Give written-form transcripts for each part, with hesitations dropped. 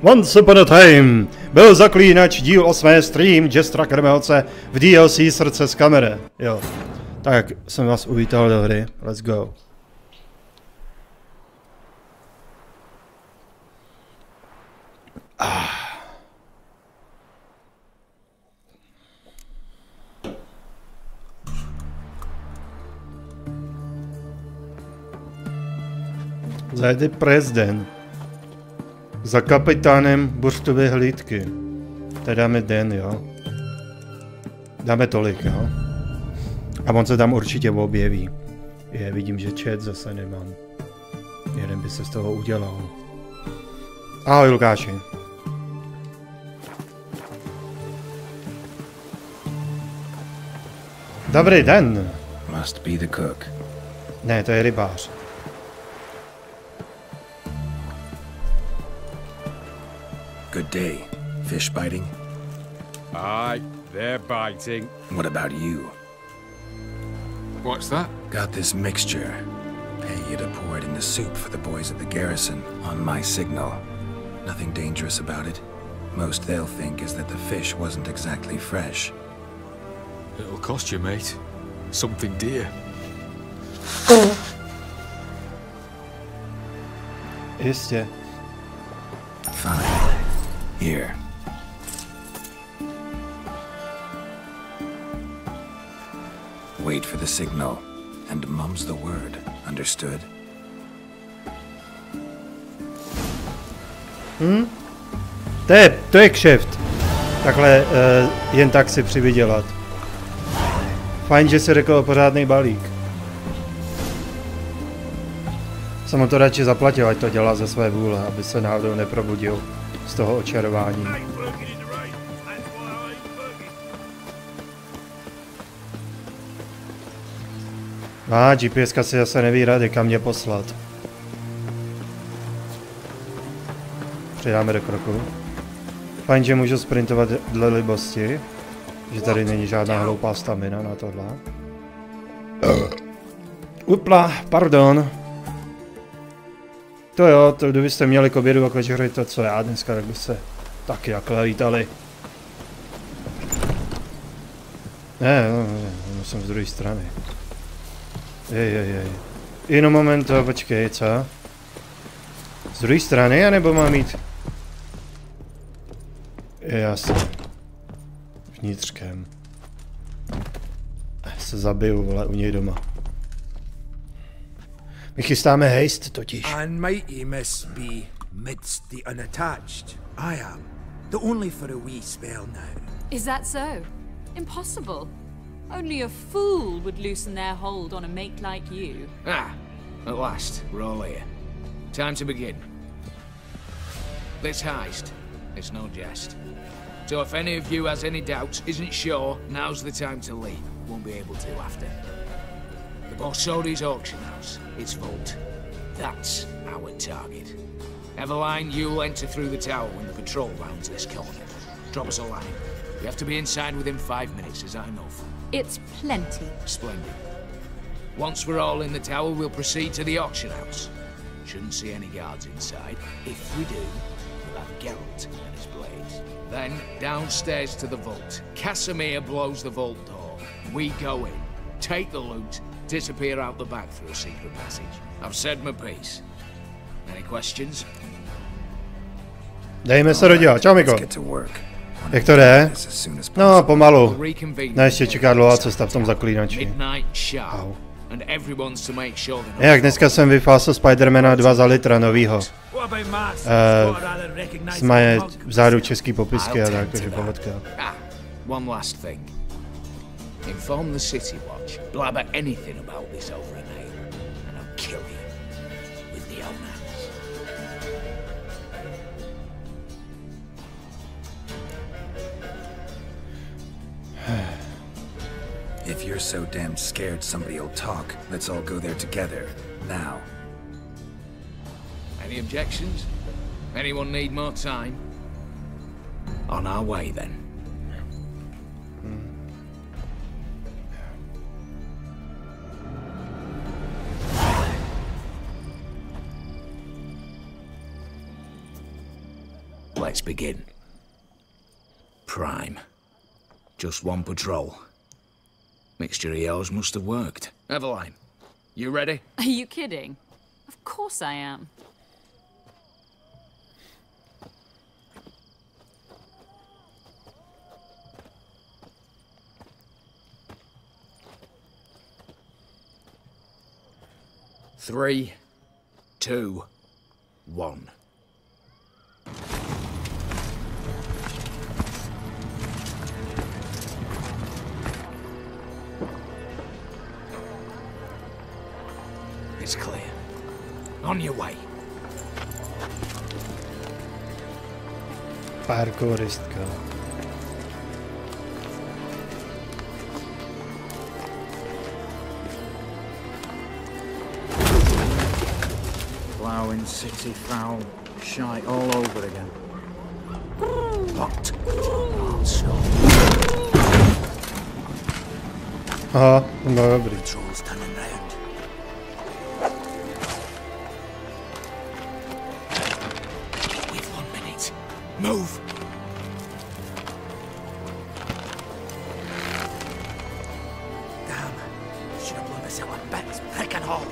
Once upon a time byl Zaklínač díl 8. stream Jestra Krmelce v DLC Srdce z kamere. Jo. Tak jsem vás uvítal do hry. Let's go. Zajde prezident. Za kapitánem buřtové hlídky. To dáme den, jo. Dáme tolik, jo. A on se tam určitě objeví. Vidím, že chat zase nemám. Jeden by se z toho udělal. Ahoj, Lukáši. Dobrý den. Must be the cook. Ne, to je rybář. Good day. Fish biting? Aye, they're biting. What about you? What's that? Got this mixture. Pay you to pour it in the soup for the boys at the garrison on my signal. Nothing dangerous about it. Most they'll think is that the fish wasn't exactly fresh. It'll cost you, mate. Something dear. Jistě. Fine. Here. Wait for the signal, and mum's the word. Understood? To je kšeft. Takhle jen tak si přivydělat. Fajn, že si řekl pořádný balík. Jsem mu to radši zaplatil, ať to dělá ze své vůle, aby se náhodou neprobudil z toho očarování. GPSka si zase neví rady, kam mě poslat. Přidáme do kroku. Fajn, že můžu sprintovat dle libosti. Že tady není žádná hloupá stamina na tohle. Upla, pardon. To jo, to kdybyste měli k obědu a k večeři to, co já dneska, tak byste taky takhle lítali. Ne, jsem z druhé strany. Jej. Jenom moment, počkej, co? Z druhé strany, anebo mám jít? Jasně. Vnitřkem. Se zabiju, vole, u něj doma. My chystáme hejst totiž. And mighty must be midst the unattached. I am. The only for a wee spell now. Is that so? Impossible. Only a fool would loosen their hold on a mate like you. At last, we're all here. Time to begin. This heist, it's no jest. So if any of you has any doubts, isn't sure, now's the time to leave. Won't be able to after. The Borsodi's auction house, its vault. That's our target. Eveline, you'll enter through the tower when the patrol rounds this corner. Drop us a line. You have to be inside within 5 minutes, as I know. It's plenty. Splendid. Once we're all in the tower, we'll proceed to the auction house. Shouldn't see any guards inside. If we do, we'll have Geralt and his blades. Then, downstairs to the vault. Casimir blows the vault door. We go in, take the loot, disappear out the back through a secret passage. I've said my piece. Any questions? Dejme se do děla. Čau, Miko. Jak to jde? No, pomalu. Ne, ještě čeká dlouhá cesta v tom Zaklínači. Au. Jak dneska jsem vyfásl Spidermana 2 za litra novýho. Jsme vzadu český popisky a tak, takže pohodka. One last thing. Inform the City Watch. Blabber anything about this over a name, and I'll kill you with the own hands. If you're so damn scared somebody'll talk, let's all go there together, now. Any objections? Anyone need more time? On our way then. Let's begin. Prime. Just one patrol. Mixture of yours must have worked. Eveline, you ready? Are you kidding? Of course I am. Three, 2, 1. It's clear. On your way. Parkouristka. Ploughing, city foul, shite all over again. What? Also, Aha, no dobrý. Patrol's turning round. we've 1 minute. Move! Damn. Should have blown myself a bits, prick and all.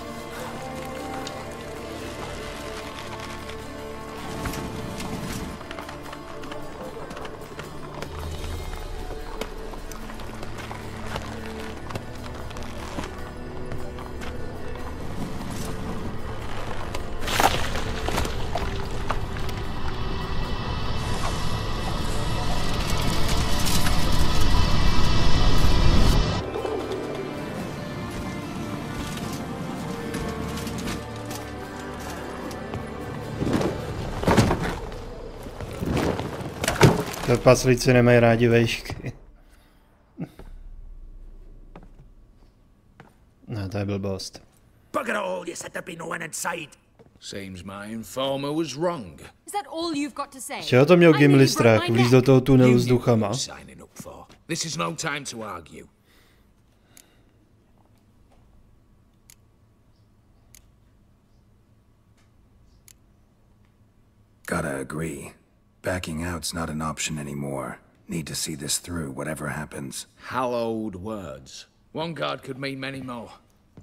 Trpaslíci nemají rádi vejšky. No, to je blbost. Bugger all, you said there'd be no one inside. Seems my informer was wrong. Is that all you've got to say? Čeho to měl I nearly Gimli broke strach? my Vlíz neck. do toho tunelu You s knew what duchama. you were signing up for. This is no time to argue. Gotta agree. Backing out's not an option anymore. Need to see this through, whatever happens. Hallowed words. One guard could mean many more.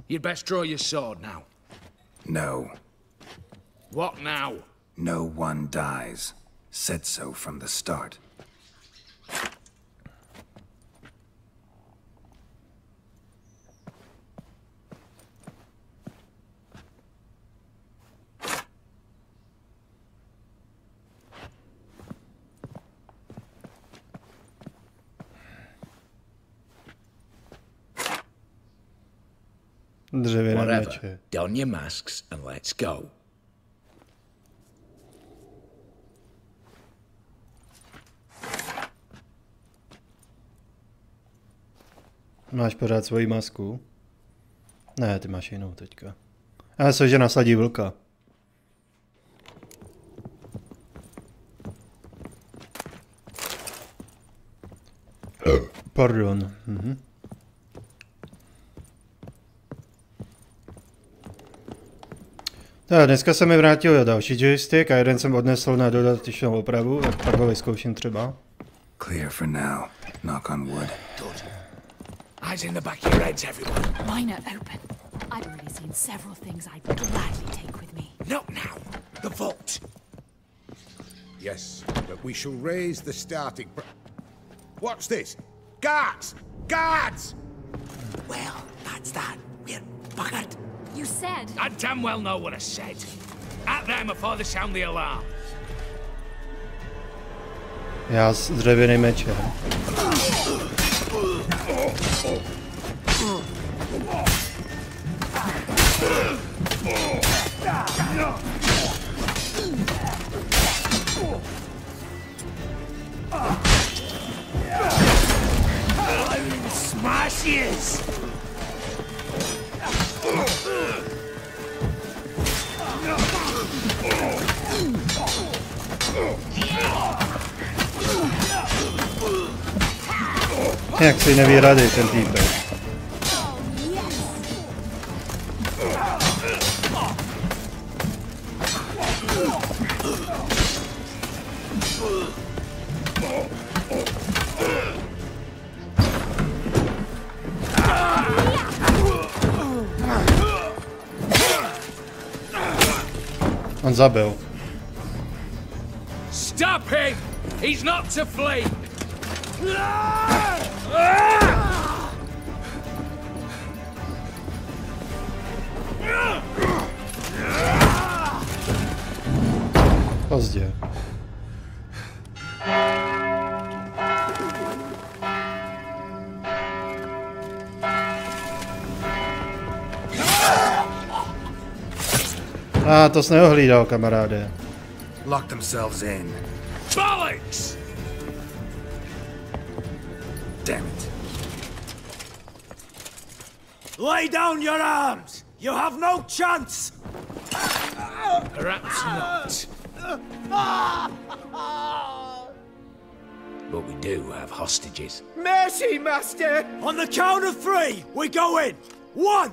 You'd best draw your sword now. No. What now? No one dies. Said so from the start. Dřevěné Whatever. meče. Don your masks and let's go. Máš pořád svoji masku? Ne, ty máš jinou teďka. A co, že nasadí vlka. Pardon. Tak, dneska se mi vrátil další joystick a jeden jsem odnesl na dodatečnou opravu, tak pak ho vyzkouším třeba. Clear for now. Knock on wood. Good. Eyes in the back of your heads, everyone. Mine are open. I've already seen several things I'd gladly take with me. Not now. The vault. Yes, but we shall raise the starting What's this? Guards! Guards! Well, that's that. We're buggered. You said... I damn well know what I said. At them before they sound the alarm. Já s dřevěným mečem. Smashes! Jak si neví rady ten týpek. On zabil. Stop him! He's not to flee! Pozdě. To jsi neohlídal, kamaráde. Lock themselves in. Bollocks! Damn it. Lay down your arms! You have no chance! Perhaps not. But we do have hostages. Mercy, master! On the count of 3, we go in! 1,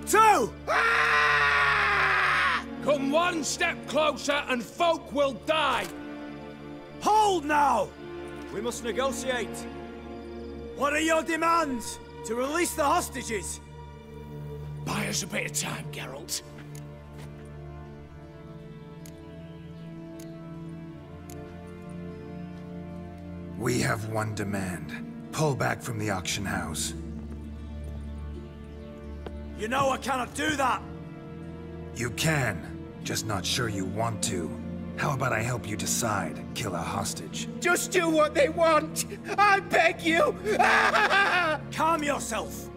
2! Come one step closer and folk will die! Hold now! We must negotiate. What are your demands? To release the hostages? Buy us a bit of time, Geralt. We have one demand. Pull back from the auction house. You know I cannot do that! You can, just not sure you want to. How about I help you decide? Kill a hostage. Just do what they want! I beg you! Calm yourself!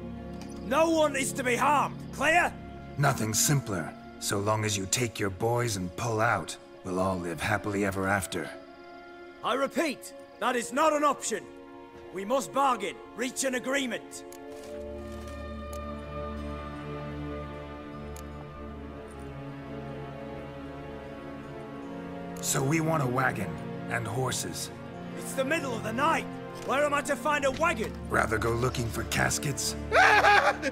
No one is to be harmed, clear? Nothing simpler. So long as you take your boys and pull out, we'll all live happily ever after. I repeat, that is not an option. We must bargain, reach an agreement. So we want a wagon, and horses. It's the middle of the night. Where am I to find a wagon? Rather go looking for caskets?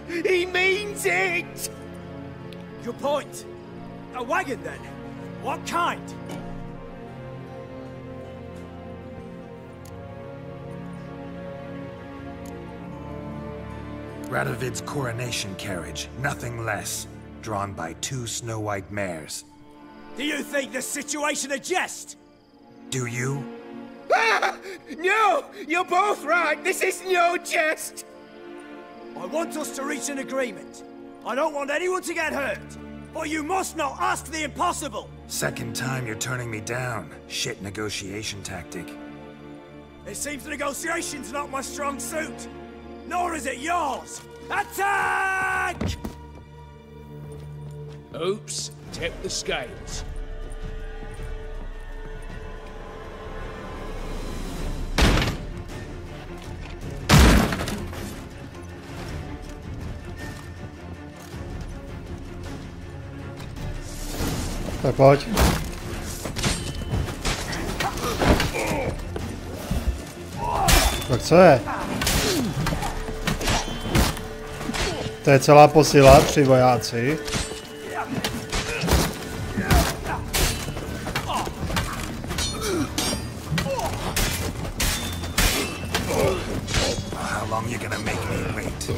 He means it! Your point. A wagon, then? What kind? Radovid's coronation carriage, nothing less. Drawn by 2 snow-white mares. Do you think this situation a jest? Do you? No! You're both right! This is no jest! I want us to reach an agreement. I don't want anyone to get hurt. But you must not ask the impossible! Second time you're turning me down. Shit negotiation tactic. It seems negotiation's not my strong suit. Nor is it yours! Attack! Oops, tip the scales. Tak pojď. Tak co je? To je celá posila, 3 vojáci. How long you gonna make me wait?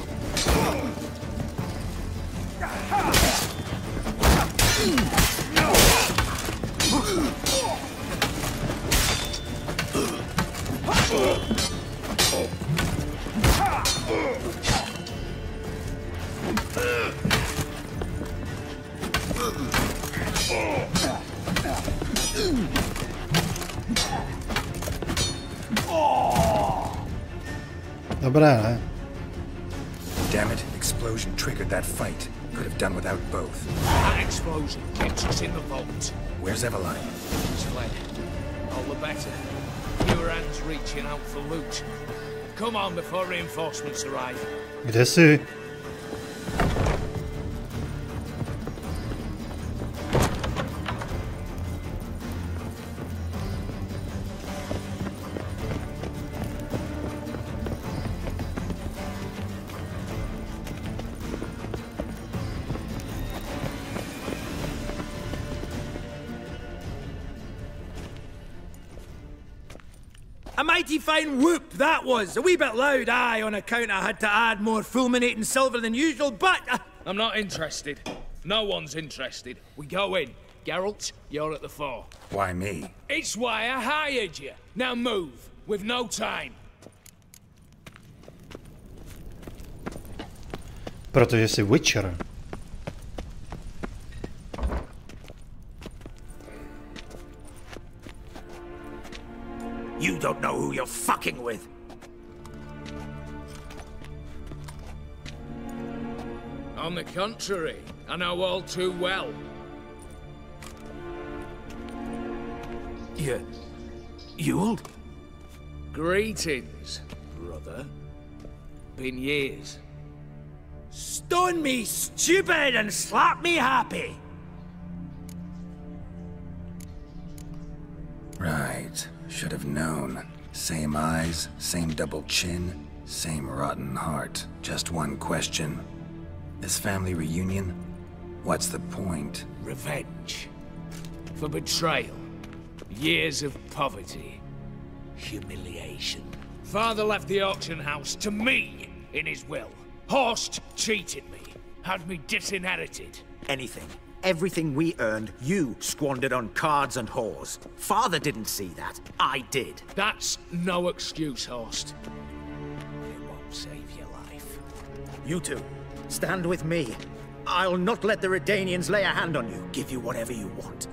Dobré, ne? Damn it, explosion triggered that fight. Could have done without both. That explosion gets us in the vault. Where's Eveline? He's fled. All the better. Fewer hands reaching out for loot. Come on before reinforcements arrive. Kde jsi? A mighty fine whoop that was. A wee bit loud, aye, on account I had to add more fulminating silver than usual, but... I'm not interested. No one's interested. We go in. Geralt, you're at the fore. Why me? It's why I hired you. Now move. We've no time. Protože jsi Witcher. You don't know who you're fucking with. On the contrary, I know all too well. You old? Greetings, brother. Been years. Stone me stupid and slap me happy. Right. Should have known. Same eyes, same double chin, same rotten heart. Just one question. This family reunion? What's the point? Revenge. For betrayal. Years of poverty. Humiliation. Father left the auction house to me in his will. Horst cheated me. Had me disinherited. Anything. Everything we earned, you squandered on cards and whores. Father didn't see that. I did. That's no excuse, Horst. It won't save your life. You two, stand with me. I'll not let the Redanians lay a hand on you. Give you whatever you want.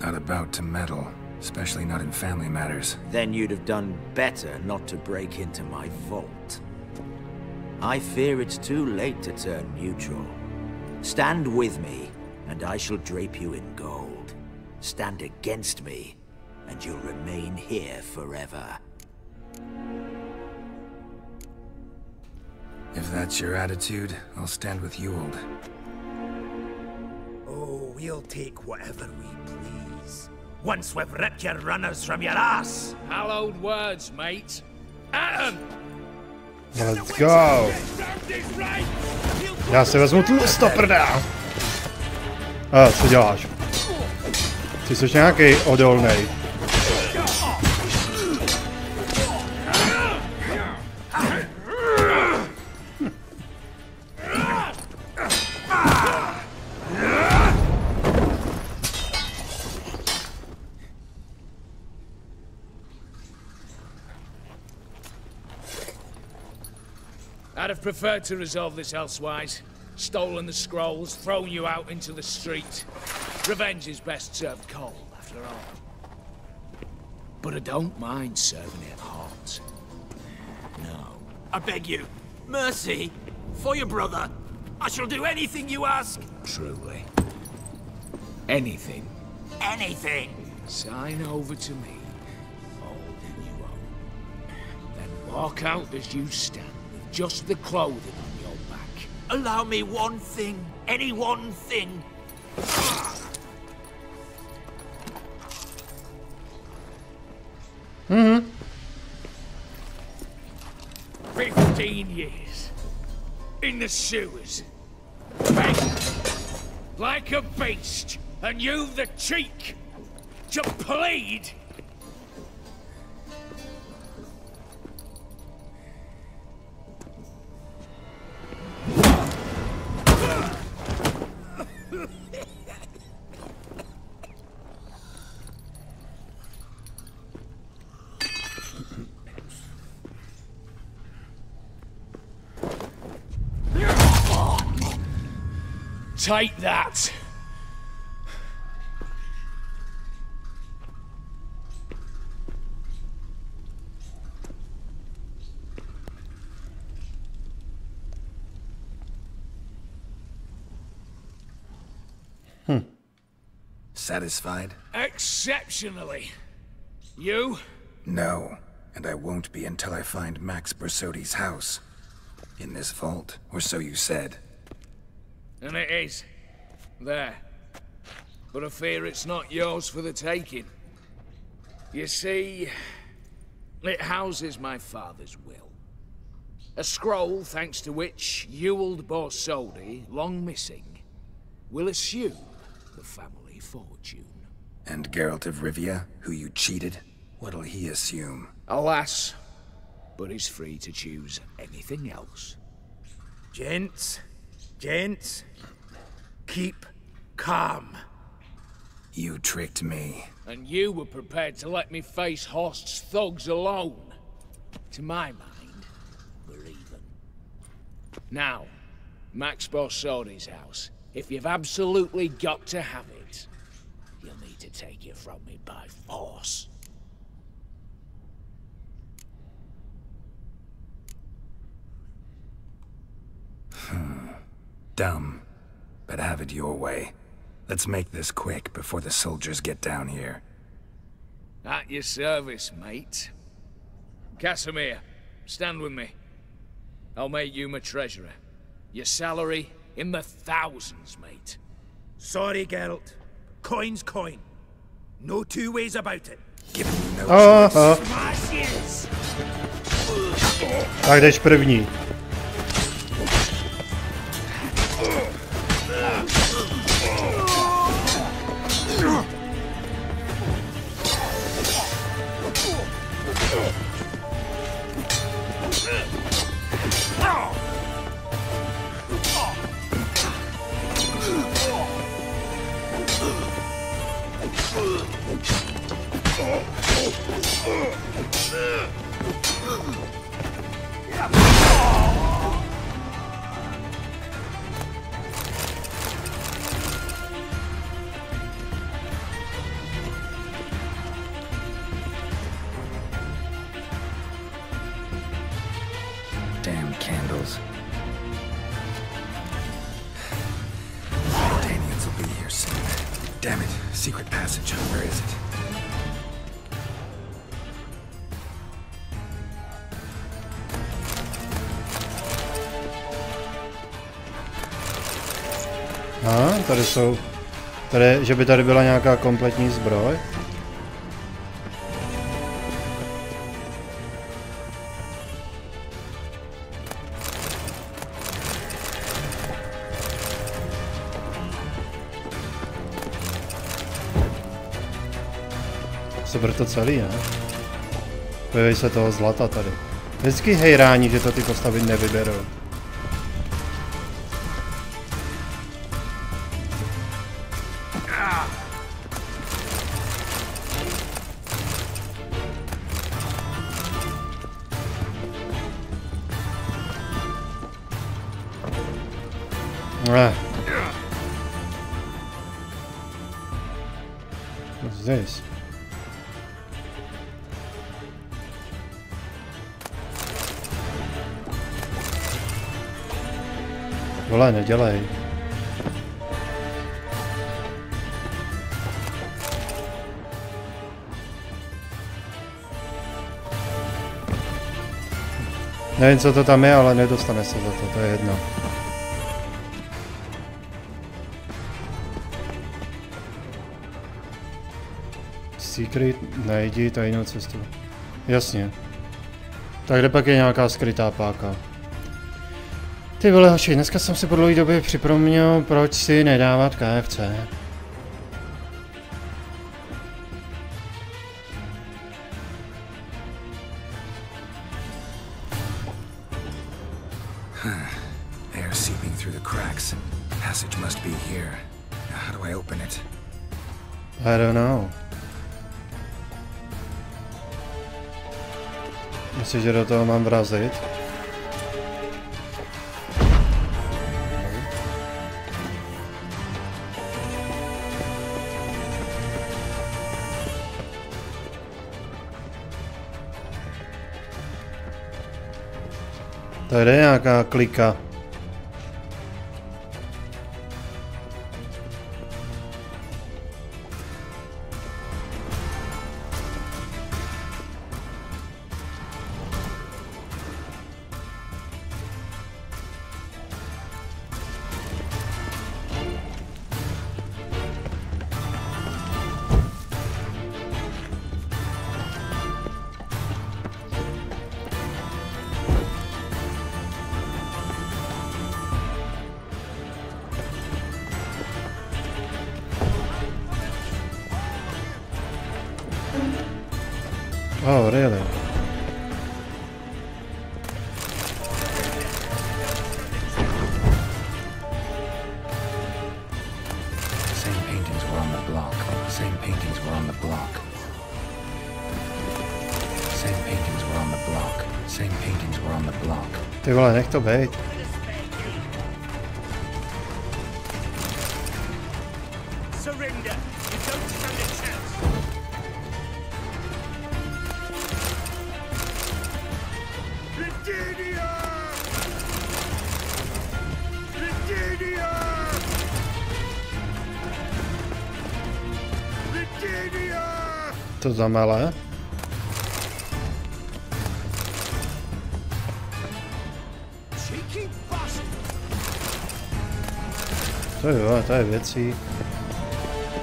Not about to meddle. Especially not in family matters. Then you'd have done better not to break into my vault. I fear it's too late to turn neutral. Stand with me, and I shall drape you in gold. Stand against me, and you'll remain here forever. If that's your attitude, I'll stand with Ewald. Oh, we'll take whatever we please. Once we've ripped your runners from your ass! Hallowed words, mate. At 'em! Let's go! Já si vezmu tu stoprda! Co děláš? Ty jsi nějaký odolnej. I'd have preferred to resolve this elsewise. Stolen the scrolls, thrown you out into the street. Revenge is best served cold, after all. But I don't mind serving it hot. No. I beg you, mercy, for your brother. I shall do anything you ask. Truly. Anything. Anything. Sign over to me. All that you own. Then walk out as you stand. Just the clothing on your back. Allow me one thing. Any one thing. 15 years. In the sewers. Begging. Like a beast. And you've the cheek to plead. Take that. Satisfied? Exceptionally. You? No, and I won't be until I find Max Bersodi's house. In this vault, or so you said. And it is. There. But I fear it's not yours for the taking. You see, it houses my father's will. A scroll thanks to which Ewald Borsodi, long missing, will assume the family fortune. And Geralt of Rivia, who you cheated, what'll he assume? Alas, but he's free to choose anything else. Gents, keep calm. You tricked me. And you were prepared to let me face Horst's thugs alone. To my mind, we're even. Now, Max Borsodi's house. If you've absolutely got to have it, you'll need to take it from me by force. Dumb, but have it your way. Let's make this quick before the soldiers get down here. At your service, mate. Casimir, stand with me. I'll make you my treasurer. Your salary in the thousands, mate. Sorry, Geralt. Coin's coin. No two ways about it. Giving you no choice. Smashes! Tak jdeš první. Damn candles. Daniels will be here soon. Damn it, secret passage. Where is it? Tady jsou, že by tady byla nějaká kompletní zbroj. Sebr to celý, ne? Pojeví se toho zlata tady. Vždycky hejrání, že to ty postavy nevyberou. What's this? Vole, nedělej. Nevím, co to tam je, ale nedostane se za to, to je jedno. Secret, najdi tajnou cestu. Jasně. Tak kde pak je nějaká skrytá páka? Ty vole hoši, dneska jsem si po dlouhé době připomněl, proč si nedávat KFC. Air seeping through the cracks. Passage must be here. Now how do I open it? I don't know. Myslíš, že do toho mám vrazit? Tady je nějaká klika. Oh, really? Same paintings were on the block. Same paintings were on the block. Same paintings were on the block. Same paintings were on the block. Ty vole, nech to bejt. Surrender. You don't stand a chance. Virginia! Virginia! Virginia! To za malé. Cheeky bastard! To je věcí.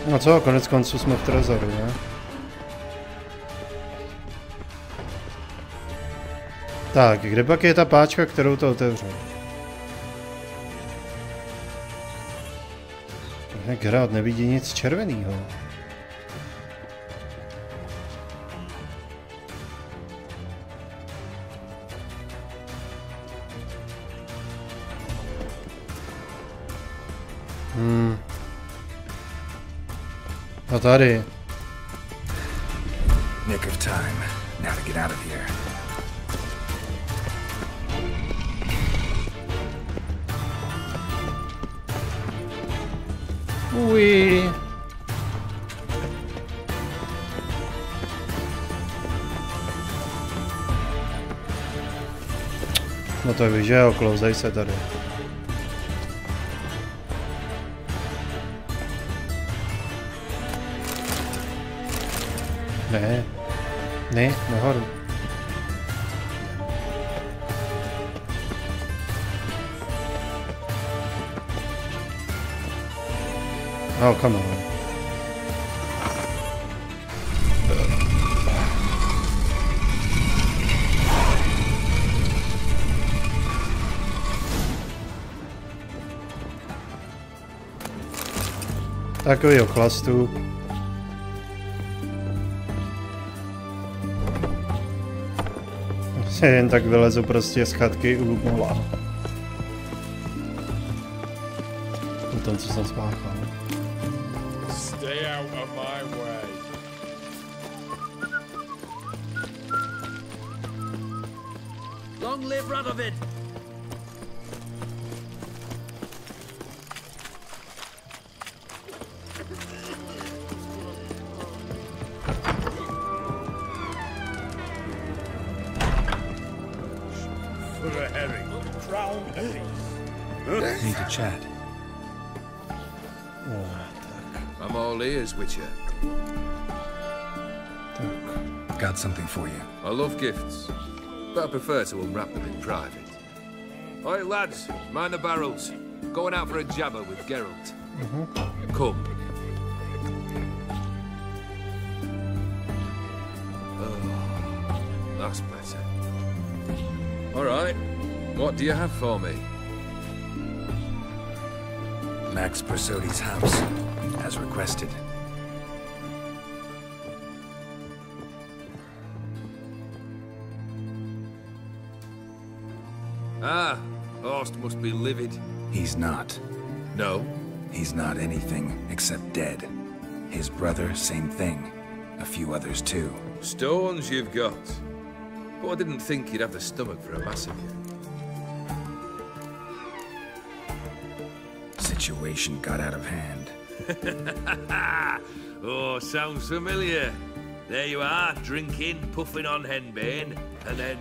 No co, konec konců jsme v trezoru, ne? Tak, kde pak je ta páčka, kterou to otevřel? Geralt nevidí nic červenýho. A tady. Nick of time. Now to get out of here. Ui. No to víš, že jo, klouzej se tady. Ne, ne, nahoru. Oh, come on. Takový ochlastu. Jen tak vylezu prostě z chatky u mola. Po tom, co jsem spáchal. Stay out of my way. Long live Radovid! For a herring. Crown herring. Need to chat. I'm all ears, Witcher. Got something for you. I love gifts, but I prefer to unwrap them in private. Oi, lads, mind the barrels. Going out for a jabber with Geralt. Come. Oh, that's better. All right, what do you have for me? Max Persodi's house, as requested. Ah, Horst must be livid. He's not. No? He's not anything except dead. His brother, same thing. A few others too. Stones you've got. But I didn't think you'd have the stomach for a massacre. Situation got out of hand. Oh, sounds familiar. There you are, drinking, puffing on henbane, and then,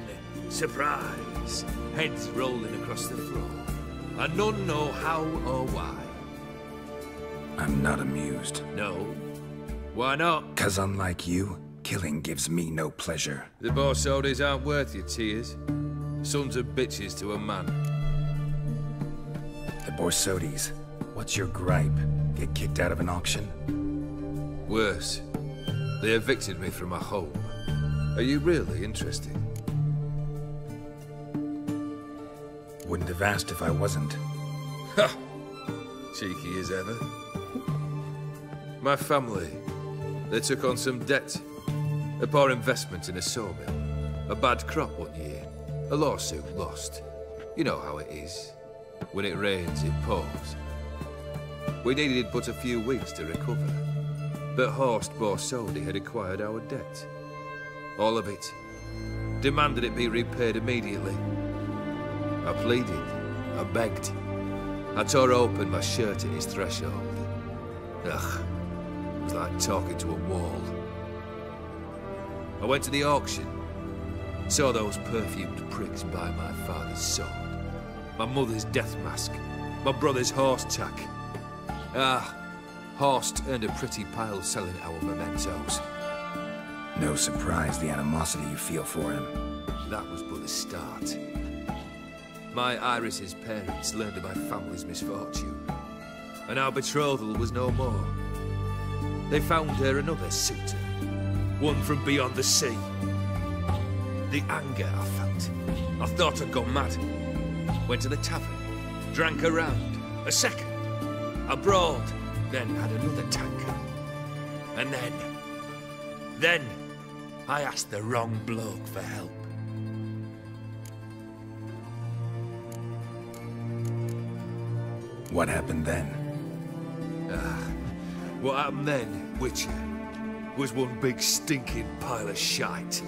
surprise, heads rolling across the floor. And none know how or why. I'm not amused. No? Why not? 'Cause unlike you, killing gives me no pleasure. The Borsodis aren't worth your tears. Sons of bitches to a man. The Borsodis. What's your gripe? Get kicked out of an auction? Worse. They evicted me from my home. Are you really interested? Wouldn't have asked if I wasn't. Ha! Cheeky as ever. My family, they took on some debt. A poor investment in a sawmill. A bad crop one year. A lawsuit lost. You know how it is. When it rains, it pours. We needed but a few weeks to recover. But Horst Borsodi had acquired our debt. All of it. Demanded it be repaid immediately. I pleaded. I begged. I tore open my shirt at his threshold. Ugh. It was like talking to a wall. I went to the auction. Saw those perfumed pricks buy my father's sword. My mother's death mask. My brother's horse tack. Ah, Horst earned a pretty pile selling our mementos. No surprise the animosity you feel for him. That was but the start. My Iris's parents learned of my family's misfortune, and our betrothal was no more. They found her another suitor, one from beyond the sea. The anger I felt, I thought I'd gone mad. Went to the tavern, drank a round, a second, abroad, then had another tankard. And then I asked the wrong bloke for help. What happened then? What happened then, Witcher, was one big stinking pile of shite.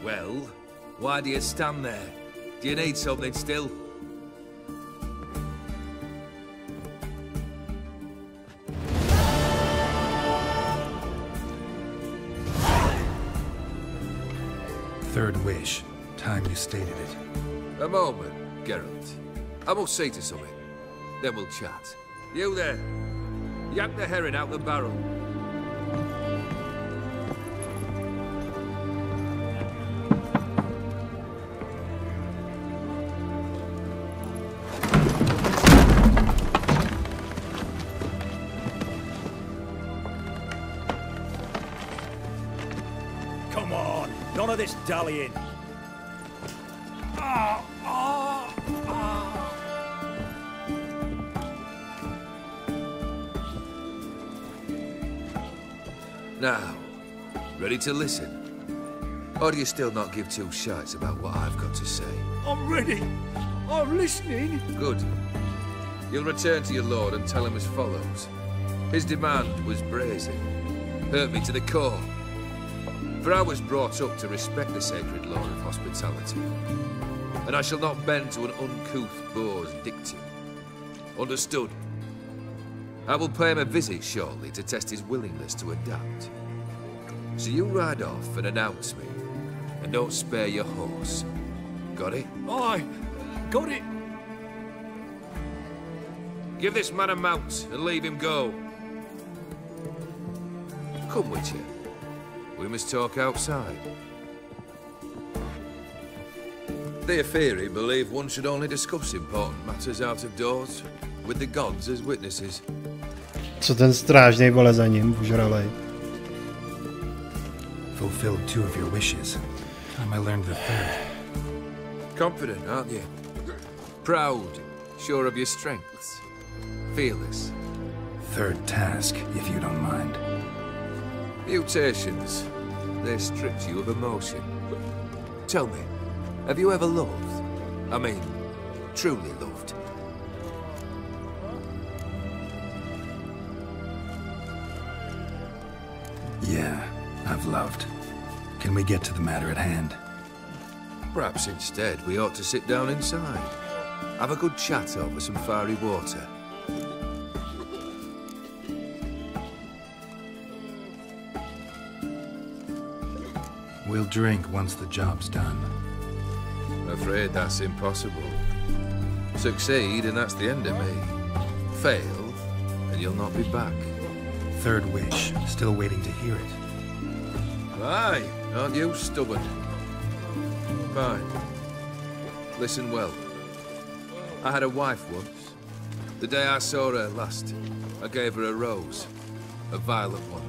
Well, why do you stand there? Do you need something still? Third wish. Time you stated it. A moment, Geralt. I must see to something. Then we'll chat. You there. Yank the herring out the barrel. Come on, none of this dallying. Now, ready to listen? Or do you still not give two shites about what I've got to say? I'm ready. I'm listening. Good. You'll return to your lord and tell him as follows. His demand was brazen. Hurt me to the core. For I was brought up to respect the sacred law of hospitality. And I shall not bend to an uncouth boor's dictum. Understood? I will pay him a visit shortly to test his willingness to adapt. So you ride off and announce me. And don't spare your horse. Got it? Aye, got it. Give this man a mount and leave him go. Come, Witcher. We must talk outside. The Aetheri believe one should only discuss important matters out of doors, with the gods as witnesses. Co ten strážnej vole za ním, ožralej? Fulfilled 2 of your wishes. Time I learned the 3rd. Confident, aren't you? Proud, sure of your strengths. Fearless. 3rd task, if you don't mind. Mutations. They strip you of emotion. Tell me, have you ever loved? I mean, truly loved? Yeah, I've loved. Can we get to the matter at hand? Perhaps instead we ought to sit down inside. Have a good chat over some fiery water. We'll drink once the job's done. Afraid that's impossible. Succeed and that's the end of me. Fail and you'll not be back. 3rd wish. Still waiting to hear it. Aye, aren't you stubborn? Fine. Listen well. I had a wife once. The day I saw her last, I gave her a rose. A violet one.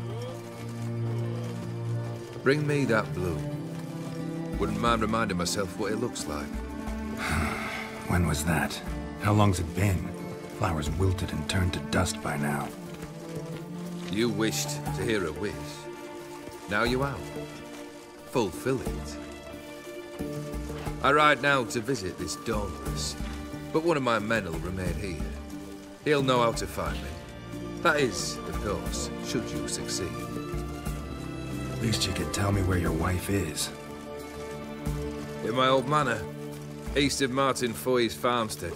Bring me that bloom. Wouldn't mind reminding myself what it looks like. When was that? How long's it been? Flowers wilted and turned to dust by now. You wished to hear a wish. Now you have. Fulfill it. I ride now to visit this Dauntless, but one of my men will remain here. He'll know how to find me. That is, of course, should you succeed. At least you could tell me where your wife is. In my old manor, east of Martin Foy's farmstead.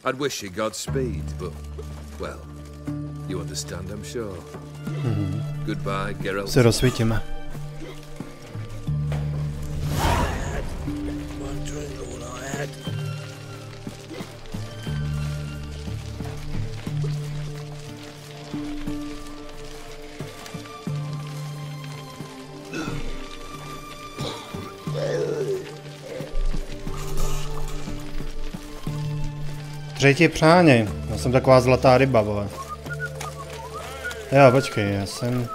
I'd wish you Godspeed, but, well, you understand, I'm sure. Goodbye, Geralt. Se rozsvítíme. Třetí přání. Já jsem taková zlatá ryba, vole. Jo, počkej, já jsem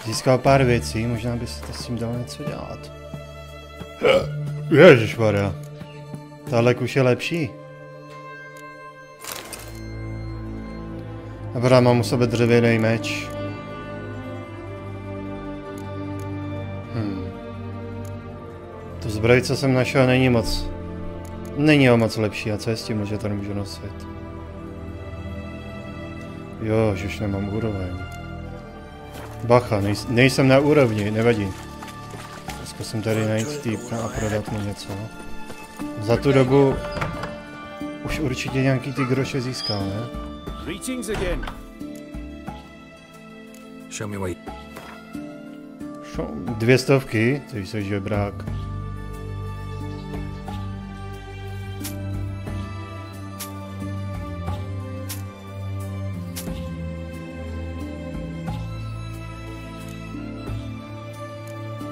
získal pár věcí, možná by se to s tím dalo něco dělat. Ježišmarja. Tahle už je lepší. Dobrá, mám u sebe dřevěný meč. To zbroj, co jsem našel, není o moc lepší. A co je s tím, že to nemůžu nosit? Jo, že už nemám úroveň. Bacha, nejsem na úrovni, nevadí. Zkusím tady najít týpka a prodat mu něco. Za tu dobu už určitě nějaký ty groše získal, ne? Greetings again. Show me wait. 200, ty jsi žebrák.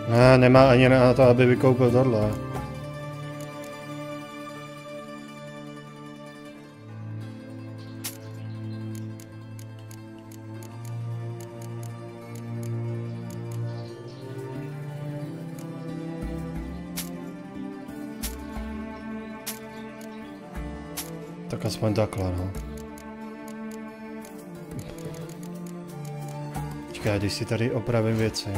Ne, nemá ani na to, aby vykoupil tohle. Tak aspoň takhle, no. Počkej, když si tady opravím věci.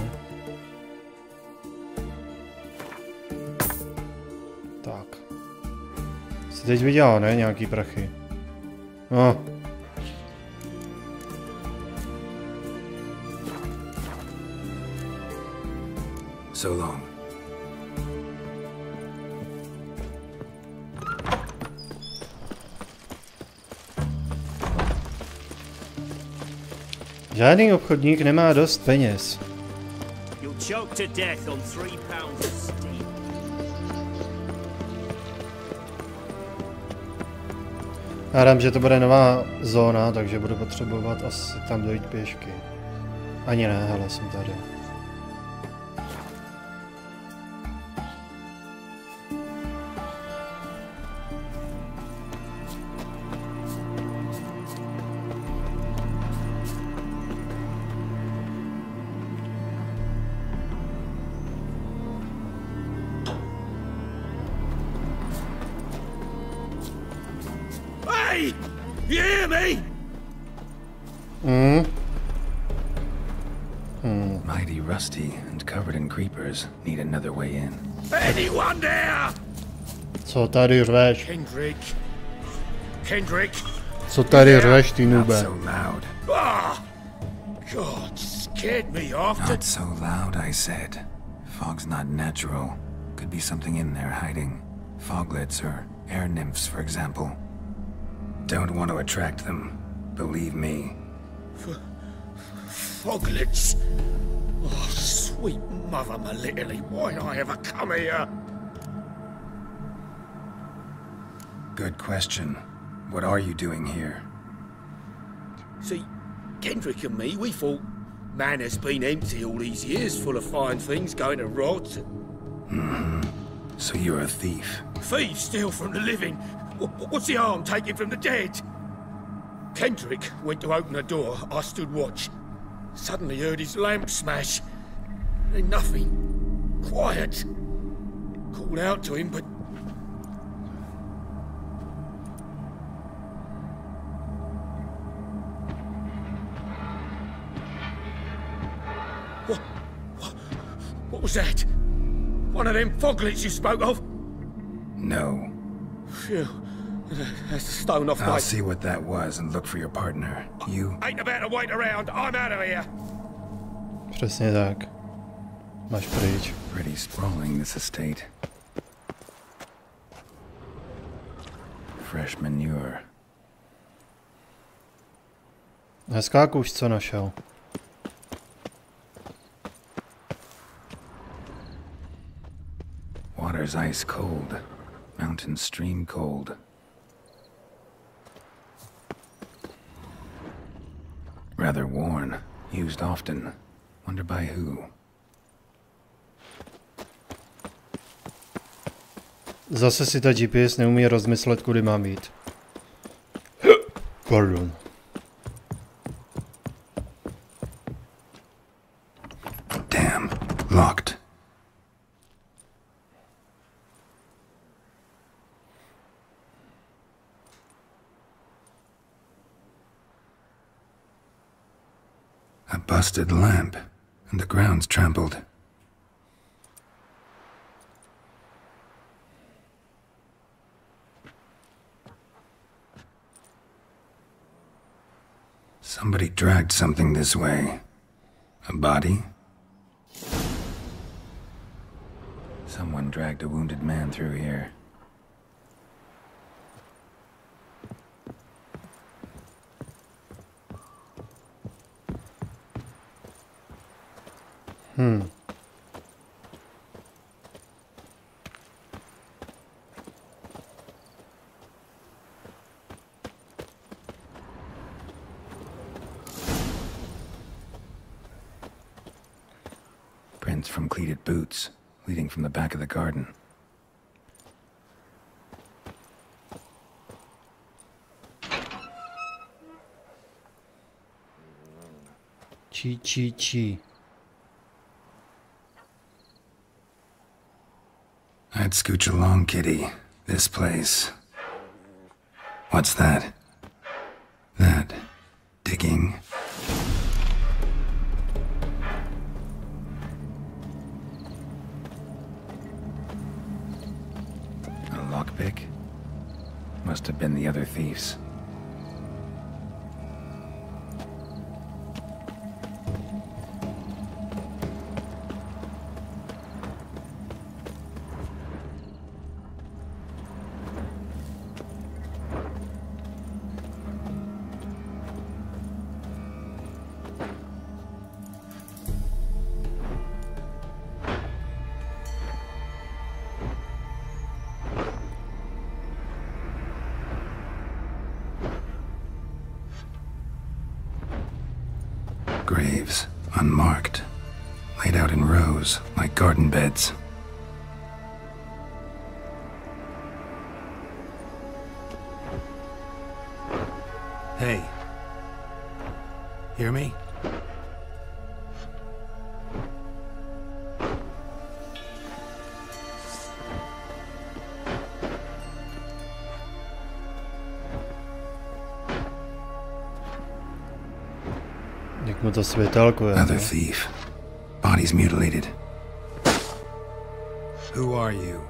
Tak. Jsi teď viděl, ne? Nějaký prachy. No. So long. Žádný obchodník nemá dost peněz. You'll choke to death on 3 pounds of steam. Hádám, že to bude nová zóna, takže budu potřebovat asi tam dojít pěšky. Ani ne, hele, jsem tady. Hey! You hear me? Mighty rusty and covered in creepers. Need another way in. Anyone there? Co tady řveš? Kendrick. Co tady řveš, ty Not nube? so loud. Ah! God, scared me off. Not so loud, I said. Fog's not natural. Could be something in there hiding. Foglets or air nymphs, for example. Don't want to attract them. Believe me. Foglets. Oh, sweet mother Malitterly, why I ever come here? Good question. What are you doing here? See, Kendrick and me, we thought man has been empty all these years, full of fine things going to rot. So you're a thief. Thieves steal from the living. What's the harm taking from the dead? Kendrick went to open the door. I stood watch. Suddenly heard his lamp smash. Then nothing. Quiet. Called out to him, but... was that? One of them foglets you spoke of? No. Phew. That's the stone off I'll my... see what that was and look for your partner. You... Ain't about to wait around. I'm out of here. Přesně tak. Máš pryč. Pretty sprawling, this estate. Fresh manure. Hezká kůž, co našel. Water's ice cold. Mountain stream cold. Rather worn. Used often. Wonder by who. Zase si ta GPS neumí rozmyslet, kudy mám jít. Pardon. Damn. Locked. A busted lamp, and the ground's trampled. Somebody dragged something this way. A body? Someone dragged a wounded man through here. Prints from cleated boots, leading from the back of the garden. Chi. I'd scooch along, kitty. This place. What's that? That. Digging. A lockpick? Must have been the other thieves. Graves, unmarked, laid out in rows, like garden beds. Hey. Hear me? Jak mu to světelkuje. Another thief. Body's mutilated. Who are you?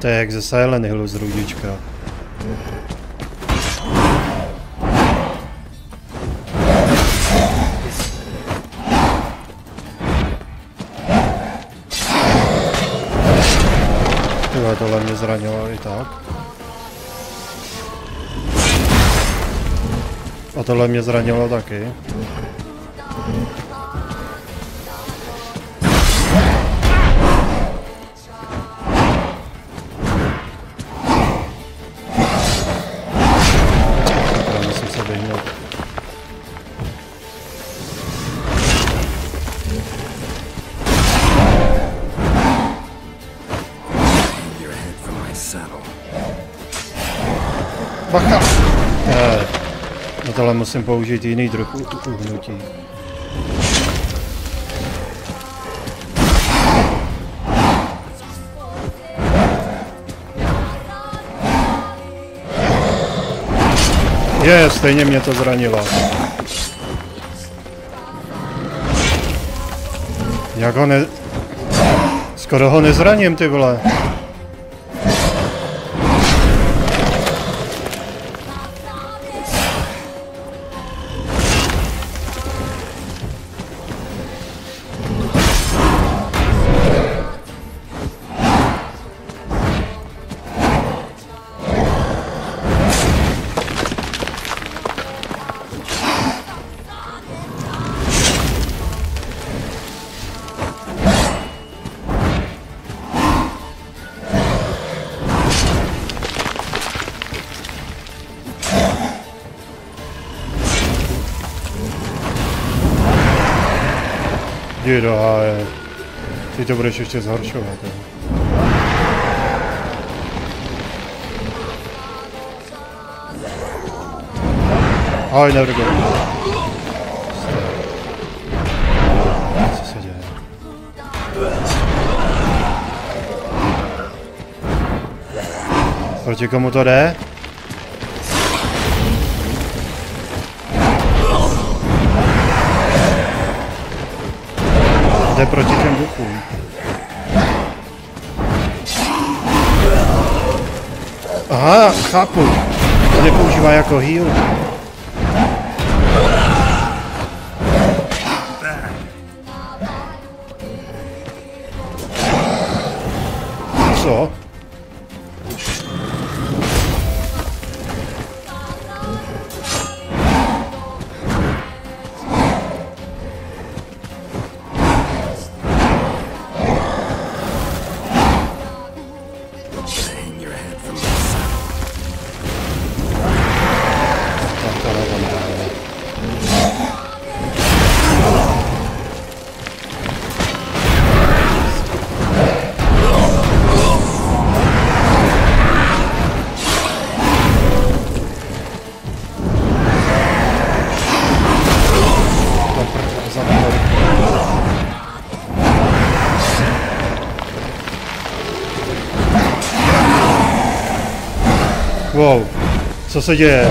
To je jak ze Silent Hillu z rudička. Tohle mě zranilo i tak. A tohle mě zranilo taky. Musím se vyhnout. Bacha! Na tohle musím použít jiný druh uhnutí. Stejně mě to zranilo. Jak ho ne... Skoro ho nezraním, ty vole. Jdi do háje. Ty to budeš ještě zhoršovat. Jo. I never go. Co se děje? Proti komu to jde? Jde proti těm duchům. Aha, chápu. To nepoužívá jako heal. Co? Wow, co se děje?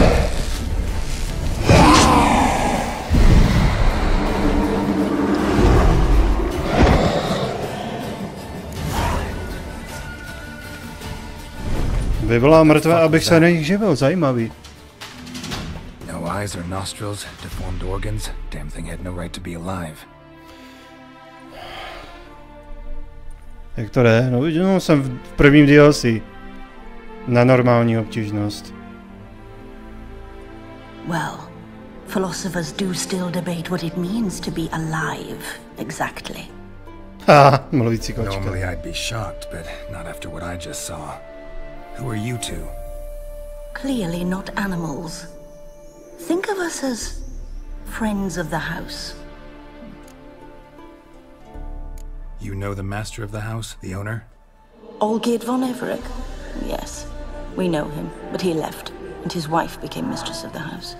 By byla mrtvá, abych se na nich živil, zajímavý. No eyes or nostrils, deformed organs. Damn thing had no right to be alive. Jak to jde? No viděl jsem v prvním DLC. Na normální obtížnost. Well, philosophers do still debate what it means to be alive, exactly. Ha, mluvící kočka. Normally I'd be shocked, but not after what I just saw. Who are you two? Clearly not animals. Think of us as friends of the house. You know the master of the house, the owner? Olgierd von Everec? Yes, we know him, but he left, and his wife became mistress of the house.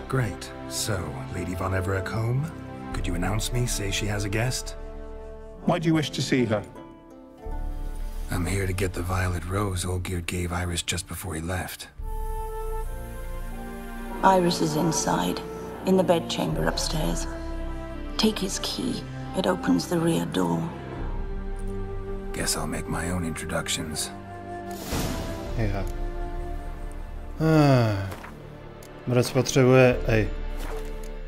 Great. So, Lady von Everec home? Could you announce me, say she has a guest? Why do you wish to see her? I'm here to get the violet rose Olgierd gave Iris just before he left. Iris is inside, in the bedchamber upstairs. Take his key. It opens the rear door. Guess I'll make my own introductions. Yeah. Brat potřebuje,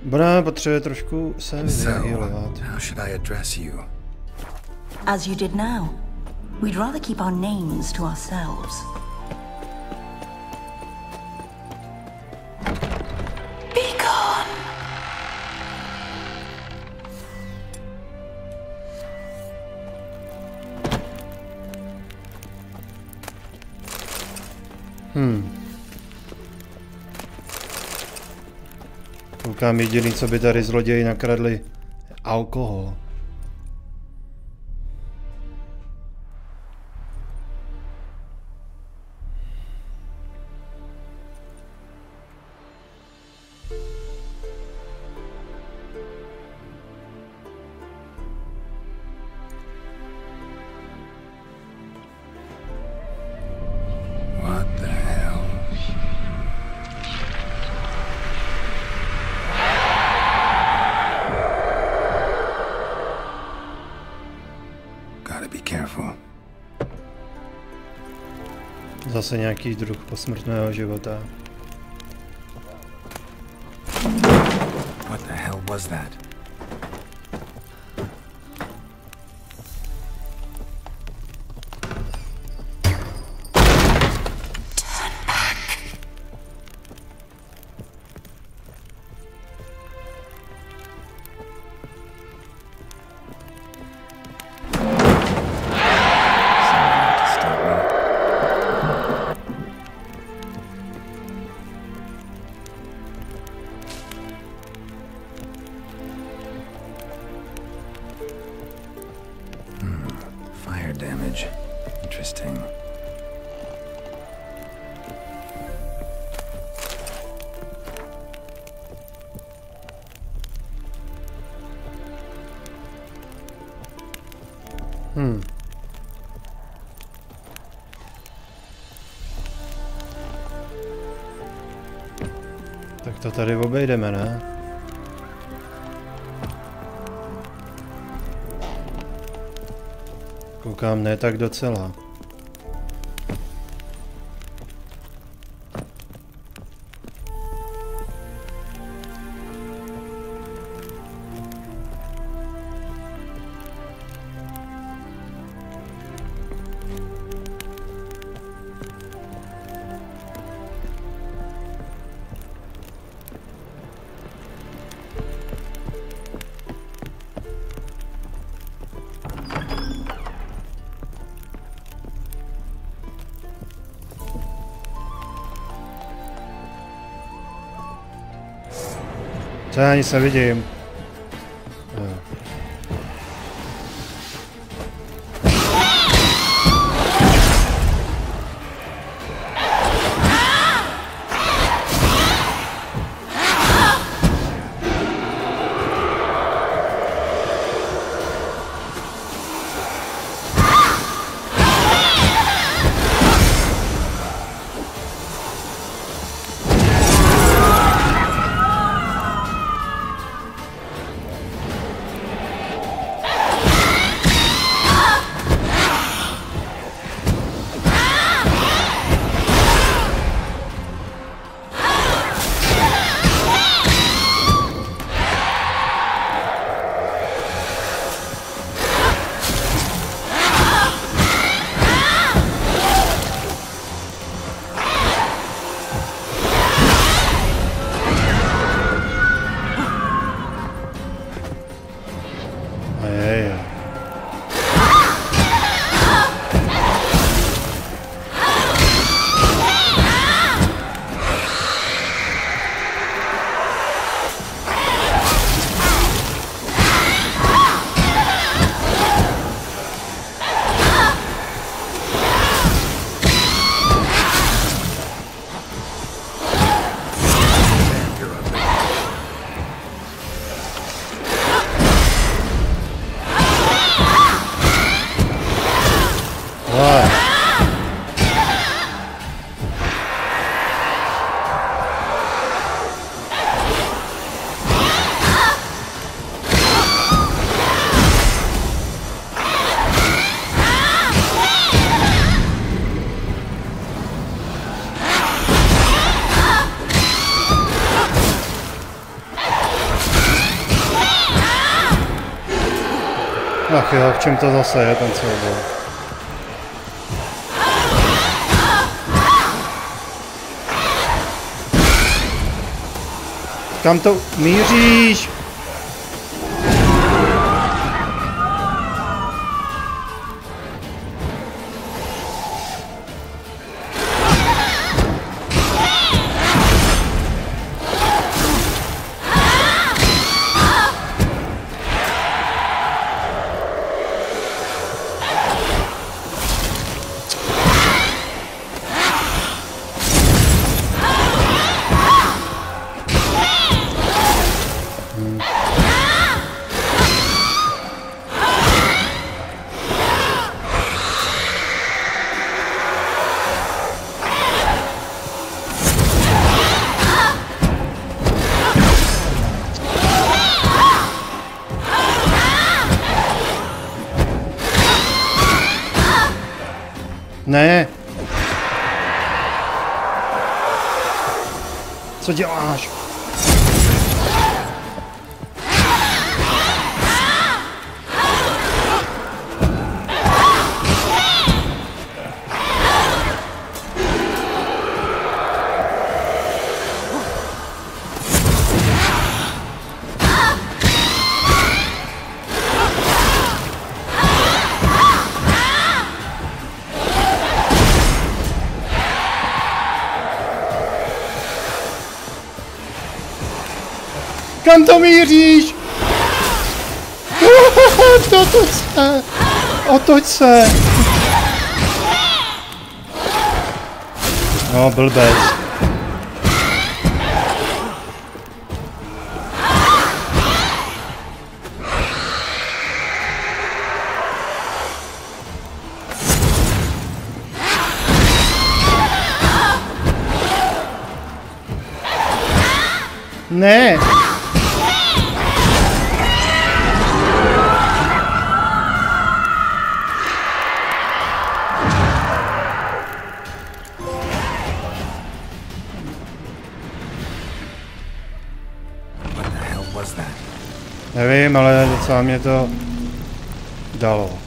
Brat potřebuje trošku se vyhealovat. How should I address you? As you did now. We'd rather keep our names to ourselves. Be gone. Koukám, jediný, co by tady zloději nakradli, alkohol. careful. Zase nějaký druh posmrtného života. What the hell was that? Damage. Interesting. Tak to tady obejdeme, ne? Koukám, ne tak docela. Co já nic nevidím. Ach jo, v čem to zase je ten souboj? Kam to míříš? Ne! Co děláš? Kam to míříš? Otoč se! Otoč se! No, blbec. Ne! Nevím, ale docela mě to dalo.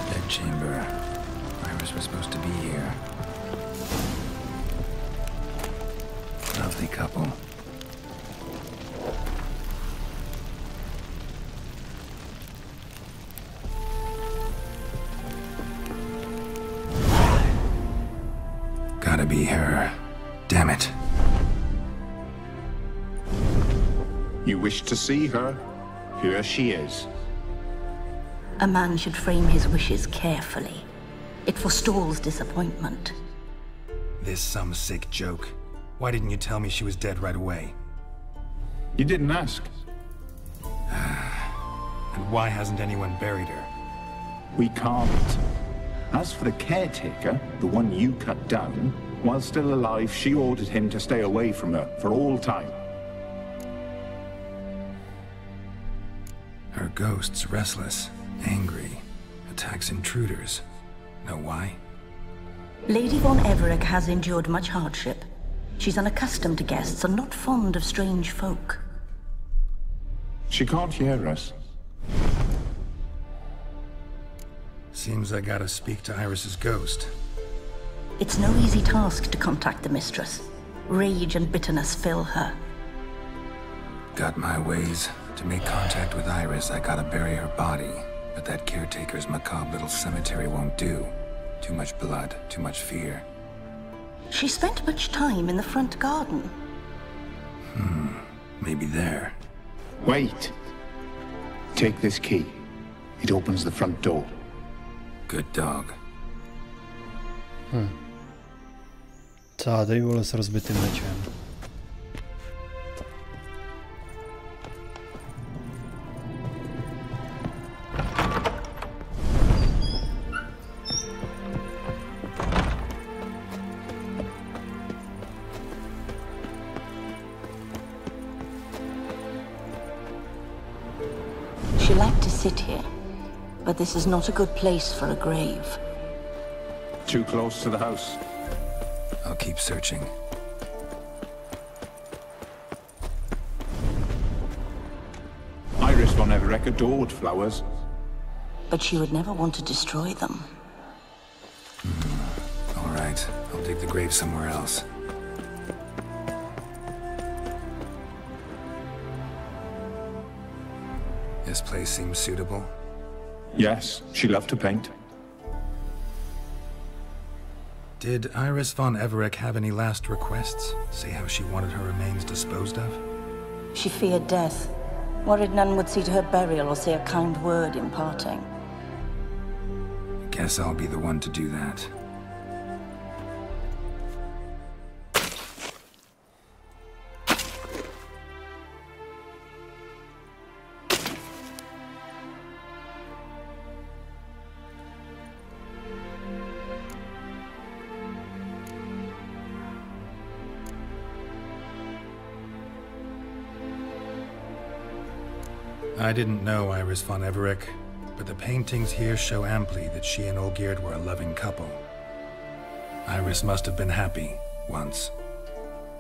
Dead chamber. Iris was supposed to be here. Lovely couple. Gotta be her. Damn it. You wish to see her? Here she is. A man should frame his wishes carefully. It forestalls disappointment. This some sick joke. Why didn't you tell me she was dead right away? You didn't ask. And why hasn't anyone buried her? We can't. As for the caretaker, the one you cut down, while still alive, she ordered him to stay away from her for all time. Her ghost's restless, angry, attacks intruders. Know why? Lady von Everec has endured much hardship. She's unaccustomed to guests and not fond of strange folk. She can't hear us. Seems I gotta speak to Iris's ghost. It's no easy task to contact the mistress. Rage and bitterness fill her. Got my ways. To make contact with Iris, I gotta bury her body. But that caretaker's macabre little cemetery won't do. Too much blood, too much fear. She spent much time in the front garden. Maybe there. Wait. Take this key. It opens the front door. Good dog. Cádej, vole, s rozbitým mečem. She liked to sit here, but this is not a good place for a grave. Too close to the house. I'll keep searching. Iris von Everec adored flowers. But she would never want to destroy them. All right, I'll dig the grave somewhere else. This place seems suitable. Yes, she loved to paint. Did Iris von Everec have any last requests? Say how she wanted her remains disposed of? She feared death, worried none would see to her burial or say a kind word in parting. Guess I'll be the one to do that. I didn't know Iris von Everec, but the paintings here show amply that she and Olgierd were a loving couple. Iris must have been happy, once.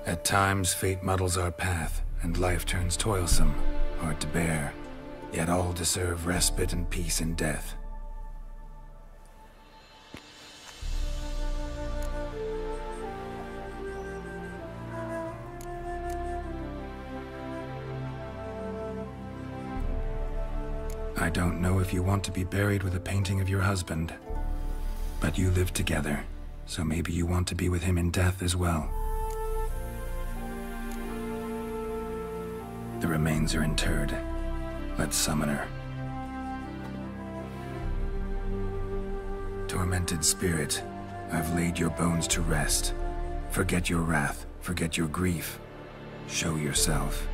At times, fate muddles our path, and life turns toilsome, hard to bear. Yet all deserve respite and peace in death. I don't know if you want to be buried with a painting of your husband, but you live together, so maybe you want to be with him in death as well. The remains are interred. Let's summon her. Tormented spirit, I've laid your bones to rest. Forget your wrath, forget your grief. Show yourself.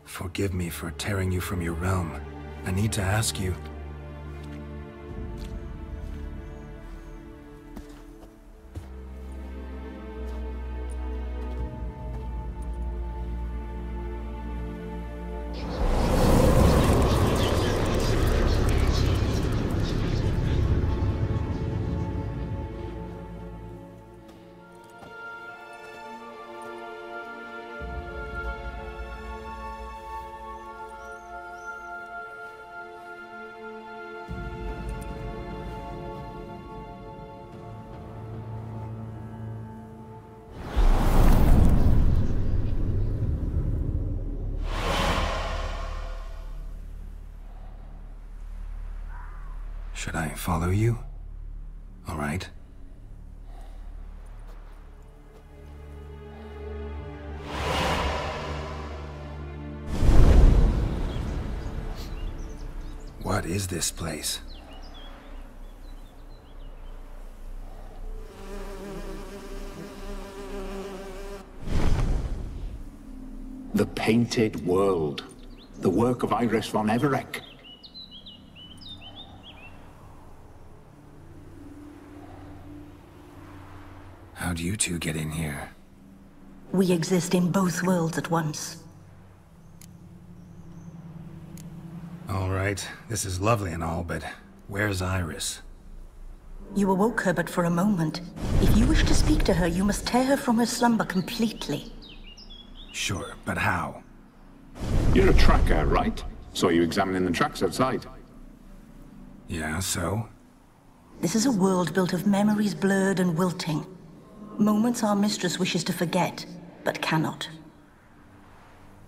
Forgive me for tearing you from your realm. I need to ask you. Should I follow you? All right. What is this place? The Painted World. The work of Iris von Everec. How'd you two get in here? We exist in both worlds at once. All right, this is lovely and all, but where's Iris? You awoke her but for a moment. If you wish to speak to her, you must tear her from her slumber completely. Sure, but how? You're a tracker, right? Saw you examining the tracks outside. Yeah, so? This is a world built of memories blurred and wilting. Moments our mistress wishes to forget, but cannot.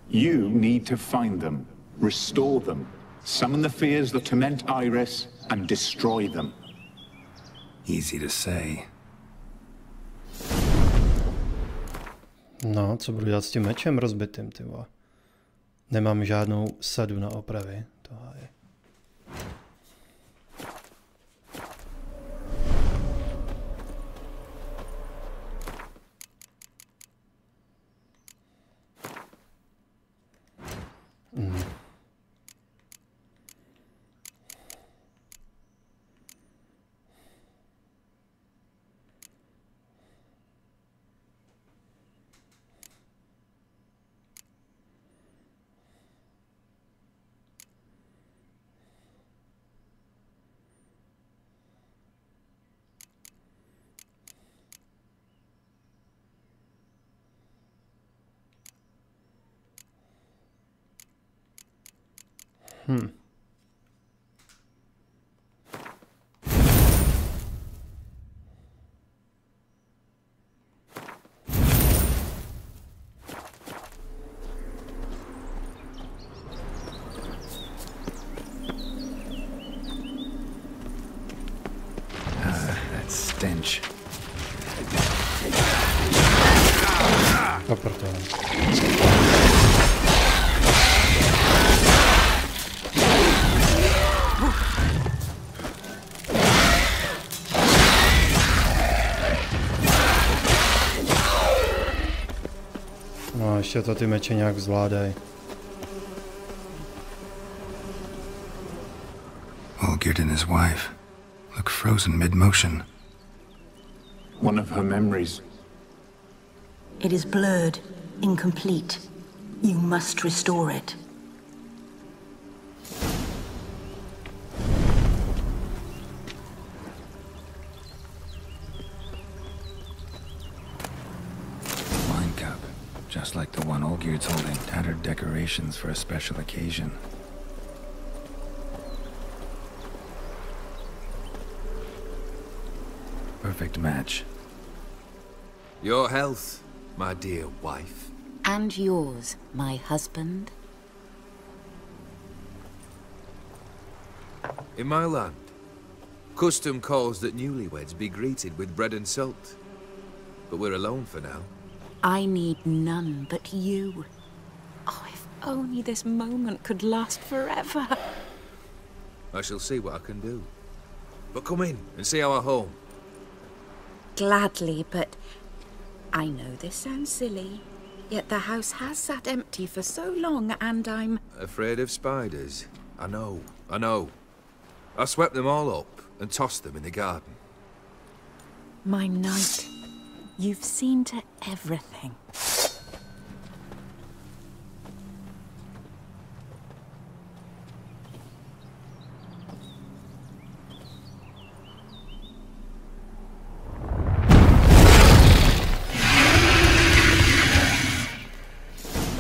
You need to find them, restore them, summon the fears that torment Iris, and destroy them. Easy to say. No, co budu dělat s tím mečem rozbitým, ty vole. Nemám žádnou sadu na opravy. Tohle je. That stench. No, ještě to ty meče nějak zvládají. Olgierd and his wife look frozen mid-motion. One of her memories. It is blurred, incomplete. You must restore it. Wine cup, just like the one Olgierd's holding. Tattered decorations for a special occasion. Perfect match. Your health, my dear wife. And yours, my husband. In my land, custom calls that newlyweds be greeted with bread and salt. But we're alone for now. I need none but you. Oh, if only this moment could last forever. I shall see what I can do. But come in and see our home. Gladly, but I know this sounds silly, yet the house has sat empty for so long and I'm... Afraid of spiders? I know. I swept them all up and tossed them in the garden. My knight, you've seen to everything.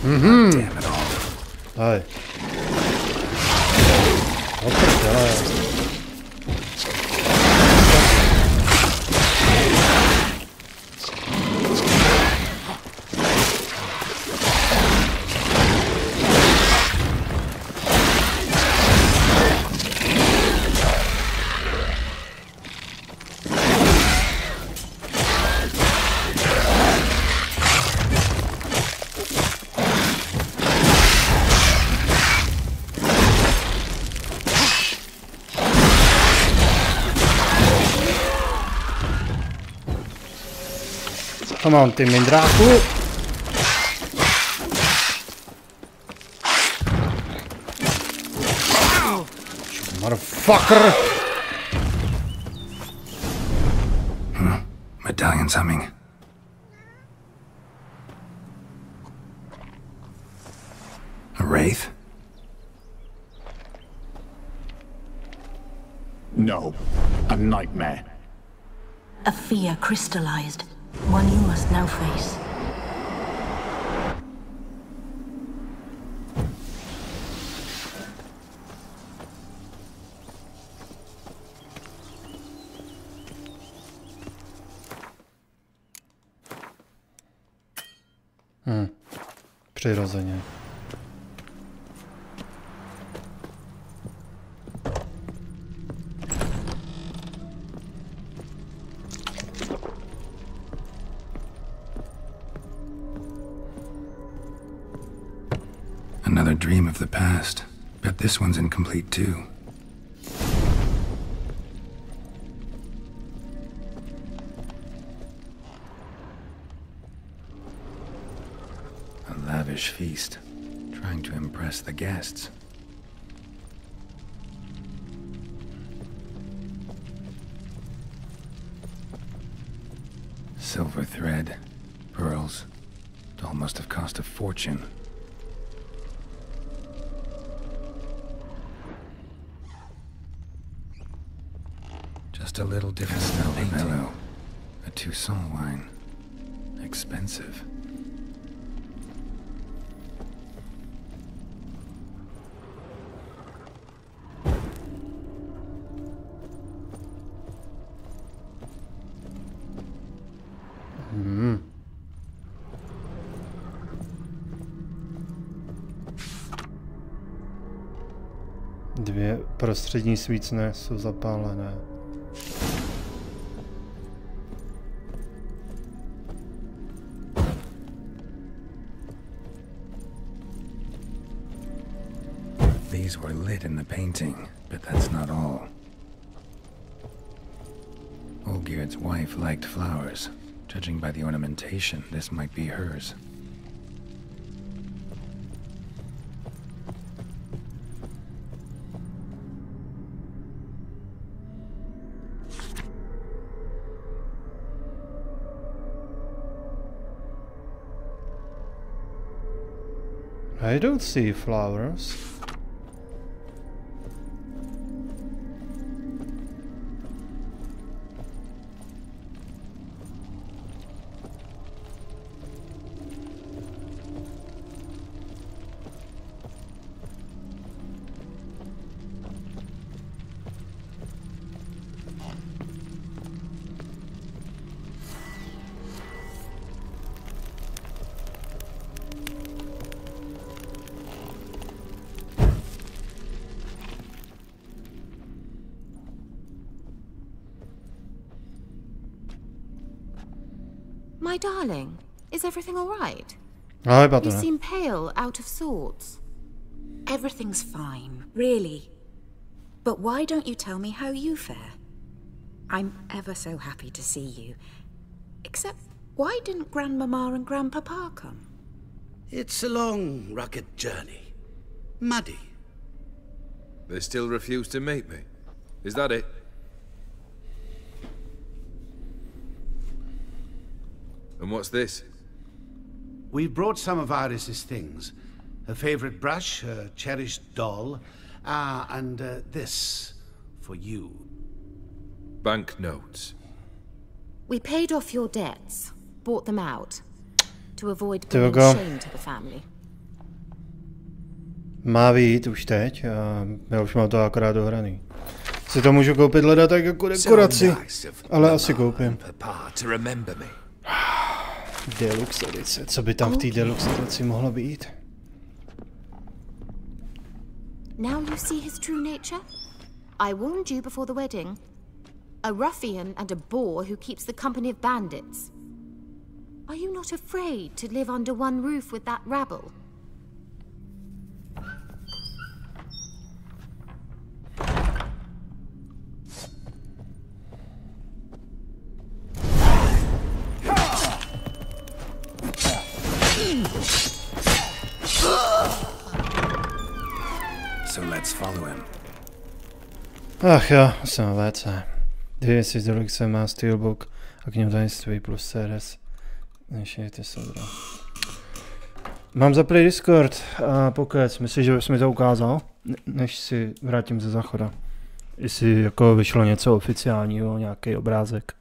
Damn it all. Aj. Oprdele. Come on, ty mindráku. Motherfucker. Medallion's humming. A wraith? No, a nightmare. A fear crystallized. One you must now face. Přirozeně. Another dream of the past. Bet this one's incomplete too. A lavish feast, trying to impress the guests. Silver thread, pearls. Doll must have cost a fortune. Just a little different style of mellow. A Toussaint wine. Expensive. Dvě prostřední svícne jsou zapálené. These were lit in the painting, but that's not all. Olgierd's wife liked flowers. Judging by the ornamentation, this might be hers. I don't see flowers. My darling, is everything all right? You seem pale, out of sorts. Everything's fine, really. But why don't you tell me how you fare? I'm ever so happy to see you. Except, why didn't Grandmama and Grandpapa come? It's a long, rugged journey. Muddy. They still refuse to meet me. Is that it? And what's this? We brought some of Iris's things. Her favorite brush, her cherished doll, and this for you. Banknotes. We paid off your debts, bought them out, to avoid There we bringing go. shame to the family. Má vyjít už teď a já už mám to akorát dohraný. Si to můžu koupit leda tak jako dekoraci, ale asi koupím. Deluxe edice, co by tam v té deluxe edici mohlo být? Now you see his true nature? I warned you before the wedding. A ruffian and a boor who keeps the company of bandits. Are you not afraid to live under one roof with that rabble? So let's follow him. Ach jo, jsem na WC. Dvě z deluxe má steelbook a k němu tajemství plus CRS. Nešejte se, bro. Mám zaplý Discord a pokec, myslíš, že jsi mi to ukázal? Než si vrátím ze záchoda. Jestli jako vyšlo něco oficiálního, nějaký obrázek.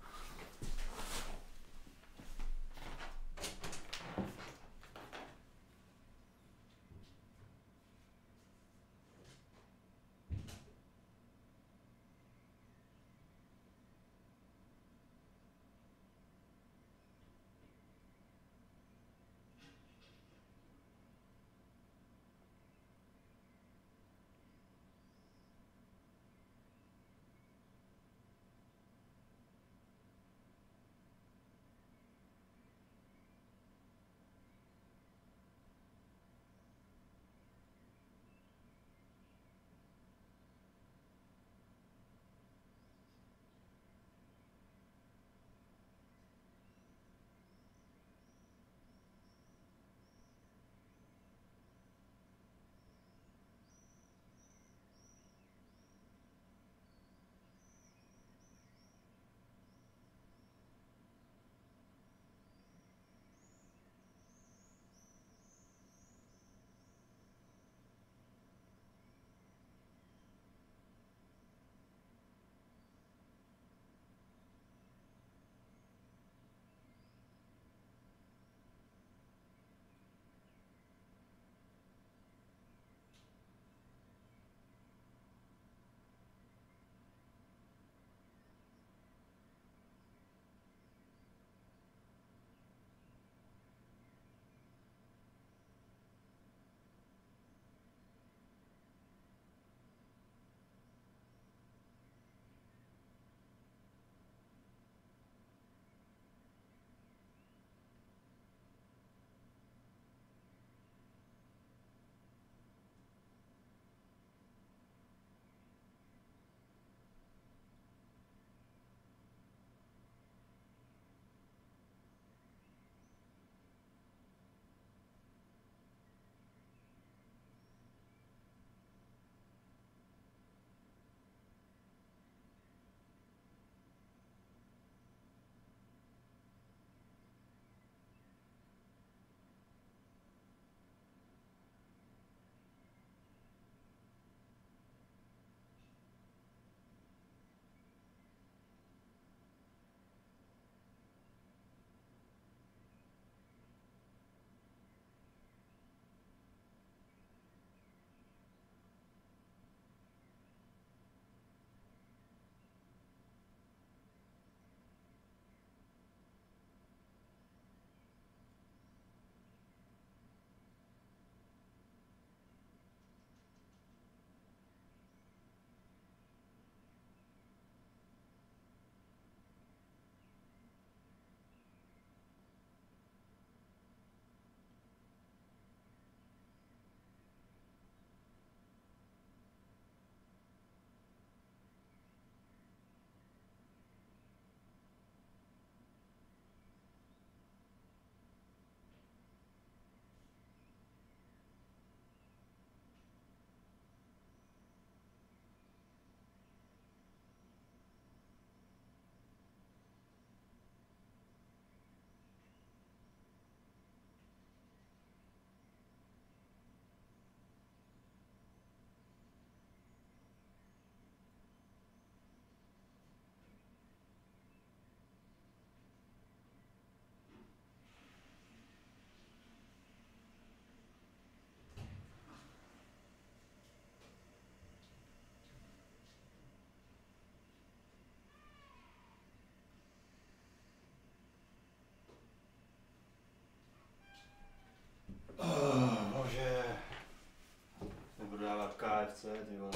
práce, ty vole.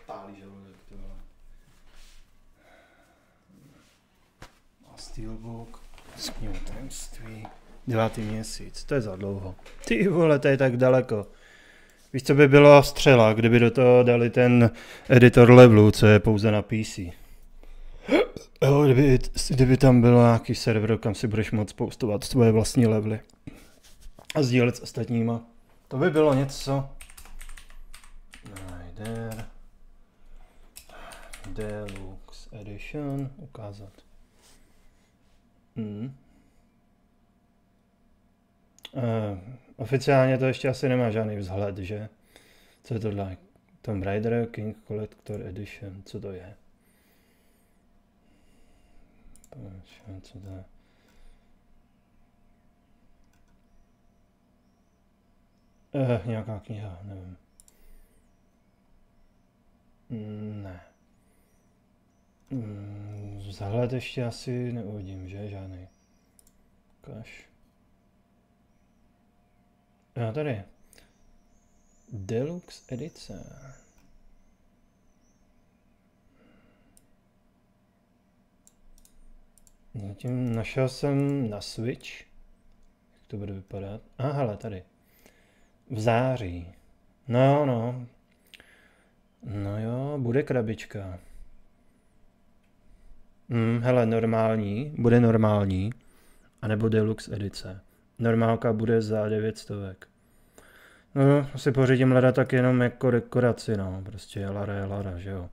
Pálí žaludek, ty vole. A Steelbook, sknihu tajemství. 9. měsíc, to je za dlouho. Ty vole, to je tak daleko. Víš, co by bylo střela, kdyby do toho dali ten editor levelů, co je pouze na PC. Jo, kdyby tam bylo nějaký server, kam si budeš moct postovat svoje vlastní levely. A sdílet s ostatníma. To by bylo něco. Rider. Deluxe Edition. Ukázat. Oficiálně to ještě asi nemá žádný vzhled, že? Co je tohle? Tomb Raider King Collector Edition. Co to je? Co to je? Nějaká kniha, nevím. Ne. Vzhled ještě asi neuvidím, že? Žádný. Ukáž. Jo, tady. Deluxe edice. Zatím našel jsem na Switch. Jak to bude vypadat? Aha, hele, tady. V září. No. No jo, bude krabička. Hele, normální. Bude normální. A nebo deluxe edice. Normálka bude za 900. No, si pořídím leda tak jenom jako dekoraci, no. Prostě Lara je Lara, že jo.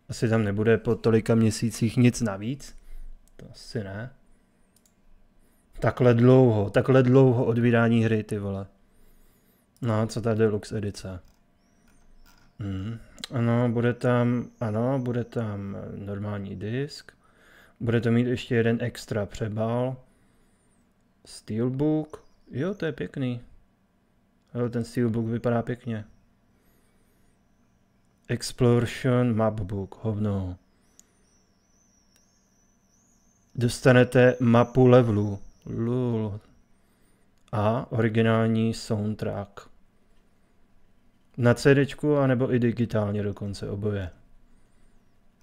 Asi tam nebude po tolika měsících nic navíc. To asi ne. Takhle dlouho od vydání hry, ty vole. No, co ta deluxe edice? Ano, bude tam normální disk. Bude to mít ještě jeden extra přebal. Steelbook. Jo, to je pěkný. Jo, ten Steelbook vypadá pěkně. Exploration Mapbook, hovno. Dostanete mapu levelů. Lul. A originální soundtrack. Na CDčku, anebo i digitálně dokonce, oboje.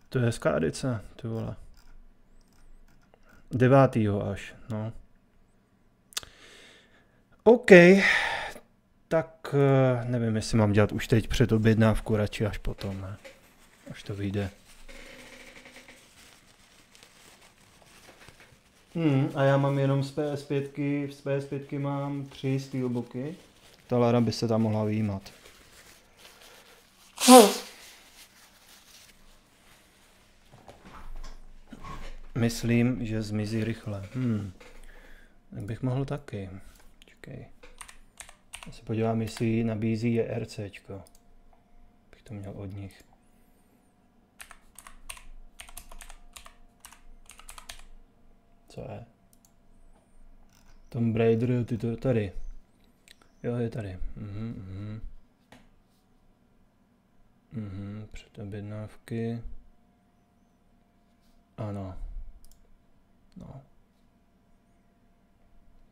To je hezká edice, ty vole. 9. až, no. OK. Tak nevím, jestli mám dělat už teď předobjednávku, radši až potom, ne? Až to vyjde. A já mám jenom z PS5, z PS5 mám 3 steelbooky. Ta Lara by se tam mohla vyjímat. Myslím, že zmizí rychle. Tak bych mohl taky. Čekej. Já se podívám, jestli nabízí JRCčko. Bych to měl od nich. Co je? Tomb Raider, ty to tady. Jo, je tady. Předobjednávky. Ano. No.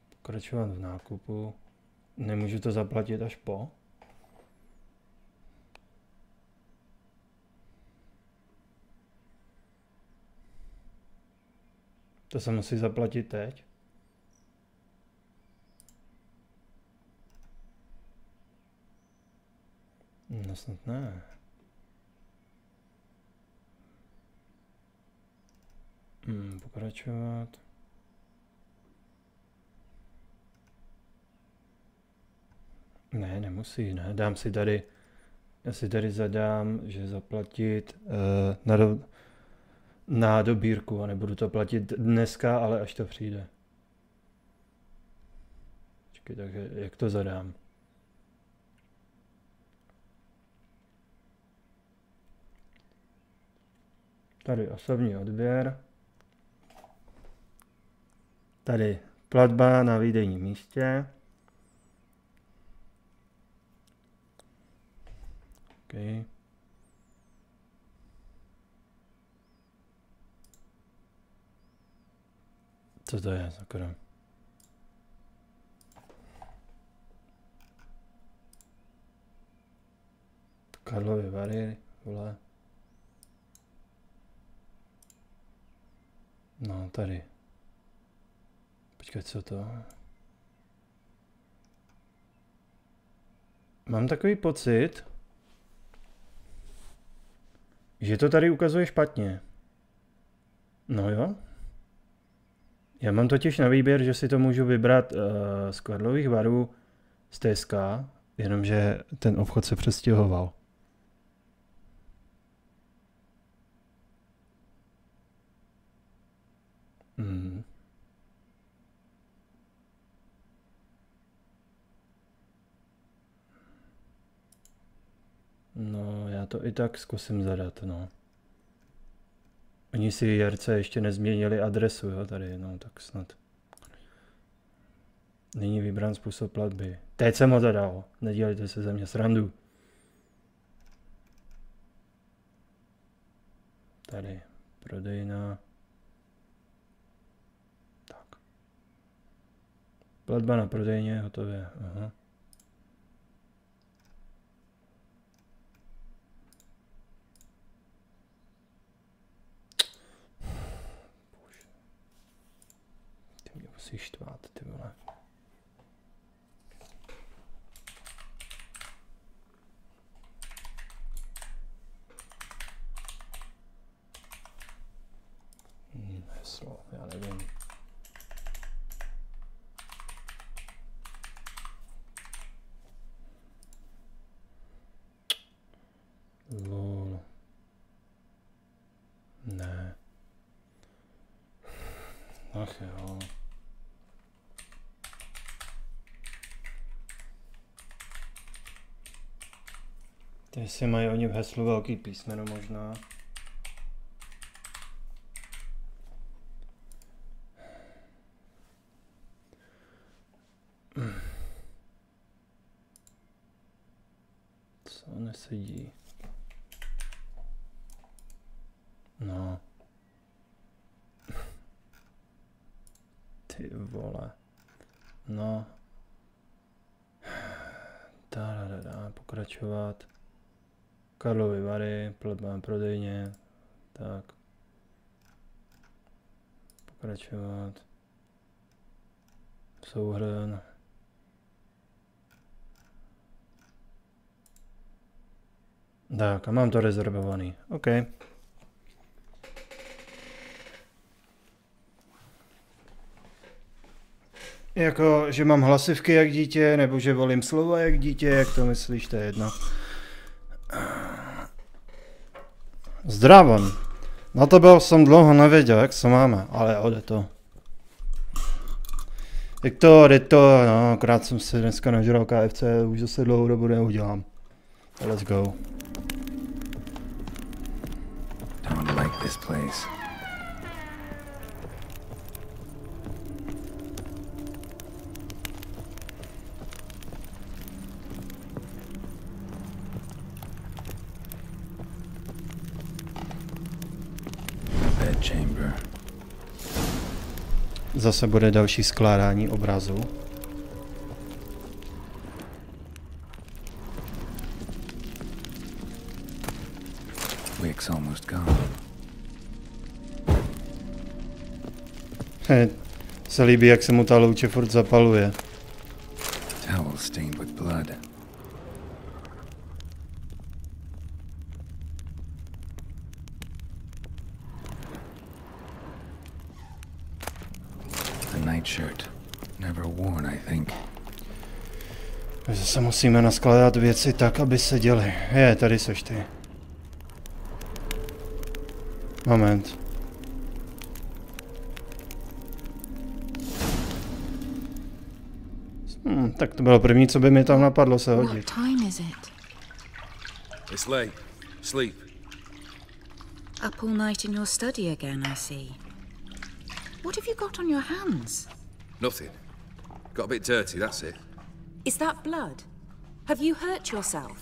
Pokračovat v nákupu. Nemůžu to zaplatit až po? To se musí zaplatit teď? No snad ne. Pokračovat. Ne, nemusí, ne. Dám si tady, já si tady zadám, že zaplatit na dobírku a nebudu to platit dneska, ale až to přijde. Počkej, takže jak to zadám? Tady osobní odběr. Tady platba na výdejním místě. Okay. Co to je, sakra? Karlovy Vary, vole. No, tady. Počkej, co to? Mám takový pocit, že to tady ukazuje špatně. No jo. Já mám totiž na výběr, že si to můžu vybrat z Karlových Varů z TSK, jenomže ten obchod se přestěhoval. No, já to i tak zkusím zadat, no. Oni si Jerce ještě nezměnili adresu, jo, tady, no, tak snad. Není vybrán způsob platby. Teď jsem ho zadal, nedělejte se ze mě srandu. Tady, prodejna. Tak. Platba na prodejně, hotově, aha. Musí štvát, ty vole. Heslo, já nevím. Lol. Ne. Ach jo. Teď si mají oni v heslu velký písmeno možná. Co nesedí? No. Ty vole. No. Pokračovat. Karlovy Vary, platba prodejně, tak. Pokračovat. Souhrn. Tak, a mám to rezervovaný, OK. Jako, že mám hlasivky jak dítě, nebo že volím slova jak dítě, jak to myslíš, to je jedno. Zdravím. Na tebe jsem dlouho nevěděl, jak se máme, ale ode to. Jak to, jde to, no, akorát jsem si dneska nažral KFC, už zase dlouhou dobu neudělám. Let's go. Don't like this place. Zase bude další skládání obrazu. Wick's almost gone. Se líbí, jak se mu ta louče furt zapaluje. Towel stained with blood. Nightshirt. Never worn, I think. Zase musíme naskládat věci tak, aby se děly. Je, tady seš ty. Moment. Tak to bylo první, co by mi tam napadlo se hodit. What time is it? It's late. Sleep. Up all night in your study again, I see. What have you got on your hands? Nothing. Got a bit dirty, that's it. Is that blood? Have you hurt yourself?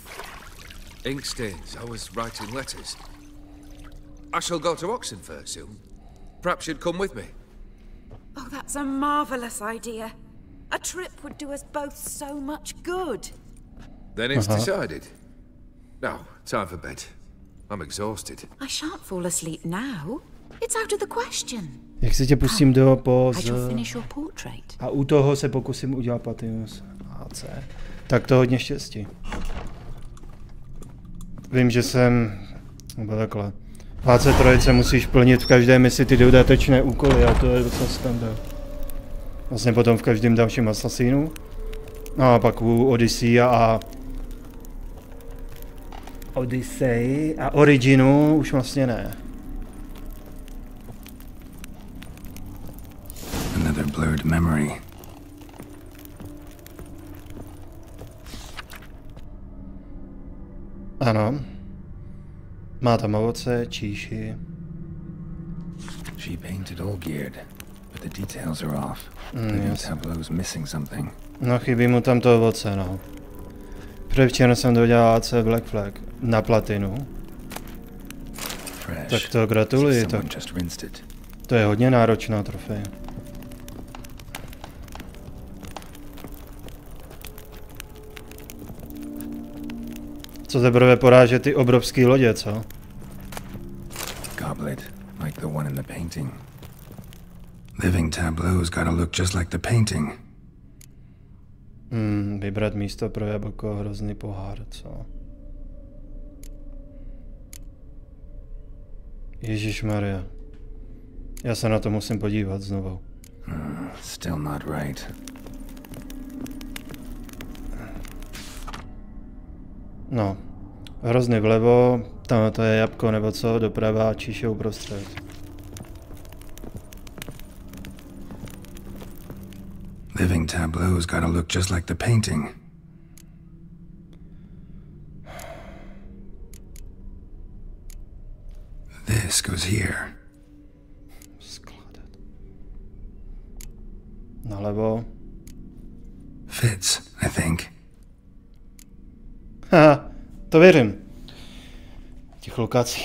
Ink stains. I was writing letters. I shall go to Oxenfurt soon. Perhaps you'd come with me. Oh, that's a marvelous idea. A trip would do us both so much good. Then it's decided. Now, time for bed. I'm exhausted. I shan't fall asleep now. It's out of the question. Jak si tě pustím do I shall finish your portrait. A u toho se pokusím udělat platinus AC. Tak to hodně štěstí. Vím, že jsem... Nebo takhle. V HC3 musíš plnit v každé misi ty dodatečné úkoly a to je docela standard. Vlastně potom v každém dalším Assassinu. No a pak u Odyssey a Originu už vlastně ne. Another blurred memory. Ano. Má tam ovoce, číši. She painted all geared, but the details are off. The tableau's missing something. No, chybí mu tam to ovoce, no. Předevčera jsem dodělal AC Black Flag na platinu. Tak to gratuluji, to je hodně náročná trofej. Co teprve poráže ty obrovský lodě, co? Goblet, like the one in the painting. Living tableau's gotta look just like the painting. Vybrat místo pro jablko, hrozný pohár, co? Ježišmarja. Já se na to musím podívat znovu. Still not right. No. Hrozný vlevo, tam to je jabko nebo co, doprava, číše uprostřed. Living tableau's gotta look just like the painting. This goes here. Skládat. Nalevo. Fits, I think. Haha, to věřím. Těch lokací.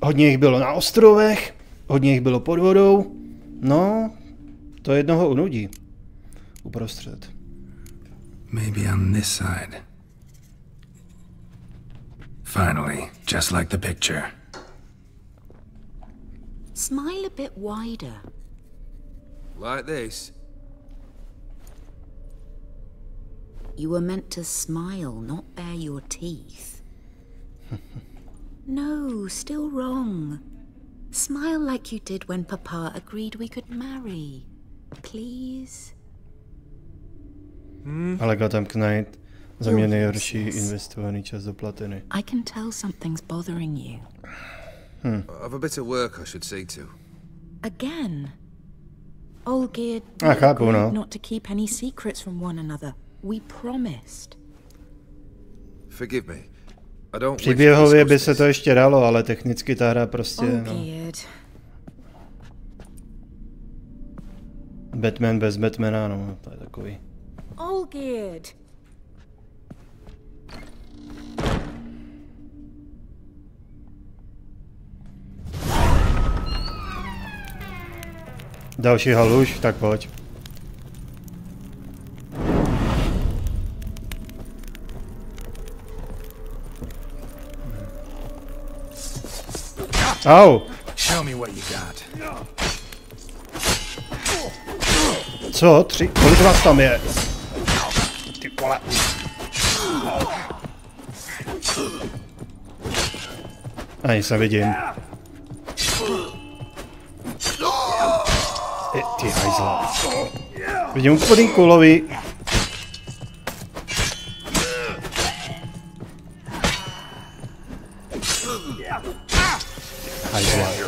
Hodně jich bylo na ostrovech, hodně jich bylo pod vodou. No, to jednoho unudí. Uprostřed. Maybe on this side. Finally, just like the picture. Smile a bit wider. Like this? You were meant to smile, not bare your teeth. No, still wrong. Smile like you did when Papa agreed we could marry. Please? Ale Gotham Knight za mě nejhorší investovaný čas do platiny. I can tell something's bothering you. I've a bit of work I should see to. Again? Olgierd chápu, no. not to keep any secrets from one another. We promised. Forgive me. I don't. Příběhově by se to ještě dalo, ale technicky ta hra prostě, no. Batman bez Batmana, no, to je takový. Olgierd. Další haluš, tak pojď. Au! Show me what you got. Co? 3? Kolik vás tam je? Ty vole. Ani se vidím. Ty hajzla. Vidím úplný kulový. Hajzla.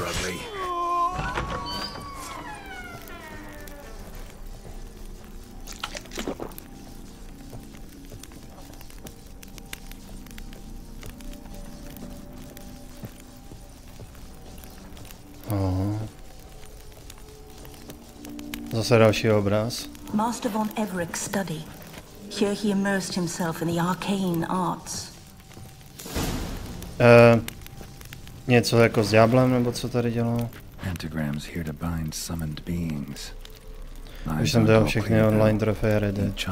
Zase další obraz. Master von Evereck's study. Here he immersed himself in the arcane arts. Něco jako s ďáblem, nebo co tady dělal? Pentagrams here to bind summoned beings. Už jsem dal všechny online trofeje Red Dead.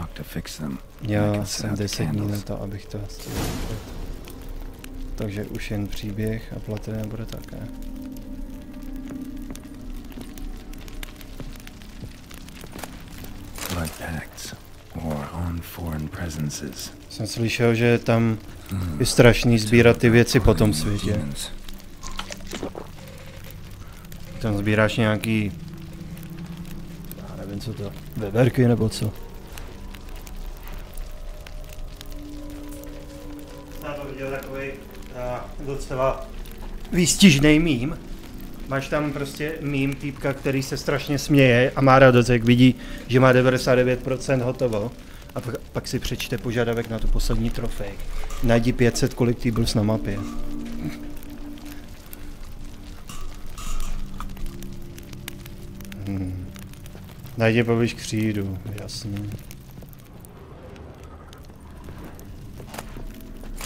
Já jsem 10 dní na to, abych to stihl. takže už jen příběh a platina bude také. Blood pacts or on foreign presences. Jsem slyšel, že tam je strašný sbírat ty věci po tom světě. Tam sbíráš nějaký, já nevím co to, veverky nebo co. Já to viděl takový docela výstižný mím. Máš tam prostě mím týpka, který se strašně směje a má radost, jak vidí, že má 99% hotovo. A pak si přečte požadavek na tu poslední trofej. Najdi 500 collectibles na mapě. Najdi poblíž křídu, jasně.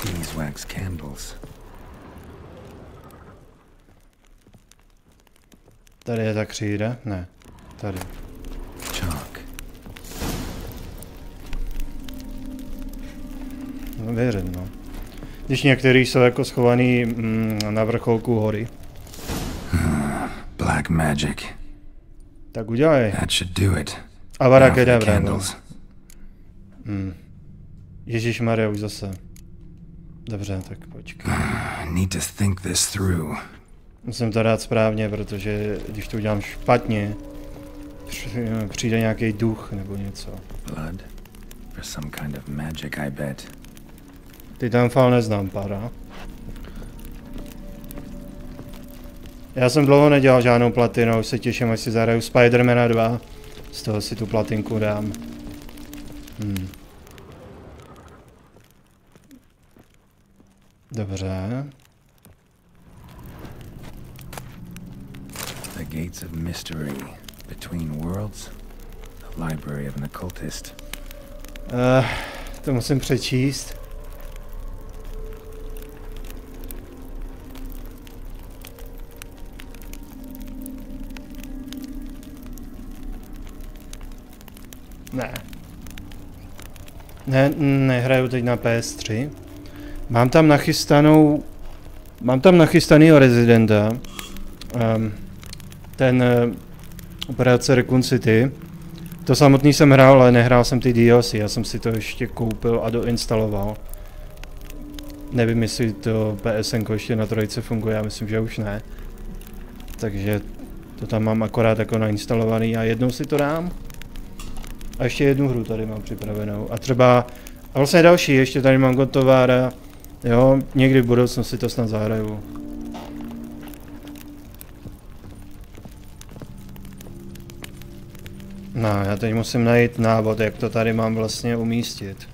Beeswax candles. Tady je ta křída? Ne, tady. Chalk. No věřím, no. Když některý jsou jako schovaný na vrcholku hory. Black magic. Tak udělej. That should do it. Avada kedavra, no. Ježišmarja, už zase. Dobře, tak počkej. Need to think this through. Musím to dát správně, protože když to udělám špatně, přijde nějaký duch nebo něco. Blood for some kind of magic, I bet. Ty tam fál neznám, para. Já jsem dlouho nedělal žádnou platinu, už se těším, až si zahraju Spidermana 2. Z toho si tu platinku dám. Dobře. The gates of mystery between worlds. The library of an occultist. To musím přečíst. Ne, nehraju teď na PS3. Mám tam nachystanýho Residenta. Ten operace Raccoon City. To samotný jsem hrál, ale nehrál jsem ty DLC. Já jsem si to ještě koupil a doinstaloval. Nevím, jestli to PSN ještě na trojce funguje, já myslím, že už ne. Takže to tam mám akorát jako nainstalovaný a jednou si to dám. A ještě jednu hru tady mám připravenou. A třeba, a vlastně další, ještě tady mám God of War. Jo, někdy v budoucnu si to snad zahraju. No, já teď musím najít návod, jak to tady mám vlastně umístit.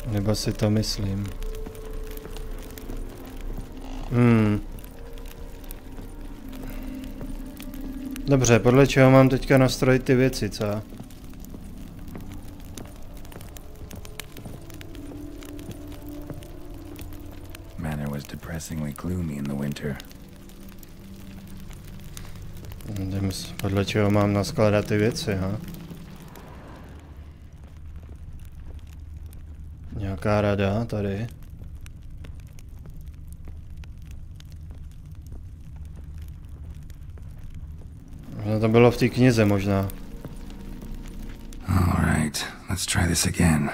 Nebo si to myslím. Dobře, podle čeho mám teďka nastrojit ty věci, co? Manor was depressingly gloomy in the winter. Podle čeho mám naskládat ty věci, ha? Nějaká rada tady. No to bylo v té knize možná. Alright, let's try this again.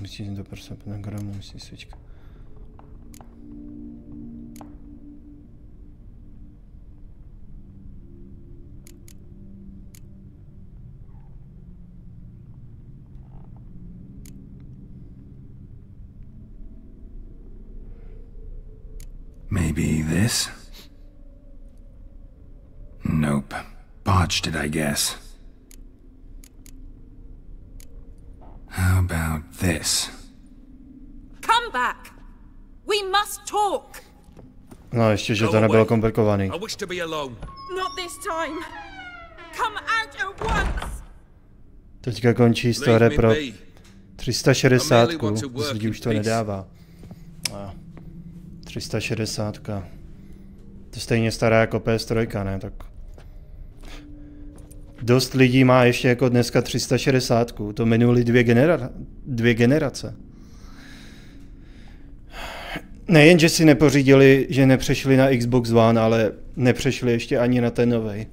Musíš to prostě pentagramu, musíš svíčka. Maybe this? Nope. Botched it, I guess. How about this? Come back! We must talk! No, ještě, že to nebylo komplikovaný. I wish to be alone. Not this time. Come out at once! Teďka končí story pro 360. Z lidí už to nedává. 360. To stejně stará jako PS3, ne? Tak dost lidí má ještě jako dneska 360. To minuli dvě generace. Nejen, že si nepořídili, že nepřešli na Xbox One, ale nepřešli ještě ani na ten novej.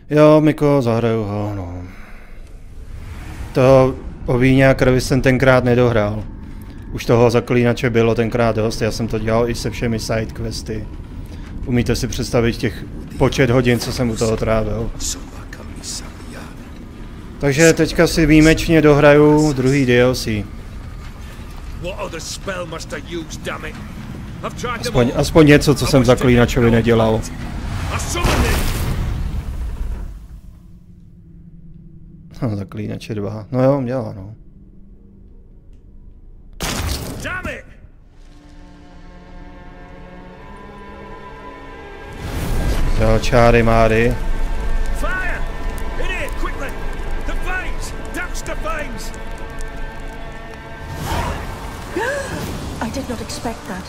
Jo, Miko, zahraju ho, no. To o víně a krvi jsem tenkrát nedohrál. Už toho zaklínače bylo tenkrát dost, já jsem to dělal i se všemi sidequesty. Umíte si představit těch počet hodin, co jsem u toho trávil. Takže teďka si výjimečně dohraju druhý DLC. Aspoň něco, co jsem zaklínačovi nedělal. Zaklínače 2. No jo, dělá, no. Jo, čáry máry. I did not expect that.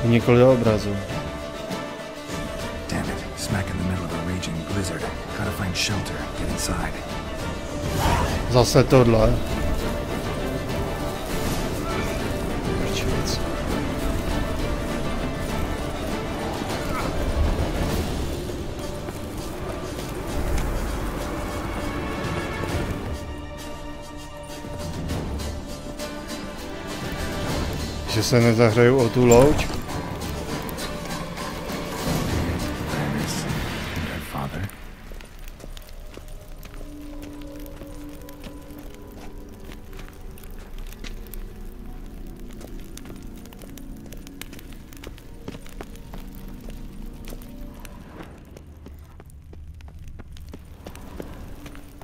Unikl do obrazu. Damn it, smack in the middle of a raging blizzard. Gotta find shelter, get inside. Zase tohle. Že se nezahraju o tu louč.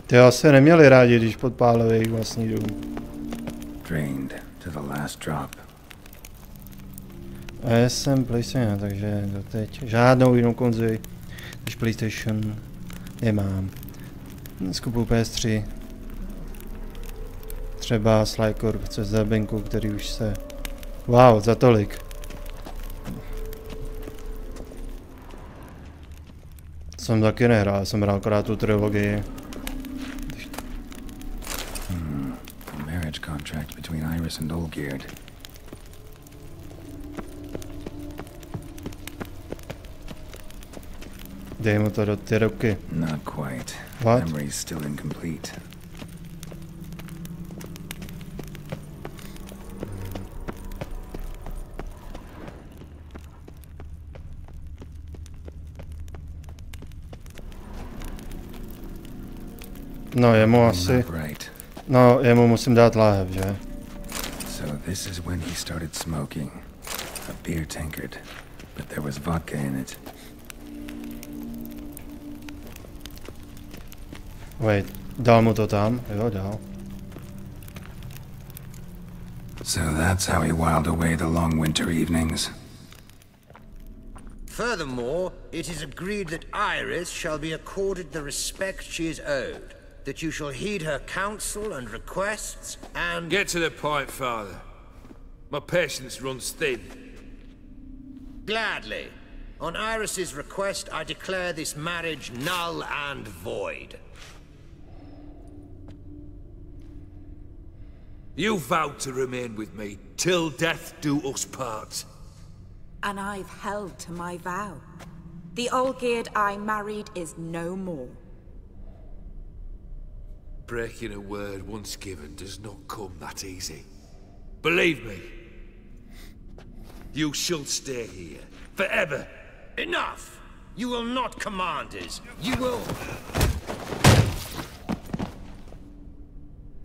Ty asi neměli rádi, když podpálili jejich vlastní dům. Drained to the last drop. A já jsem PlayStation, takže doteď žádnou jinou konzoli než PlayStation nemám. Skupuju PS3. Třeba Slycor přes Zabinku, který už se... Wow, za tolik. Jsem taky nehrál, jsem hrál akorát tu trilogii. Marriage contract between Iris and Olgierd. Dej mu to do ty ruky. Not quite. What? Memory's still incomplete. No, jemu asi... No, jemu musím dát láhev, že? So this is when he started smoking. A beer tankard. But there was vodka in it. Wait, dal mu to tam? Jo, dal. So that's how he whiled away the long winter evenings. Furthermore, it is agreed that Iris shall be accorded the respect she is owed, that you shall heed her counsel and requests, and... Get to the point, Father. My patience runs thin. Gladly. On Iris's request, I declare this marriage null and void. You vowed to remain with me till death do us part. And I've held to my vow. The Olgierd I married is no more. Breaking a word once given does not come that easy. Believe me. You shall stay here forever. Enough! You will not command us. You will...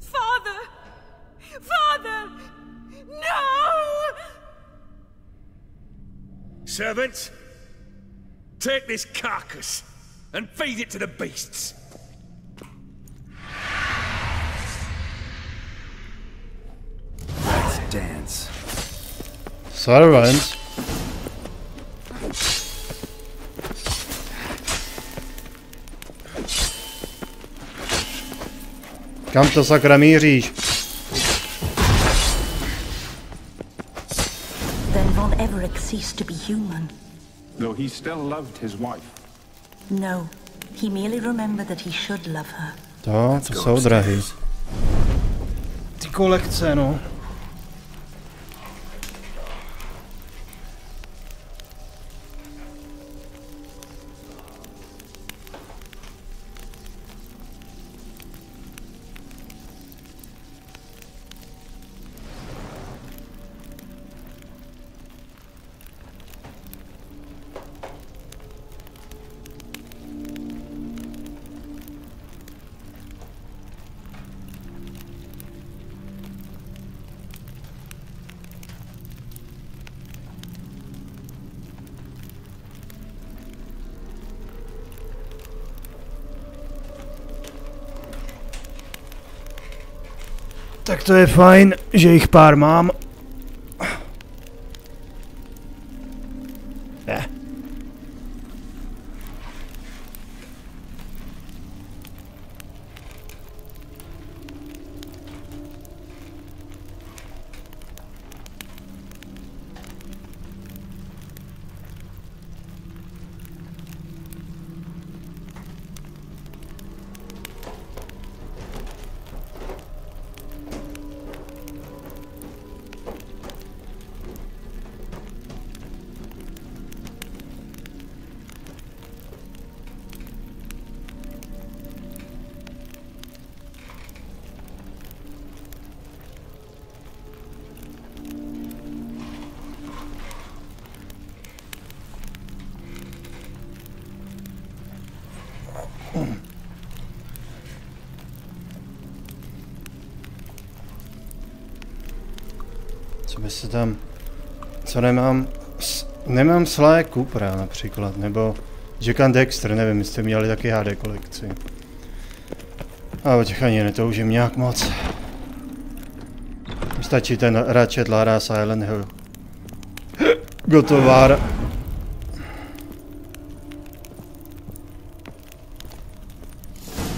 Father! Father! No! Servants, Take this carcass and feed it to the beasts. Let's dance. Servants. Kam to sakra míříš? Then Von Everett ceased to be human. Though he still loved his wife. No, he merely remembered that he should love her. To jsou drahý. Ty kolekce, no. Tak to je fajn, že jich pár mám. Co by se tam... Co nemám... Nemám Sly Coopera například, nebo Jack and Dexter, nevím, jestli měli taky HD kolekci. A o těch ani netoužím nějak moc. Stačí ten Ratchet, Lara, Silent Hill. Gotovár.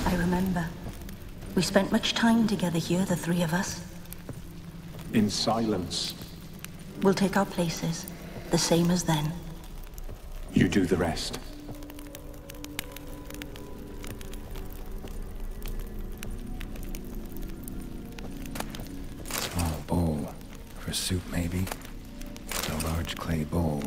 I remember. We spent much time together here, the three of us. In silence. We'll take our places, the same as then. You do the rest. Small bowl. For soup, maybe? A large clay bowl.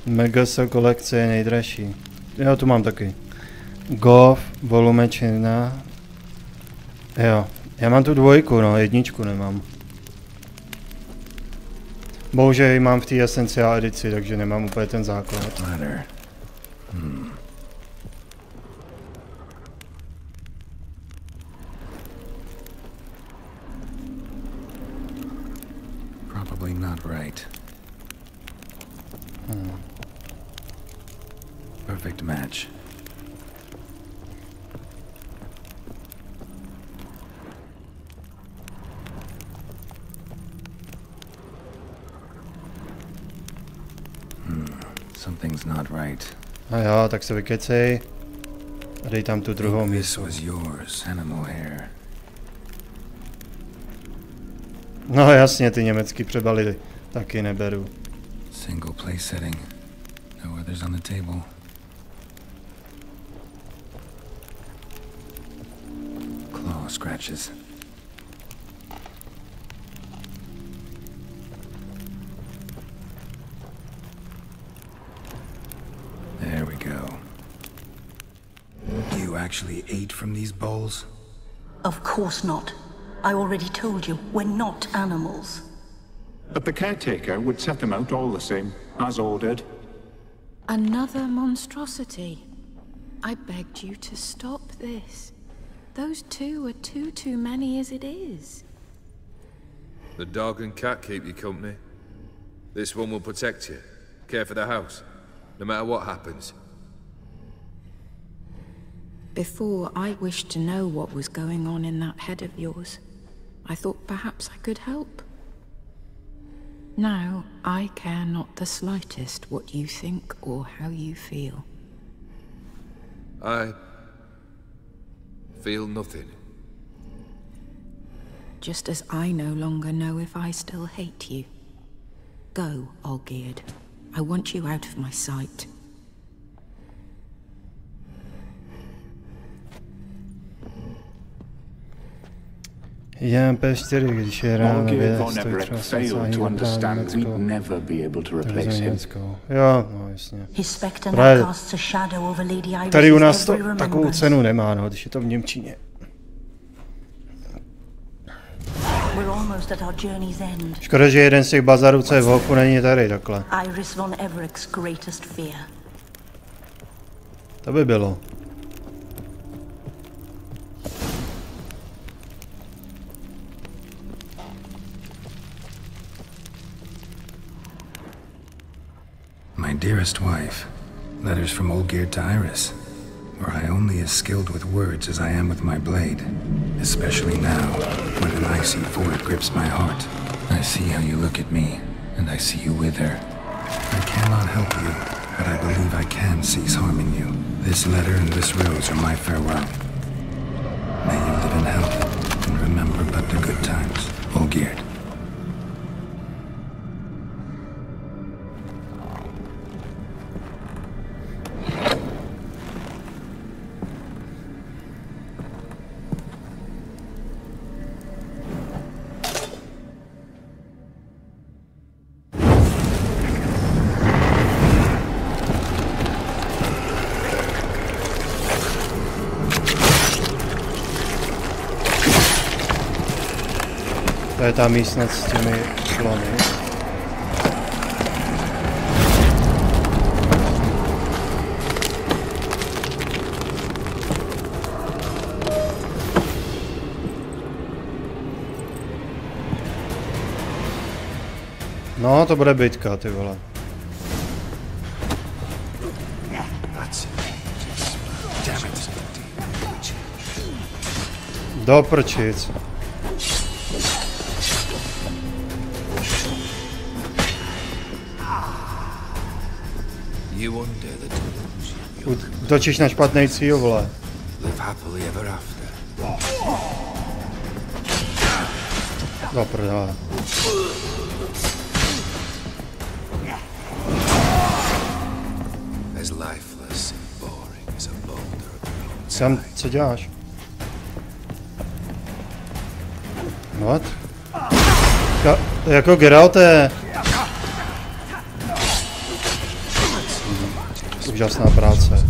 Megasa kolekce je nejdražší. Jo, tu mám taky. Golf, volume 1. Jo, já mám tu dvojku, no, jedničku nemám. Bohužel ji mám v té Essential edici, takže nemám úplně ten základ. Probably not right. Perfect match. Something's not right. A jo, tak se vykecej. A dej tam tu druhou místu. This was yours, animal hair. No jasně, ty německý přebaly taky neberu. Single place setting. No others on the table. Claw scratches. There we go. You actually ate from these bowls? Of course not. I already told you, we're not animals. But the caretaker would set them out all the same, as ordered. Another monstrosity. I begged you to stop this. Those two are too many as it is. The dog and cat keep you company. This one will protect you, care for the house, no matter what happens. Before, I wished to know what was going on in that head of yours. I thought perhaps I could help. Now, I care not the slightest what you think or how you feel. I feel nothing. Just as I no longer know if I still hate you. Go, Olgierd. I want you out of my sight. Jen PS4, když je ráno Olgierd von Everec failed to understand we'd never be able to replace him. Jo, no jasně. Právě tady u nás to takovou cenu nemá, no, když je to v němčině. Škoda, že jeden z těch bazarů, co je v Hofu, není tady takhle. To by bylo. My dearest wife, letters from Olgierd to Iris. Were I only as skilled with words as I am with my blade, especially now, when an icy void grips my heart. I see how you look at me, and I see you with her. I cannot help you, but I believe I can cease harming you. This letter and this rose are my farewell. May you live in health, and remember but the good times, Olgierd. To je ta místnost s těmi slony. No, to bude bitka, ty vole. Do prčic. Útočíš na špatný cíl, vole. Do prdele. Sam, co děláš? What? Jako Geralte. Úžasná práce.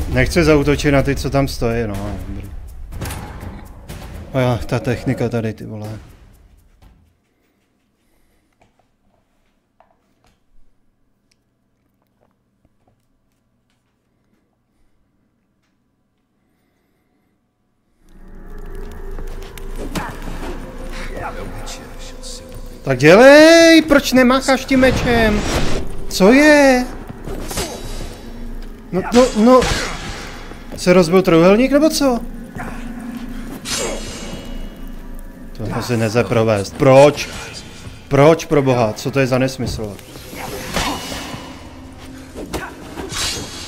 Nechci zaútočit na ty, co tam stojí, no. A já, ta technika tady, ty vole. Tak dělej, proč nemácháš tím mečem? Co je? No. Se rozbil trojúhelník, nebo co? To si neze provést. Proč? Proč, pro boha? Co to je za nesmysl?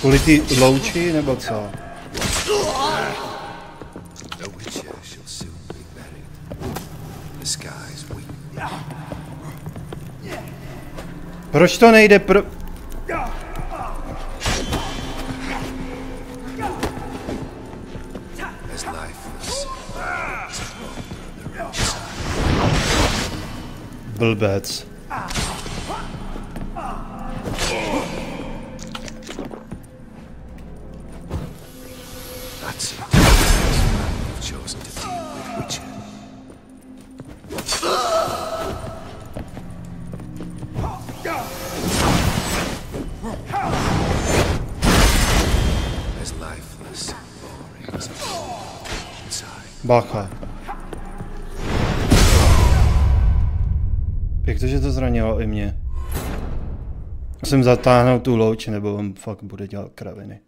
Kvůli ty louči, nebo co? Proč to nejde pro... Blbec. Bacha. Pěkně, že to zranilo i mě. Musím zatáhnout tu louč, nebo on fakt bude dělat kraviny.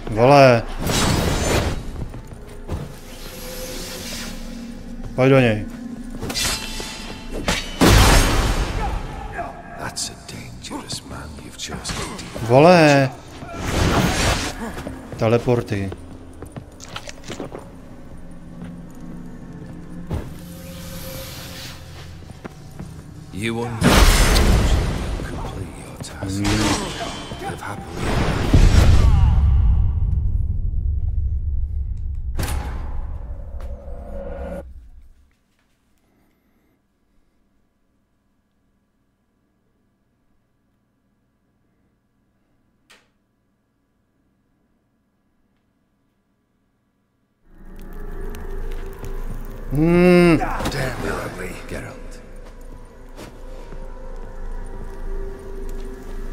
Vole. Pojď do něj. Vole. Teleporty. You want to complete your task. Live happily.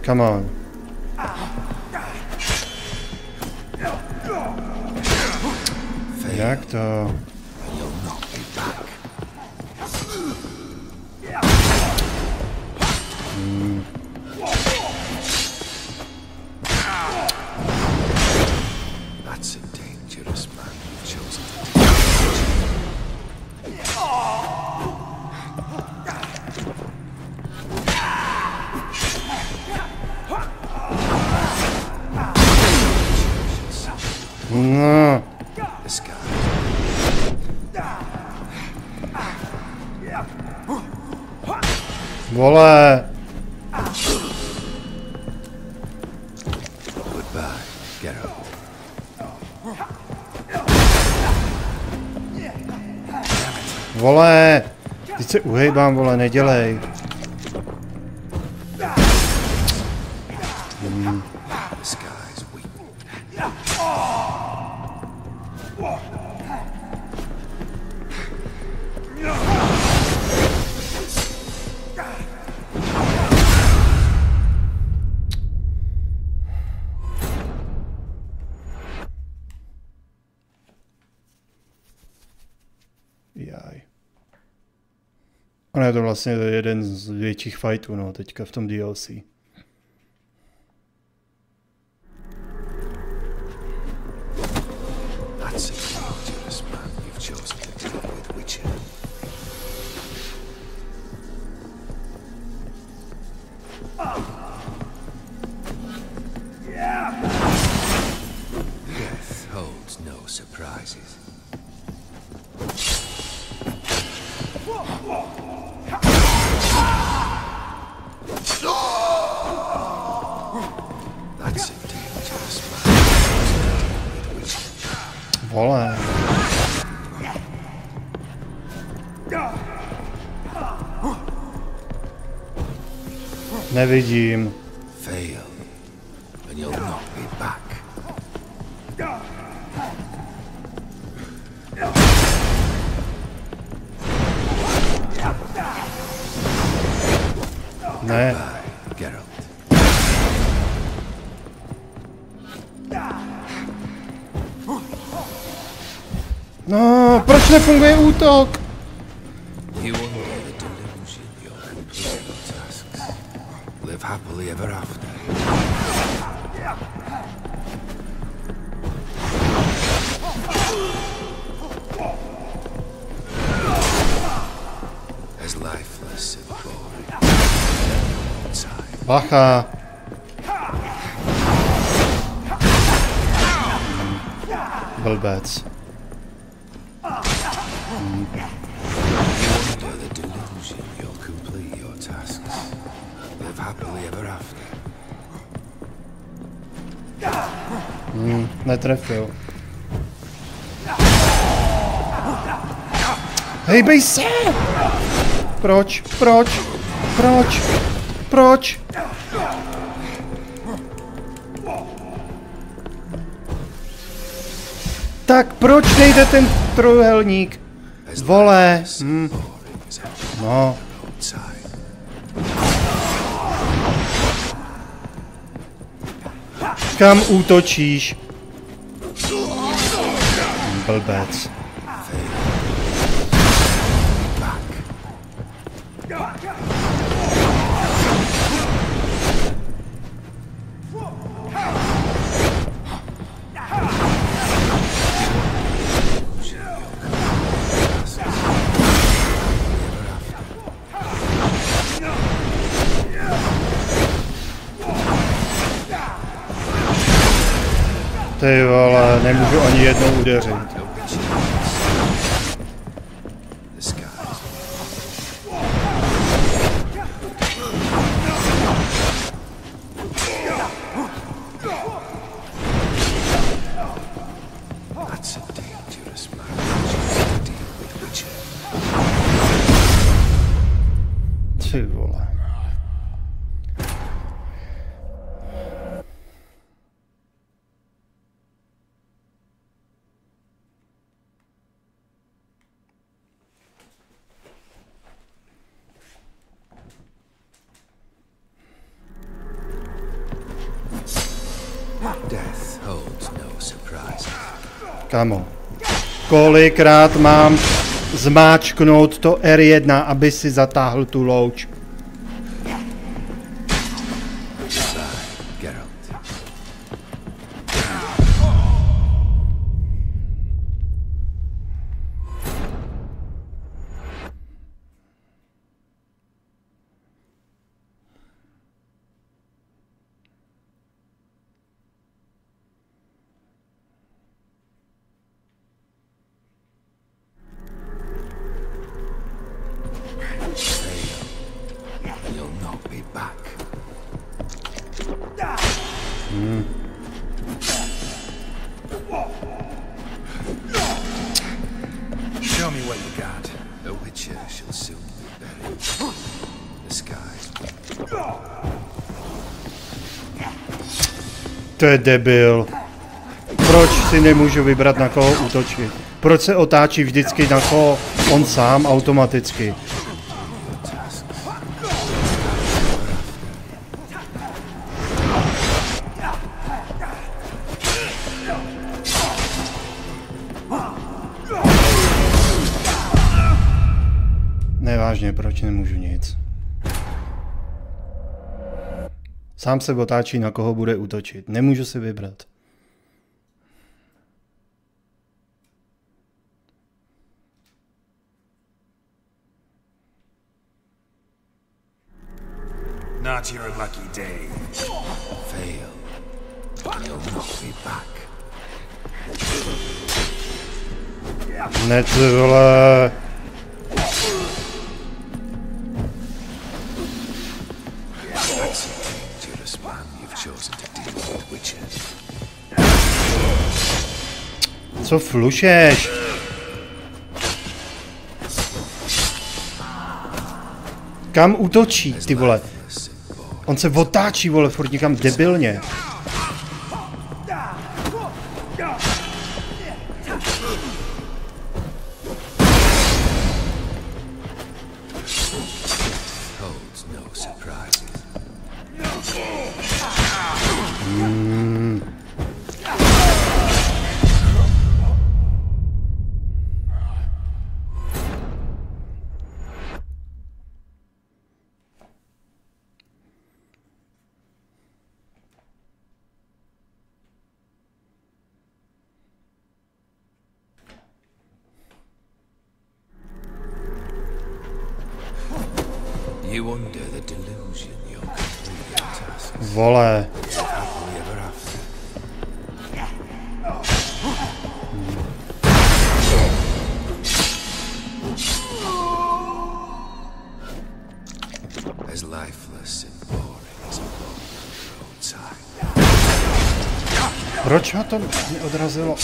Come on. Jak to? That's a dangerous man you've chosen to No. Vole. Vole. Teď se uhejbám, vole, nedělej. Ono je to vlastně jeden z větších fightů, no, teďka v tom DLC. Death holds no surprises. Vole. Nevidím. Fail, and you'll not be back. Ne. Geralt. No, proč nefunguje útok? You wonder the delusion you're completing your tasks. Live happily ever after. As lifeless and boring. Bacha. Blbec. Netrefil. Hejbej se! Proč? Proč? Proč? Proč? Tak proč nejde ten trojuhelník? Vole! No. Kam útočíš? Blbec. Ty vole, nemůžu ani jednou udeřit. Ty vole. Kamo, kolikrát mám zmáčknout to R1, aby si zatáhl tu louč? To je debil. Proč si nemůžu vybrat, na koho útočit? Proč se otáčí vždycky na koho on sám automaticky? Nevážně, proč nemůžu nic? Sám se otáčí, na koho bude útočit. Nemůžu si vybrat. Not your lucky day. Fail. You'll not be back. Ne, ty vole. Co flušeš? Kam útočí, ty vole? On se otáčí, vole, furt někam debilně. Vole. Proč ho to neodrazilo?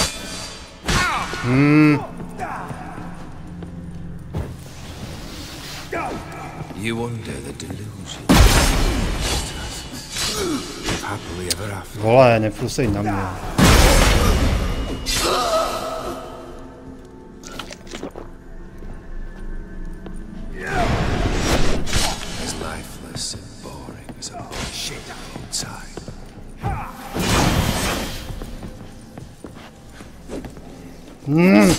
Vole, neflusej na mě. Vole.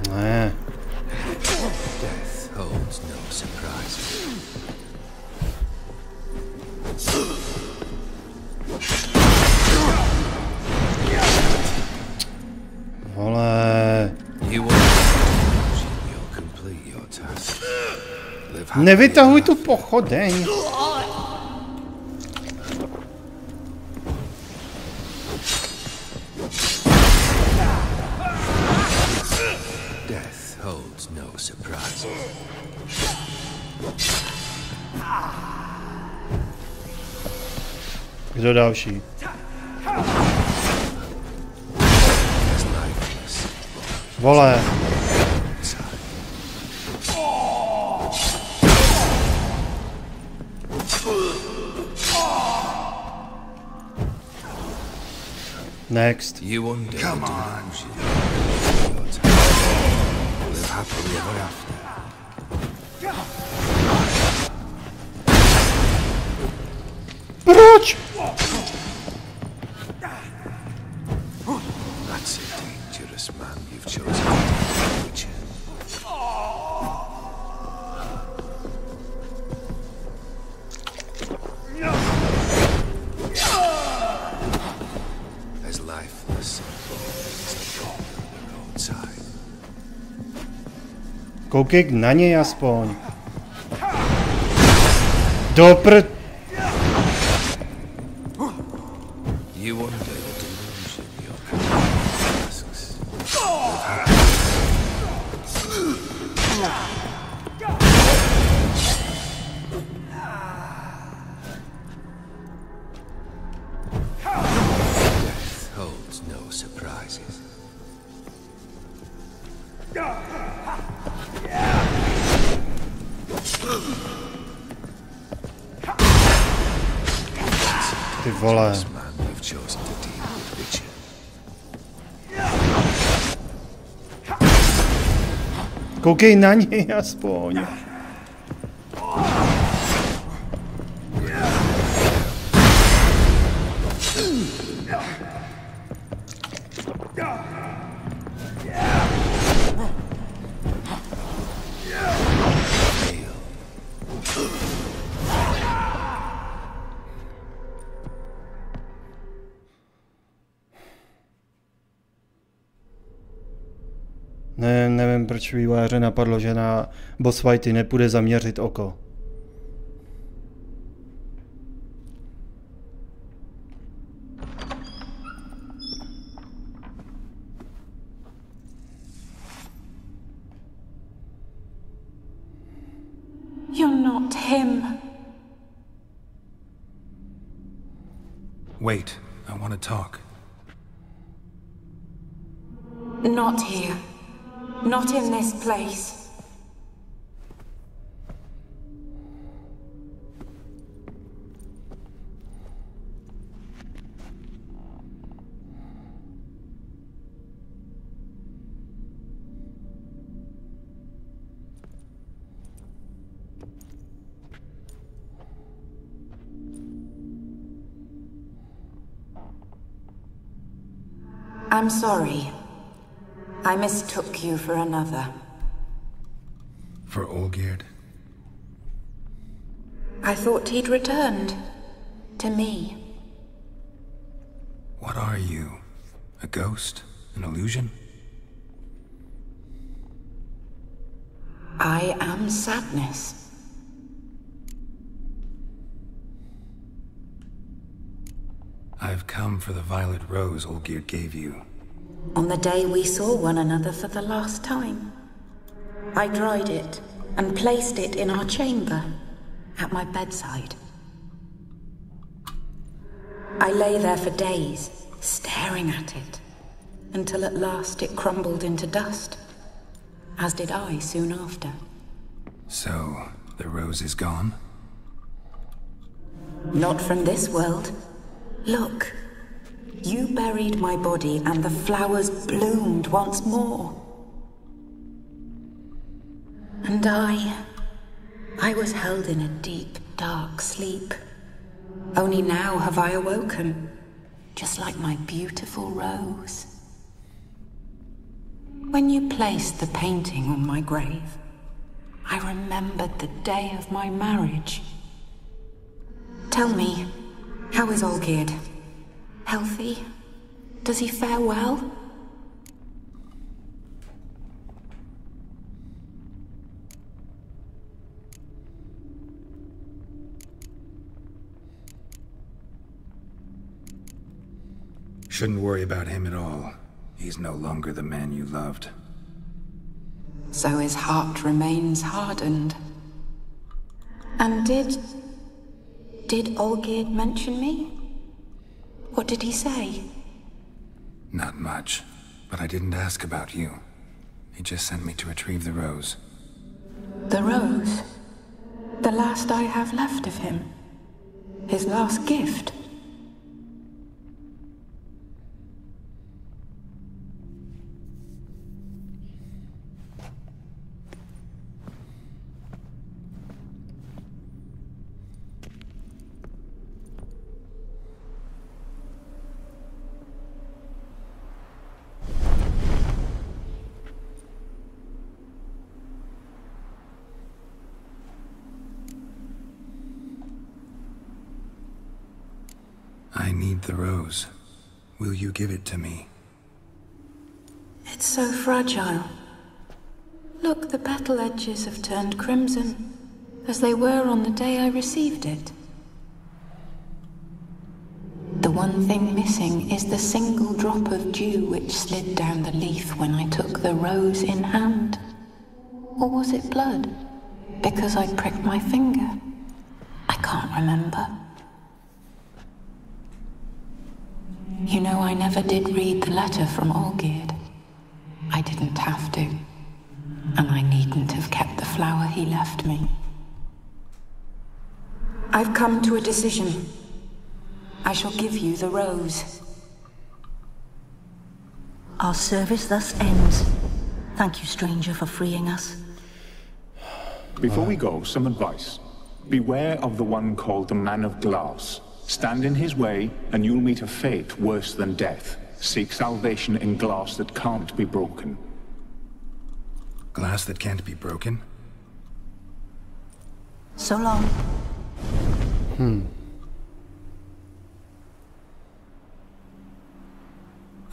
Ne. Death holds no surprises. Vole. Nevytahuj Nevytahuj tu pochodeň. Death holds no surprises. Kdo další? Vole. Next. Come on. Live happily ever after. Proč? That's a dangerous man you've chosen to be Witcher. As lifeless and bones as the dog on the roadside. Koukej na něj aspoň. Dopr... You wonder the delusion your companion asks. Live happily. Death holds no surprises. Ty vole. You've chosen to deal with Witcher. Koukej na něj aspoň. Ne, nevím, proč vývojáře napadlo, že na boss fighty nepůjde zaměřit oko. You're not him. Wait, I want to talk. Not here. Not in this place. I'm sorry. I mistook you for another. For Olgierd? I thought he'd returned. To me. What are you? A ghost? An illusion? I am sadness. I've come for the violet rose Olgierd gave you. On the day we saw one another for the last time, I dried it and placed it in our chamber, at my bedside. I lay there for days, staring at it, until at last it crumbled into dust. as did I soon after. So, the rose is gone? Not from this world. Look. You buried my body and the flowers bloomed once more. And I was held in a deep, dark sleep. Only now have I awoken, just like my beautiful rose. When you placed the painting on my grave, I remembered the day of my marriage. Tell me, how is Olgierd? Healthy? Does he fare well? Shouldn't worry about him at all. He's no longer the man you loved. So his heart remains hardened. And did Olgierd mention me? What did he say? Not much, but I didn't ask about you. He just sent me to retrieve the rose. The rose? The last I have left of him? His last gift? I need the rose. Will you give it to me? It's so fragile. Look, the petal edges have turned crimson, as they were on the day I received it. The one thing missing is the single drop of dew which slid down the leaf when I took the rose in hand. Or was it blood? Because I pricked my finger? I can't remember. You know, I never did read the letter from Olgierd. I didn't have to. And I needn't have kept the flower he left me. I've come to a decision. I shall give you the rose. Our service thus ends. Thank you, stranger, for freeing us. Before we go, some advice. Beware of the one called the Man of Glass. Stand in his way, and you'll meet a fate worse than death. Seek salvation in glass that can't be broken. Glass that can't be broken? So long.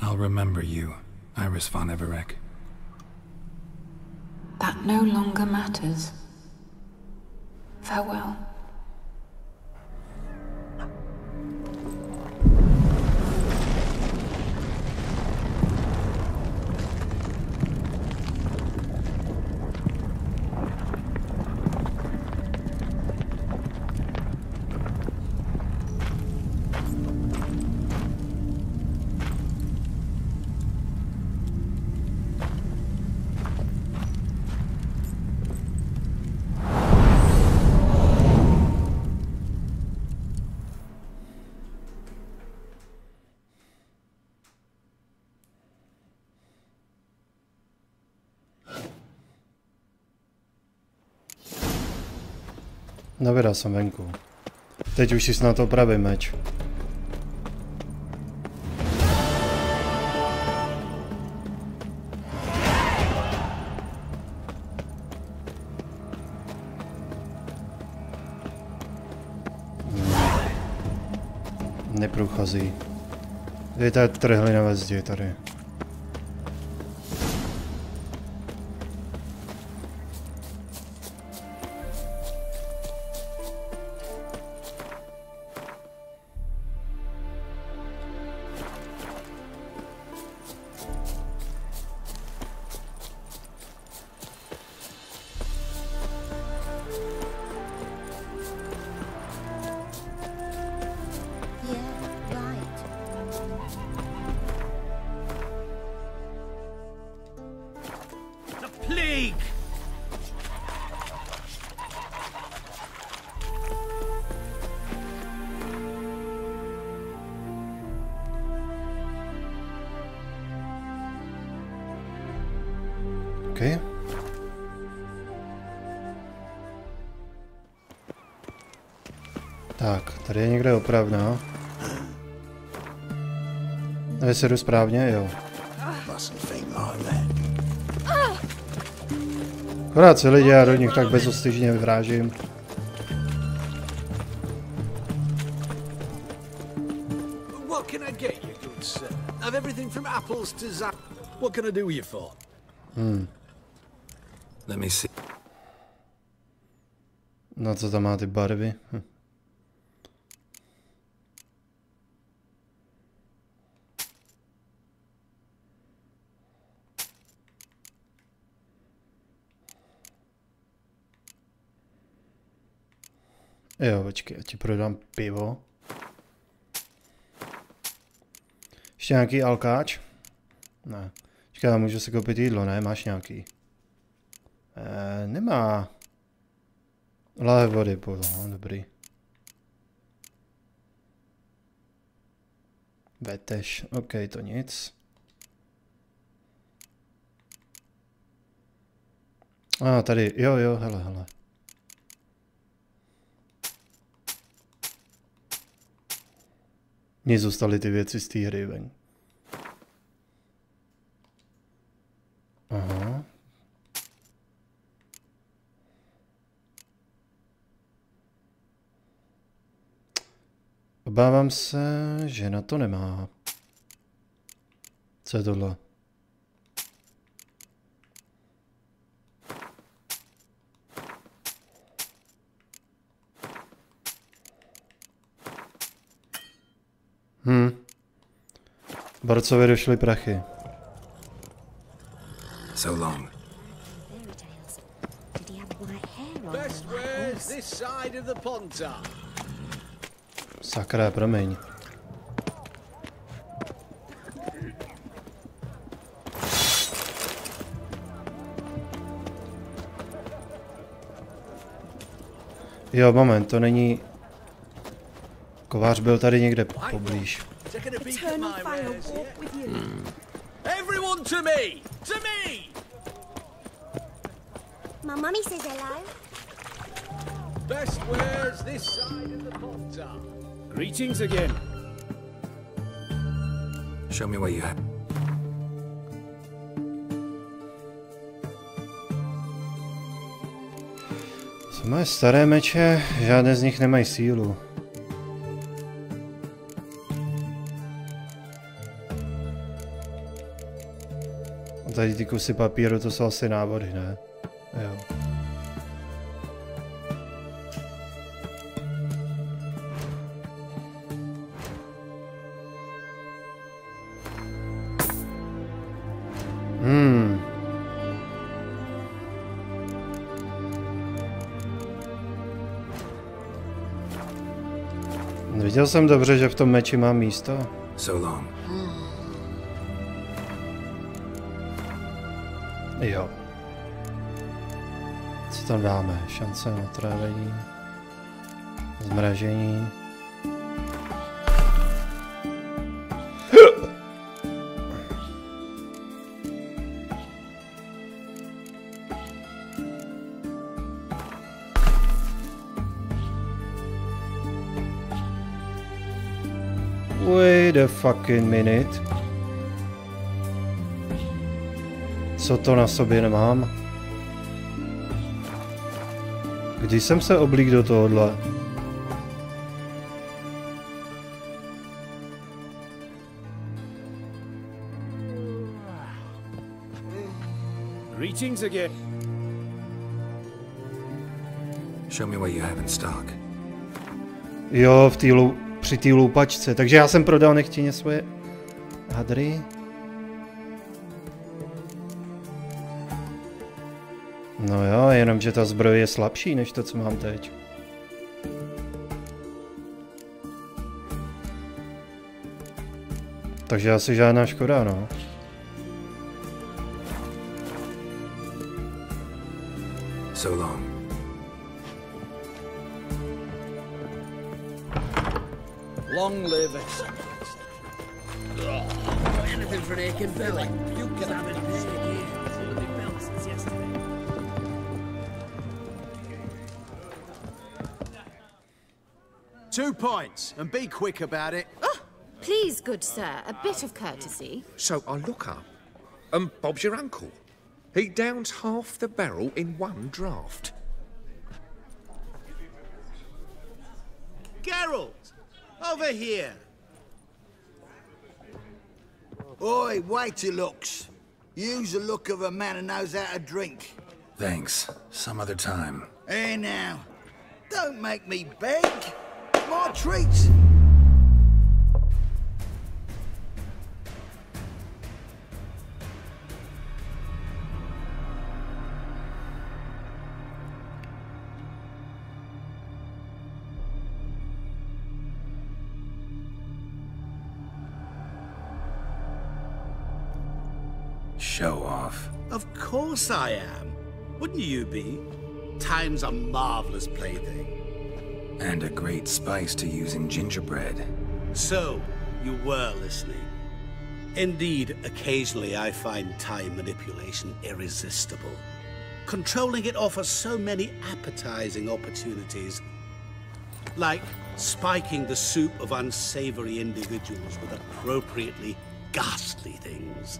I'll remember you, Iris von Everec. That no longer matters. Farewell. Dobra, jsem venku. Teď už si snad opravím meč. Neprůchází. Je tady trhlina ve zdi tady. OK. Tak, tady je někde opravná. Nevím, se jdu správně, jo. Akorát se lidi, já do nich tak bezostyžně vyvrážím. What can I get you, good sir? I've everything from apples to What can I do you for? Let me see. No co tam má ty barvy? Jo, počkej, já ti prodám pivo. Ještě nějaký alkáč? Ne. Počkej, můžu si koupit jídlo, ne? Máš nějaký? Nemá. Láhev vody, no, dobrý. Veteš, OK, to nic. Tady, jo, hele. Mně zůstaly ty věci z té hry ven. Aha. Obávám se, že na to nemá. Co je tohle? Borcovi došly prachy. So long. Best wares this side of the ponta. Sakra, promiň. Jo, moment, to není... Kovář byl tady někde poblíž. Everyone to me! To me! My mummy says hello. Best wares this side of the ponta. Greetings again. Show me what you have. Co moje staré meče, žádné z nich nemají sílu. A tady ty kusy papíru, to jsou asi návody, ne? Jo. Viděl jsem dobře, že v tom meči mám místo. So long. Jo. Co tam dáme? Šance na trávení. Zmražení. Wait a fucking minute. Co to na sobě nemám? Když jsem se oblík do tohohle? Greetings again. Show me what you have in stock. Jo, při té loupačce. Takže já jsem prodal nechtěně svoje hadry. No jo, jenomže ta zbroj je slabší než to, co mám teď. Takže asi žádná škoda, no. So long. Long live it. Anything for an aching belly. You can have it. 2 points, and be quick about it. Oh, please, good sir, a bit of courtesy. So I look up, and Bob's your uncle. He downs half the barrel in one draft. Geralt! Over here! Oi, wait your looks. Use the look of a man who knows how to drink. Thanks. Some other time. Hey now, don't make me beg. My treat. Show off. Of course I am. Wouldn't you be? Time's a marvelous plaything. And a great spice to use in gingerbread. So, you were listening. Indeed, occasionally I find time manipulation irresistible. Controlling it offers so many appetizing opportunities. Like spiking the soup of unsavory individuals with appropriately ghastly things.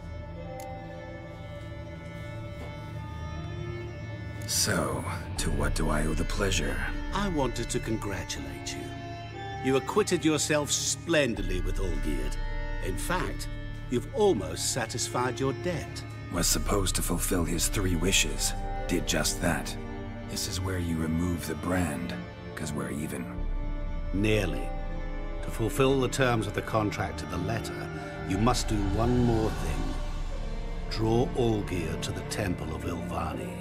So, to what do I owe the pleasure? I wanted to congratulate you. You acquitted yourself splendidly with Olgierd. In fact, you've almost satisfied your debt. Was supposed to fulfill his 3 wishes. Did just that. This is where you remove the brand, because we're even. Nearly. To fulfill the terms of the contract to the letter, you must do one more thing. Draw Olgierd to the Temple of Ilvani.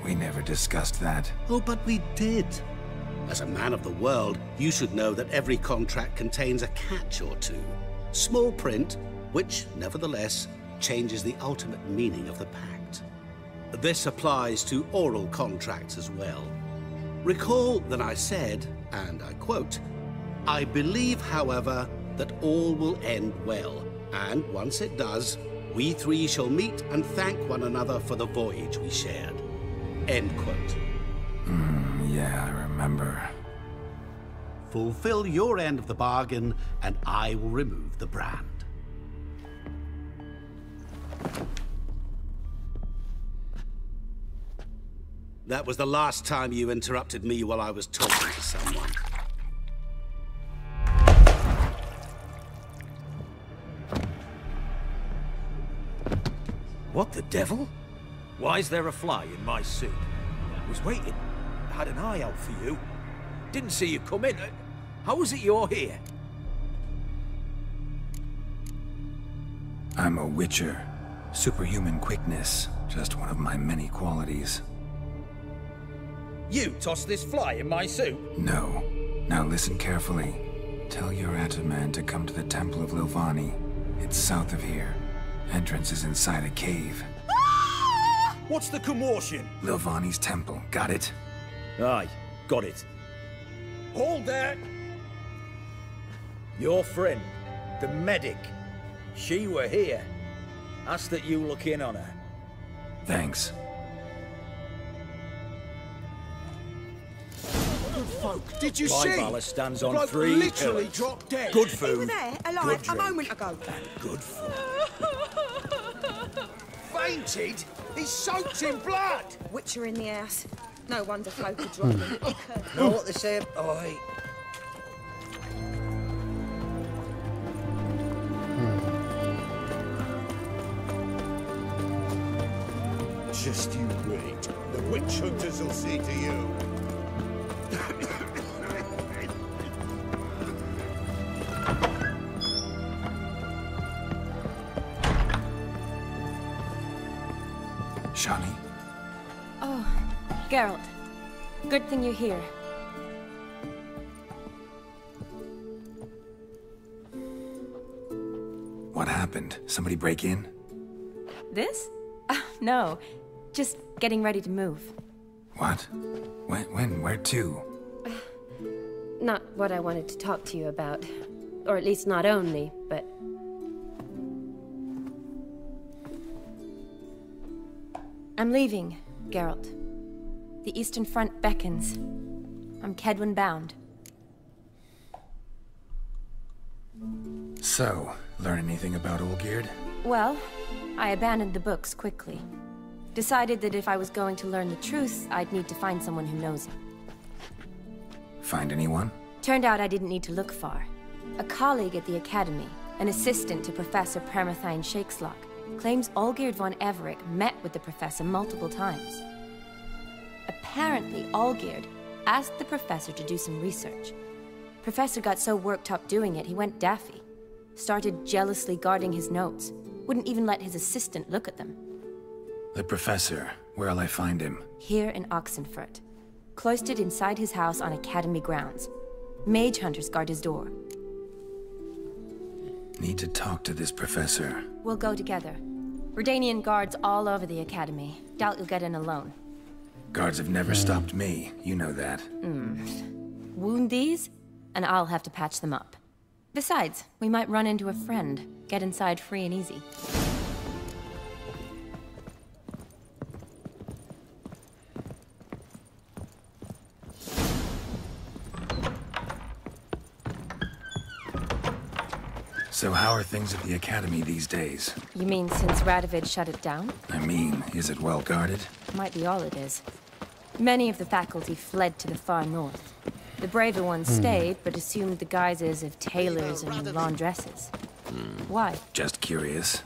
We never discussed that. Oh, but we did. As a man of the world, you should know that every contract contains a catch or two. Small print, which, nevertheless, changes the ultimate meaning of the pact. This applies to oral contracts as well. Recall that I said, and I quote, "I believe, however, that all will end well, and once it does, we 3 shall meet and thank one another for the voyage we shared." End quote. Yeah, I remember. Fulfill your end of the bargain, and I will remove the brand. That was the last time you interrupted me while I was talking to someone. What the devil? Why is there a fly in my soup? I was waiting. I had an eye out for you. Didn't see you come in. How is it you're here? I'm a witcher. Superhuman quickness. Just one of my many qualities. You tossed this fly in my soup? No. Now listen carefully. Tell your Ataman to come to the Temple of Ilvani. It's south of here. Entrance is inside a cave. What's the commotion? Ilvani's temple. Got it? Aye, got it. Hold that! Your friend, the medic. She were here. Ask that you look in on her. Thanks. Good folk, did you My see? ballast stands on Bloke 3 literally pillars. dropped dead. Good He food. was there, alive, good a drink, moment ago. and good food. Fainted? He's soaked in blood. Witcher in the house. No wonder folk are dropping. Know what they say? Oi. Just you wait. The witch hunters will see to you. Shani? Oh, Geralt. Good thing you're here. What happened? Somebody break in? This? No. Just getting ready to move. What? When? Where to? Not what I wanted to talk to you about. Or at least not only, but... I'm leaving, Geralt. The Eastern Front beckons. I'm Kedwin bound. So, learn anything about Olgierd? Well, I abandoned the books quickly. Decided that if I was going to learn the truth, I'd need to find someone who knows it. Find anyone? Turned out I didn't need to look far. A colleague at the academy, an assistant to Professor Permathine Shakeslock, claims Olgierd von Everec met with the professor multiple times. Apparently, Olgierd asked the professor to do some research. Professor got so worked up doing it, he went daffy. Started jealously guarding his notes. Wouldn't even let his assistant look at them. The professor, where'll I find him? Here in Oxenfurt. Cloistered inside his house on academy grounds. Mage hunters guard his door. Need to talk to this professor. We'll go together. Redanian guards all over the academy. Doubt you'll get in alone. Guards have never stopped me, you know that. Wound these, and I'll have to patch them up. Besides, we might run into a friend. Get inside free and easy. So how are things at the academy these days? You mean since Radovid shut it down? I mean, is it well guarded? Might be all it is. Many of the faculty fled to the far north. The braver ones stayed, but assumed the guises of tailors and laundresses. Why? Just curious.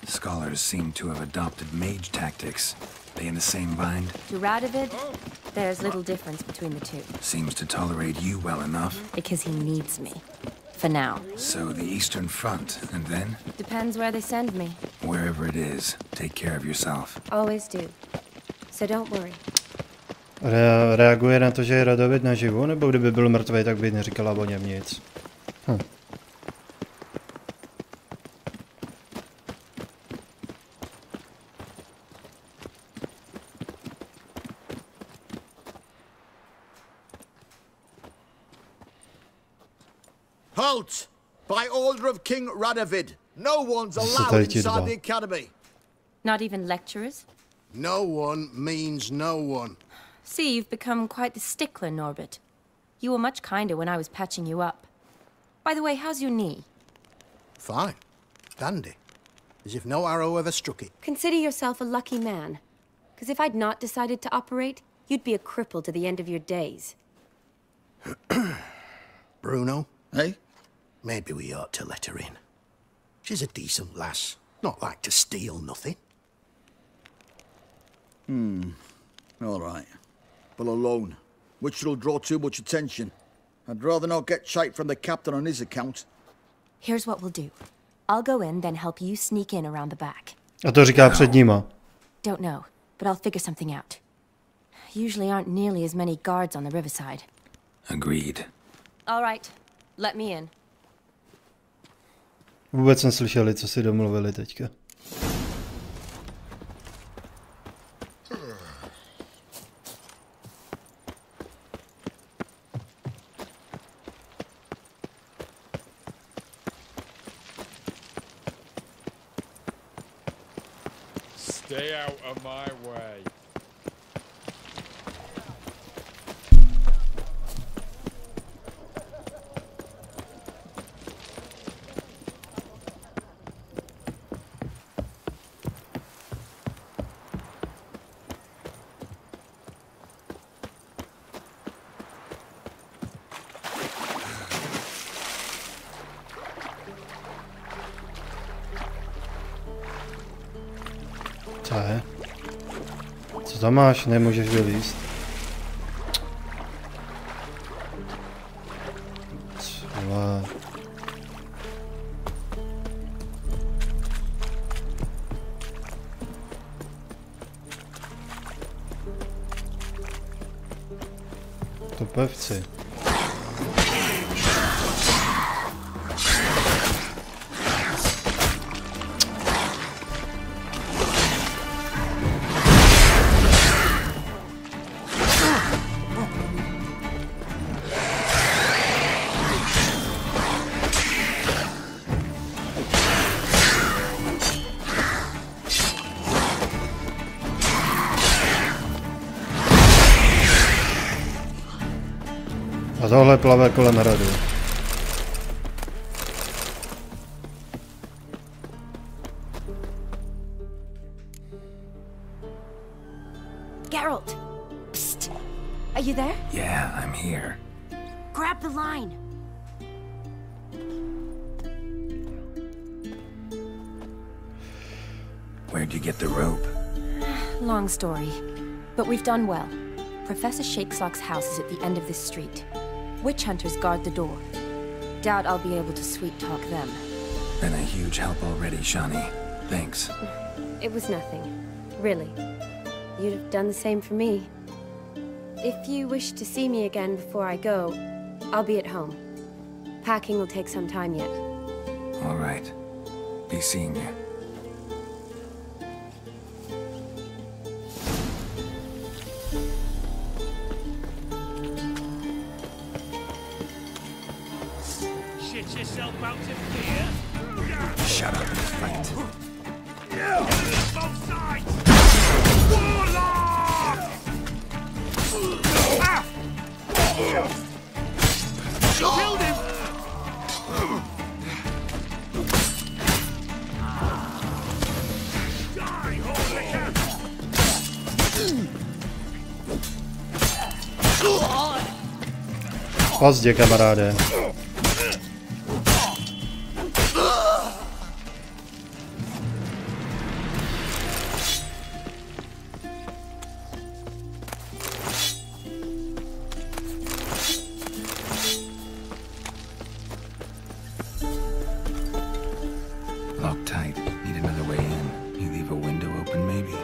Scholars seem to have adopted mage tactics. They in the same bind? To Radovid, there's little difference between the two. Seems to tolerate you well enough. Because he needs me. For now. So the Eastern Front, and then? Depends where they send me. Wherever it is, take care of yourself. Always do. So don't worry. Reaguje na to, že je Radovid naživu, nebo kdyby byl mrtvý, tak by neříkala o něm nic. Halt! By order of King Radovid, no one's allowed inside the academy. Not even lecturers? No one means no one. See, you've become quite the stickler, Norbert. You were much kinder when I was patching you up. By the way, how's your knee? Fine. Dandy. As if no arrow ever struck it. Consider yourself a lucky man. Because if I'd not decided to operate, you'd be a cripple to the end of your days. Bruno? Eh? Maybe we ought to let her in. She's a decent lass. Not like to steal nothing. All right. But alone, which will draw too much attention. I'd rather not get shite from the captain on his account. Here's what we'll do. I'll go in, then help you sneak in around the back. A to říká před nima. Don't know, but I'll figure something out. Usually aren't nearly as many guards on the riverside. Agreed. All right. Let me in. Vůbec neslyšeli, co si domluvili teďka. Stay out of my way. Co je? Co tam máš? Nemůžeš vylízt. Co? To pevci. A tohle plave kolem hradu. Geralt! Psst! Are you there? Yeah, I'm here. Grab the line! Where'd you get the rope? Long story. But we've done well. Professor Shakesock's house is at the end of this street. Witch hunters guard the door. Doubt I'll be able to sweet-talk them. Been a huge help already, Shani. Thanks. It was nothing. Really. You'd have done the same for me. If you wish to see me again before I go, I'll be at home. Packing will take some time yet. All right. Be seeing you. Shit yourself out of fear. Shut up and fight. Both sides! Warlock! Killed him! Die, Horlicker! Pozdě, kamaráde. Lock tight. Need another way in. You leave a window open, maybe?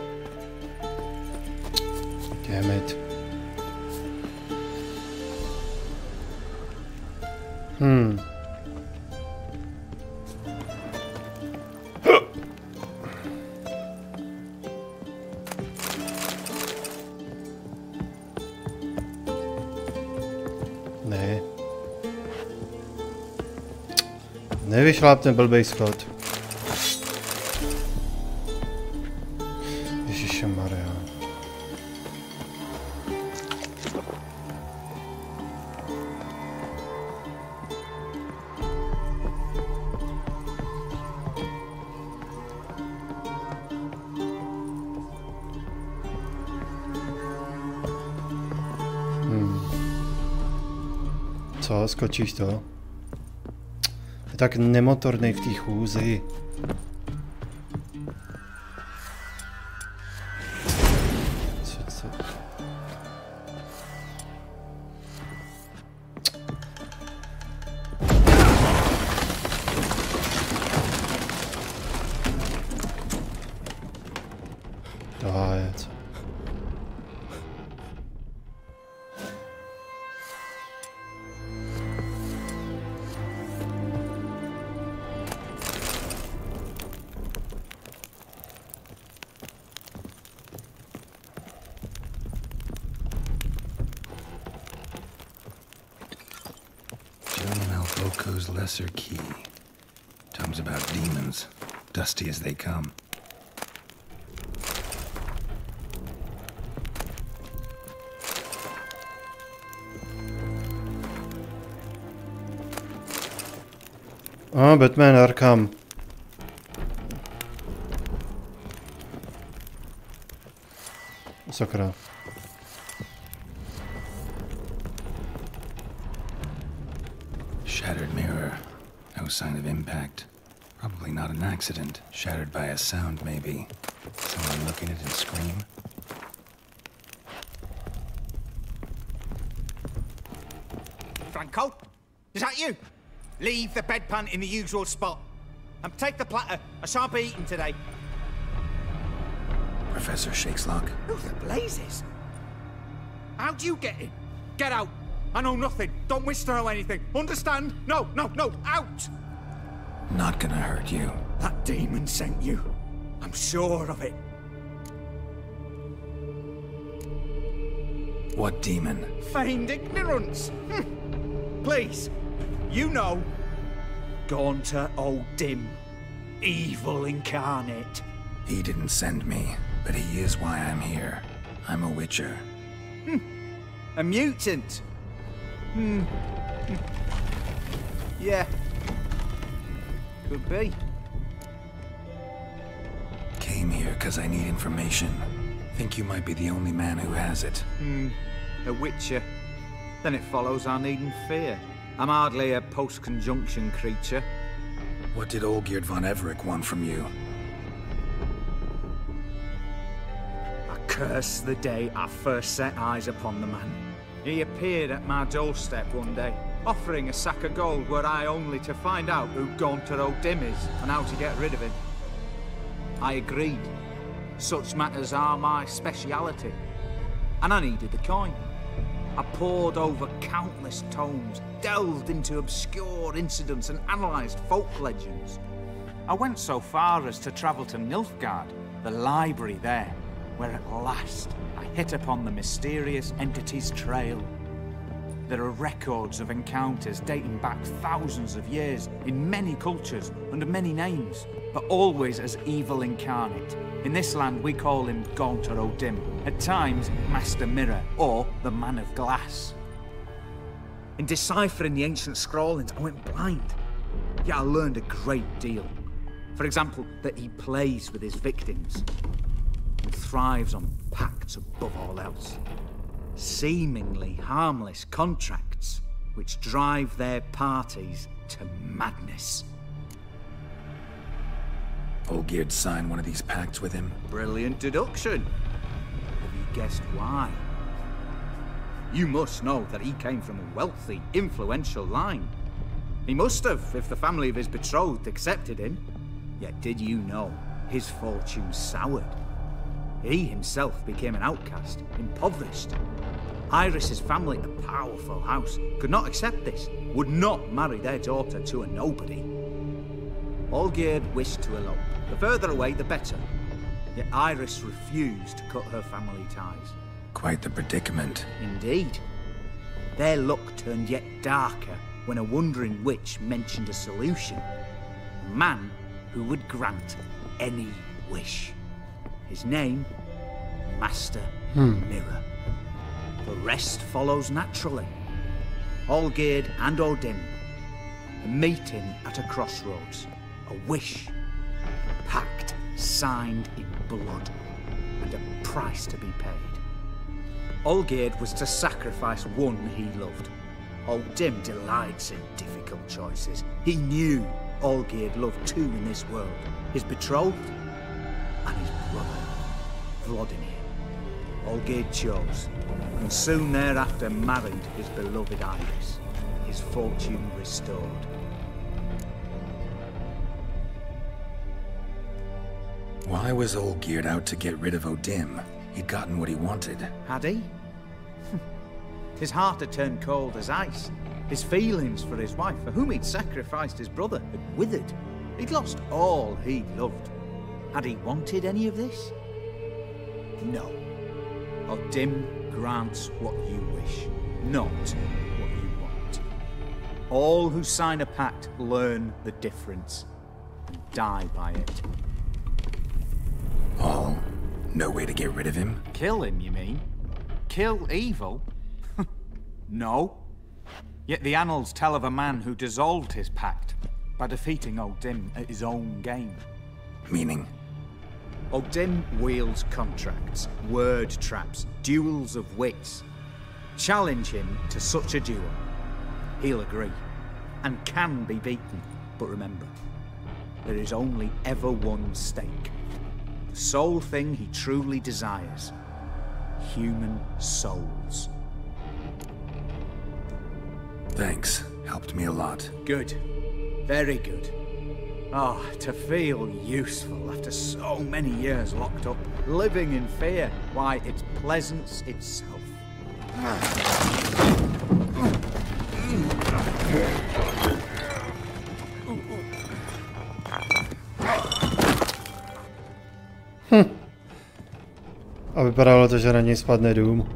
Damn it. Ne. Nevyšláp ten blbej schod. Ježišemaria. Co, skočíš to? Je tak nemotorný v té chůzi. Co? Dohájec. Boko's lesser key. Tomes about demons, dusty as they come. Ah, Batman Arkham. Sakra. Shattered mirror. No sign of impact. Probably not an accident. Shattered by a sound, maybe. Someone look at it and scream. Franco? Is that you? Leave the bedpan in the usual spot. And take the platter. I shan't be eating today. Professor Shakeslock? Who the blazes? How'd you get in? Get out. I know nothing. Don't wish to know anything. Understand? No, out! Not gonna hurt you. That demon sent you. I'm sure of it. What demon? Feigned ignorance. Please, you know. Gaunter Old Dim. Evil incarnate. He didn't send me, but he is why I'm here. I'm a witcher. A mutant. Yeah. Could be. Came here because I need information. think you might be the only man who has it. A witcher. Then it follows I needn't fear. I'm hardly a post-conjunction creature. What did Olgierd von Everec want from you? I curse the day I first set eyes upon the man. He appeared at my doorstep one day, offering a sack of gold were I only to find out who Gaunter O'Dim is and how to get rid of him. I agreed. Such matters are my speciality. And I needed the coin. I pored over countless tomes, delved into obscure incidents and analysed folk legends. I went so far as to travel to Nilfgaard, the library there, where at last I hit upon the mysterious entity's trail. There are records of encounters dating back thousands of years in many cultures under many names, but always as evil incarnate. In this land we call him Gaunter O'Dim, at times Master Mirror or the Man of Glass. In deciphering the ancient scrawlings I went blind, yet I learned a great deal. For example, that he plays with his victims and thrives on pacts above all else. Seemingly harmless contracts which drive their parties to madness. Olgierd signed one of these pacts with him? Brilliant deduction. Have you guessed why? You must know that he came from a wealthy, influential line. He must have, if the family of his betrothed accepted him. Yet did you know his fortune soured? He himself became an outcast, impoverished. Iris's family, a powerful house, could not accept this, would not marry their daughter to a nobody. Olgierd wished to elope. The further away, the better. Yet Iris refused to cut her family ties. Quite the predicament. Indeed. Their luck turned yet darker when a wandering witch mentioned a solution. A man who would grant any wish. His name, Master Mirror. The rest follows naturally. Olgierd and O'Dim, a meeting at a crossroads, a wish, a pact signed in blood, and a price to be paid. Olgierd was to sacrifice one he loved. O'Dim delights in difficult choices. He knew Olgierd loved two in this world, his betrothed and his brother, Vladimir. Olgierd chose, and soon thereafter married his beloved Iris, his fortune restored. Why was Olgierd out to get rid of O'Dim? He'd gotten what he wanted. Had he? His heart had turned cold as ice. His feelings for his wife, for whom he'd sacrificed his brother, had withered. He'd lost all he'd loved. Had he wanted any of this? No. O'Dim grants what you wish, not what you want. All who sign a pact learn the difference and die by it. All? No way to get rid of him? Kill him, you mean? Kill evil? No. Yet the annals tell of a man who dissolved his pact by defeating O'Dim at his own game. Meaning? O'Dim wields contracts, word traps, duels of wits. Challenge him to such a duel. He'll agree, and can be beaten. But remember, there is only ever one stake. The sole thing he truly desires. Human souls. Thanks. Helped me a lot. Good. Very good. Oh, to feel useful after so many years locked up, living in fear. Why, it's pleasance itself. A vypadalo to, že na něj spadne dům.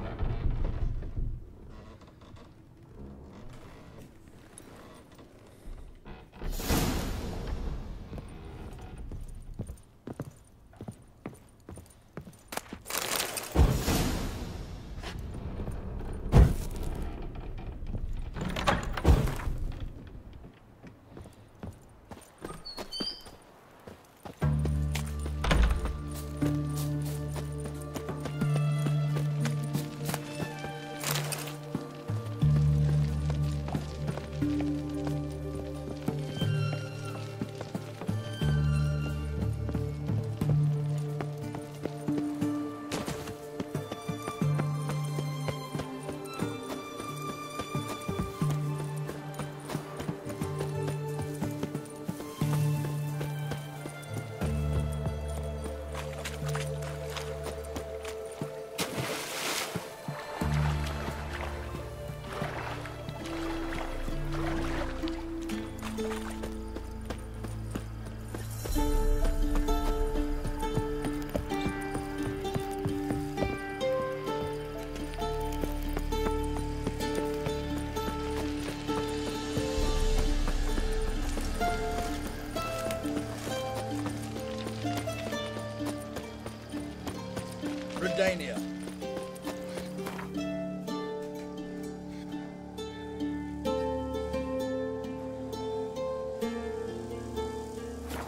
Redania.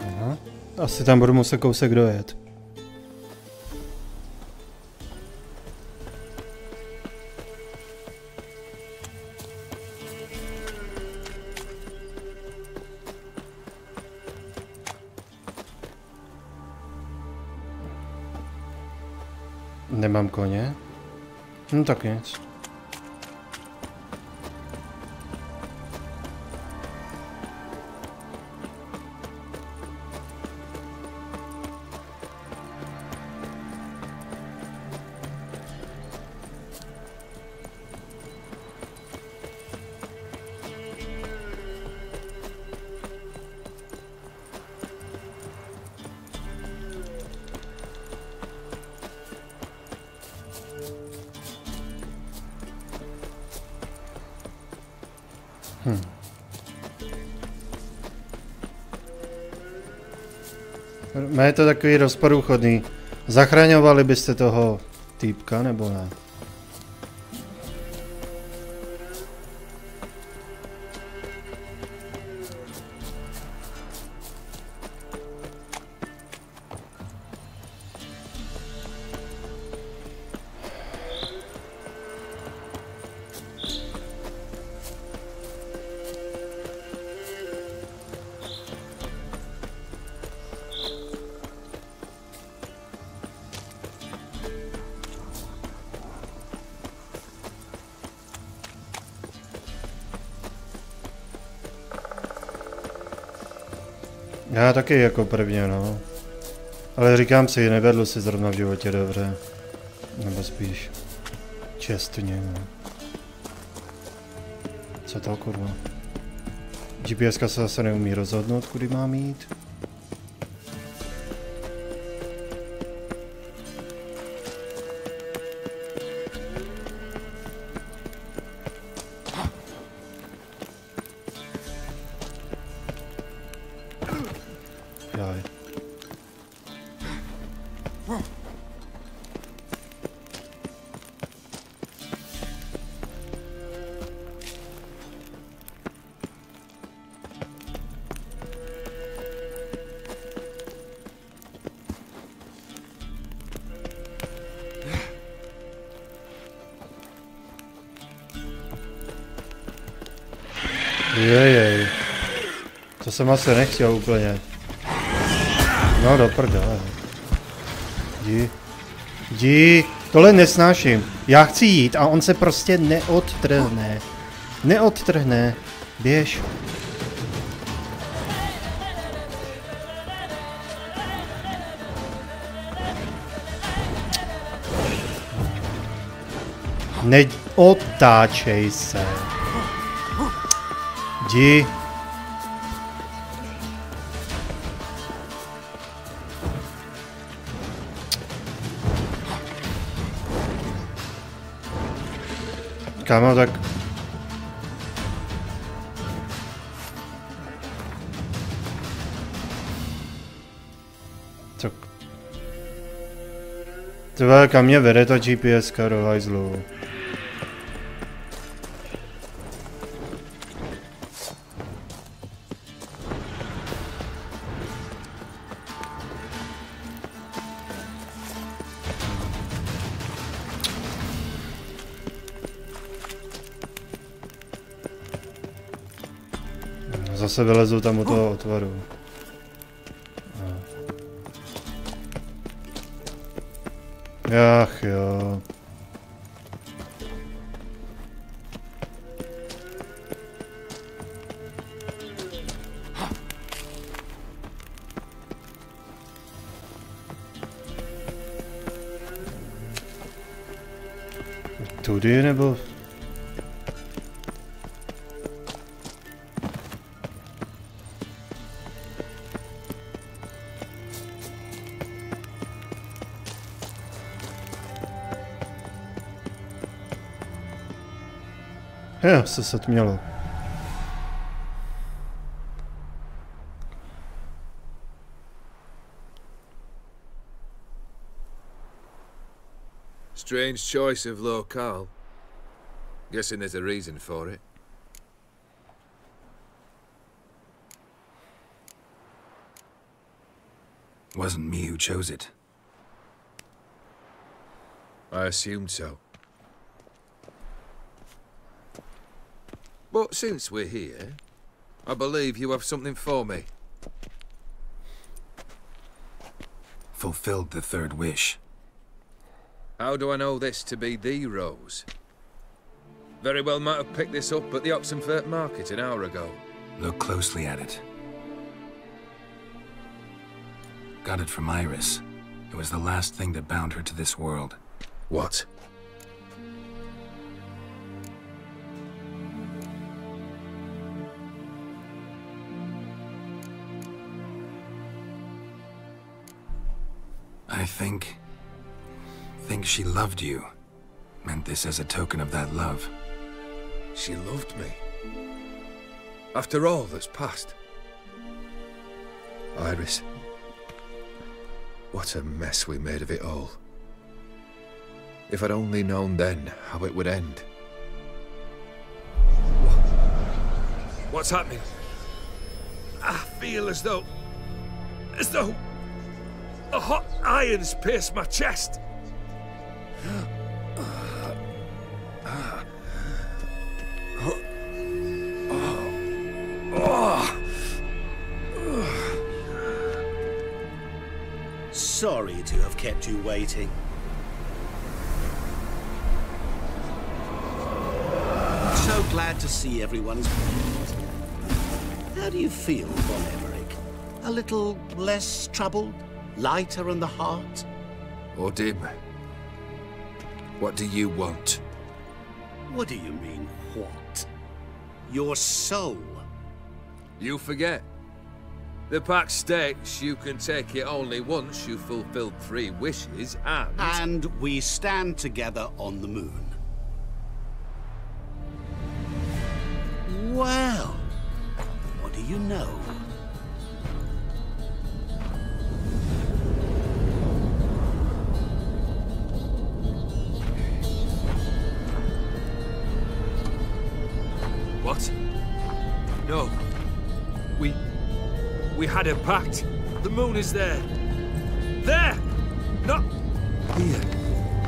Aha. Asi tam budu muset kousek dojet. Nemám koně? No tak nic. Je to takový rozporuchodný. Zachraňovali byste toho týpka, nebo ne? Já taky jako prvně, no. Ale říkám si, nevedl si zrovna v životě dobře. Nebo spíš čestně, no. Co to, kurva? GPSka se zase neumí rozhodnout, kudy mám jít. Jejej. To jsem asi nechtěl úplně. No do prdele. Jdi. Tohle nesnáším. Já chci jít a on se prostě neodtrhne. Neodtrhne. Běž. Neotáčej se. Jdi. Kámo, tak... Co? Tyhle, kam mě vede ta GPSka do hajzlu? Zase vylezu tam u toho otvoru. Ach jo. Tudy nebo... Jo, se setmělo. Strange choice of locale. Guessing there's a reason for it. Wasn't me who chose it. I assumed so. But since we're here, I believe you have something for me. Fulfilled the third wish. How do I know this to be the rose? Very well might have picked this up at the Oxenfurt market an hour ago. Look closely at it. Got it from Iris. It was the last thing that bound her to this world. What? I think she loved you. Meant this as a token of that love. She loved me. After all that's passed. Iris. What a mess we made of it all. If I'd only known then how it would end. What's happening? I feel as though a hot iron's pierced my chest. Sorry to have kept you waiting. So glad to see everyone's pleased. How do you feel, Von Everett? A little less troubled? Lighter in the heart? Or dim? What do you want? What do you mean, what? Your soul. You forget. The pact states you can take it only once you've fulfilled 3 wishes, and... And we stand together on the moon. Well, what do you know? What? No. We had a pact. The moon is there. There! Not here.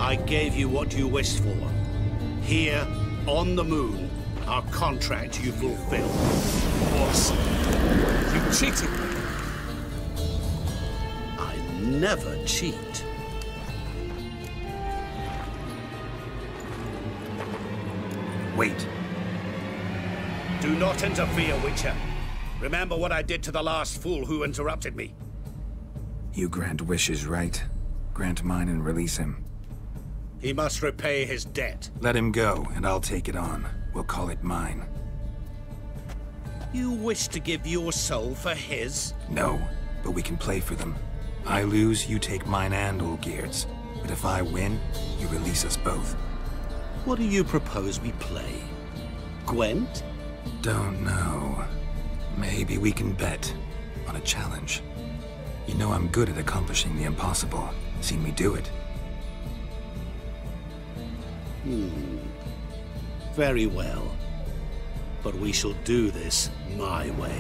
I gave you what you wished for. Here, on the moon, our contract you fulfilled. Boss, you cheated me. I never cheat. Wait. Do not interfere, Witcher. Remember what I did to the last fool who interrupted me. You grant wishes, right? Grant mine and release him. He must repay his debt. Let him go, and I'll take it on. We'll call it mine. You wish to give your soul for his? No, but we can play for them. I lose, you take mine and Olgierd's. But if I win, you release us both. What do you propose we play? Gwent? Don't know. Maybe we can bet on a challenge. You know I'm good at accomplishing the impossible. Seen me do it. Very well. But we shall do this my way.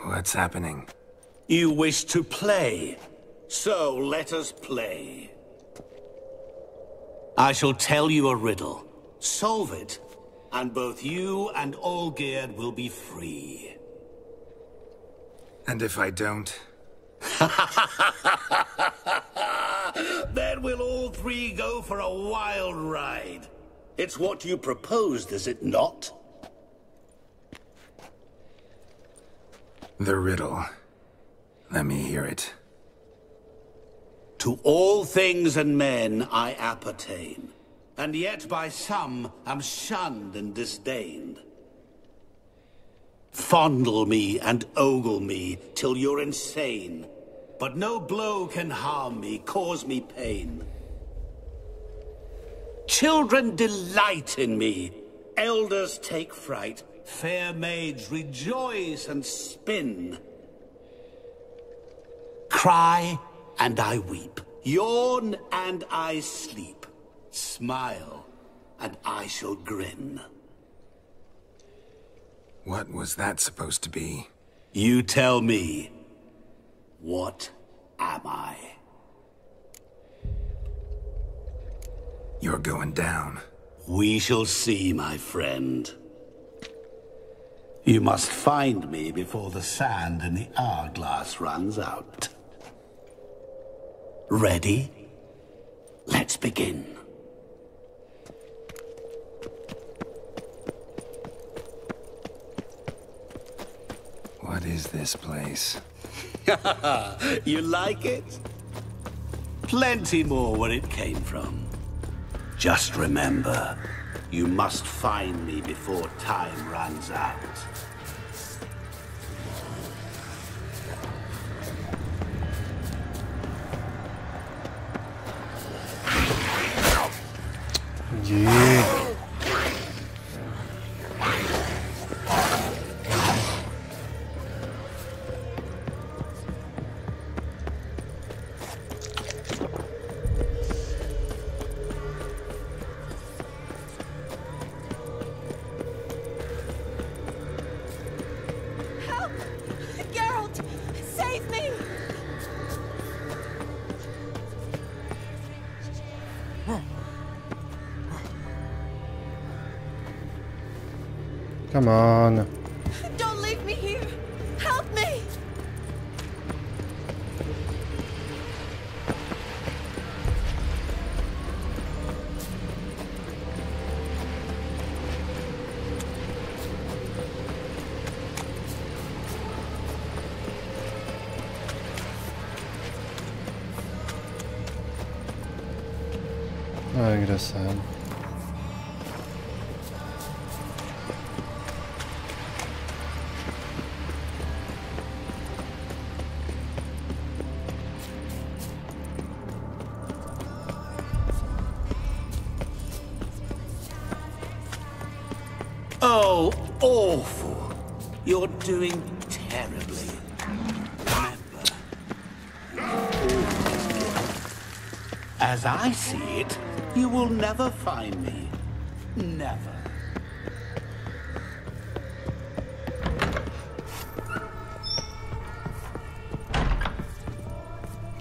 What's happening? You wish to play, so let us play. I shall tell you a riddle. Solve it, and both you and Olgierd will be free. And if I don't? Then we'll all 3 go for a wild ride. It's what you proposed, is it not? The riddle. Let me hear it. To all things and men I appertain, and yet by some am shunned and disdained. Fondle me and ogle me till you're insane, but no blow can harm me, cause me pain. Children delight in me. Elders take fright. Fair maids rejoice and spin. Cry and I weep. Yawn and I sleep. Smile and I shall grin. What was that supposed to be? You tell me. What am I? You're going down. We shall see, my friend. You must find me before the sand in the hourglass runs out. Ready? Let's begin. What is this place? You like it? Plenty more where it came from. Just remember, you must find me before time runs out. Yeah. Come on. Don't leave me here. Help me. A kde jsem? Oh, awful. You're doing terribly. Remember, as I see it, you will never find me. Never.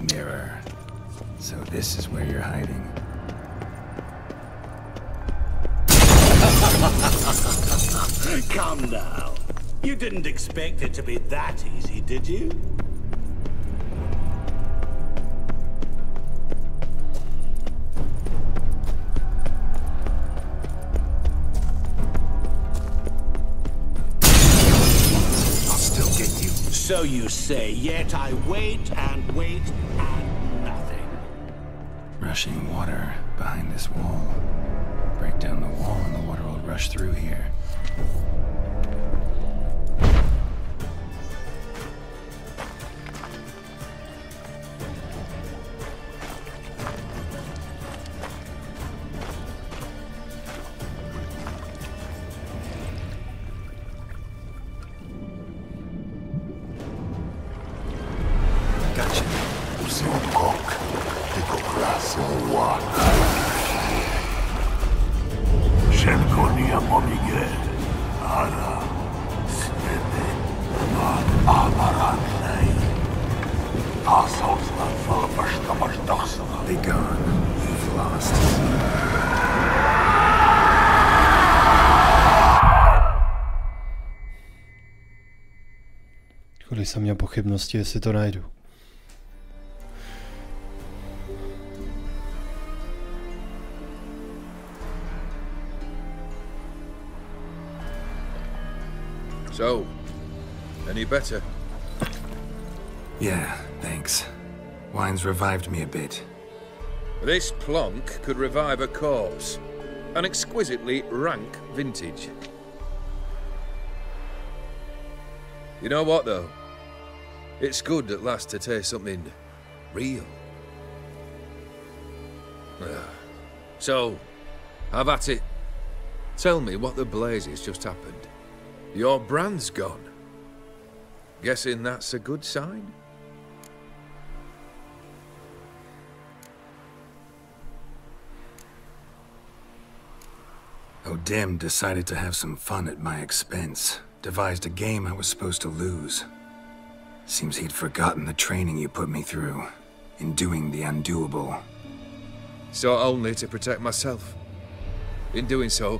Mirror. So this is where you're hiding. Come now. You didn't expect it to be that easy, did you? I'll still get you. So you say, yet I wait and wait and nothing. Rushing water behind this wall. Break down the wall and the water will rush through here. Gotcha. Szelkonia momigę, ara, svety, na amarannej. Assaultsland falpashtamas dagsana. Be gone. You've lost. Kvůli jsem měl pochybnosti, jestli to najdu. So, any better? Yeah, thanks. Wine's revived me a bit. This plonk could revive a corpse. An exquisitely rank vintage. You know what, though? It's good at last to taste something real. So, Have at it. Tell me what the blazes just happened. Your brand's gone. Guessing that's a good sign? O'Dim decided to have some fun at my expense. Devised a game I was supposed to lose. Seems he'd forgotten the training you put me through. In doing the undoable. So only to protect myself. In doing so,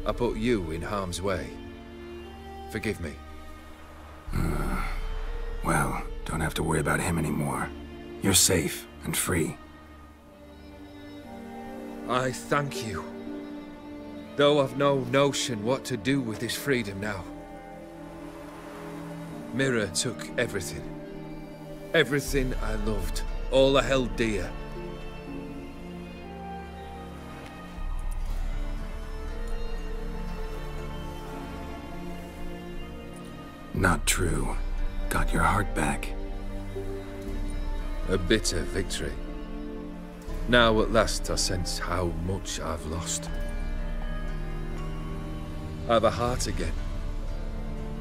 I put you in harm's way. Forgive me. Well, don't have to worry about him anymore. You're safe and free. I thank you. Though I've no notion what to do with this freedom now. Mira took everything. Everything I loved. All I held dear. Not true. Got your heart back. A bitter victory. Now at last I sense how much I've lost. I've a heart again.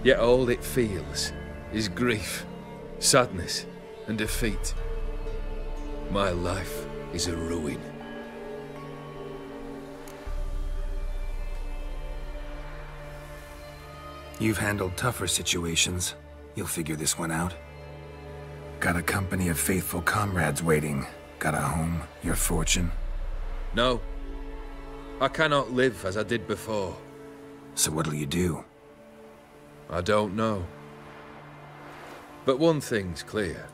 Yet all it feels is grief, sadness, and defeat. My life is a ruin. You've handled tougher situations. You'll figure this one out. Got a company of faithful comrades waiting. Got a home, your fortune. No. I cannot live as I did before. So what'll you do? I don't know. But one thing's clear.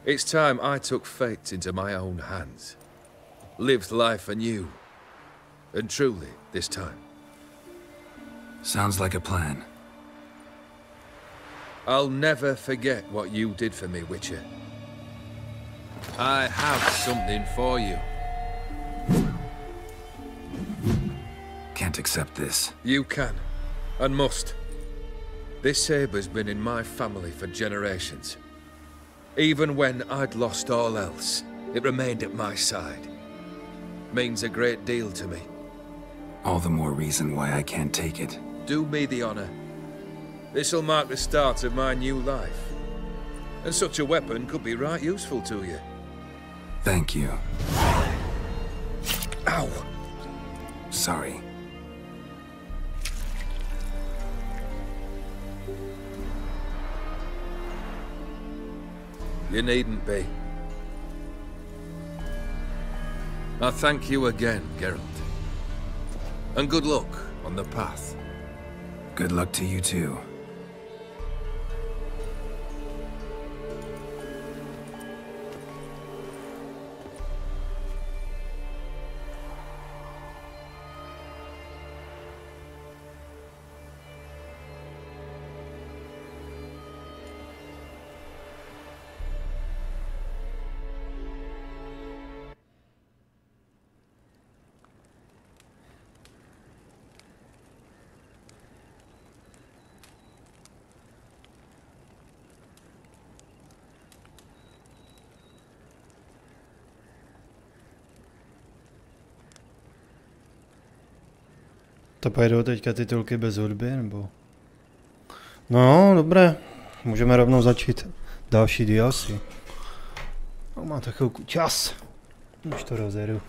It's time I took fate into my own hands. Lived life anew. And truly, this time. Sounds like a plan. I'll never forget what you did for me, Witcher. I have something for you. Can't accept this. You can, and must. This sabre's been in my family for generations. Even when I'd lost all else, it remained at my side. Means a great deal to me. All the more reason why I can't take it. Do me the honor. This'll mark the start of my new life. And such a weapon could be right useful to you. Thank you. Ow! Sorry. You needn't be. I thank you again, Geralt. And good luck on the path. Good luck to you too. To pojedou teďka titulky bez hudby, nebo? No, dobré. Můžeme rovnou začít další DLC. No, má to chvilku čas. Už to rozjedu.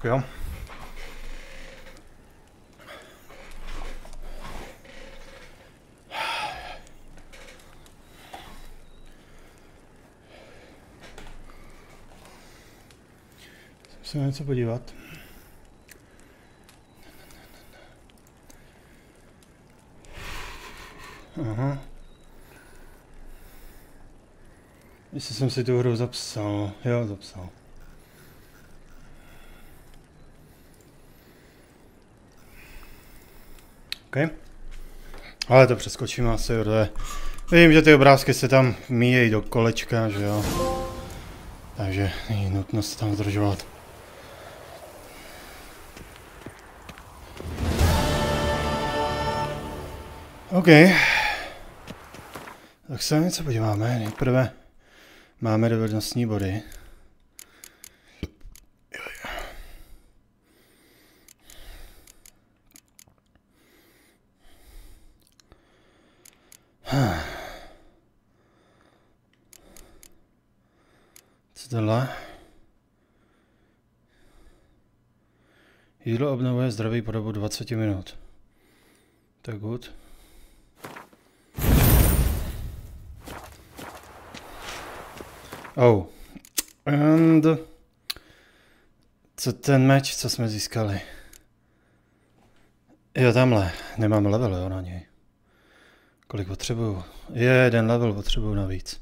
Jo. Se na něco podívat. Aha. Jestli jsem si tu hru zapsal. Jo, zapsal. OK. Ale to přeskočím asi, protože vidím, že ty obrázky se tam míjejí do kolečka, že jo. Takže není nutnost tam zdržovat. OK. Tak se na něco podíváme. Nejprve máme dovednostní body. Co tohle? Jídlo obnovuje zdraví po dobu 20 minut. Tak good. Oh. And... Co ten meč, co jsme získali? Jo, tamhle. Nemám level, jo, na něj. Kolik potřebuju? Jeden level potřebuju navíc.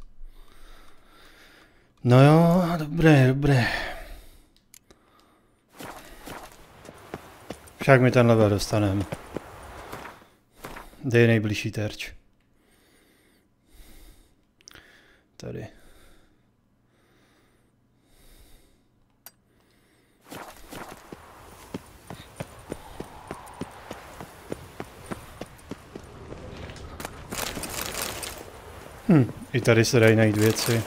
No jo, dobré, dobré. Však mi ten level dostaneme. Kde je nejbližší terč? Tady. I tady se dají najít věci.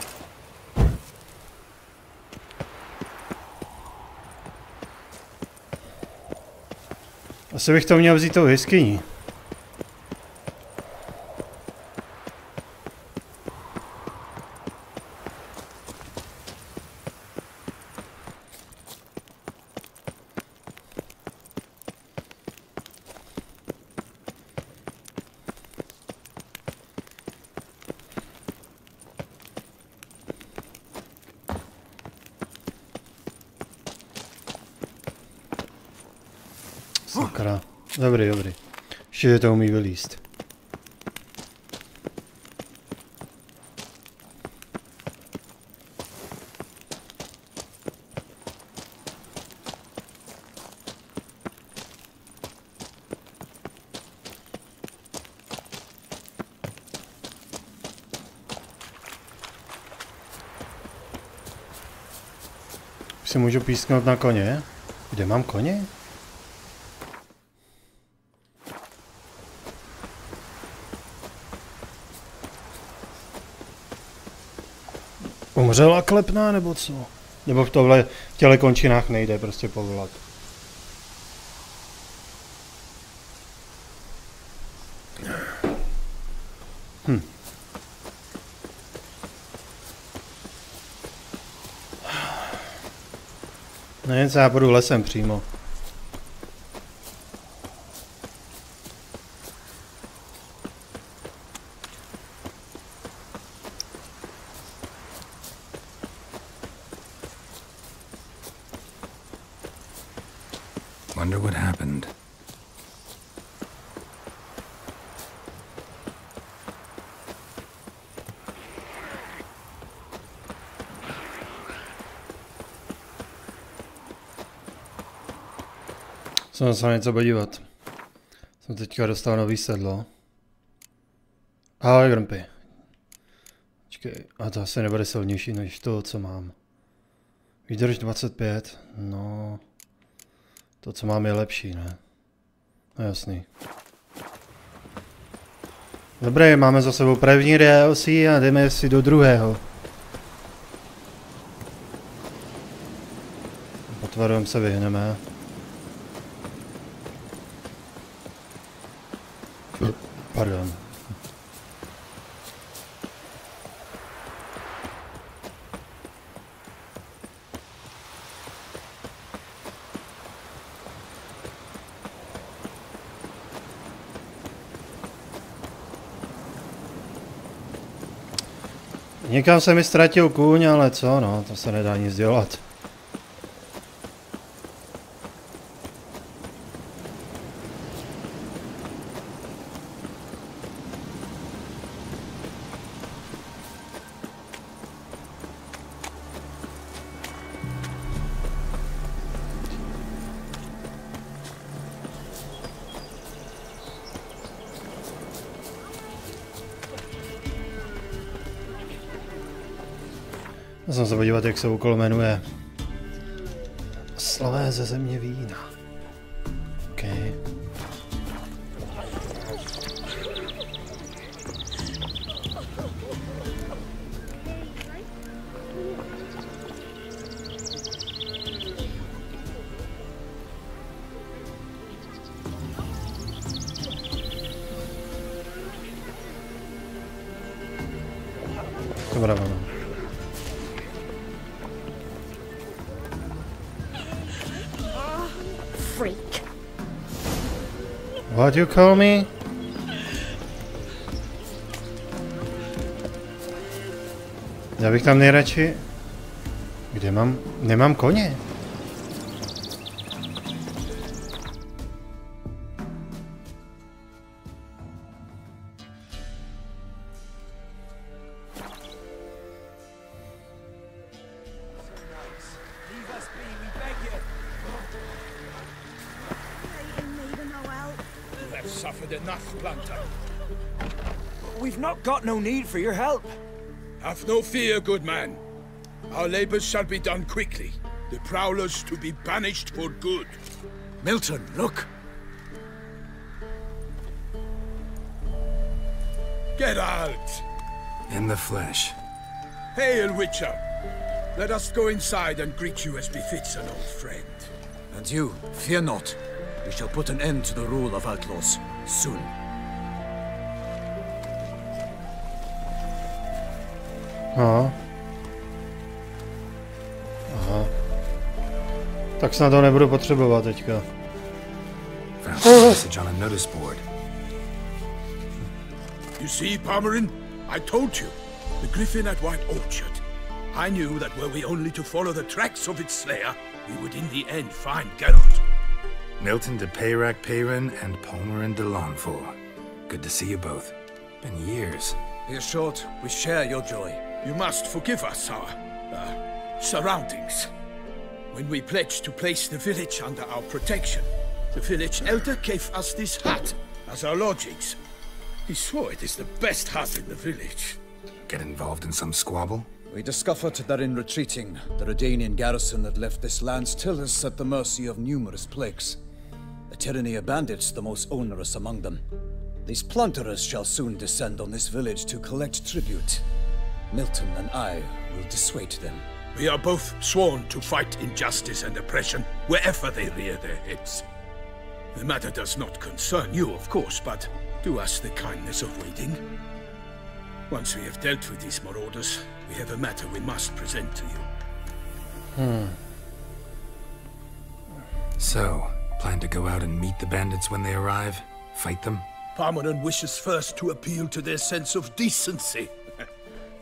Asi bych to měl vzít tou jeskyní. Sakra. Dobrý, dobrý. Ještě to umí vylíst. Už si můžu písknout na koně? Kde mám koně? Umřela klepná, nebo co? Nebo v těle končinách nejde prostě povolat. No jen se já půjdu lesem přímo. Wonder what happened. Jsem se na něco podívat. Jsem teďka dostal nový sedlo. Ahoj, Grumpy. Počkej, a to asi nebude silnější než to, co mám. Výdrž 25, no... To, co mám, je lepší, ne? No jasný. Dobré, máme za sebou první DLC a jdeme si do druhého. Potvarujeme se vyhneme. Pardon. Někam se mi ztratil kůň, ale co, no, to se nedá nic dělat. Musím se podívat, jak se úkol jmenuje. Slavé ze země vína. Okay. Dobrá, mám. What you call me? Já bych tam nejradši... Kde mám... Nemám koně. We've not got no need for your help. Have no fear, good man. Our labors shall be done quickly. The prowlers to be banished for good. Milton, look! Geralt! In the flesh. Hail, Witcher! Let us go inside and greet you as befits an old friend. And you, fear not. We shall put an end to the rule of outlaws, soon. Aha. Aha. Tak snad to nebudu potřebovat teďka. Found a message on a notice board. You see, Palmerin? I told you. The griffin at White Orchard. I knew that were we only to follow the tracks of its slayer, we would in the end find Geralt. Milton de Peyrac Peyrin and Palmerin de Lawnful. Good to see you both. Been years. Be assured, we share your joy. You must forgive us our surroundings. When we pledged to place the village under our protection, the village elder gave us this hut as our lodgings. He swore it is the best hut in the village. Get involved in some squabble? We discovered that in retreating, the Redanian garrison that left this land still is at the mercy of numerous plagues. A tyranny of bandits, the most onerous among them. These plunderers shall soon descend on this village to collect tribute. Milton and I will dissuade them. We are both sworn to fight injustice and oppression wherever they rear their heads. The matter does not concern you, of course, but do us the kindness of waiting. Once we have dealt with these marauders, we have a matter we must present to you. So, plan to go out and meet the bandits when they arrive? Fight them? Palmerin wishes first to appeal to their sense of decency.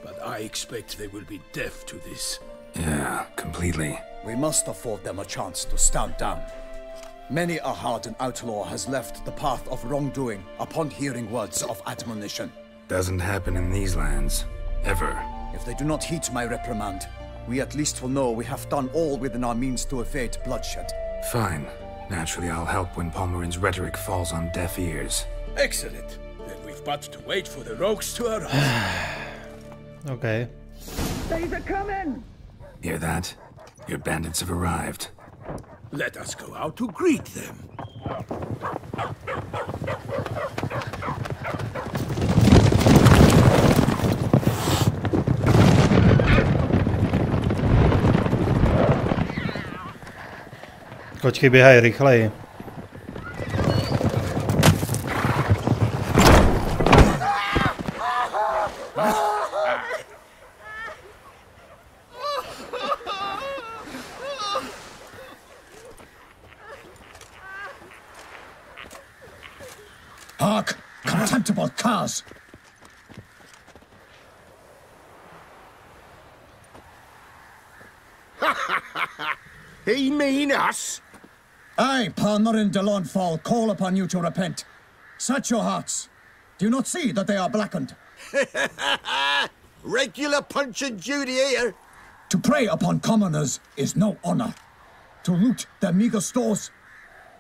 But I expect they will be deaf to this. Yeah, completely. We must afford them a chance to stand down. Many a hardened outlaw has left the path of wrongdoing upon hearing words of admonition. Doesn't happen in these lands. Ever. If they do not heed my reprimand, we at least will know we have done all within our means to evade bloodshed. Fine. Naturally, I'll help when Palmerin's rhetoric falls on deaf ears. Excellent. Then we've but to wait for the rogues to arrive. Okay. They're coming! Hear that? Your bandits have arrived. Let us go out to greet them. Kočky běhají rychleji. Hark! Contemptible curs! He mean us? I, Palmerin de Lawnfall, call upon you to repent. Set your hearts. Do you not see that they are blackened? Regular Punch and Judy here. To prey upon commoners is no honor. To loot their meager stores,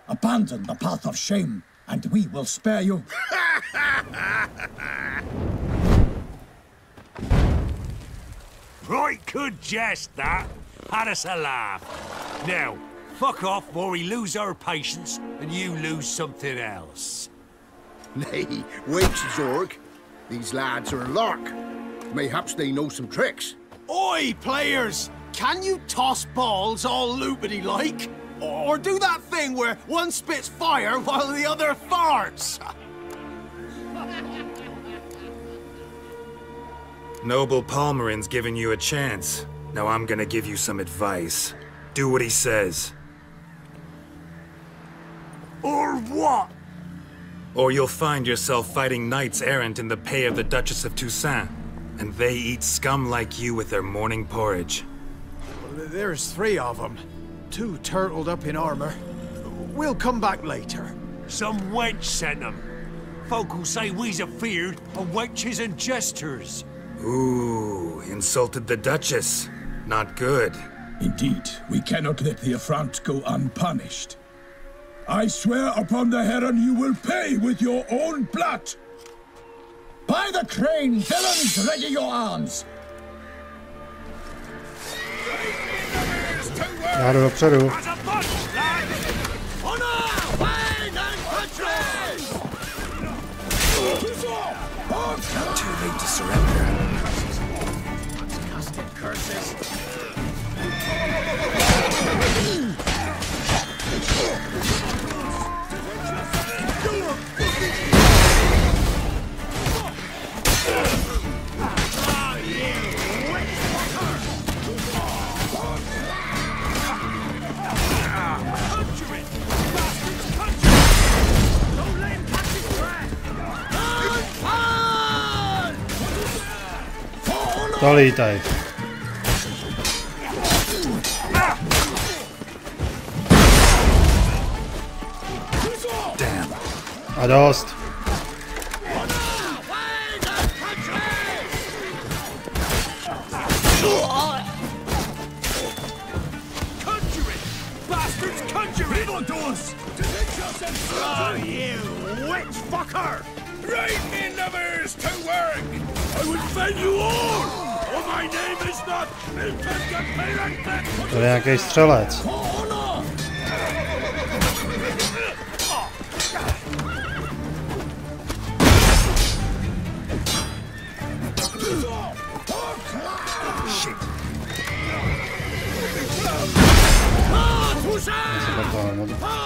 abandon the path of shame, and we will spare you. Right good jest, that. Had us a laugh. Now, fuck off before we lose our patience and you lose something else. Nay, wait, Zorg. These lads are a lark. Mayhaps they know some tricks. Oi, players! Can you toss balls all loopity-like? Or do that thing where one spits fire while the other farts? Noble Palmerin's giving you a chance. Now I'm gonna give you some advice. Do what he says. Or what? Or you'll find yourself fighting knights errant in the pay of the Duchess of Toussaint. And they eat scum like you with their morning porridge. There's 3 of them. 2 turtled up in armor. We'll come back later. Some wench sent them. Folk will say we's afeard of wenches and jesters. Ooh, insulted the Duchess. Not good. Indeed, we cannot let the affront go unpunished. I swear upon the Heron you will pay with your own blood. By the crane, villains, ready your arms. Já jdu dopředu. Too late to surrender. Disgusting curses. To lítaj. A dost. Oh, you witch fucker! Right, me lovers, to work! I will fell you all! Oh, my name is not... To je nějaký střelec.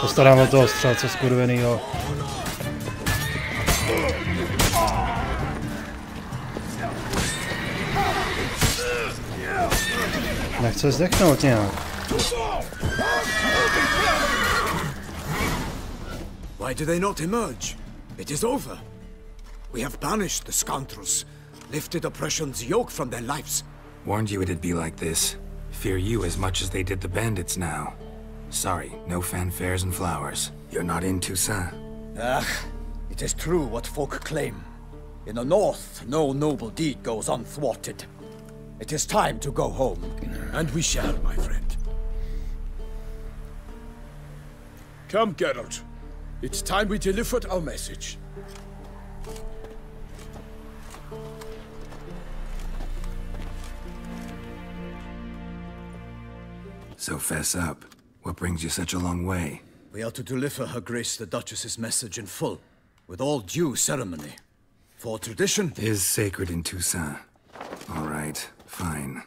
Postarám o toho střelce skurvenýho. Nechce zdechnout nějak. Why do they not emerge? It is over. We have banished the scoundrels, lifted oppression's yoke from their lives. Warned you it'd be like this. Fear you as much as they did the bandits now. Sorry, no fanfares and flowers. You're not in Toussaint. It is true what folk claim. In the north, no noble deed goes unthwarted. It is time to go home. And we shall, my friend. Come, Geralt. It's time we delivered our message. So fess up. What brings you such a long way? We are to deliver Her Grace the Duchess's message in full, with all due ceremony. For tradition is sacred in Toussaint. All right, fine.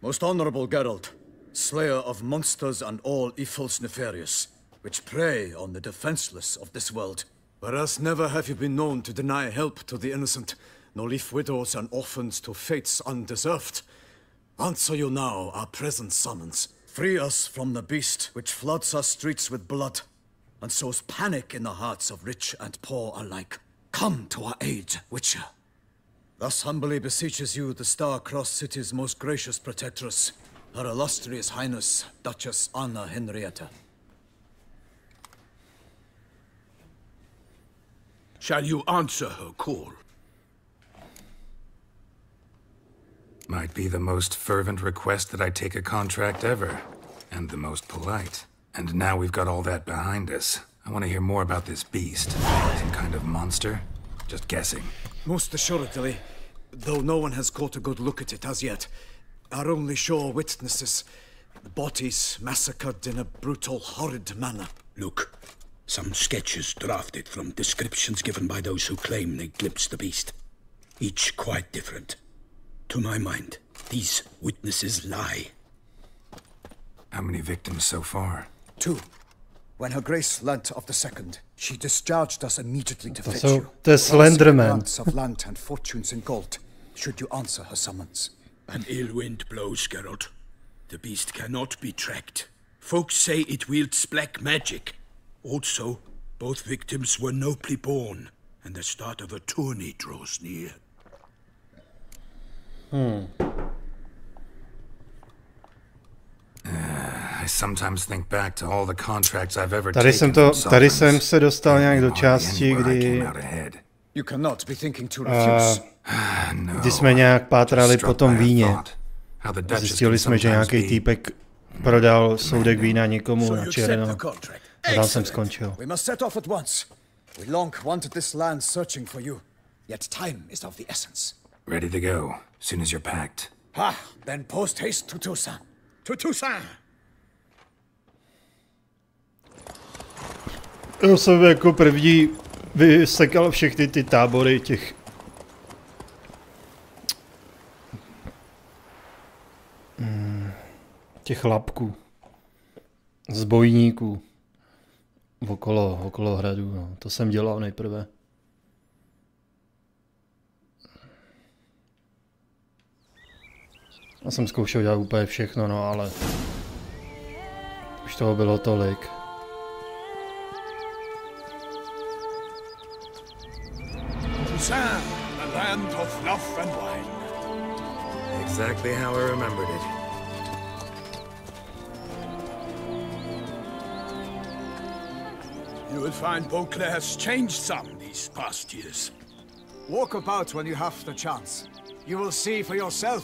Most honorable Geralt, slayer of monsters and all evils nefarious, which prey on the defenseless of this world. Whereas never have you been known to deny help to the innocent, nor leave widows and orphans to fates undeserved. Answer you now our present summons. Free us from the beast which floods our streets with blood, and sows panic in the hearts of rich and poor alike. Come to our aid, Witcher. Thus humbly beseeches you the star-crossed city's most gracious protectress, Her Illustrious Highness, Duchess Anna Henrietta. Shall you answer her call? Might be the most fervent request that I take a contract ever, and the most polite. And now we've got all that behind us. I want to hear more about this beast. Some kind of monster? Just guessing. Most assuredly, though no one has caught a good look at it as yet. Our only sure witnesses, bodies massacred in a brutal, horrid manner. Look, some sketches drafted from descriptions given by those who claim they glimpsed the beast. Each quite different. To my mind, these witnesses lie. How many victims so far? 2. When Her Grace learnt of the second, she discharged us immediately to fetch So, you. the Slenderman. Grants of land and fortunes in gold, should you answer her summons. An ill wind blows, Geralt. The beast cannot be tracked. Folks say it wields black magic. Also, both victims were nobly born, and the start of a tourney draws near. I sometimes think back to all the contracts I've ever taken. Tady jsem se dostal nějak do části, kdy You cannot be thinking to refuse. kdy jsme nějak pátrali po tom víně. Zjistili jsme, že nějaký týpek prodal soudek vína někomu na černo. A tam jsem skončil. We must set off at once. We long wanted this land searching for you. Yet time is of the essence. Ready to go, soon as you're packed. Ha! Then post haste to Toussaint. To Toussaint! Já jsem jako první vysekal všechny ty tábory těch lapků, zbojníků okolo hradu. No. To jsem dělal nejprve. Já jsem zkoušel dělat úplně všechno, no ale už toho bylo tolik. Toussaint, the land of love and wine. Exactly how I remembered it. You will find Beauclair's changed some these past years. Walk about when you have the chance. You will see for yourself.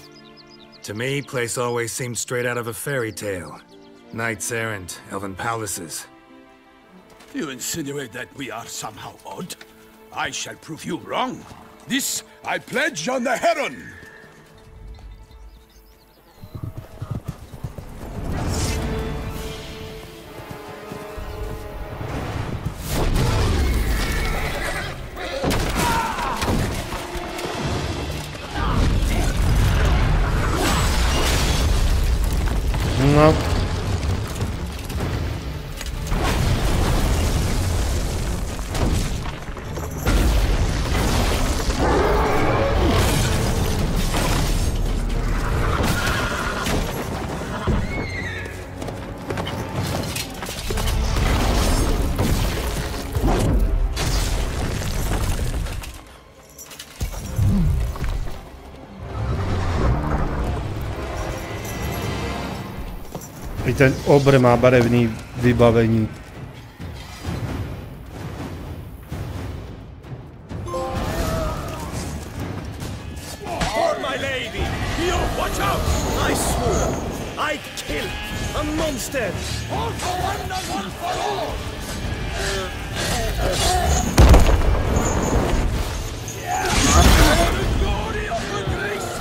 To me, place always seemed straight out of a fairy tale. Knights errant, elven palaces. You insinuate that we are somehow odd? I shall prove you wrong. This I pledge on the Heron. No. I ten obr má barevný vybavení. My lady! You watch out! I swore I'd kill a monster! All for one and one for all! For the glory of her grace,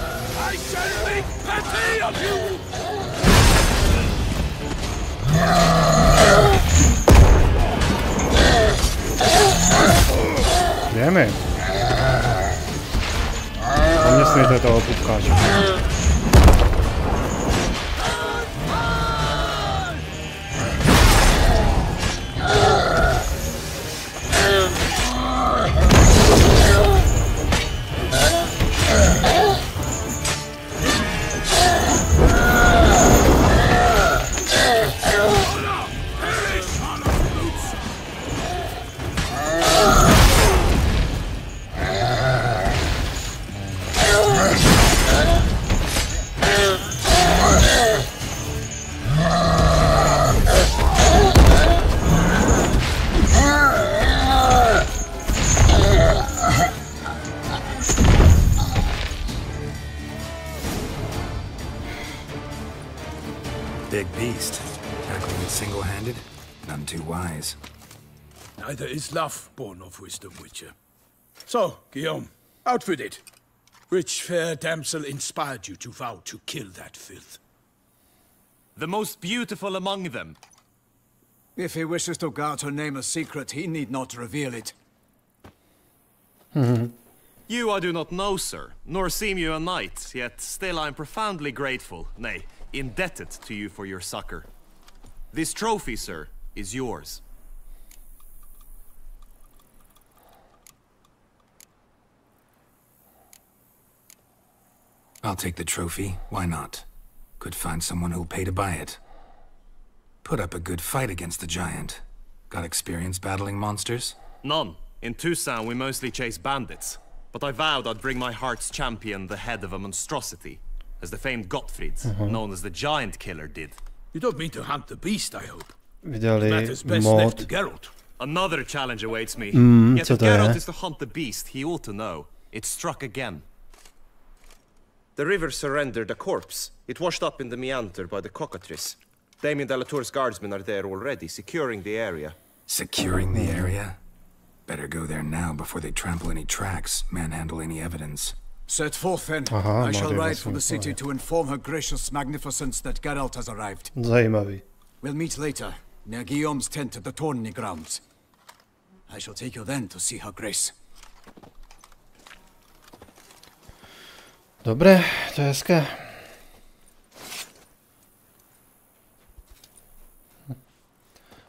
I shall make pity of you! Jdeme. Zaměstnejte toho pupkáče. Big beast. Tackling it single-handed? None too wise. Neither is love born of wisdom, Witcher. So, Guillaume, outfitted. Which fair damsel inspired you to vow to kill that filth? The most beautiful among them. If he wishes to guard her name a secret, he need not reveal it. You I do not know, sir, nor seem you a knight, yet still I am profoundly grateful, nay, indebted to you for your succor. This trophy, sir, is yours. I'll take the trophy, why not? Could find someone who'll pay to buy it. Put up a good fight against the giant. Got experience battling monsters? None. In Toussaint we mostly chase bandits. But I vowed I'd bring my heart's champion the head of a monstrosity, as the famed Gottfried, known as the Giant Killer, did. You don't mean to hunt the beast, I hope. Vydali mod. Another challenge awaits me. Yet co if to Geralt je? is to hunt the beast, he ought to know. It struck again. The river surrendered a corpse. It washed up in the meander by the cockatrice. Damien de la Tour's guardsmen are there already, securing the area. Securing the area? Better go there now before they trample any tracks, manhandle any evidence. Set forth then. I shall ride from the city to inform her gracious magnificence that Geralt has arrived. Zajímavý. We'll meet later, near Guillaume's tent at the tourney grounds. I shall take you then to see her grace. Dobré, to je hezké.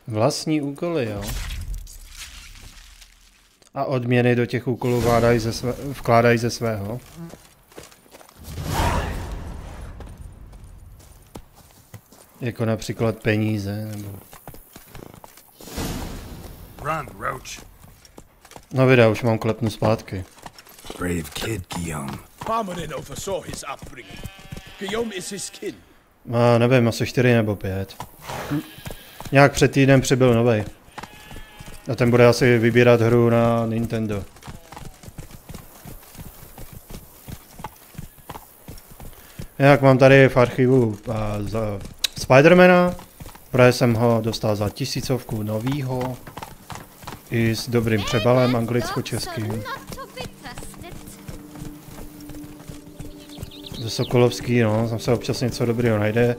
Vlastní úkoly, jo. A odměny do těch úkolů vkládají ze svého. Jako například peníze, nebo... Run, Roach. No videa, už mám klepnu zpátky. Brave kid, Guillaume. Parmanin oversaw his upbringing. Guillaume is his kin. Nevím, asi 4 nebo 5. Nějak před týdnem přibyl novej. A ten bude asi vybírat hru na Nintendo. Jak mám tady v archivu za Spidermana, právě jsem ho dostal za 1000 novýho, i s dobrým přebalem anglicko-českým. Ze Sokolovský, no, tam se občas něco dobrého najde.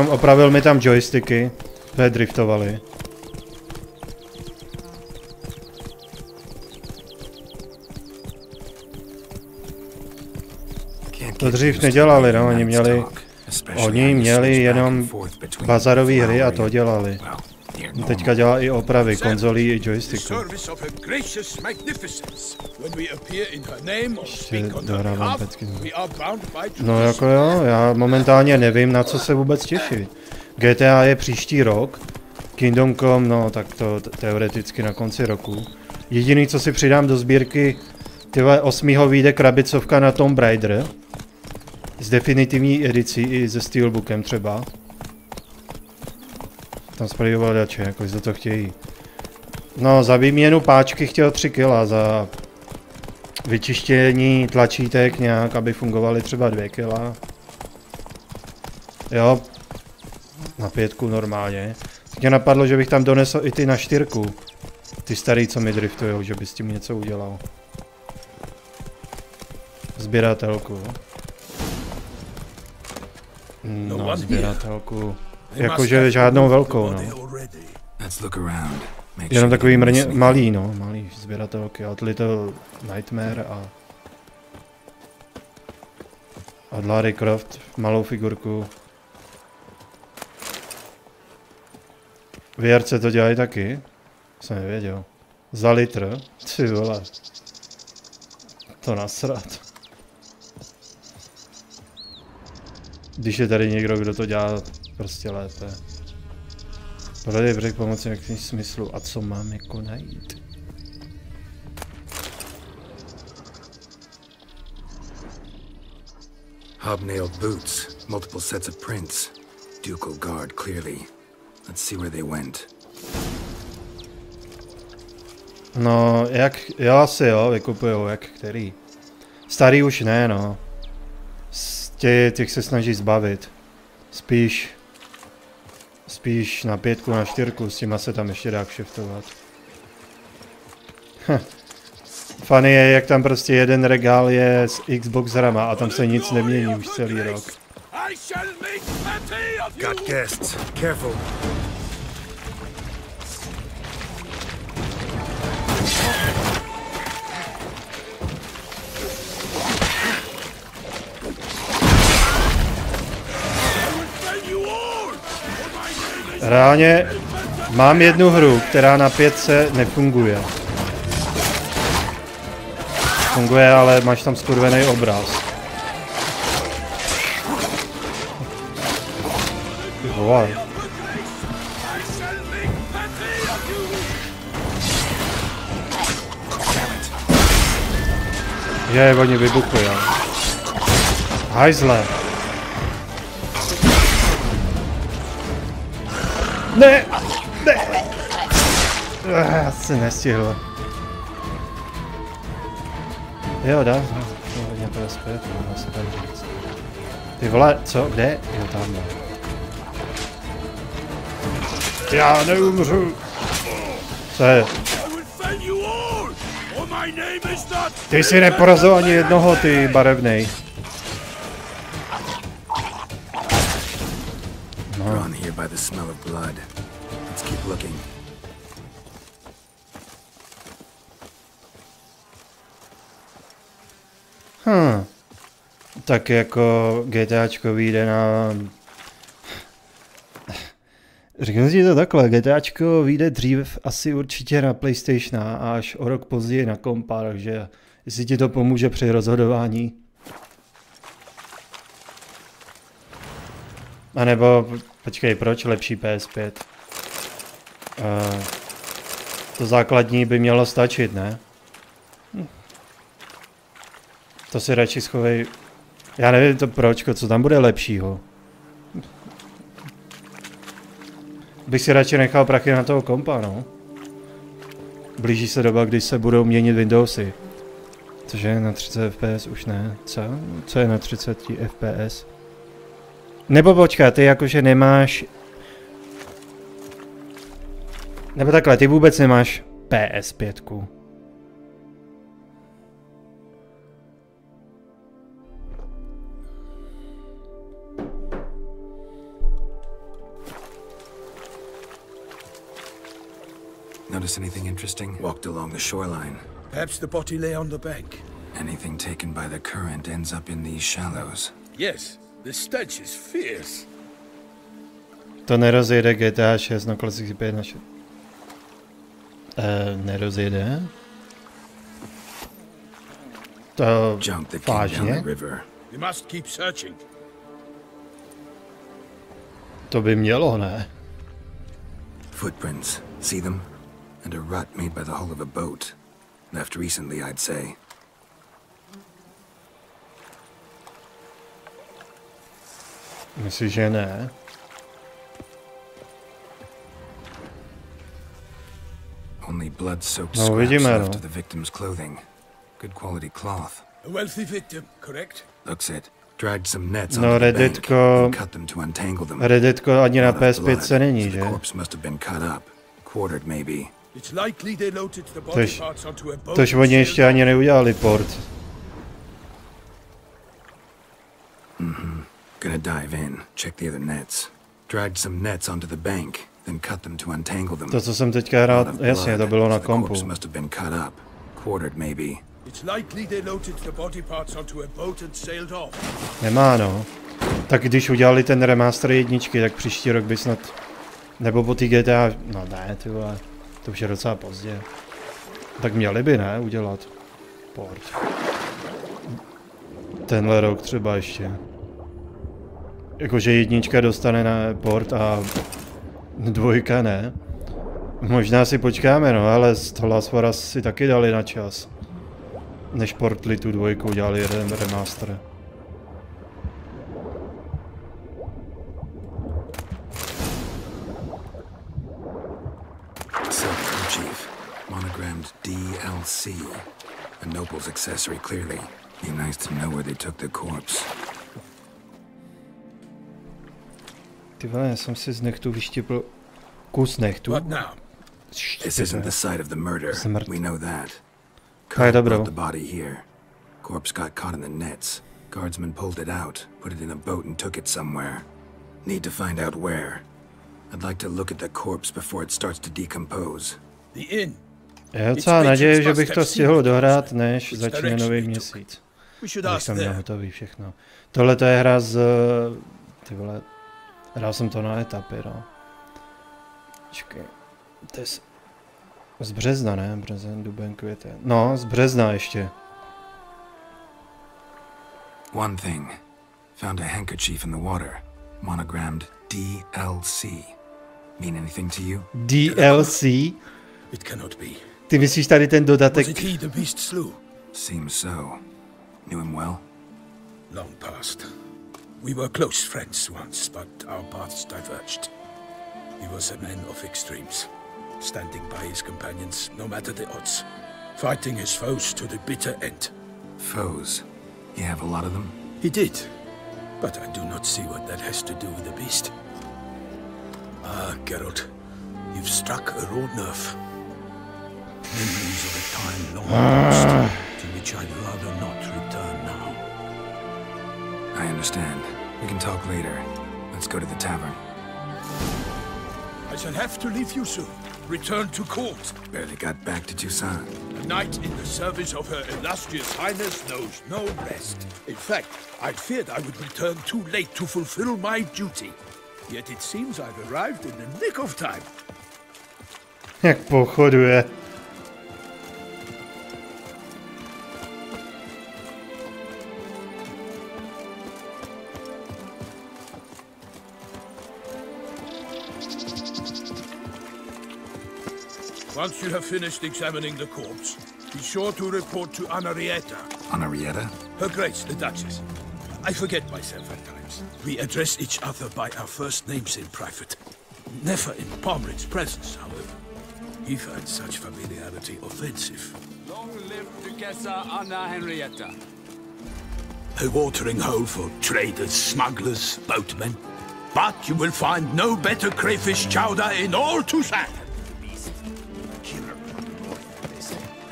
Opravil mi tam joysticky, které driftovaly. To dřív nedělali, no, oni měli jenom bazarové hry a to dělali. Teďka dělá i opravy konzolí i joysticku. Dohrávám pecky. No jako jo, já momentálně nevím, na co se vůbec těšit. GTA je příští rok, Kingdom Come, no tak to teoreticky na konci roku. Jediný, co si přidám do sbírky, 8. vyjde krabicovka na Tomb Raider. S definitivní edicí i se steelbookem třeba. Tam spadají ovladače, jako za to chtějí. No, za výměnu páčky chtěl 3 kg, za vyčištění tlačítek nějak, aby fungovaly třeba 2 kg. Jo, na 5 normálně. Mě napadlo, že bych tam donesl i ty na 4. Ty starý, co mi driftujou, že by s tím něco udělal. Sběratelku. No, sběratelku. Jakože žádnou velkou, no. Jenom takový malý, no, malý sběratelky. Od Little Nightmare a Lara Croft, malou figurku. V to dělají taky? Jsem nevěděl. Za litr? Ty vole. To nasrat. Když je tady někdo, kdo to dělá prostě lépe. Prodej břeh pomocí nějakým smyslu. A co mám jako najít? Hobnailed boots, multiple sets of prints. Ducal guard, clearly. Let's see where they went. No, jo, asi jo, vykupujou, jak který. Starý už ne, no. Těch se snaží zbavit. Spíš Spíš na 5, na 4, s těma se tam ještě dá kšeftovat. Funny je, jak tam prostě jeden regál je s Xbox hrama a tam se nic nemění už celý rok. Got guests. Careful. Reálně mám jednu hru, která na 5 nefunguje. Funguje, ale máš tam skurvený obraz. Vole. Je, oni vybuchli, jo. Hajzle. Ne! Ne! Já se nestihl. Jo, dá. Hodně PSP, to asi tak říct. Ty vole, co? Kde? Jo, tamhle. Já neumřu. Co je? Ty si neporazil ani jednoho, ty barevnej. Drawn here by the smell of blood. Let's keep looking. Tak jako GTAčko vyjde na... Řeknu si to takhle, GTAčko vyjde dřív asi určitě na PlayStation a až o rok později na kompa, takže jestli ti to pomůže při rozhodování. A nebo, počkej, proč lepší PS5? To základní by mělo stačit, ne? To si radši schovej. Já nevím to pročko, co tam bude lepšího. Bych si radši nechal prachy na toho kompa, no. Blíží se doba, kdy se budou měnit Windowsy. Což je na 30 FPS už ne. Co? Co je na 30 FPS? Nebo počkat, ty jakože nemáš... Nebo takhle, ty vůbec nemáš PS5. Notice anything interesting? Walked along the shoreline. Perhaps the body lay on the bank. Anything taken by the current ends up in these shallows. Yes, the stench is fierce. To nerozjede GTA 6 na klasiky 5 na 6. Nerozjede? To vážně? We must keep searching. To by mělo, ne? Footprints. See them? And a rut made by the hull of a boat. Left recently, I'd say. Myslíš, že ne? Only blood-soaked No, scraps vidíme, left no. of the victim's clothing. Good quality cloth. A wealthy victim, correct? Looks it. Dragged some nets No, onto the bank Redditko... and cut them to untangle them. Redditko ani na PS5 se není, The že? corpse must have been cut up, quartered maybe. It's likely they loaded the body parts onto a boat. Tož oni ještě ani neudělali port. Gonna dive in, check the other nets. Dragged some nets onto the bank, then cut them to untangle them. To, co jsem teďka hrál, jasně, to bylo na kompu. Corpse must have been cut up, quartered maybe. It's likely they loaded the body parts onto a boat and sailed off. Nemá, no. Tak když udělali ten remaster jedničky, tak příští rok by snad... Nebo po té GTA... No ne, ty vole. To už je docela pozdě. Tak měli by, ne, udělat port. Tenhle rok třeba ještě. Jakože jednička dostane na port a dvojka ne. Možná si počkáme, no, ale z Last of Us si taky dali na čas. Než portli tu dvojku, udělali jeden remaster. Chief, monogrammed DLC. A noble's accessory, clearly. Be nice to know where they took the corpse. Ty vole, já jsem si z nechtu vyštěpl kus nechtu. This isn't the site of the murder. We know that. Tak brought dobro. the body here. Corpse got caught in the nets. Guardsmen pulled it out, put it in a boat and took it somewhere. Need to find out where. I'd like to look at the corpse before it starts to decompose. The inn. Je docela naděje, že bych to stihl dohrát, než začne nový měsíc. Abych to měl hotový všechno. Tohle to je hra z... Ty vole... Hrál jsem to na etapy, no. Počkej. To je z března, ne? Březen, duben, květen. No, z března ještě. One thing. Found a handkerchief in the water. Monogrammed DLC. Mean anything to you? DLC? It cannot be. Ty myslíš tady ten dodatek? Was it he the beast slew? Seems so. Knew him well? Long past. We were close friends once, but our paths diverged. He was a man of extremes, standing by his companions no matter the odds, fighting his foes to the bitter end. Foes? You have a lot of them? He did, but I do not see what that has to do with the beast. Ah, Geralt, you've struck a raw nerve. Memories of a time long lost, to which I'd rather not return now. I understand. We can talk later. Let's go to the tavern. I shall have to leave you soon. Return to court. Barely got back to Tucson. A knight in the service of Her Illustrious Highness knows no rest. In fact, I feared I would return too late to fulfill my duty. Yet it seems I've arrived in the nick of time. Jak pochoduje. Once you have finished examining the corpse, be sure to report to Anarietta. Anarietta? Her Grace, the Duchess. I forget myself at times. We address each other by our first names in private. Never in Pomrick's presence, however. He finds such familiarity offensive. Long live Duchessa Anna Henrietta. A watering hole for traders, smugglers, boatmen. But you will find no better crayfish chowder in all Tucson.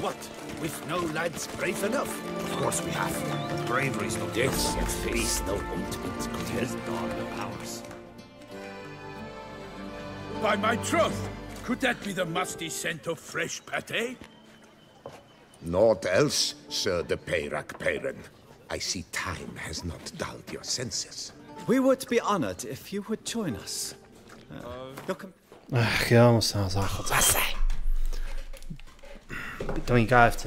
What? With no lads brave enough? Of course we have. Bravery's no deaths, yet face no ointment could help God of ours. By my troth, could that be the musty scent of fresh pate? Naught else, Sir de Peyrac Peyren. I see time has not dulled your senses. We would be honored if you would join us. Ach jo, musím na záchod zase. To mi KFC.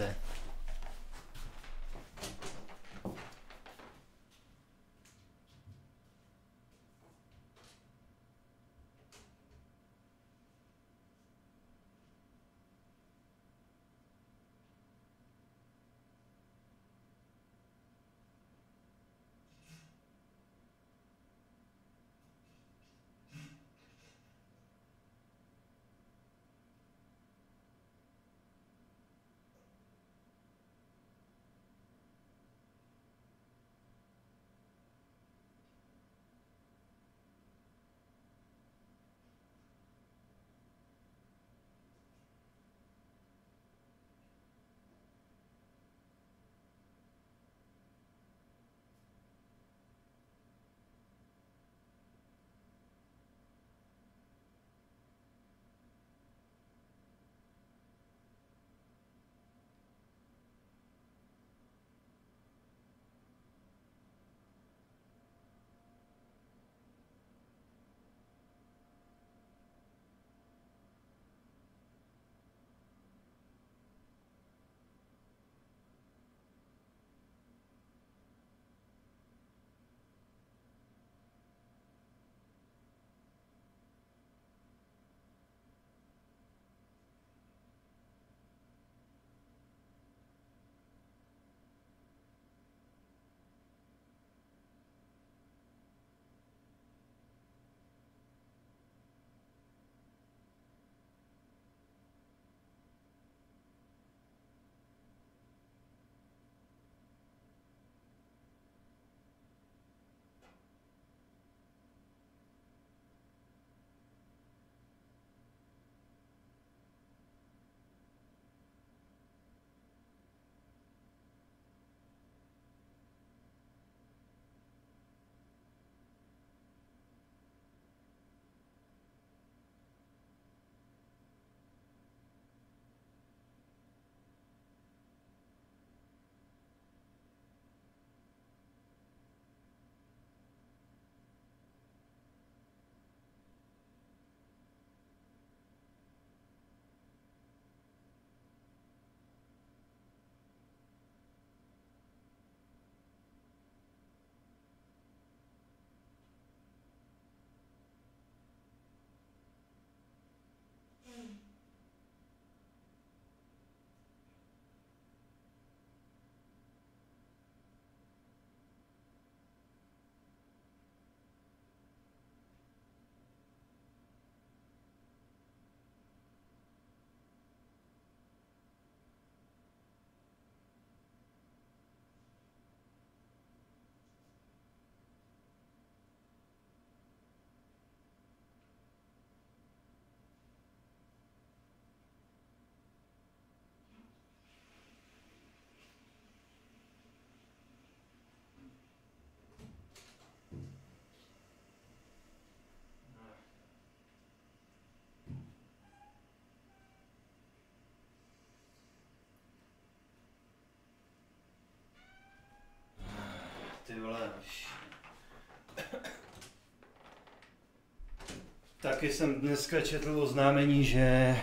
Taky jsem dneska četl oznámení, že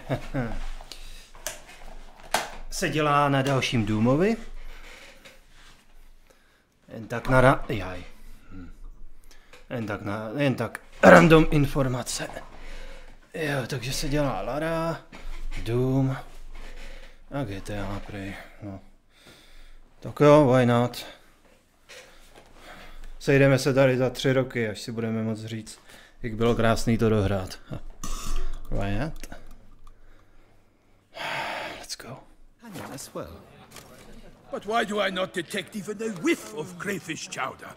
se dělá na dalším Doomovi. Jen tak random informace. Jo, takže se dělá Lara, Doom a GTA prej. No. Tak jo, why not? Sejdeme se tady za 3 roky, až si budeme moct říct, jak bylo krásný to dohrát. Why not? Let's go. As well. But why do I not detect even a whiff of crayfish chowder?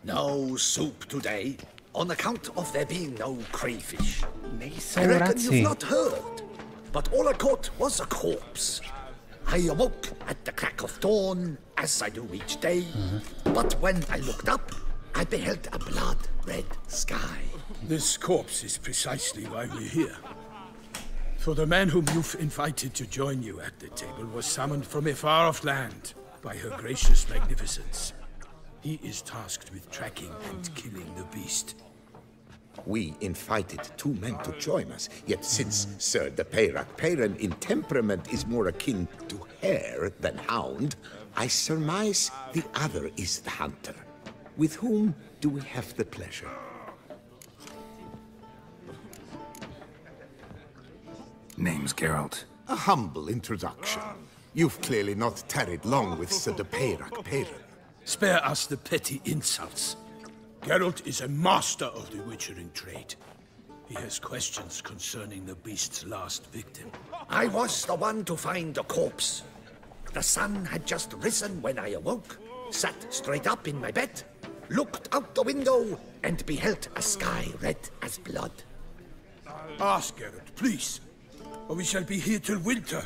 No soup today, on account of there being no crayfish. Nejsou I reckon raci. you've not heard, but all I caught was a corpse. I awoke at the crack of dawn, as I do each day, but when I looked up, I beheld a blood-red sky. This corpse is precisely why we're here. For the man whom you've invited to join you at the table was summoned from a far-off land by her gracious magnificence. He is tasked with tracking and killing the beast. We invited 2 men to join us, yet since Sir the Peyran in temperament is more akin to hare than hound, I surmise the other is the hunter. With whom do we have the pleasure? Name's Geralt. A humble introduction. You've clearly not tarried long with Sir the Peyran. Spare us the petty insults. Geralt is a master of the witchering trade. He has questions concerning the beast's last victim. I was the one to find the corpse. The sun had just risen when I awoke, sat straight up in my bed, looked out the window, and beheld a sky red as blood. Ask Geralt, please, or we shall be here till winter.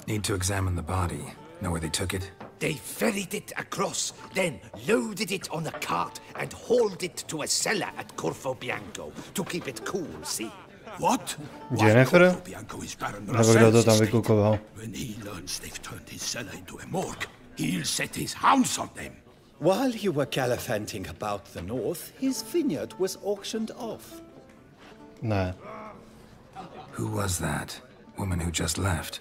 Need to examine the body. Know where they took it? They ferried it across, then loaded it on a cart and hauled it to a cellar at Corvo Bianco to keep it cool, see? What? Jennifer? Bianco is Baron Nebo kdo to Russell's tam estate. vykukoval? When he learns they've turned his cellar into a morgue, he'll set his hounds on them. While you were gallivanting about the north, his vineyard was auctioned off. Ne. Who was that? Woman who just left.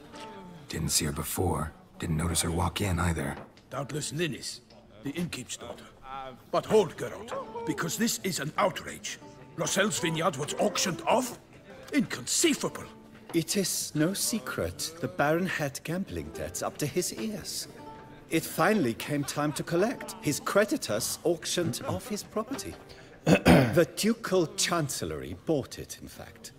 Didn't see her before. Didn't notice her walk in either. Doubtless Linnis, the innkeep's daughter. But hold, Geralt, because this is an outrage. Rossell's vineyard was auctioned off? Inconceivable. It is no secret the Baron had gambling debts up to his ears. It finally came time to collect. His creditors auctioned off his property. The Ducal Chancellery bought it, in fact.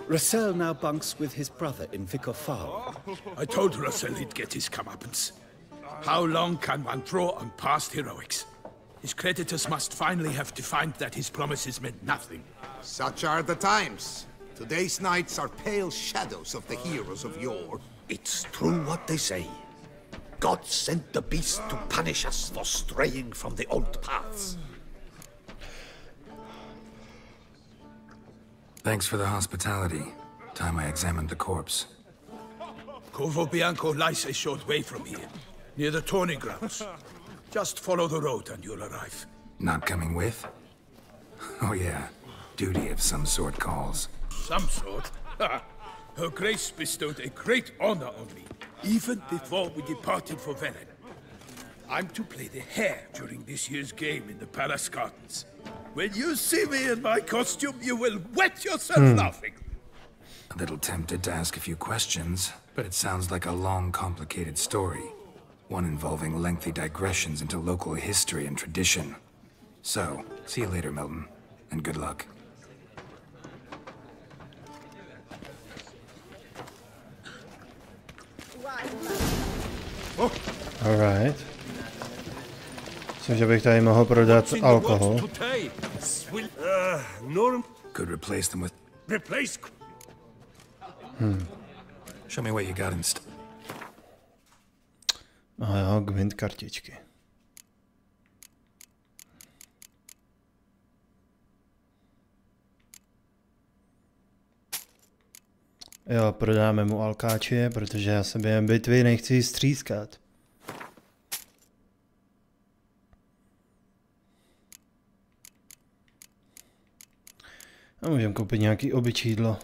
Rossell now bunks with his brother in Vicar Farm. I told Rossell he'd get his comeuppance. How long can one draw on past heroics? His creditors must finally have defined that his promises meant nothing. Such are the times. Today's knights are pale shadows of the heroes of yore. It's true what they say. God sent the beast to punish us for straying from the old paths. Thanks for the hospitality. Time I examined the corpse. Corvo Bianco lies a short way from here, near the tourney grounds. Just follow the road and you'll arrive. Not coming with? Oh yeah, duty of some sort calls. Some sort? Her Grace bestowed a great honor on me, even before we departed for Velen. I'm to play the hare during this year's game in the palace gardens. When you see me in my costume, you will wet yourself laughing. A little tempted to ask a few questions, but it sounds like a long, complicated story. One involving lengthy digressions into local history and tradition. So, see you later, Milton, and good luck. Alright. Myslím, že bych tady mohl prodat alkohol. Could replace them with... Replace? Show me what you got in A jo, Gwent kartičky. Jo, prodáme mu alkáče, protože já se během bitvy nechci střískat. Můžeme koupit nějaký obyčí jídlo.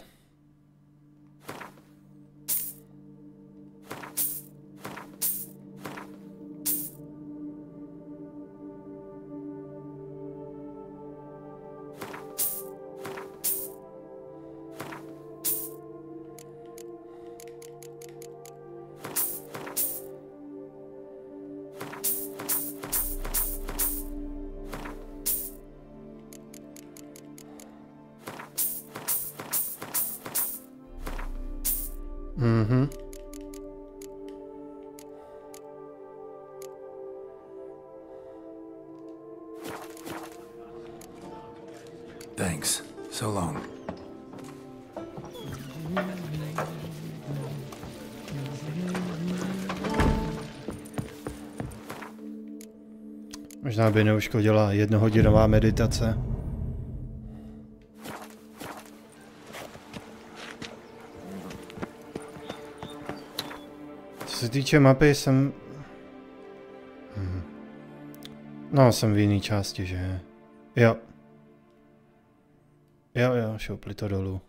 Mhm. Thanks. So long. Možná by neuškodila jednohodinová meditace. Co se týče mapy, jsem... No, jsem v jiné části, že? Jo. Jo, šoupli to dolů.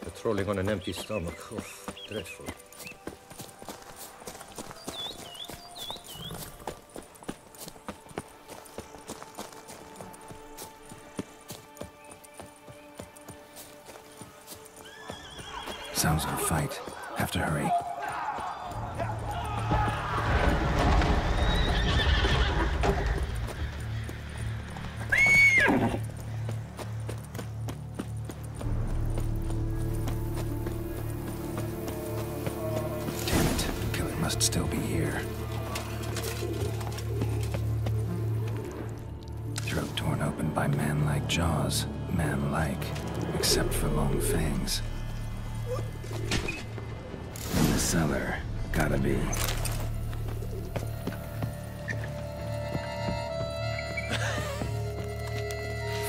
Patrolling on an empty stomach. Oh, dreadful. Sounds like a fight. Have to hurry. Damn it. Killer must still be here. Throat torn open by man-like jaws. Man-like, except for long fangs. In the cellar. Gotta be.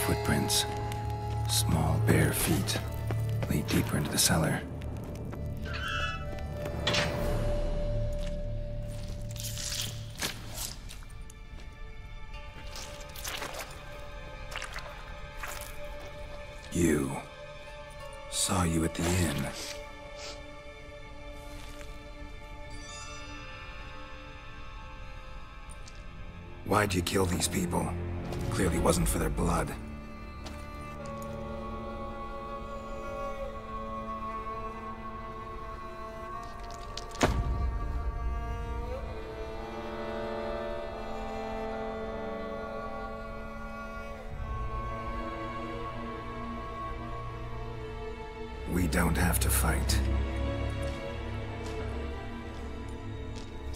Footprints. Small, bare feet. Lead deeper into the cellar. You. Saw you at the inn. Why'd you kill these people? Clearly wasn't for their blood. We don't have to fight.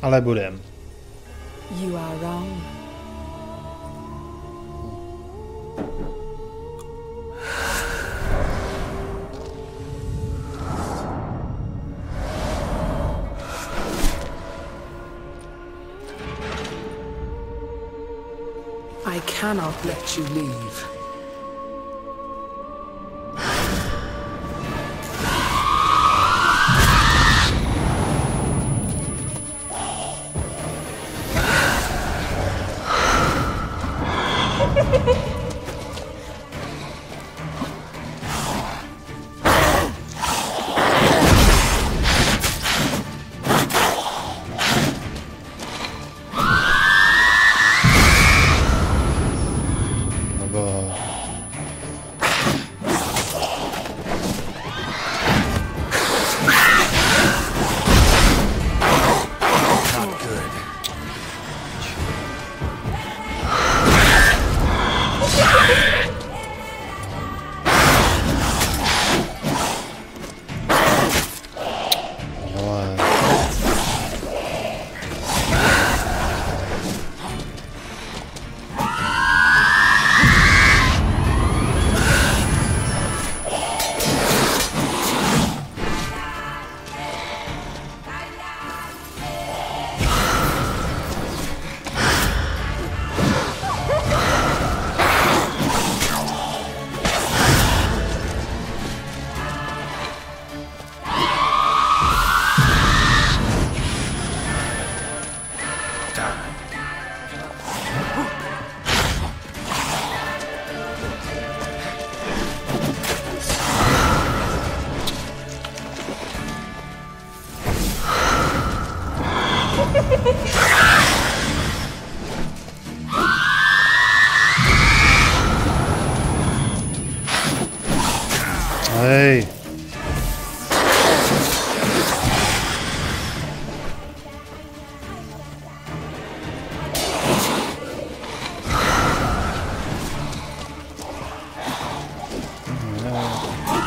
Ale budem. You are wrong. I cannot let you leave. Nebo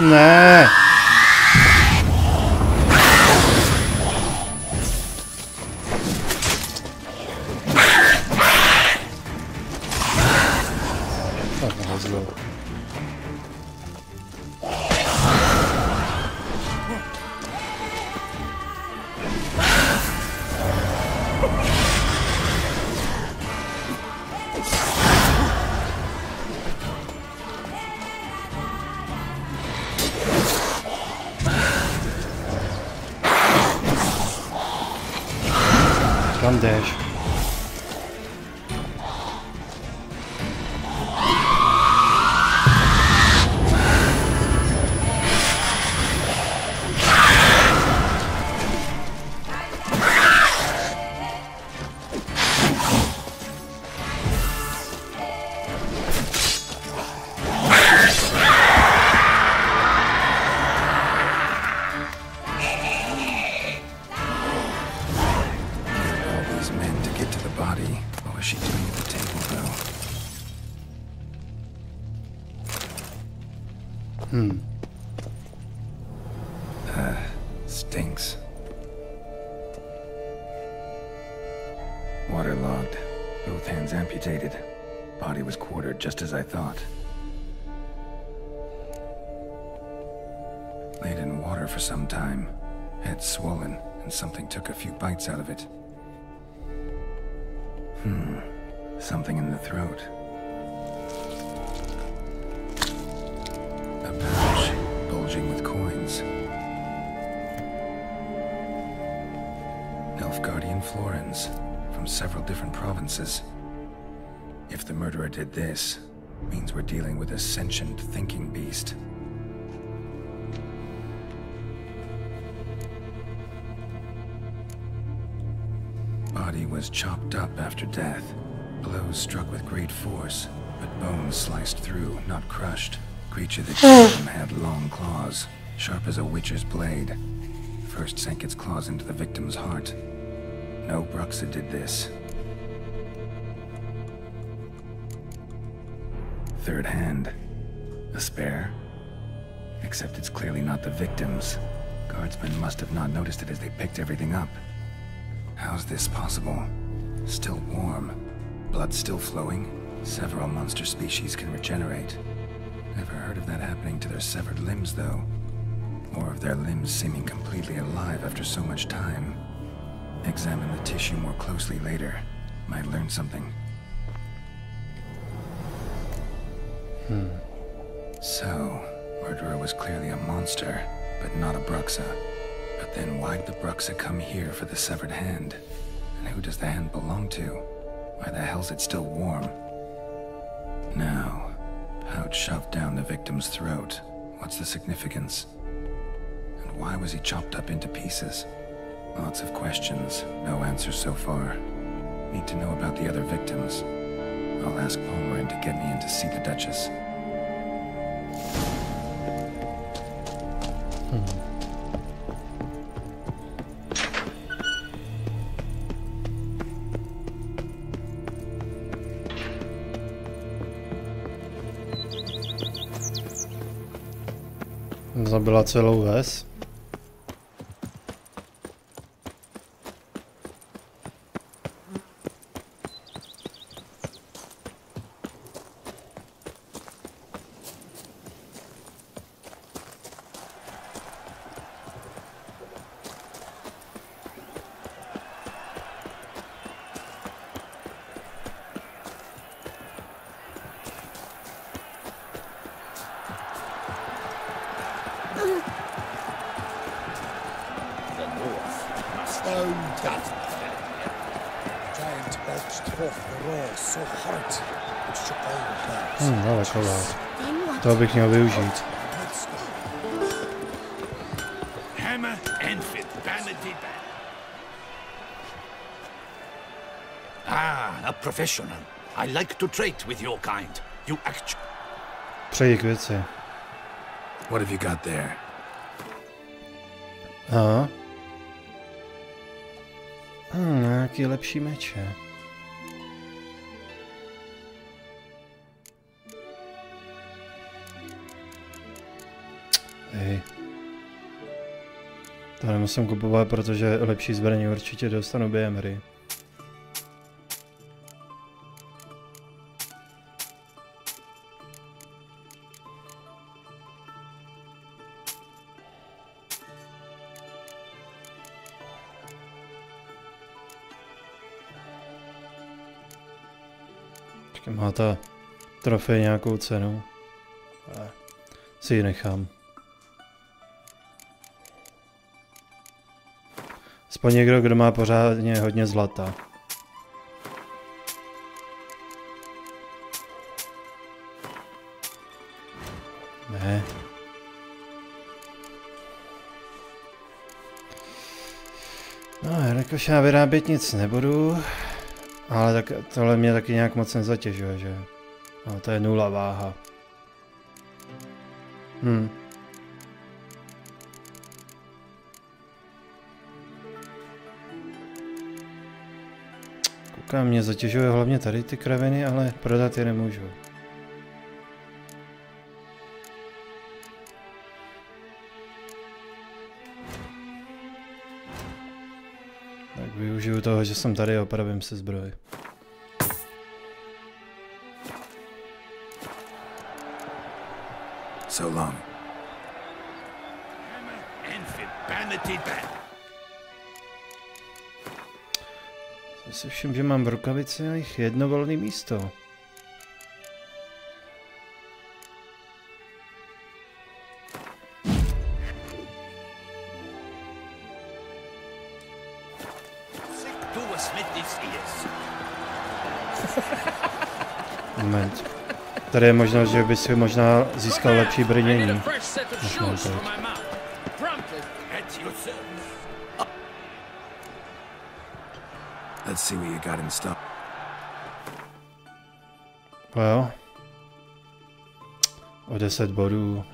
Ne. Kam jdeš? Stinks. Waterlogged. Both hands amputated. Body was quartered just as I thought. Laid in water for some time. Head swollen, and something took a few bites out of it. Something in the throat. A pouch, bulging with coins. Guardian florins from several different provinces. If the murderer did this, means we're dealing with a sentient thinking beast. Body was chopped up after death. Blows struck with great force, but bones sliced through, not crushed. Creature that killed him had long claws, sharp as a witcher's blade. First sank its claws into the victim's heart. No Bruxa did this. Third hand. A spare? Except it's clearly not the victim's. Guardsmen must have not noticed it as they picked everything up. How's this possible? Still warm. Blood still flowing? Several monster species can regenerate. Never heard of that happening to their severed limbs, though. Or of their limbs seeming completely alive after so much time. Examine the tissue more closely later. Might learn something. So, murderer was clearly a monster, but not a Bruxa. But then why'd the Bruxa come here for the severed hand? And who does the hand belong to? Why the hell's it still warm? Now, pouch shoved down the victim's throat. What's the significance? And why was he chopped up into pieces? Lots of questions, no answers so far. Need to know about the other victims. I'll ask Palmerin to get me in to see the Duchess. Zabila celou ves. To bych měl využít. A professional. I like to trade with your kind. You act. Přeji k věci. What have you got there? Aha. Nějaký lepší meče. Hej. To nemusím kupovat, protože lepší zbraně určitě dostanu během hry. Má ta trofej nějakou cenu? Si ji nechám. Aspoň někdo, kdo má pořádně hodně zlata. Ne. No, jelikož já vyrábět nic nebudu, ale tak tohle mě taky nějak moc nezatěžuje, že? No, to je 0 váha. Koukám, mě zatěžuje hlavně tady ty kraviny, ale prodat je nemůžu. Tak využiju toho, že jsem tady a opravím si zbroj. So long. Jsem si všiml, že mám v rukavici jich jedno volné místo. Moment. Tady je možnost, že by si možná získal lepší brnění. Let's see what you got in stock. Well. O 10 bodů.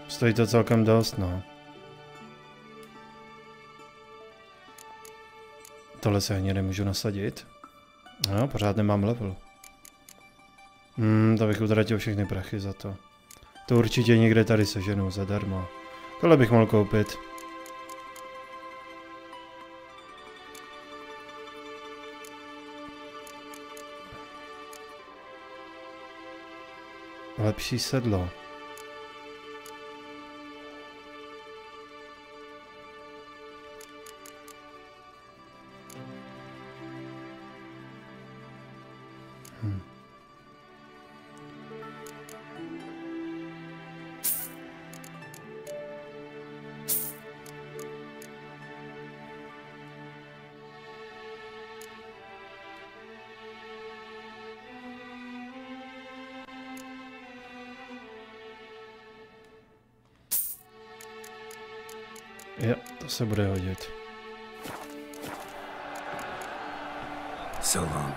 Stojí to celkem dost, no. Tohle se ani nemůžu nasadit. No, pořád nemám level. To bych utratil všechny prachy za to. To určitě někde tady seženu zadarmo. Tohle bych mohl koupit. Lepší sedlo. Jo, to se bude hodit. So long.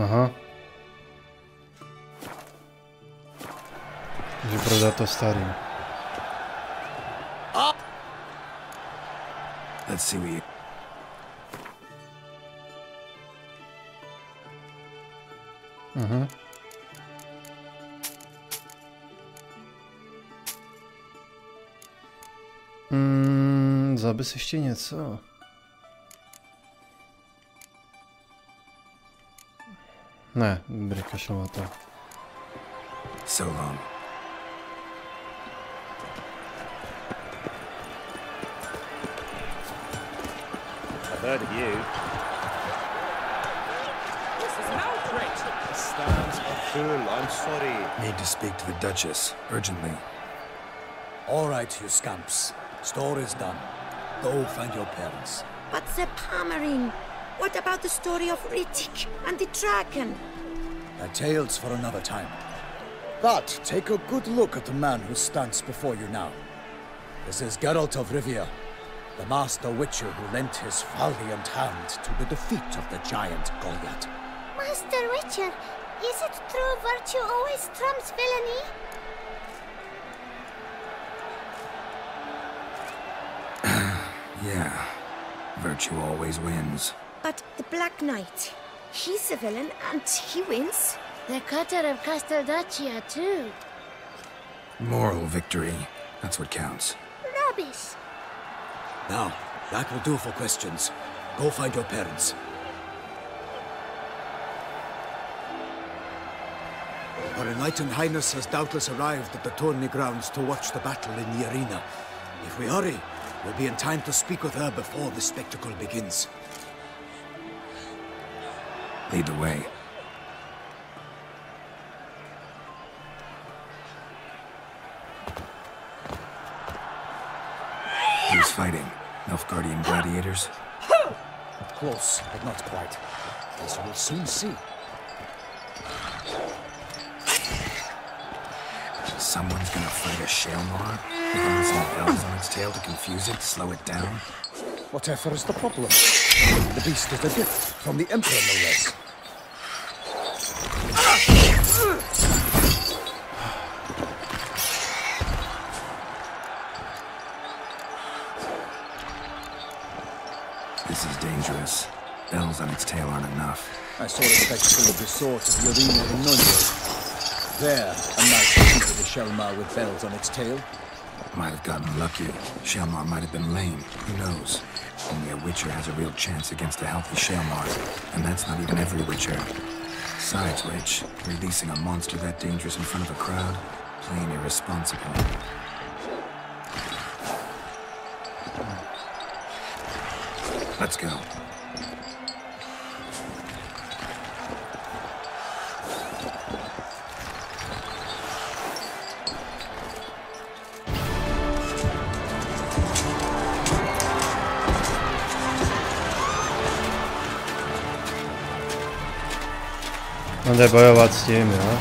Aha. Můžu prodat to starý. Let's see what you... Aha. Zabys ještě něco. Ne, dobrý, kašlu na to. So long. I've heard of you. This is an outrage. The stands are full. I'm sorry. Need to speak to the Duchess, urgently. All right, you scamps. Story's done. Go find your parents. But the Palmerine, what about the story of Rittik and the dragon? A tale's for another time. But take a good look at the man who stands before you now. This is Geralt of Rivia, the master witcher who lent his valiant hand to the defeat of the giant Goliath. Master Witcher, is it true virtue always trumps villainy? Yeah, virtue always wins. But the Black Knight, he's a villain and he wins. The cutter of Casteldacia too. Moral victory, that's what counts. Rubbish. Now, that will do for questions. Go find your parents. Her Enlightened Highness has doubtless arrived at the tourney grounds to watch the battle in the arena. If we hurry, we'll be in time to speak with her before the spectacle begins. Lead the way. Who's fighting? Nilfgaardian gladiators? Close, but not quite. As you will soon see. Someone's gonna fight a Shalmar? With some bells on its tail to confuse it, slow it down? Whatever is the problem? The beast is a gift from the Emperor, no less. This is dangerous. Bells on its tail aren't enough. I saw a spectacle of the sort at the arena in Nuremberg. There, a knight defeated a Shalmar with bells on its tail. Might have gotten lucky. Shalmar might have been lame. Who knows? Only a Witcher has a real chance against a healthy Shalmar. And that's not even every Witcher. Besides which, releasing a monster that dangerous in front of a crowd? Plain irresponsible. Let's go. On jde bojovat s tím, jo?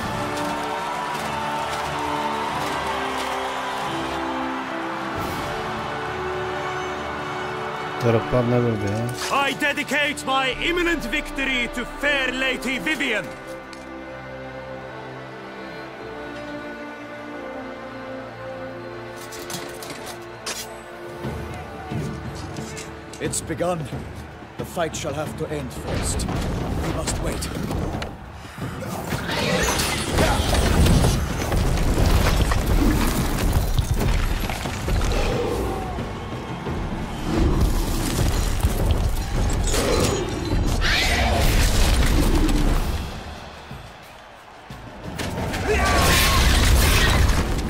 To dopadne blbě. I dedicate my imminent victory to fair Lady Vivian. It's begun. The fight shall have to end first. We must wait.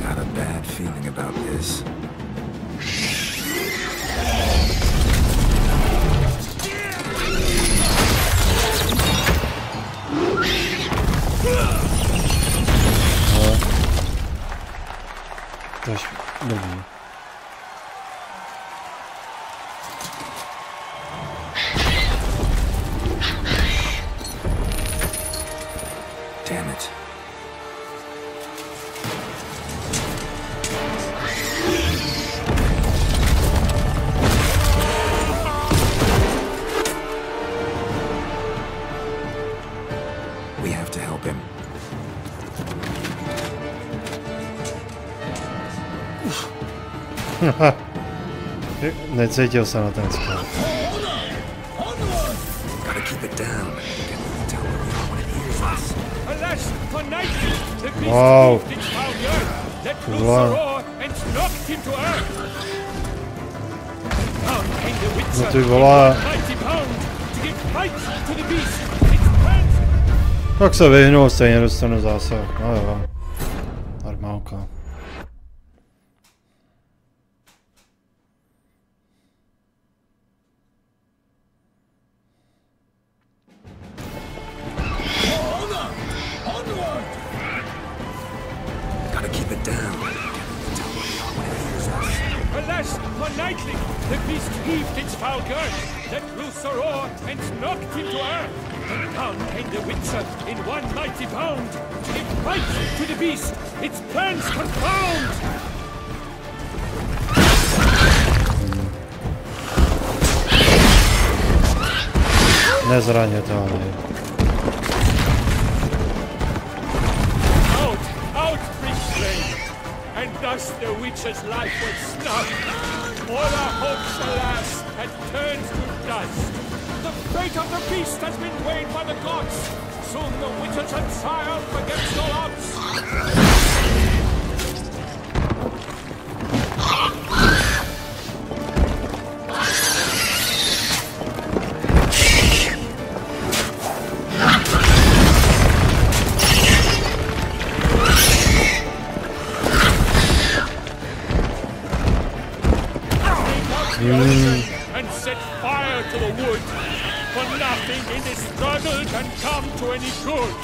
Got a bad feeling about this. Tož blbý. Damn it. We have to help him. Necítil jsem na ten skok. Gotta keep it down. Tell where we are when it hears us. Alas, tonight the beast Wow. moved its foul earth, let loose Wow. a roar and knocked him to earth. Down came the Witcher, No ty vole. mighty pound, to give fight to the beast. Its hands Tak se vyhnul, stejně dostanu zásah. No jo. Normálka. Gotta keep it down. Tell where we are when it hears us. Alas, for nightly, the beast heaved its foul girth. let loose a roar, and knocked him to earth. And down came the Witcher in one mighty bound. It bites to the beast, its plans confound. Nezranitelný. Out, big flame! And thus the Witcher's life was snuffed. All our hopes, alas, had turned to dust. The fate of the beast has been weighed by the gods. Soon the Witcher shall triumph against all odds. And set fire to the wood, for nothing in this struggle can come to any good.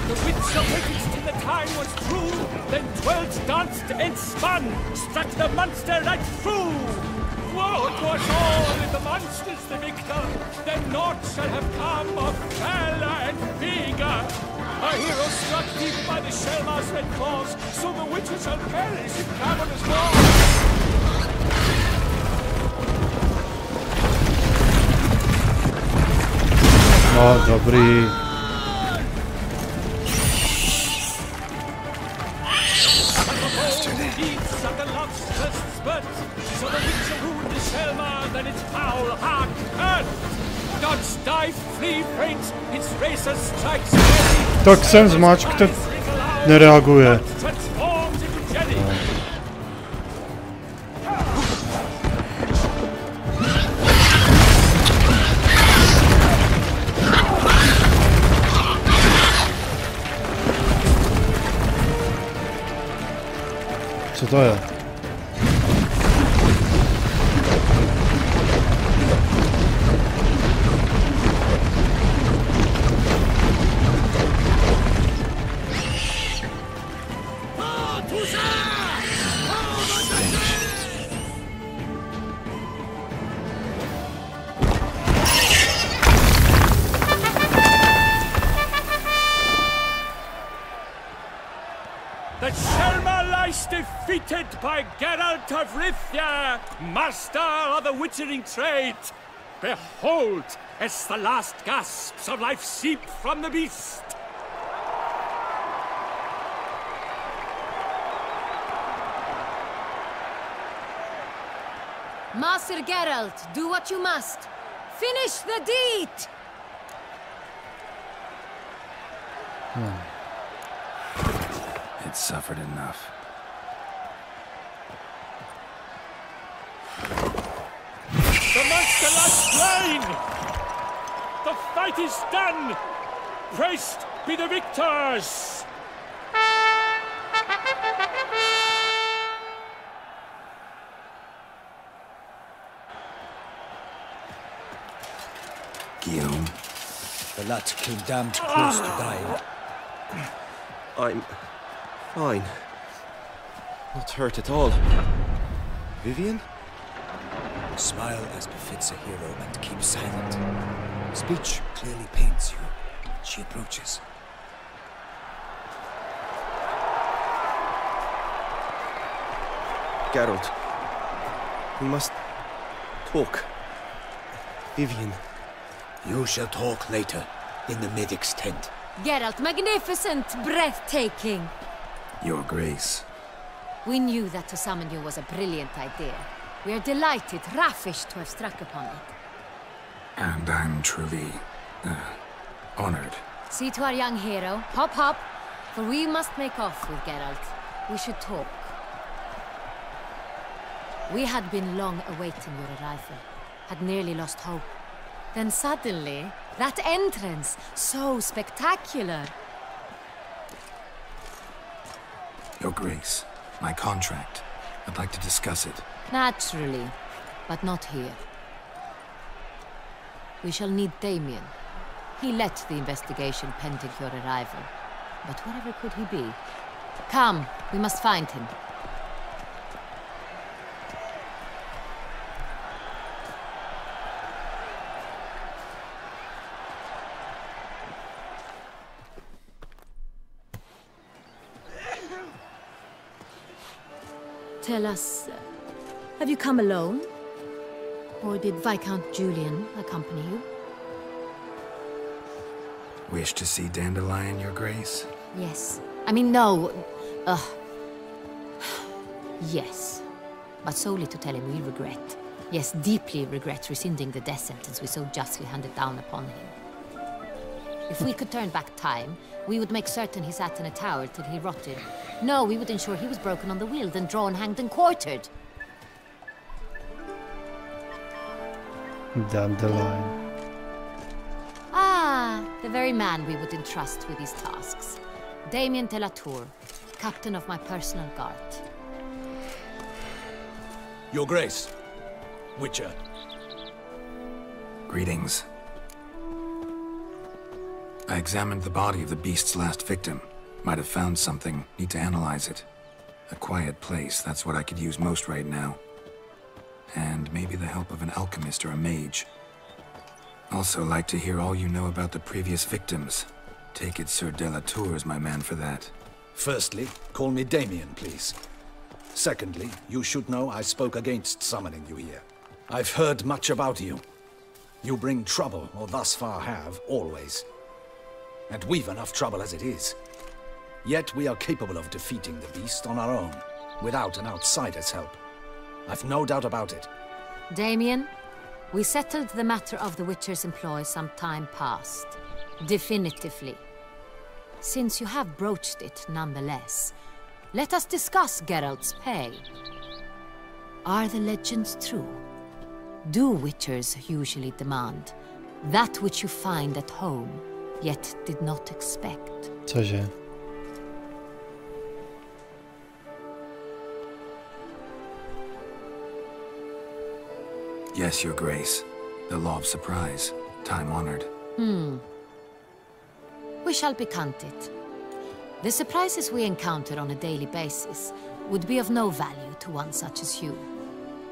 The Witcher waited till the time was through, then 12 danced and spun, struck the monster right through. Woe to us all if the monster's the victor, then naught shall have come of valor and vigor. Our hero struck deep by the Shellma's red claws, so the Witcher shall perish in cavernous walls. No, dobrý. Tak jsem zmáčk, to nereaguje. Co to je? Defeated by Geralt of Rivia, master of the witchering trade. Behold, as the last gasps of life seep from the beast. Master Geralt, do what you must. Finish the deed! It suffered enough. The monster lies slain! The fight is done! Praised be the victors! Guillaume. The lad came damned close to dying. I'm fine. Not hurt at all. Vivian? Smile as befits a hero and keep silent. Speech clearly paints you. She approaches. Geralt, we must talk. Vivian. You shall talk later, in the medic's tent. Geralt, magnificent, breathtaking. Your Grace. We knew that to summon you was a brilliant idea. We are delighted, ravished to have struck upon it. And I'm truly honored. See to our young hero. Hop, hop. For we must make off with Geralt. We should talk. We had been long awaiting your arrival. Had nearly lost hope. Then suddenly, that entrance, so spectacular. Your Grace, my contract. I'd like to discuss it. Naturally, but not here. We shall need Damien. He led the investigation pending your arrival. But wherever could he be? Come, we must find him. Tell us, have you come alone? Or did Viscount Julian accompany you? Wish to see Dandelion, Your Grace? Yes. I mean, no. Yes. But solely to tell him we regret. Yes, deeply regret rescinding the death sentence we so justly handed down upon him. If we could turn back time, we would make certain he sat in a tower till he rotted. No, we would ensure he was broken on the wheel, then drawn, hanged, and quartered. Dandelion. Ah, the very man we would entrust with these tasks. Damien de la Tour, captain of my personal guard. Your Grace. Witcher. Greetings. I examined the body of the beast's last victim. Might have found something. Need to analyze it. A quiet place, that's what I could use most right now. And maybe the help of an alchemist or a mage. Also like to hear all you know about the previous victims. Take it Sir de la Tour is my man for that. Firstly, call me Damien, please. Secondly, you should know I spoke against summoning you here. I've heard much about you. You bring trouble, or thus far have, always. And we've enough trouble as it is. Yet we are capable of defeating the beast on our own, without an outsider's help. I've no doubt about it. Damien, we settled the matter of the Witcher's employ some time past. Definitively. Since you have broached it nonetheless, let us discuss Geralt's pay. Are the legends true? Do Witchers usually demand that which you find at home, yet did not expect? Cože? Yes, Your Grace. The law of surprise. Time-honored. We shall be content. The surprises we encounter on a daily basis would be of no value to one such as you.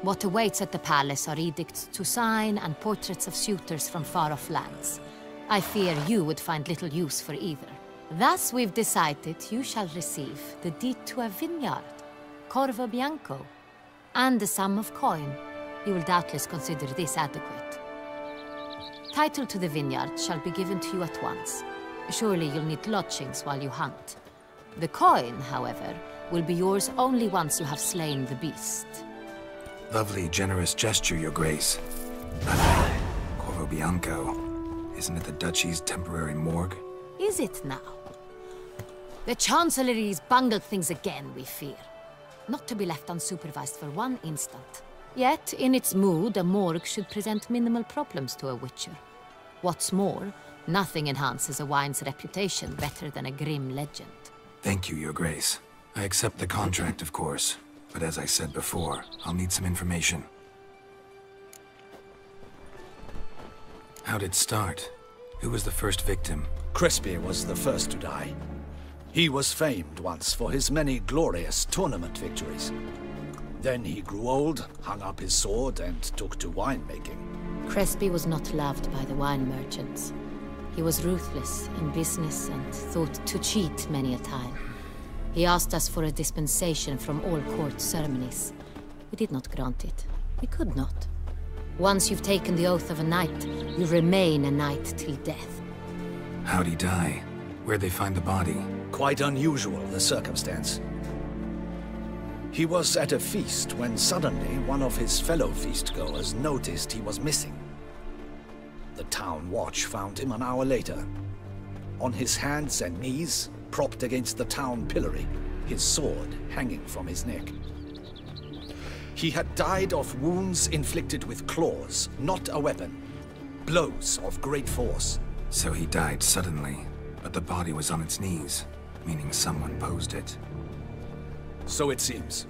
What awaits at the palace are edicts to sign and portraits of suitors from far-off lands. I fear you would find little use for either. Thus we've decided you shall receive the deed to a vineyard, Corvo Bianco, and the sum of coin. You will doubtless consider this adequate. Title to the vineyard shall be given to you at once. Surely you'll need lodgings while you hunt. The coin, however, will be yours only once you have slain the beast. Lovely, generous gesture, Your Grace. Corvo Bianco. Isn't it the Duchy's temporary morgue? Is it now? The Chancellery's bungled things again, we fear. Not to be left unsupervised for one instant. Yet, in its mood, a morgue should present minimal problems to a Witcher. What's more, nothing enhances a wine's reputation better than a grim legend. Thank you, Your Grace. I accept the contract, of course. But as I said before, I'll need some information. How'd it start? Who was the first victim? Crespi was the first to die. He was famed once for his many glorious tournament victories. Then he grew old, hung up his sword, and took to winemaking. Crespi was not loved by the wine merchants. He was ruthless in business and thought to cheat many a time. He asked us for a dispensation from all court ceremonies. We did not grant it. We could not. Once you've taken the oath of a knight, you remain a knight till death. How'd he die? Where'd they find the body? Quite unusual, the circumstance. He was at a feast when suddenly one of his fellow feastgoers noticed he was missing. The town watch found him an hour later. On his hands and knees, propped against the town pillory, his sword hanging from his neck. He had died of wounds inflicted with claws, not a weapon. Blows of great force. So he died suddenly, but the body was on its knees, meaning someone posed it. So it seems.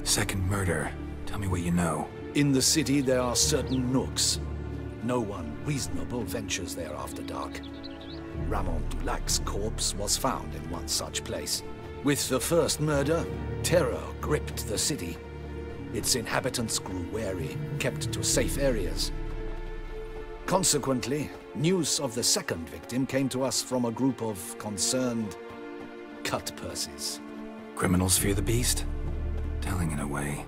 Second murder. Tell me what you know. In the city there are certain nooks. No one reasonable ventures there after dark. Ramon Dulac's corpse was found in one such place. With the first murder, terror gripped the city. Its inhabitants grew wary, kept to safe areas. Consequently, news of the second victim came to us from a group of concerned cut purses. Criminals fear the beast? Telling in a way.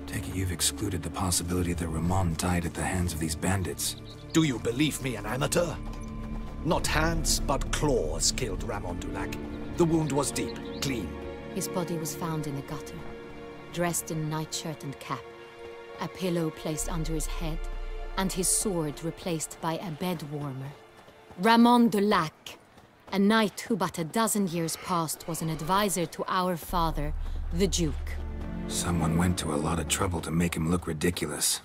Take it you've excluded the possibility that Ramon died at the hands of these bandits. Do you believe me an amateur? Not hands, but claws killed Ramon Dulac. The wound was deep, clean. His body was found in the gutter, dressed in nightshirt and cap, a pillow placed under his head, and his sword replaced by a bed warmer. Ramon Dulac, a knight who but a dozen years past was an advisor to our father, the Duke. Someone went to a lot of trouble to make him look ridiculous.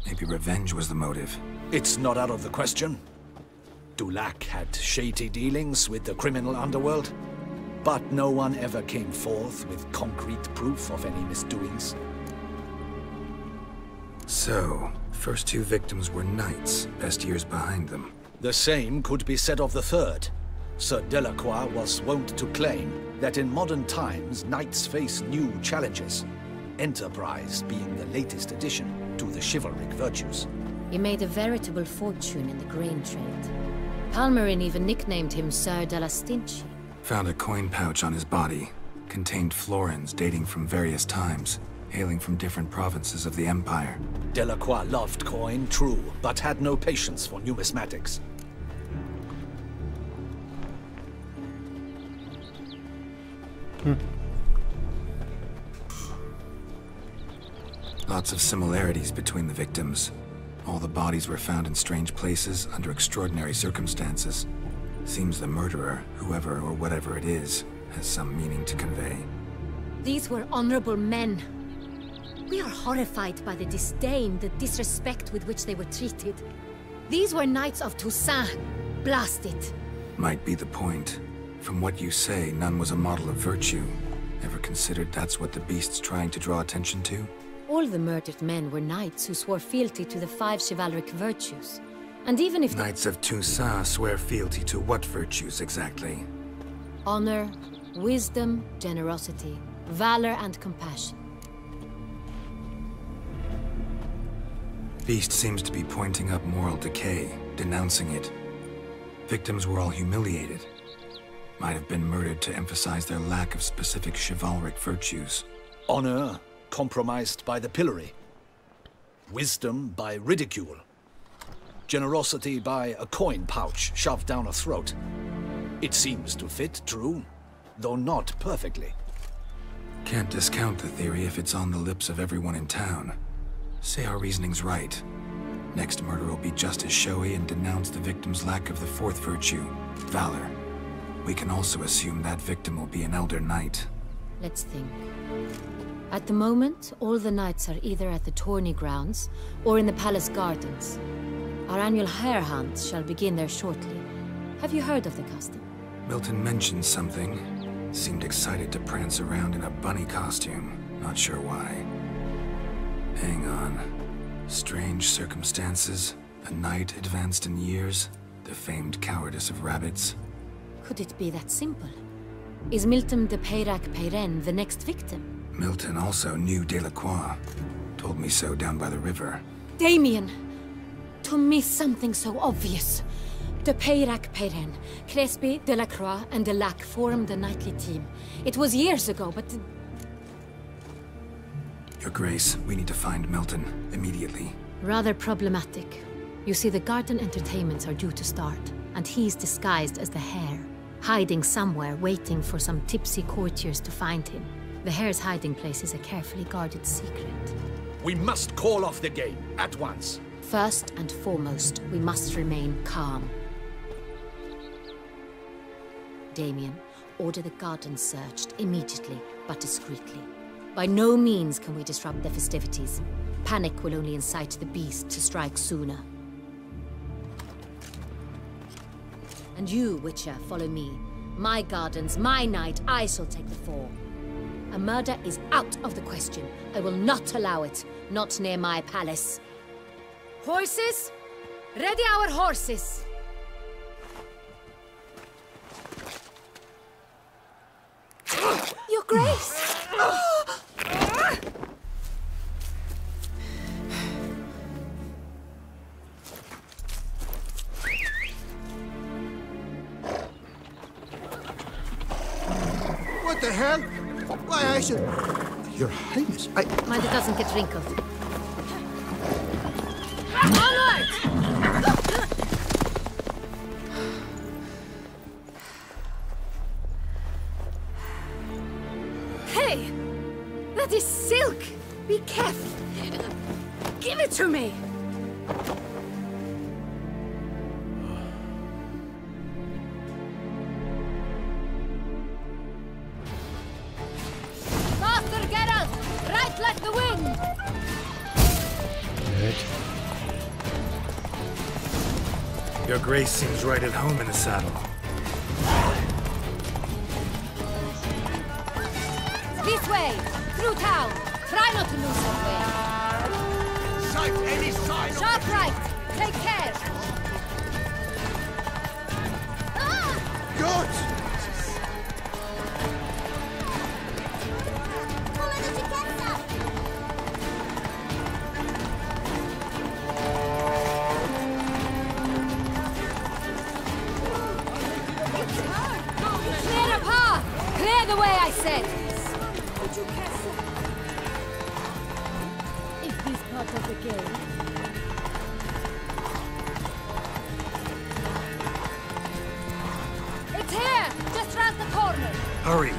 Maybe revenge was the motive. It's not out of the question. Dulac had shady dealings with the criminal underworld, but no one ever came forth with concrete proof of any misdoings. So, first two victims were knights, best years behind them. The same could be said of the third. Sir Delacroix was wont to claim that in modern times, knights face new challenges, enterprise being the latest addition to the chivalric virtues. He made a veritable fortune in the grain trade. Palmerin even nicknamed him Sir de la Stinchi. Found a coin pouch on his body. Contained florins dating from various times, hailing from different provinces of the Empire. Delacroix loved coin, true, but had no patience for numismatics. Lots of similarities between the victims. All the bodies were found in strange places under extraordinary circumstances. Seems the murderer, whoever or whatever it is, has some meaning to convey. These were honorable men. We are horrified by the disdain, the disrespect with which they were treated. These were knights of Toussaint. Blast it. Might be the point. From what you say, none was a model of virtue. Ever considered that's what the beast's trying to draw attention to? All the murdered men were knights who swore fealty to the 5 chivalric virtues. And even if Knights of Toussaint swear fealty to what virtues exactly? honor, wisdom, generosity, valor, and compassion. Beast seems to be pointing up moral decay, denouncing it. Victims were all humiliated. Might have been murdered to emphasize their lack of specific chivalric virtues. Honor compromised by the pillory. Wisdom by ridicule. Generosity by a coin pouch shoved down a throat. It seems to fit, true, though not perfectly. Can't discount the theory if it's on the lips of everyone in town. Say our reasoning's right. Next murder will be just as showy and denounce the victim's lack of the 4th virtue, valor. We can also assume that victim will be an elder knight. Let's think. At the moment, all the knights are either at the tourney grounds or in the palace gardens. Our annual hare hunt shall begin there shortly. Have you heard of the custom? Milton mentioned something. Seemed excited to prance around in a bunny costume. Not sure why. Hang on. Strange circumstances. A knight advanced in years. The famed cowardice of rabbits. Could it be that simple? Is Milton de Peyrac-Peyren the next victim? Milton also knew Delacroix. Told me so down by the river. Damien! To miss something so obvious. De Peyrac-Peyren, Crespi, Delacroix, and Delac formed a knightly team. It was years ago, but... Your Grace, we need to find Milton, immediately. Rather problematic. You see, the garden entertainments are due to start, and he's disguised as the hare, hiding somewhere, waiting for some tipsy courtiers to find him. The hare's hiding place is a carefully guarded secret. We must call off the game, at once. First and foremost, we must remain calm. Damien, order the garden searched immediately, but discreetly. By no means can we disrupt the festivities. Panic will only incite the beast to strike sooner. And you, Witcher, follow me. My gardens, my night, I shall take the fall. A murder is out of the question. I will not allow it. Not near my palace. Horses? Ready our horses! Your Grace! the hell? Why, I should... Your Highness, I... Mind it doesn't get wrinkled. Onward! Hey! That is silk! Be careful! Give it to me! Faster, Geralt! Right like the wind! Good. Your Grace seems right at home in the saddle. This way! Through town! Try not to lose your way! Sight any sign! Sharp right! Take care! Good! Clear a path! Clear the way, I said! Is this part of the game? It's here! Just round the corner! Hurry!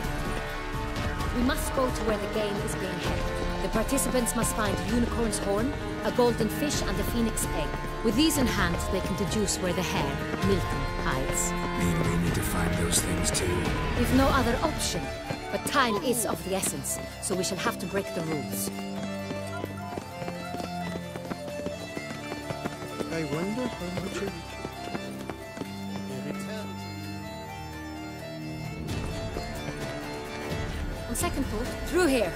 We must go to where the game is being held. The participants must find a unicorn's horn, a golden fish, and a phoenix egg. With these in hand, they can deduce where the hare, Milton, hides. Mean we need to find those things too? We've no other option. But time is of the essence, so we shall have to break the rules. I wonder how much of On second thought, through here.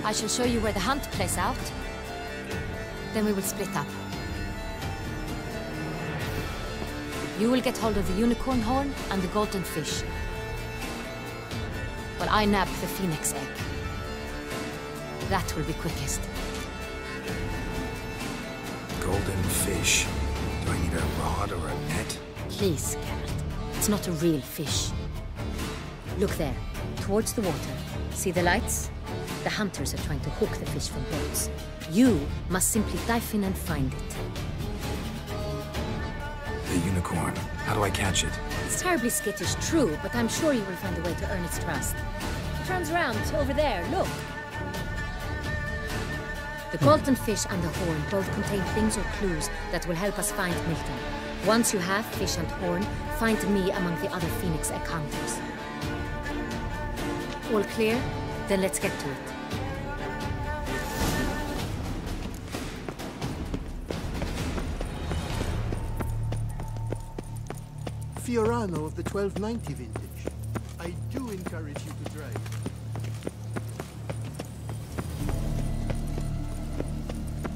I shall show you where the hunt plays out. Then we will split up. You will get hold of the unicorn horn and the golden fish. While I nab the phoenix egg. That will be quickest. Golden fish. Do I need a rod or a net? Please, Geralt. It's not a real fish. Look there, towards the water. See the lights? The hunters are trying to hook the fish from boats. You must simply dive in and find it. The unicorn. How do I catch it? It's terribly skittish, true, but I'm sure you will find a way to earn its trust. It turns around, over there, look. The golden fish and the horn both contain things or clues that will help us find Milton. Once you have fish and horn, find me among the other phoenix egg hunters. All clear? Then let's get to it. Fiorano of the 1290 vintage. I do encourage you to drive.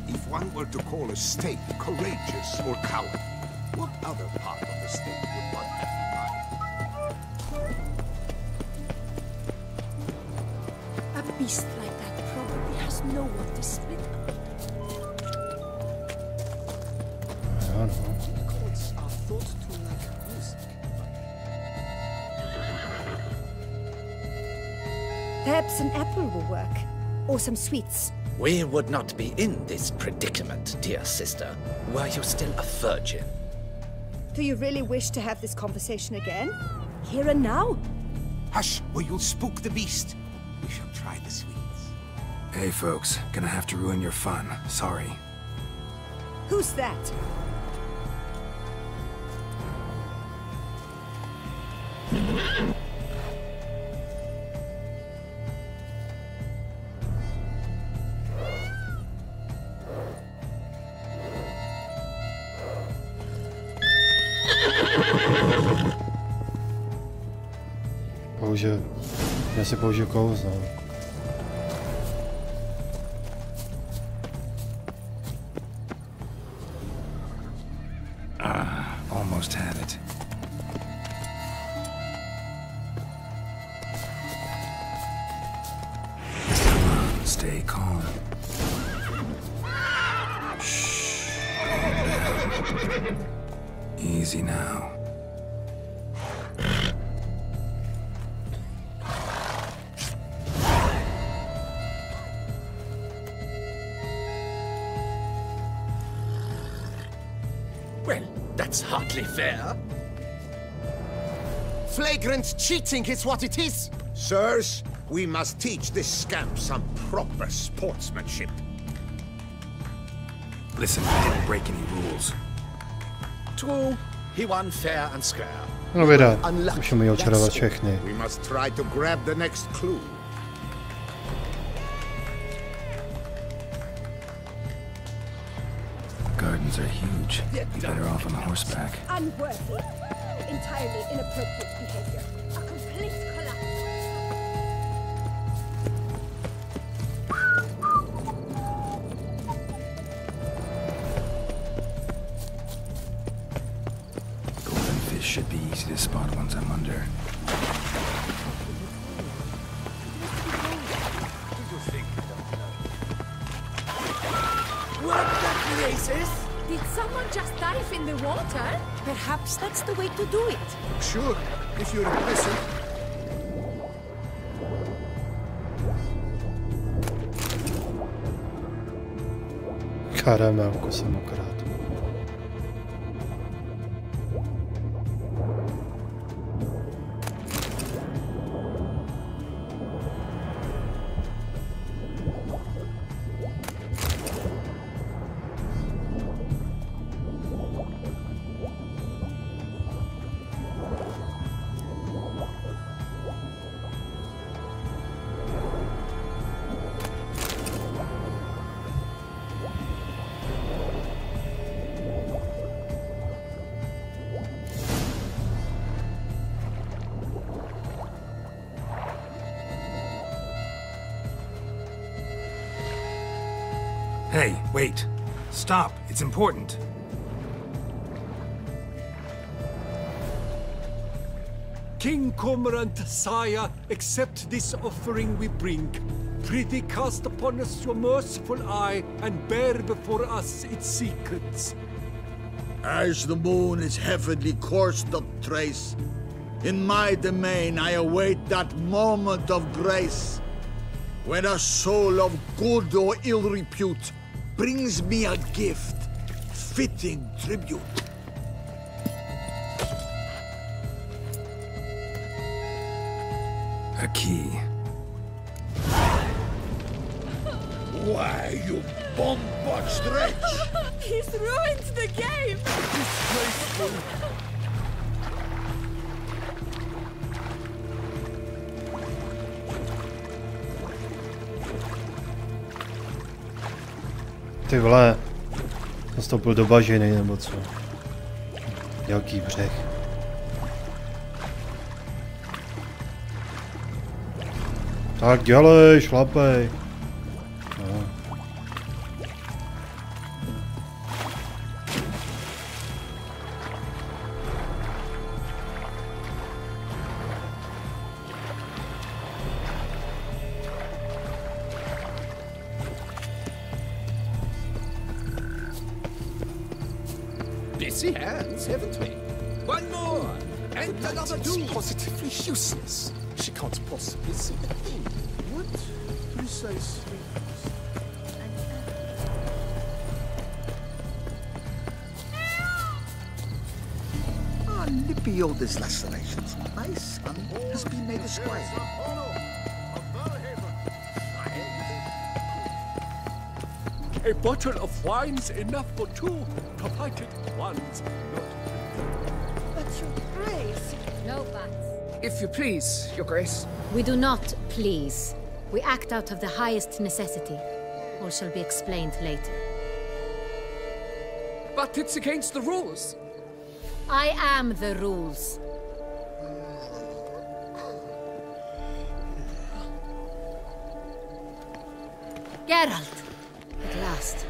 If one were to call a state courageous or coward, what other part of the state would one have in mind? A beast like that probably has no one to split up. I don't know. Courts are thought to like music. Perhaps an apple will work. Or some sweets. We would not be in this predicament, dear sister, were you still a virgin. Do you really wish to have this conversation again? Here and now? Hush, or you'll spook the beast. We shall try the sweets. Hey folks, gonna have to ruin your fun. Sorry. Who's that? Já si použiju kouzlo. Almost had it. Come on, stay calm. Shh. Calm down. Easy now. Well, that's hardly fair. Flagrant cheating is what it is. Sirs, we must teach this scamp some proper sportsmanship. Listen, he didn't break any rules. True, he won fair and square. No vydá, musíme ji očarovat všechny. We must try to grab the next clue. Gardens are huge. Be better off on horseback. Unworthy. Entirely inappropriate behavior. A complete collapse. Golden fish should be easy to spot once I'm under. What the places? Did someone just dive in the water? Perhaps that's the way to do it. Sure, if you're implicit. Karamelku jsem ukradl. Hey, wait. Stop. It's important. King Cormorant, sire, accept this offering we bring. Prithee cast upon us your merciful eye, and bear before us its secrets. As the moon is heavenly coursed of trace, in my domain I await that moment of grace, when a soul of good or ill repute brings me a gift, fitting tribute. A key. Why, you bomb-botched wretch! He's ruined the game! Disgraceful! Ty vole, nastoupil do bažiny nebo co? Jaký břeh? Tak dělej, šlapej. No. Busy hands, haven't we? One more! And another two! It's positively useless. She can't possibly see a thing. What precisely? Ah, nippy all these lacerations. My son has been made a squire. A bottle of wine's enough for two, provided one's not. But your grace. No buts. If you please, Your Grace. We do not please. We act out of the highest necessity. All shall be explained later. But it's against the rules. I am the rules. Geralt! At last.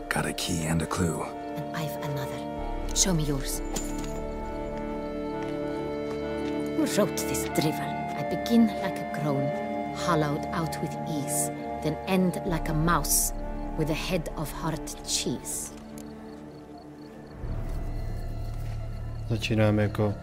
Got a key and a clue. And I've another. Show me yours. Who wrote this drivel? I begin like a groan, hollowed out with ease, then end like a mouse, with a head of hard cheese. Začínáme jako...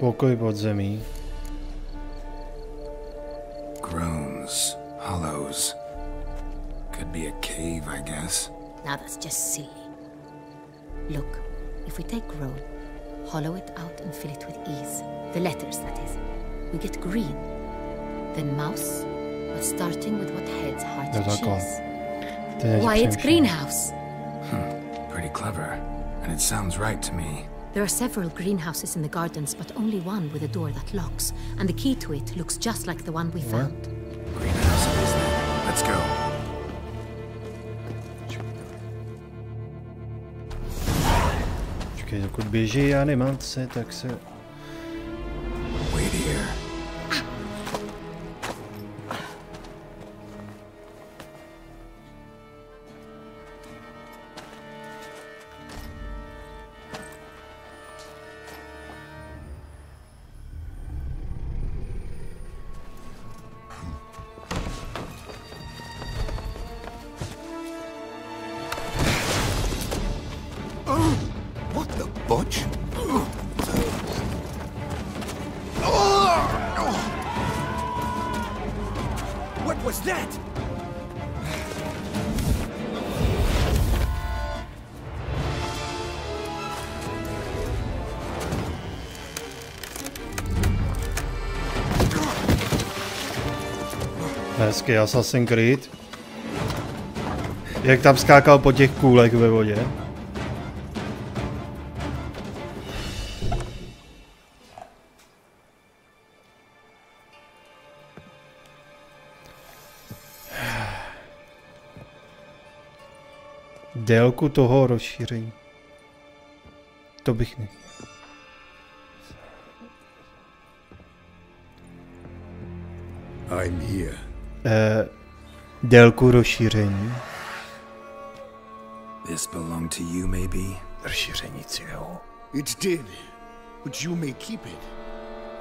Pokoj podzemí. Groans, hollows. Could be a cave, I guess. Now that's just silly. Look, if we take groan, hollow it out and fill it with ease. The letters, that is. We get green. Then mouse, but starting with what heads hard to choose. Why, it's greenhouse. Pretty clever. And it sounds right to me. There are several greenhouses in the gardens, but only one with a door that locks. And the key to it looks just like the one we found. Greenhouse it is then. Let's go. Počkej, dokud běží animace, tak se... Wait here. What was that? Hezky, Assassin's Creed. Jak tam skákal po těch kůlech ve vodě. Délku toho rozšíření. To bych ne. I'm here. Délku rozšíření. This belonged to you, maybe? Rozšíření cílu. It did, but you may keep it.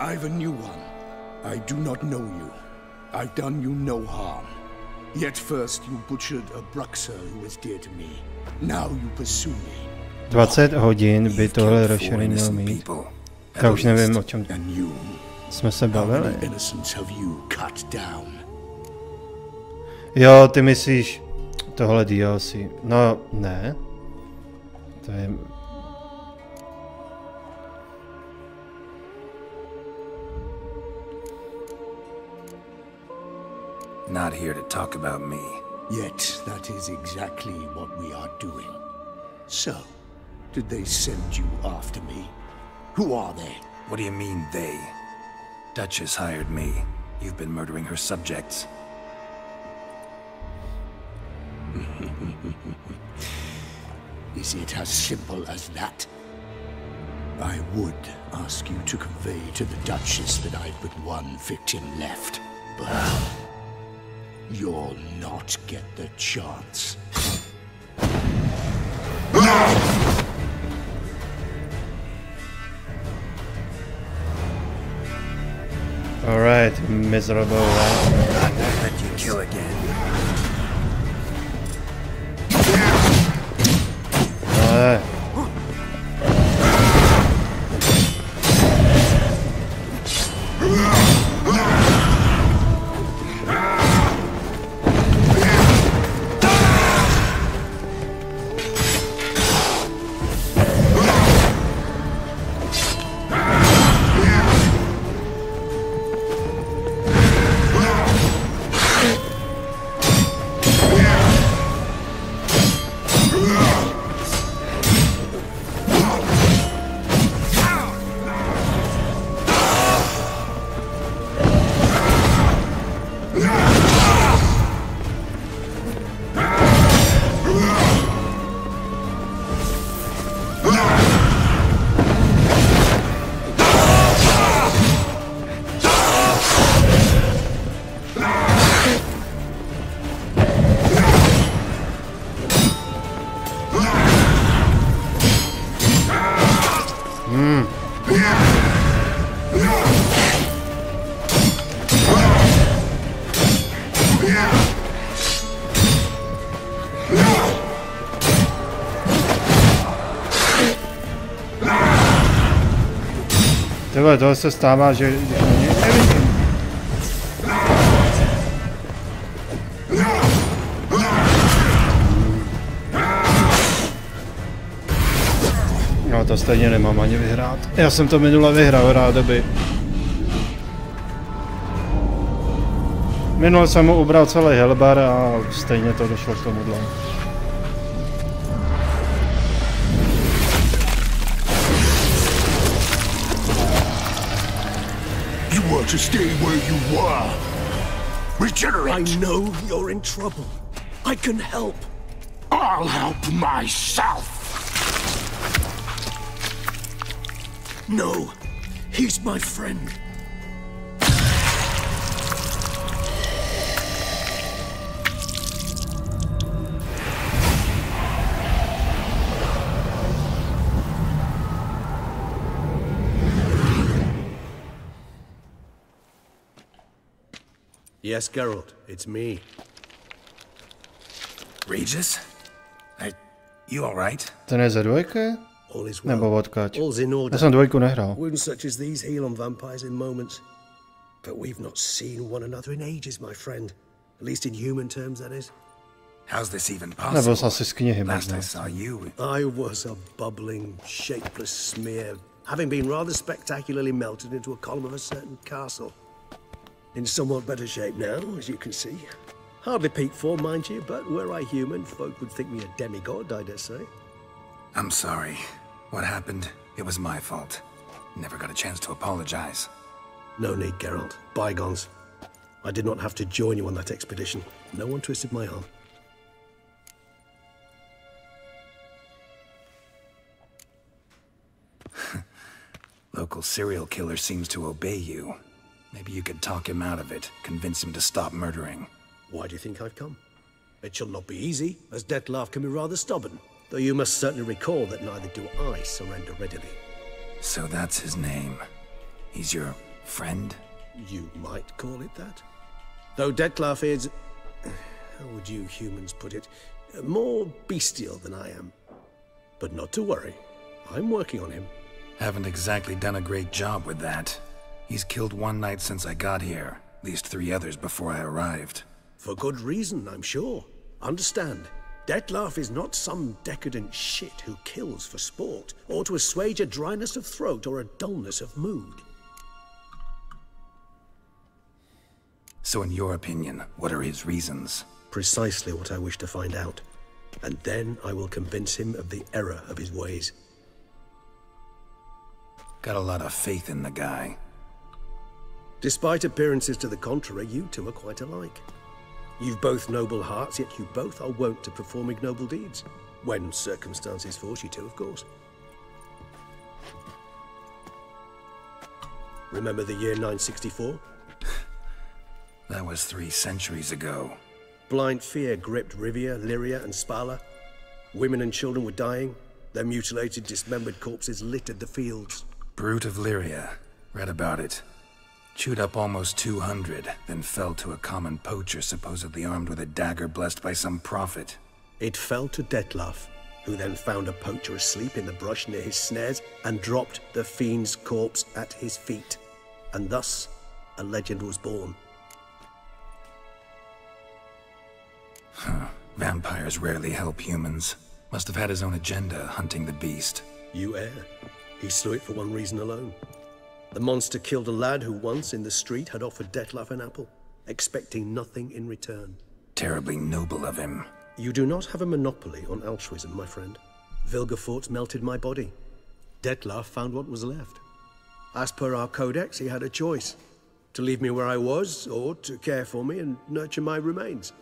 I've a new one. I do not know you. I've done you no harm. Yet first you butchered a Bruxer who was dear to me. Now you pursue me. 20 hodin by tohle rozšíření mělo mít. Já už nevím, o čem jsme se bavili. Jo, ty myslíš tohle DLC. No, ne. To je... Not here to talk about me. Yet that is exactly what we are doing. So, did they send you after me? Who are they? What do you mean, they? Duchess hired me. You've been murdering her subjects. Is it as simple as that? I would ask you to convey to the Duchess that I've but one victim left, but you'll not get the chance. Alright, miserable. I won't let you kill again. Tyhle, tohle se stává, že když na něj nevidím. No to stejně nemám ani vyhrát. Já jsem to minule vyhrál, rádoby. Minule jsem mu ubral celý helbar a stejně to došlo k tomuhle. You want to stay where you were. Regenerate. I know you're in trouble. I can help. I'll help myself. No, he's my friend. Yes, Geralt, it's me. Regis? You all right? Ten je ze dvojky? All is well. Nebo odkaď? All's in order. Já jsem dvojku nehrál. Wounds such as these heal on vampires in moments. But we've not seen one another in ages, my friend. At least in human terms, that is. How's this even possible? Nebyl jsi asi z knihy. Last I saw you... I was a bubbling, shapeless smear, having been rather spectacularly melted into a column of a certain castle. In somewhat better shape now, as you can see. Hardly peak form, mind you, but were I human, folk would think me a demigod, I dare say. I'm sorry. What happened? It was my fault. Never got a chance to apologize. No need, Geralt. Bygones. I did not have to join you on that expedition. No one twisted my arm. Local serial killer seems to obey you. Maybe you could talk him out of it, convince him to stop murdering. Why do you think I've come? It shall not be easy, as Dettlaff can be rather stubborn. Though you must certainly recall that neither do I surrender readily. So that's his name. He's your friend? You might call it that. Though Dettlaff is... how would you humans put it? More bestial than I am. But not to worry. I'm working on him. Haven't exactly done a great job with that. He's killed one knight since I got here. At least 3 others before I arrived. For good reason, I'm sure. Understand, Dettlaff is not some decadent shit who kills for sport, or to assuage a dryness of throat or a dullness of mood. So in your opinion, what are his reasons? Precisely what I wish to find out. And then I will convince him of the error of his ways. Got a lot of faith in the guy. Despite appearances to the contrary, you two are quite alike. You've both noble hearts, yet you both are wont to perform ignoble deeds. When circumstances force you to, of course. Remember the year 964? That was 3 centuries ago. Blind fear gripped Rivia, Lyria, and Spala. Women and children were dying. Their mutilated, dismembered corpses littered the fields. Brute of Lyria. Read about it. Chewed up almost 200, then fell to a common poacher supposedly armed with a dagger blessed by some prophet. It fell to Dettlaff, who then found a poacher asleep in the brush near his snares and dropped the fiend's corpse at his feet. And thus, a legend was born. Huh. Vampires rarely help humans. Must have had his own agenda, hunting the beast. You err. He slew it for one reason alone. The monster killed a lad who once, in the street, had offered Dettlaff an apple, expecting nothing in return. Terribly noble of him. You do not have a monopoly on altruism, my friend. Vilgefortz melted my body. Dettlaff found what was left. As per our codex, he had a choice. To leave me where I was, or to care for me and nurture my remains.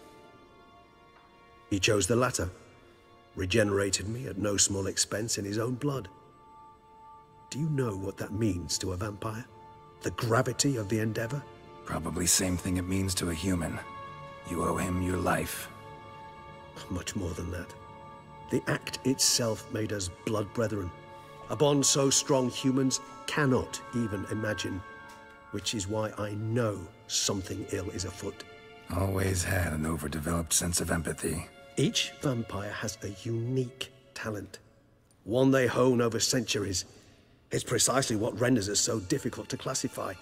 He chose the latter. Regenerated me at no small expense in his own blood. Do you know what that means to a vampire? The gravity of the endeavor? Probably same thing it means to a human. You owe him your life. Much more than that. The act itself made us blood brethren. A bond so strong humans cannot even imagine. Which is why I know something ill is afoot. Always had an overdeveloped sense of empathy. Each vampire has a unique talent. One they hone over centuries. It's precisely what renders us so difficult to classify.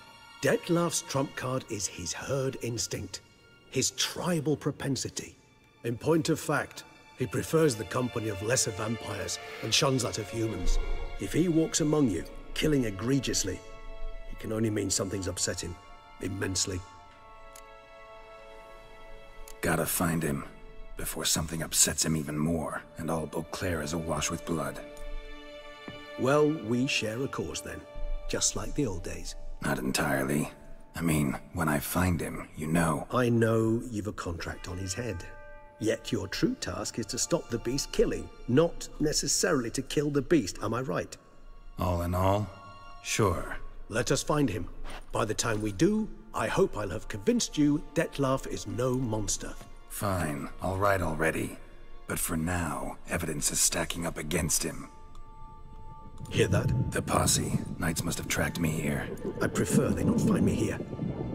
Dettlaff's trump card is his herd instinct, his tribal propensity. In point of fact, he prefers the company of lesser vampires and shuns that of humans. If he walks among you, killing egregiously, it can only mean something's upset him immensely. Gotta find him before something upsets him even more, and all Beauclair is awash with blood. Well, we share a cause then, just like the old days. Not entirely. I mean, when I find him, you know. I know you've a contract on his head. Yet your true task is to stop the beast killing, not necessarily to kill the beast, am I right? All in all, sure. Let us find him. By the time we do, I hope I'll have convinced you Dettlaff is no monster. Fine, all right already. But for now, evidence is stacking up against him. Hear that? The posse. Knights must have tracked me here. I'd prefer they not find me here.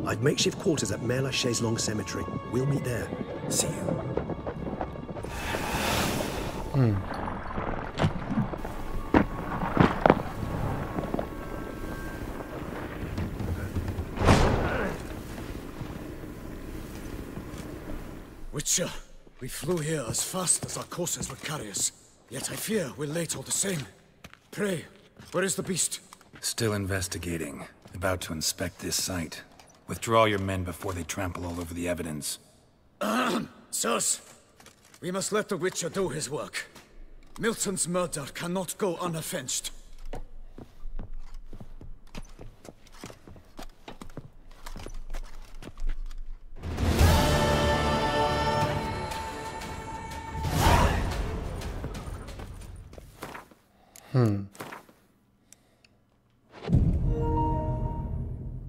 I've makeshift quarters at Mère Lachaise Long Cemetery. We'll meet there. See you. Witcher, we flew here as fast as our courses would carry us. Yet I fear we're late all the same. Pray, where is the beast? Still investigating. About to inspect this site. Withdraw your men before they trample all over the evidence. Sirs, we must let the Witcher do his work. Milton's murder cannot go unavenged.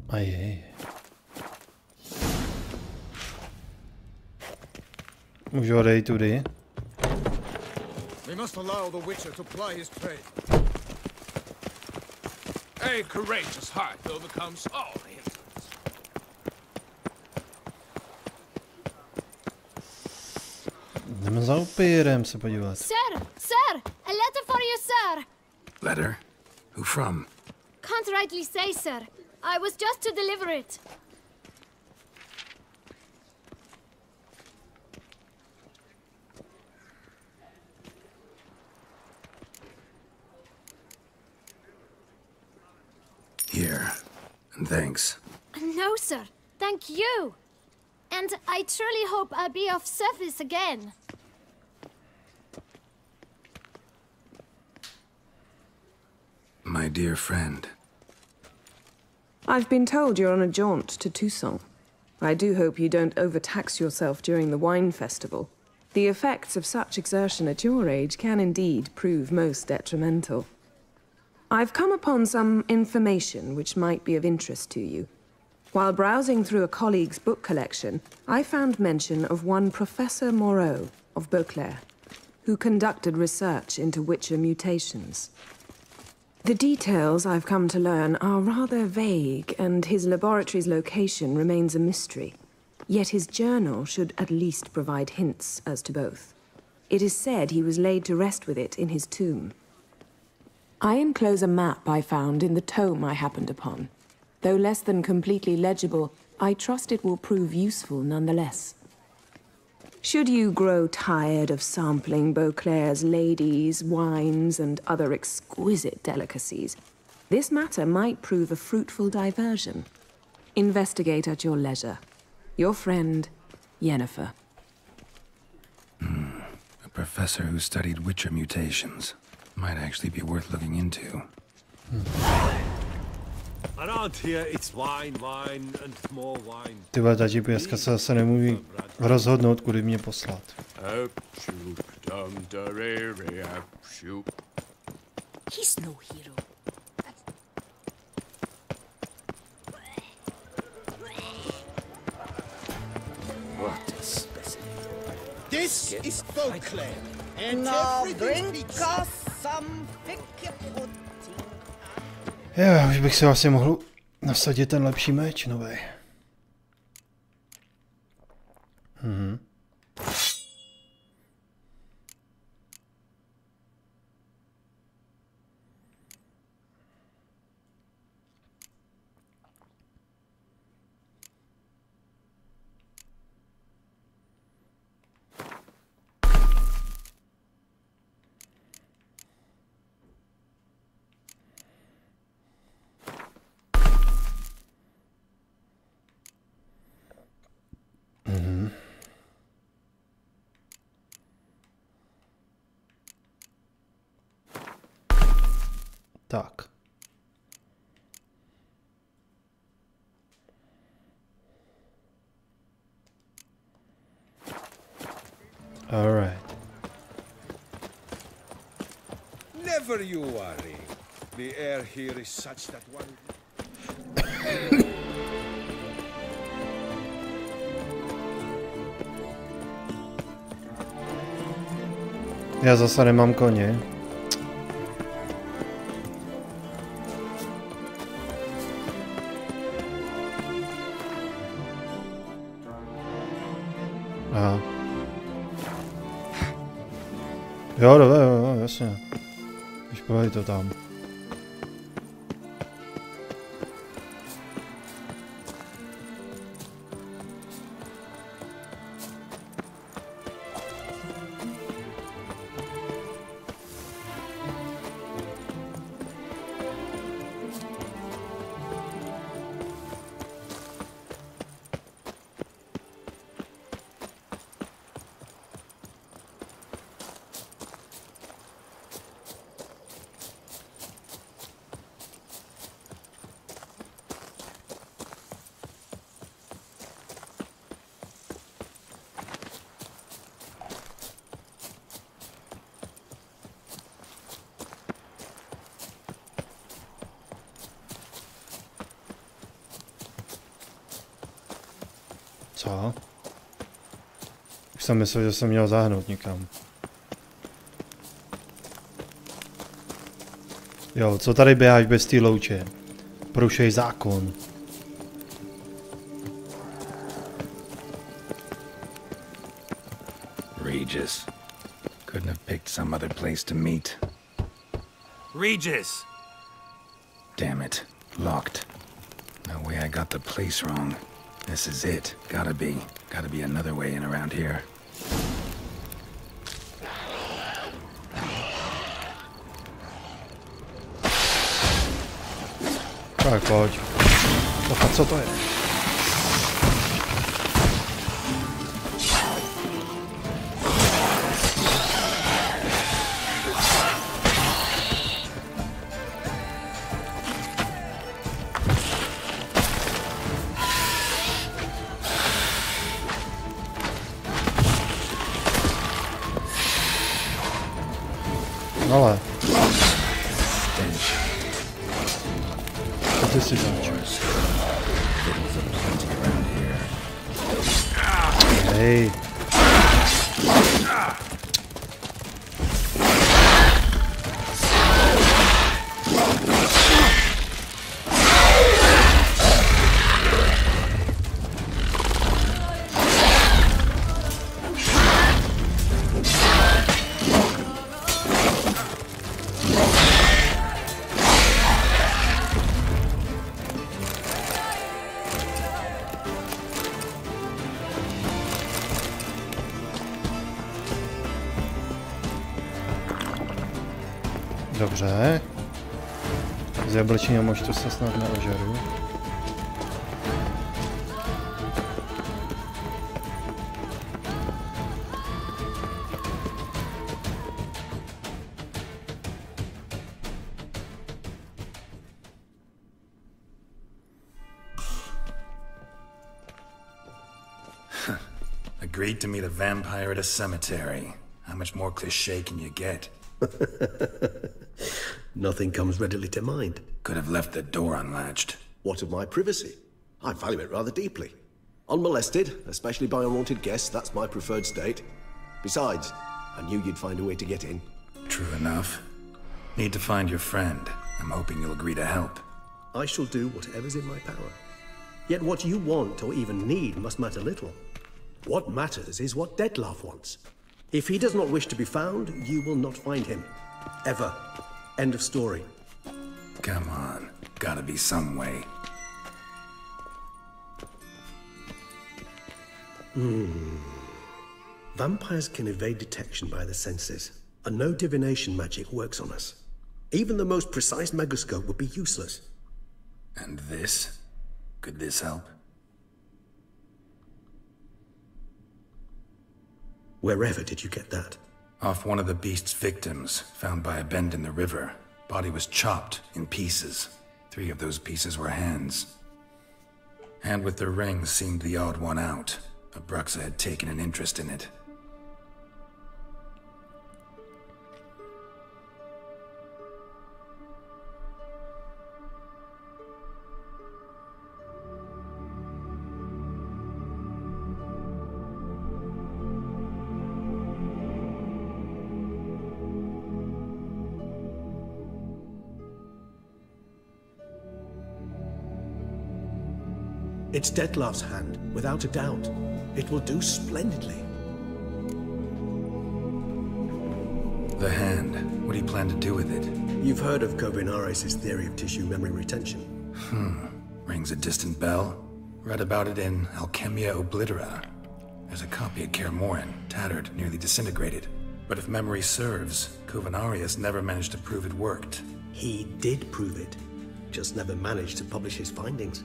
Ajej. Můžu odejít tudy? We must allow the Witcher to ply his trade. A courageous heart overcomes all hindrance. Jdeme za upírem se podívat. Sir! Sir! A letter for you, sir! Letter? Who from? Can't rightly say, sir. I was just to deliver it. Here. And thanks. No, sir. Thank you. And I truly hope I'll be of service again. My dear friend. I've been told you're on a jaunt to Toussaint. I do hope you don't overtax yourself during the wine festival. The effects of such exertion at your age can indeed prove most detrimental. I've come upon some information which might be of interest to you. While browsing through a colleague's book collection, I found mention of one Professor Moreau of Beauclair, who conducted research into Witcher mutations. The details I've come to learn are rather vague, and his laboratory's location remains a mystery. Yet his journal should at least provide hints as to both. It is said he was laid to rest with it in his tomb. I enclose a map I found in the tome I happened upon. Though less than completely legible, I trust it will prove useful nonetheless. Should you grow tired of sampling Beauclair's ladies, wines, and other exquisite delicacies, this matter might prove a fruitful diversion. Investigate at your leisure. Your friend, Yennefer. A professor who studied Witcher mutations. Might actually be worth looking into. Around here it's wine, wine and more wine. Tyhle ta GPSka se zase nemůže rozhodnout, kudy mě poslat. He's no hero. What a specimen. This is Beauclair. And Now everything drink speaks. us some thick pudding. Já už bych si asi mohl nasadit ten lepší meč nový. Tak. All right. Never you worry. The air here is such that one... Já zase nemám koně. Aha. Jo, dobře, jo, jasně. Už pověď to tam. Co? Už jsem myslel, že jsem měl záhnout někam. Jo, co tady běháš bez té louče? Porušej zákon. Regis. Couldn't have picked some other place to meet. Regis! Damn it. Locked. No way I got the place wrong. This is it. Gotta be another way in around here. Tak pojď. Co to je? Ale. Co ty si dáš? Hej. Dobře. Z jablečního moštu se snad neožeru. Agreed to meet a vampire at a cemetery. How much more cliché can you get? Nothing comes readily to mind. Could have left the door unlatched. What of my privacy? I value it rather deeply. Unmolested, especially by unwanted guests, that's my preferred state. Besides, I knew you'd find a way to get in. True enough. Need to find your friend. I'm hoping you'll agree to help. I shall do whatever's in my power. Yet what you want or even need must matter little. What matters is what Detlef wants. If he does not wish to be found, you will not find him. Ever. End of story. Come on. Gotta be some way. Vampires can evade detection by the senses, and no divination magic works on us. Even the most precise megascope would be useless. And this? Could this help? Wherever did you get that? Off one of the beast's victims, found by a bend in the river. Body was chopped in pieces. 3 of those pieces were hands. Hand with the ring seemed the odd one out. Abruxa had taken an interest in it. It's Detlef's hand, without a doubt. It will do splendidly. The hand. What do you plan to do with it? You've heard of Krmelec theory of tissue memory retention. Rings a distant bell. Read about it in Alchemia Oblitera. There's a copy at Kermoren, tattered, nearly disintegrated. But if memory serves, Krmelec never managed to prove it worked. He did prove it, just never managed to publish his findings.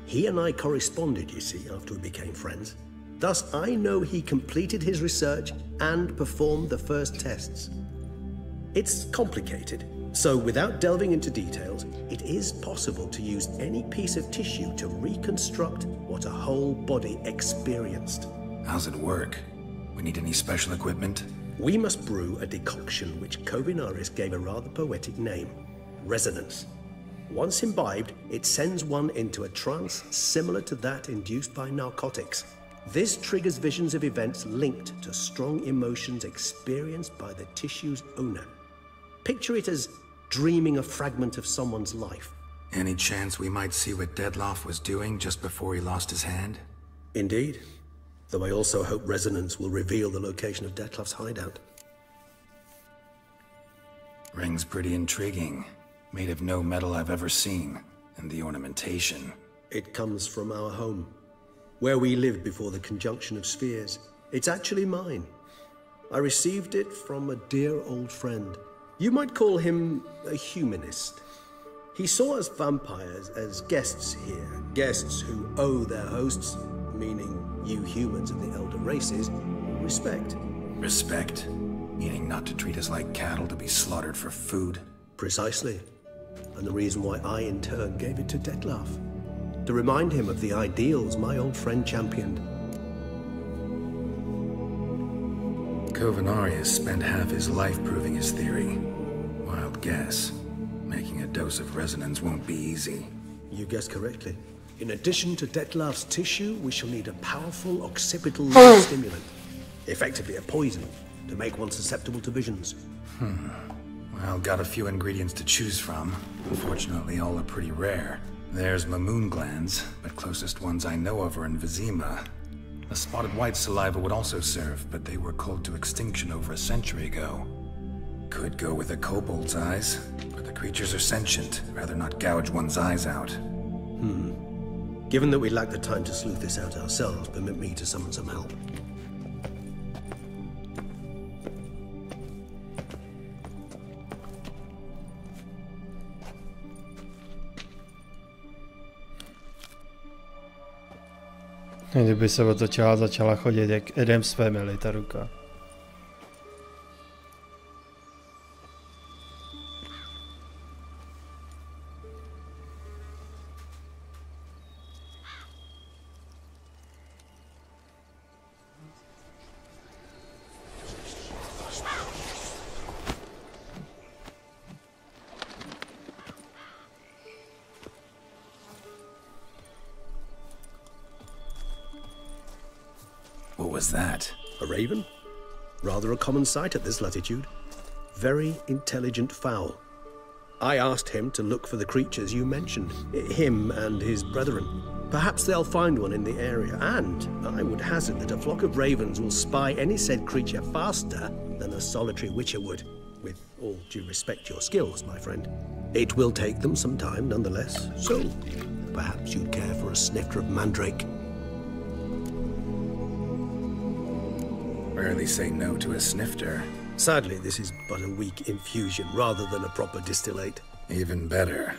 He and I corresponded, you see, after we became friends. Thus, I know he completed his research and performed the first tests. It's complicated, so without delving into details, it is possible to use any piece of tissue to reconstruct what a whole body experienced. How's it work? We need any special equipment? We must brew a decoction which Krmelec gave a rather poetic name, resonance. Once imbibed, it sends one into a trance similar to that induced by narcotics. This triggers visions of events linked to strong emotions experienced by the tissue's owner. Picture it as dreaming a fragment of someone's life. Any chance we might see what Detlef was doing just before he lost his hand? Indeed. Though I also hope resonance will reveal the location of Detlef's hideout. Ring's pretty intriguing. Made of no metal I've ever seen. And the ornamentation. It comes from our home, where we lived before the conjunction of spheres. It's actually mine. I received it from a dear old friend. You might call him a humanist. He saw us vampires as guests here, guests who owe their hosts, meaning you humans of the elder races, respect. Respect? Meaning not to treat us like cattle to be slaughtered for food? Precisely. And the reason why I, in turn, gave it to Detlef. To remind him of the ideals my old friend championed. Krmelec has spent half his life proving his theory. Wild guess. Making a dose of resonance won't be easy. You guessed correctly. In addition to Detlef's tissue, we shall need a powerful occipital stimulant. Effectively a poison, to make one susceptible to visions. Well, got a few ingredients to choose from. Unfortunately, all are pretty rare. There's Mamoon glands, but closest ones I know of are in Vizima. A spotted white saliva would also serve, but they were culled to extinction over a century ago. Could go with a kobold's eyes, but the creatures are sentient. Rather not gouge one's eyes out. Given that we lack the time to sleuth this out ourselves, permit me to summon some help. Kdyby se otočila a začala chodit jak Adam's Family, ta ruka. What was that? A raven? Rather a common sight at this latitude. Very intelligent fowl. I asked him to look for the creatures you mentioned, him and his brethren. Perhaps they'll find one in the area, and I would hazard that a flock of ravens will spy any said creature faster than a solitary witcher would. With all due respect to your skills, my friend. It will take them some time, nonetheless, so perhaps you'd care for a snifter of mandrake. Rarely say no to a snifter. Sadly, this is but a weak infusion rather than a proper distillate. Even better.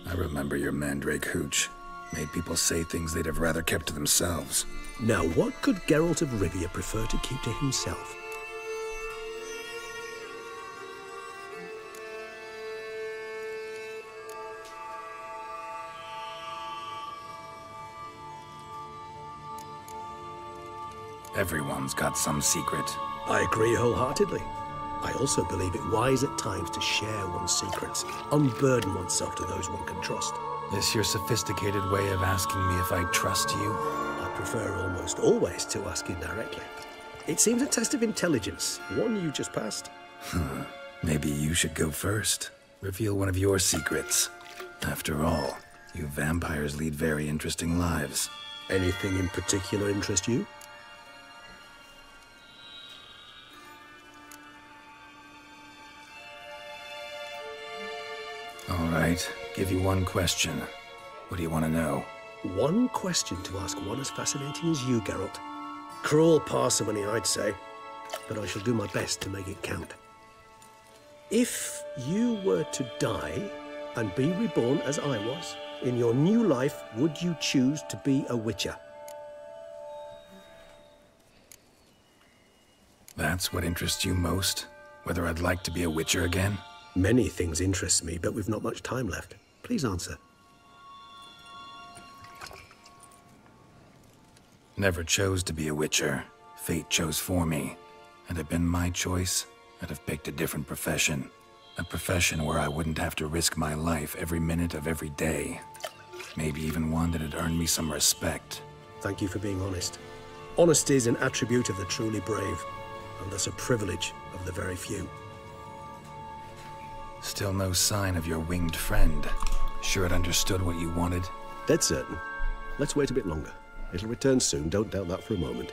I remember your mandrake hooch. Made people say things they'd have rather kept to themselves. Now, what could Geralt of Rivia prefer to keep to himself? Everyone's got some secret. I agree wholeheartedly. I also believe it wise at times to share one's secrets, unburden oneself to those one can trust. This your sophisticated way of asking me if I trust you? I prefer almost always to ask indirectly. It seems a test of intelligence, one you just passed. Maybe you should go first. Reveal one of your secrets. After all, you vampires lead very interesting lives. Anything in particular interest you? All right, give you one question. What do you want to know? One question to ask one as fascinating as you, Geralt. Cruel parsimony, I'd say, but I shall do my best to make it count. If you were to die and be reborn as I was, in your new life, would you choose to be a witcher? That's what interests you most? Whether I'd like to be a witcher again? Many things interest me, but we've not much time left. Please answer. Never chose to be a witcher. Fate chose for me. Had it been my choice, I'd have picked a different profession. A profession where I wouldn't have to risk my life every minute of every day. Maybe even one that'd earn me some respect. Thank you for being honest. Honesty is an attribute of the truly brave, and thus a privilege of the very few. Still no sign of your winged friend. Sure it understood what you wanted? Dead certain. Let's wait a bit longer. It'll return soon, don't doubt that for a moment.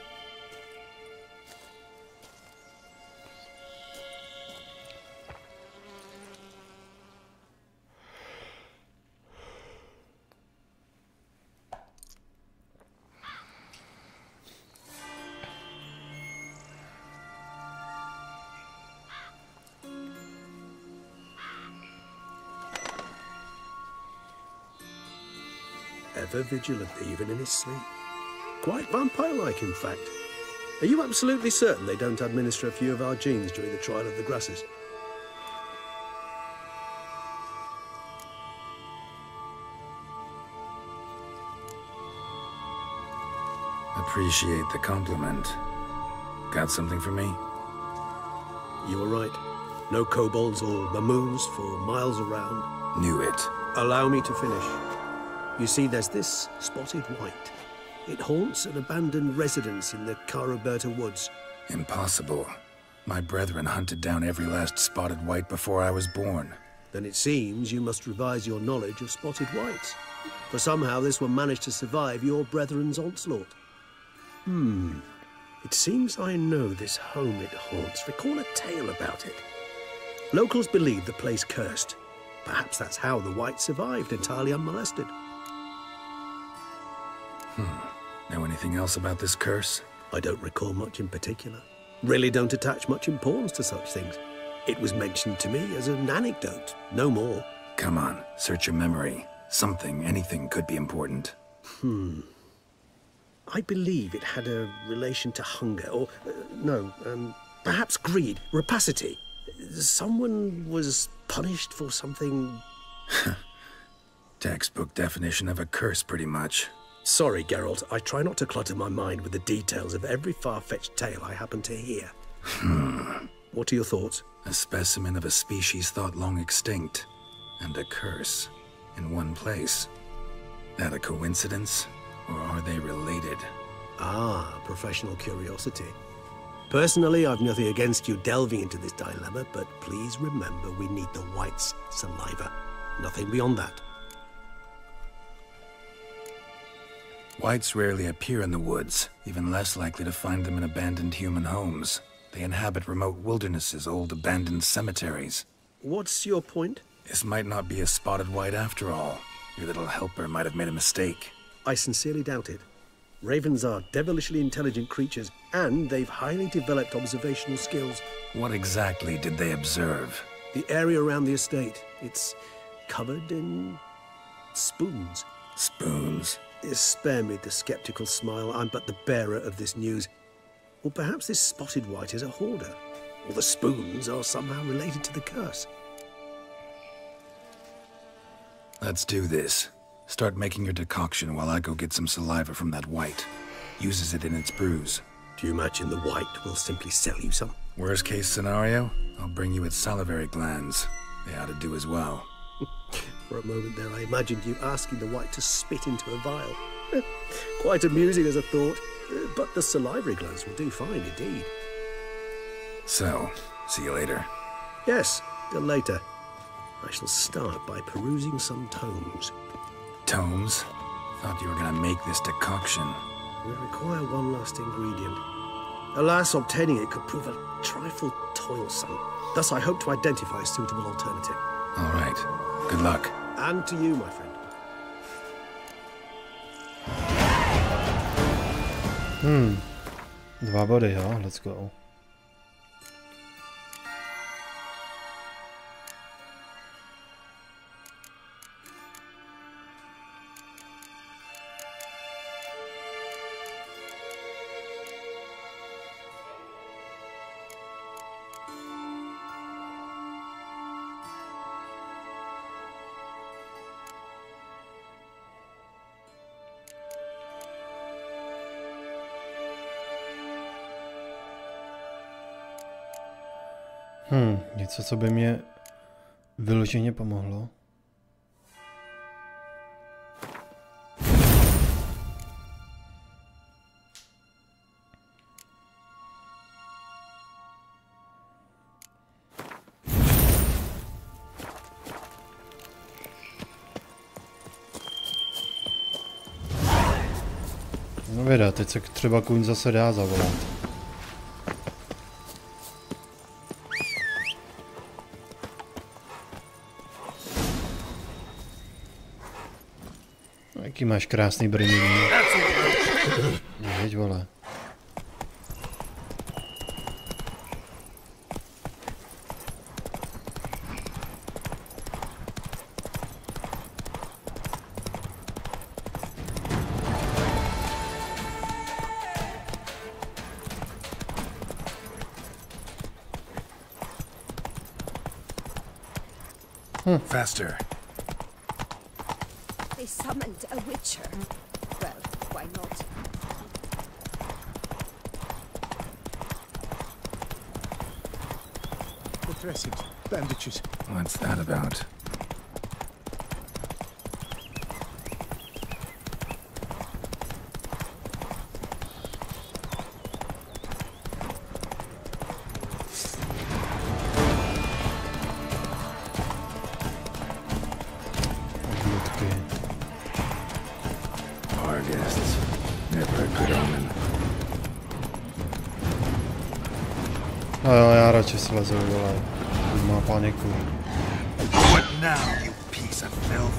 Ever vigilant, even in his sleep. Quite vampire-like, in fact. Are you absolutely certain they don't administer a few of our genes during the trial of the grasses? Appreciate the compliment. Got something for me? You were right. No kobolds or mamoons for miles around. Knew it. Allow me to finish. You see, there's this spotted white. It haunts an abandoned residence in the Caraberta woods. Impossible. My brethren hunted down every last spotted white before I was born. Then it seems you must revise your knowledge of spotted whites. For somehow this one managed to survive your brethren's onslaught. It seems I know this home it haunts. Recall a tale about it. Locals believe the place cursed. Perhaps that's how the white survived entirely unmolested. Know anything else about this curse? I don't recall much in particular. Really don't attach much importance to such things. It was mentioned to me as an anecdote, no more. Come on, search your memory. Something, anything could be important. I believe it had a relation to hunger, or, perhaps greed, rapacity. Someone was punished for something... Textbook definition of a curse, pretty much. Sorry, Geralt, I try not to clutter my mind with the details of every far-fetched tale I happen to hear. What are your thoughts? A specimen of a species thought long extinct, and a curse in one place. That a coincidence, or are they related? Ah, professional curiosity. Personally, I've nothing against you delving into this dilemma, but please remember we need the white's saliva. Nothing beyond that. Whites rarely appear in the woods, even less likely to find them in abandoned human homes. They inhabit remote wildernesses, old abandoned cemeteries. What's your point? This might not be a spotted white after all. Your little helper might have made a mistake. I sincerely doubt it. Ravens are devilishly intelligent creatures, and they've highly developed observational skills. What exactly did they observe? The area around the estate. It's covered in... spoons. Spoons? Spare me the skeptical smile. I'm but the bearer of this news. Or perhaps this spotted white is a hoarder. Or the spoons are somehow related to the curse. Let's do this. Start making your decoction while I go get some saliva from that white. Uses it in its brews. Do you imagine the white will simply sell you some? Worst case scenario, I'll bring you its salivary glands. They ought to do as well. For a moment there, I imagined you asking the white to spit into a vial. Quite amusing as a thought, but the salivary glands will do fine indeed. So, see you later. Yes, till later. I shall start by perusing some tomes. Tomes? Thought you were gonna make this decoction. We require one last ingredient. Alas, obtaining it could prove a trifle toilsome. Thus, I hope to identify a suitable alternative. All right. Good luck. And to you, my friend. Dva body, jo, let's go. Něco, co by mě vyloženě pomohlo. No věda, teď se třeba kůň zase dá zavolat. Jaký máš krásný brnění. Jeď, vole. Faster. They summoned a witcher. Well, why not? The dressings, bandages. What's that about? Já radši slezu, vole. Má paniku. What now, you piece of filth?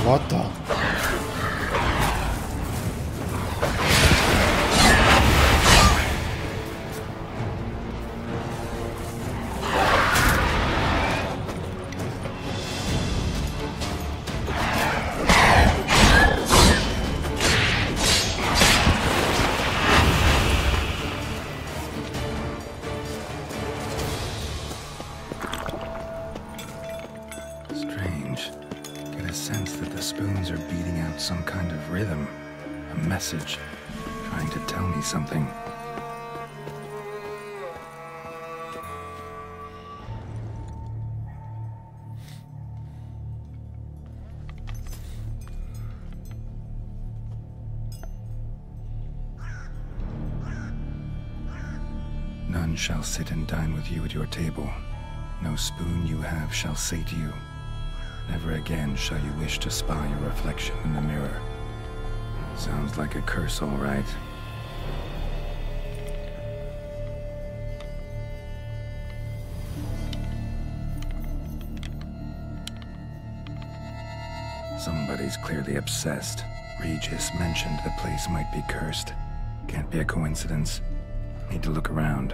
What the? Trying to tell me something. None shall sit and dine with you at your table. No spoon you have shall say to you, never again shall you wish to spy your reflection in the mirror. Sounds like a curse, all right. Somebody's clearly obsessed. Regis mentioned the place might be cursed. Can't be a coincidence. Need to look around.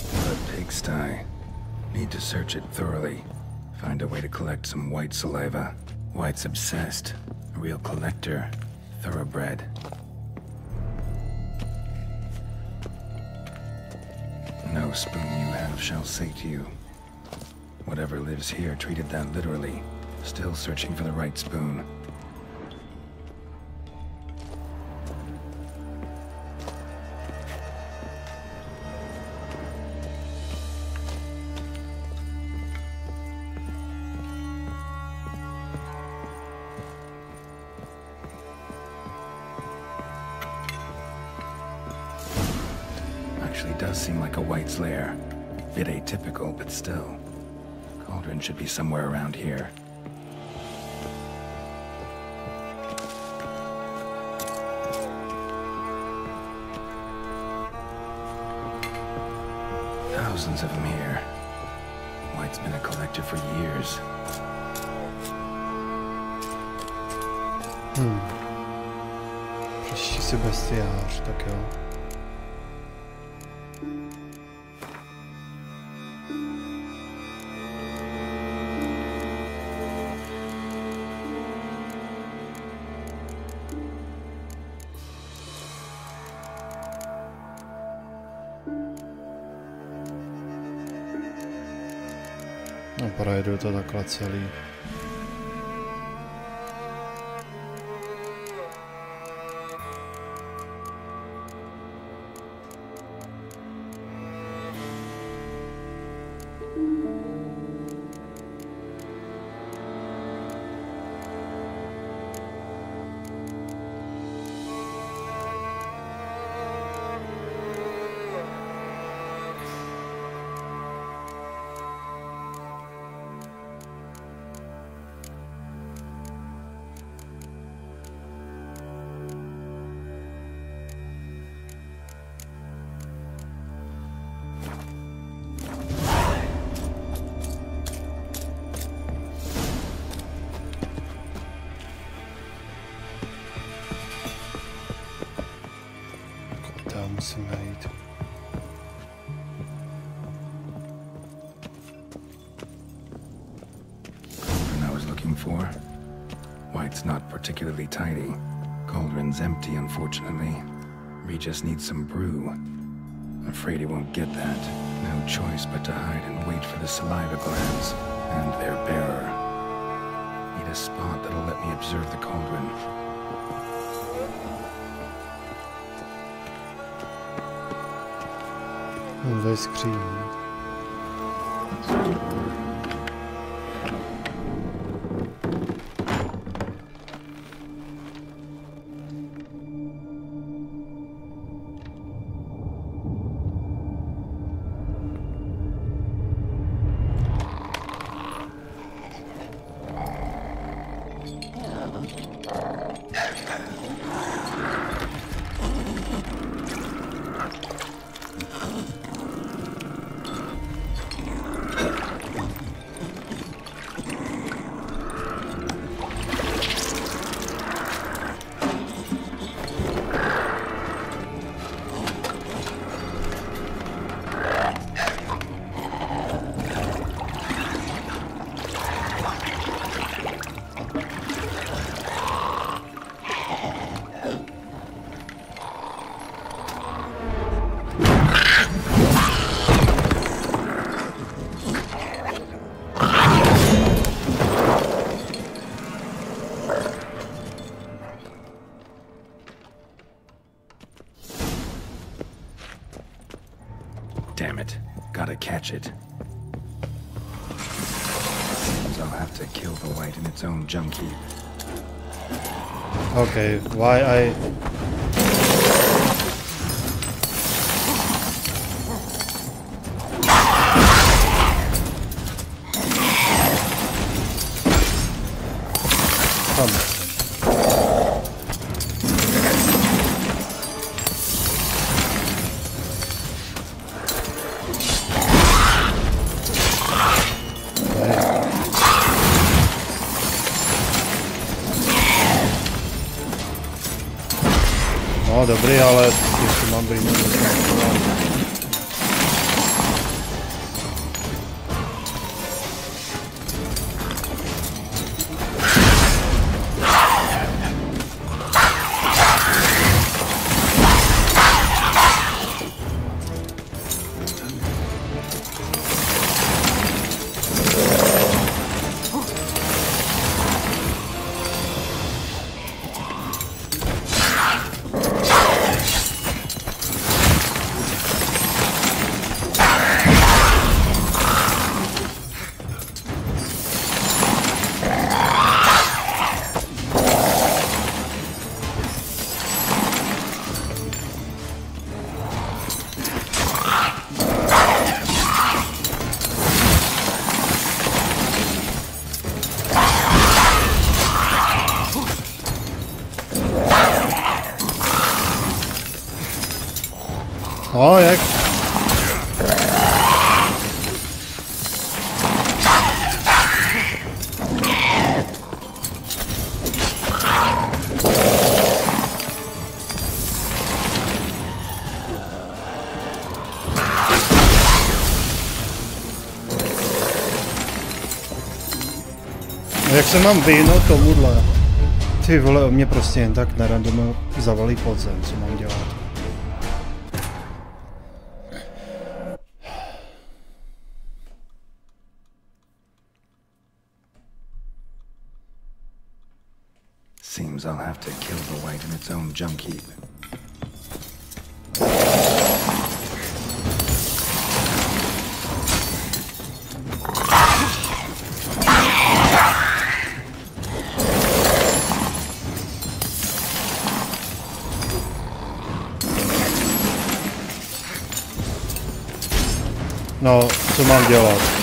A pigsty. Need to search it thoroughly. Find a way to collect some white saliva. White's obsessed. A real collector. Thoroughbred. No no spoon you have shall sate you. Whatever lives here treated that literally, still searching for the right spoon. Actually does seem like a White's lair. Bit atypical, but still. Cauldron should be somewhere around here. Thousands of them here. White's been a collector for years. Příští si bestiář, tak jo. No, projedu to takhle celý. Musím najít. I was looking for. White's not particularly tidy. Cauldron's empty, unfortunately. Regis needs some brew. Afraid he won't get that. No choice but to hide and wait for the saliva glands and their bearer. Need a spot that'll let me observe the cauldron. Ve skříni. Damn it. Gotta catch it. Seems I'll have to kill the White in its own junk heap. Okay, why I... No dobrý, ale ještě mám brýle. No, jak? Jak se mám vyhnout tomuhle? Ty vole, o mě prostě jen tak na randomu zavalí podzem, co mám dělat? Seems I'll have to kill the weight in its own junk heap. No, co mám dělat?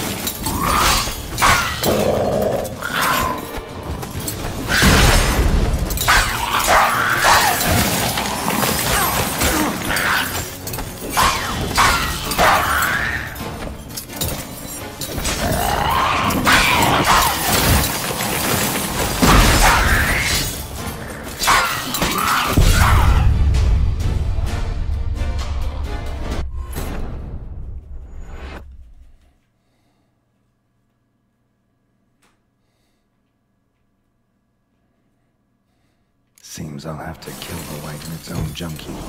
Seems I'll have to kill the weight in its own junk heap.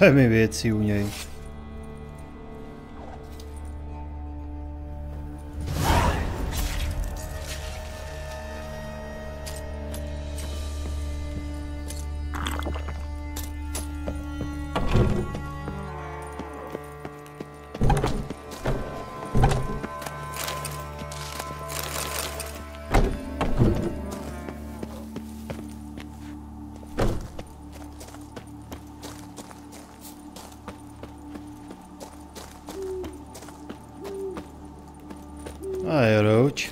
To je mi věcí u něj. A je roč.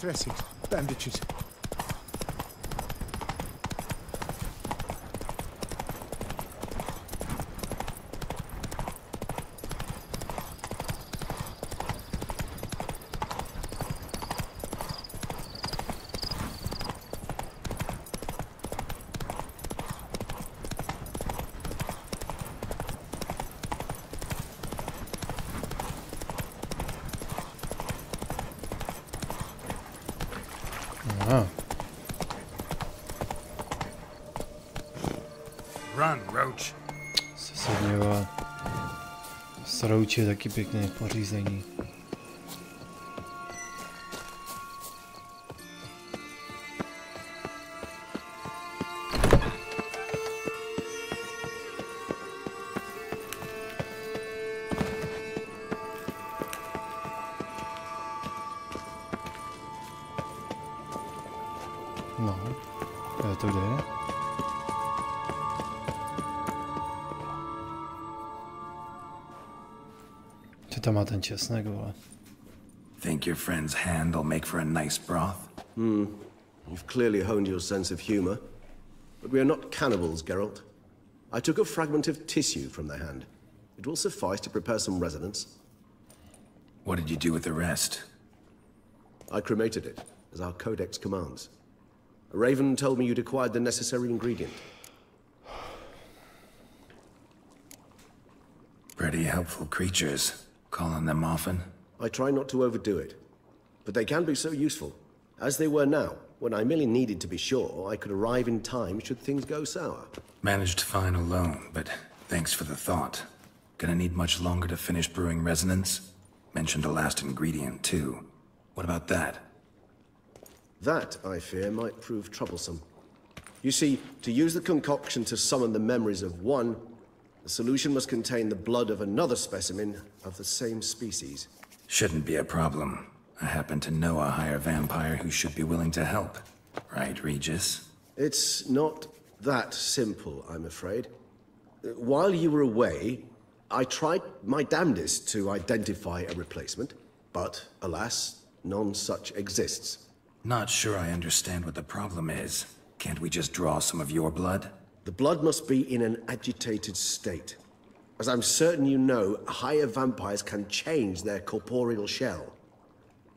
dressings, bandages. Run, Roach. Sesedněva. Srouč je taky pěkné pořízení. No, to jde. Co tam má ten česnek, vole? Think your friend's hand will make for a nice broth? You've clearly honed your sense of humor. But we are not cannibals, Geralt. I took a fragment of tissue from their hand. It will suffice to prepare some resonance. What did you do with the rest? I cremated it, as our codex commands. A raven told me you'd acquired the necessary ingredient. Pretty helpful creatures. Call on them often? I try not to overdo it. But they can be so useful. As they were now, when I merely needed to be sure I could arrive in time should things go sour. Managed fine alone, but thanks for the thought. Gonna need much longer to finish brewing resonance? Mentioned a last ingredient, too. What about that? That, I fear, might prove troublesome. You see, to use the concoction to summon the memories of one, the solution must contain the blood of another specimen of the same species. Shouldn't be a problem. I happen to know a higher vampire who should be willing to help. Right, Regis? It's not that simple, I'm afraid. While you were away, I tried my damnedest to identify a replacement, but alas, none such exists. Not sure I understand what the problem is. Can't we just draw some of your blood? The blood must be in an agitated state. As I'm certain you know, higher vampires can change their corporeal shell.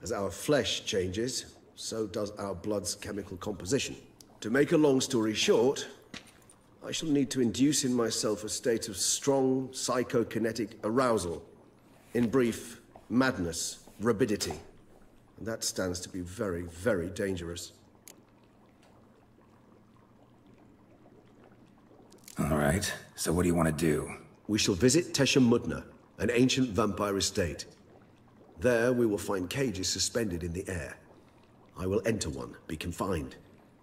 As our flesh changes, so does our blood's chemical composition. To make a long story short, I shall need to induce in myself a state of strong psychokinetic arousal. In brief, madness, rabidity. And that stands to be very, very dangerous. All right, so what do you want to do? We shall visit Tesha Mudna, an ancient vampire estate. There we will find cages suspended in the air. I will enter one, be confined.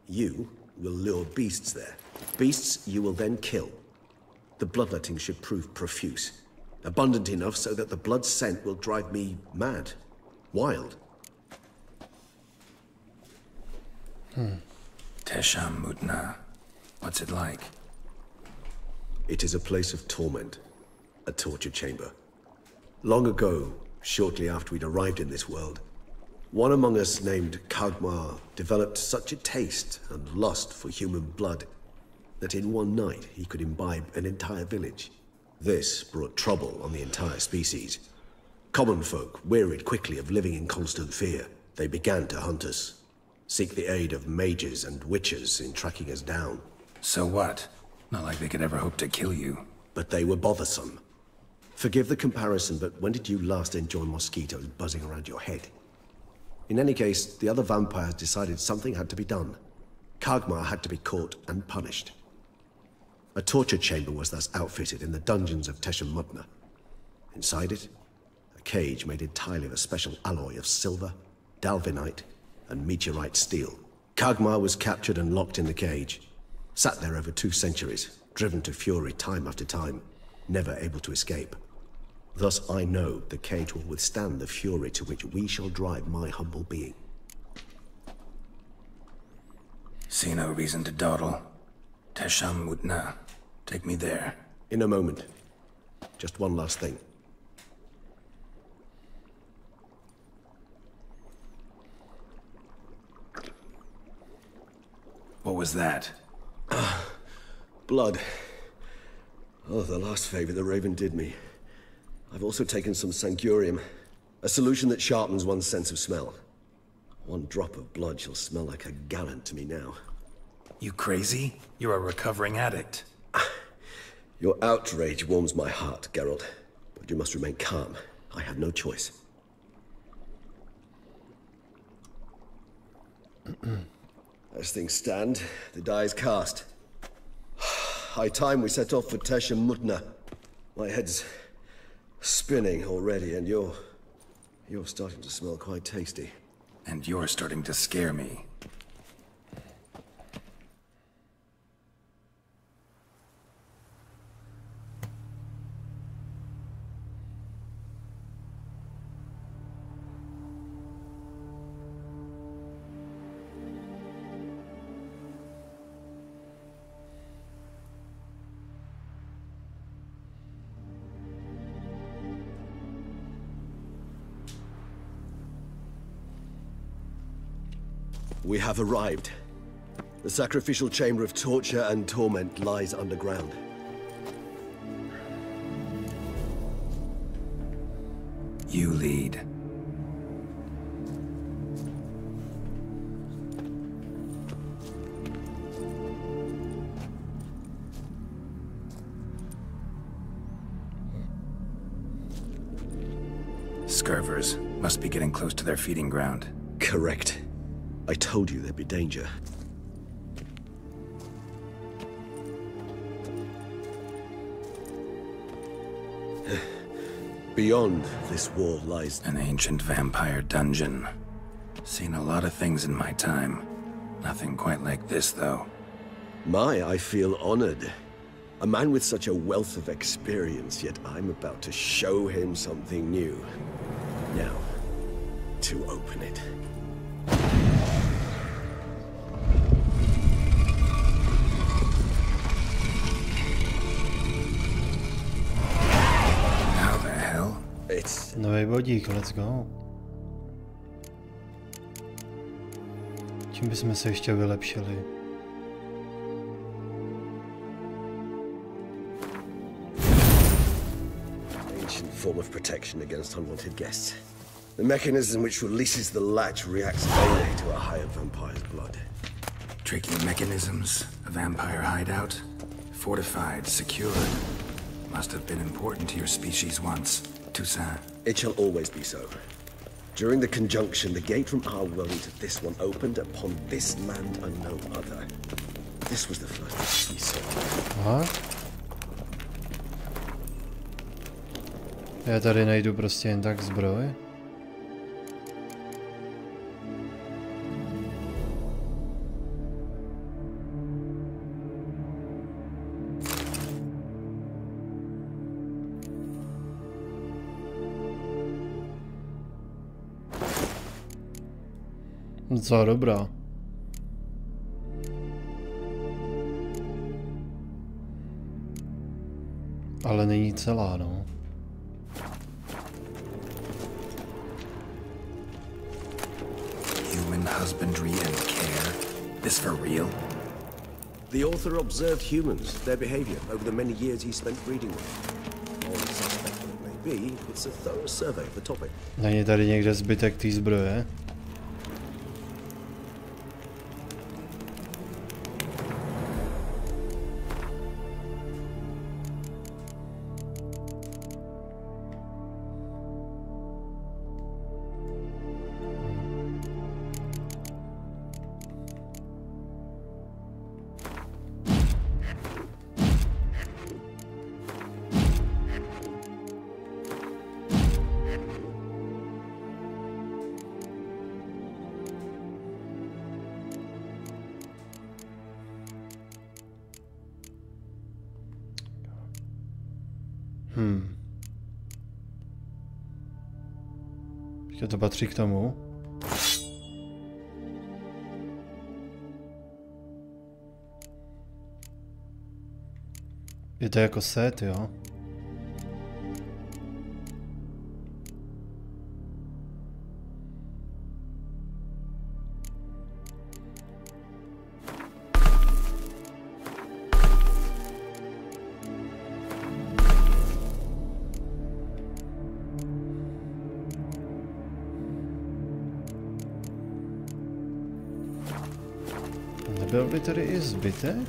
You will lure beasts there. Beasts you will then kill. The bloodletting should prove profuse. Abundant enough so that the blood scent will drive me mad. Wild. Tesha Mudna. What's it like? It is a place of torment. A torture chamber. Long ago, shortly after we'd arrived in this world, one among us named Kagmar developed such a taste and lust for human blood that in one night he could imbibe an entire village. This brought trouble on the entire species. Common folk wearied quickly of living in constant fear. They began to hunt us, seek the aid of mages and witches in tracking us down. So what? Not like they could ever hope to kill you. But they were bothersome. Forgive the comparison, but when did you last enjoy mosquitoes buzzing around your head? In any case, the other vampires decided something had to be done. Kagmar had to be caught and punished. A torture chamber was thus outfitted in the dungeons of Tesha Mudna. Inside it, a cage made entirely of a special alloy of silver, dalvinite, and meteorite steel. Kagmar was captured and locked in the cage. Sat there over 2 centuries, driven to fury time after time, never able to escape. Thus I know the cage will withstand the fury to which we shall drive my humble being. See no reason to dawdle. Tesha Mudna. Take me there. In a moment. Just one last thing. What was that? Blood. Oh, the last favor the Raven did me. I've also taken some Sangurium, a solution that sharpens one's sense of smell. One drop of blood shall smell like a gallon to me now. You crazy? You're a recovering addict. Your outrage warms my heart, Geralt. But you must remain calm. I have no choice. As things stand, the die is cast. High time we set off for Tesh and Mutna. My head's spinning already, and you're starting to smell quite tasty. And you're starting to scare me. We have arrived. The sacrificial chamber of torture and torment lies underground. You lead. Scurvers must be getting close to their feeding ground. Correct. I told you there'd be danger. Beyond this wall lies an ancient vampire dungeon. Seen a lot of things in my time. Nothing quite like this, though. I feel honored. A man with such a wealth of experience, yet I'm about to show him something new. Now, to open it. Nový bodík, let's go. Čím bychom se ještě vylepšili? Ancient form of protection against unwanted guests. The mechanism which releases the latch reacts daily to a higher vampire's blood. Tricky mechanisms, a vampire hideout, fortified, secured. Must have been important to your species once. Toussaint. It shall always be so. During the conjunction, the gate from our world into this one opened upon this land and no other. This was the first we saw. Aha. Já tady najdu prostě jen tak zbroj. Docela dobrá. Ale není celá, no. Human husbandry and care. This for real? The author observed humans, their behavior, over the many years he spent breeding them. All suspect that it may be, it's a thorough survey of the topic. Není tady někde zbytek té zbroje? Ještě to patří k tomu. Je to jako set, jo? Nebyl by tady i zbytek?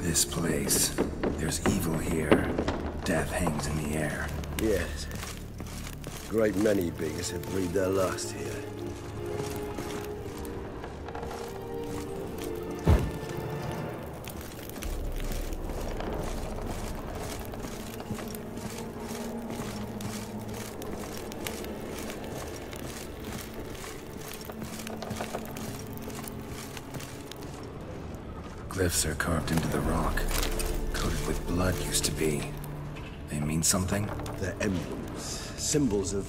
This place. There's evil here. Death hangs in the air. Yes. Great many beings have breathed their last here. Glyphs are carved into the rock. Coated with blood used to be. They mean something? They're emblems, symbols of,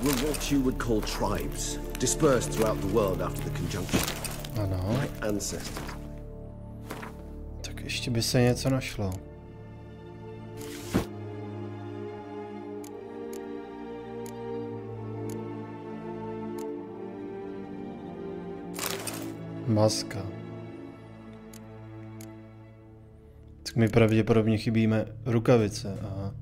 well, what you would call tribes, dispersed throughout the world after the conjunction. Ano. My ancestors. Tak ještě by se něco našlo. Maska. Tak mi pravděpodobně chybíme rukavice. Aha.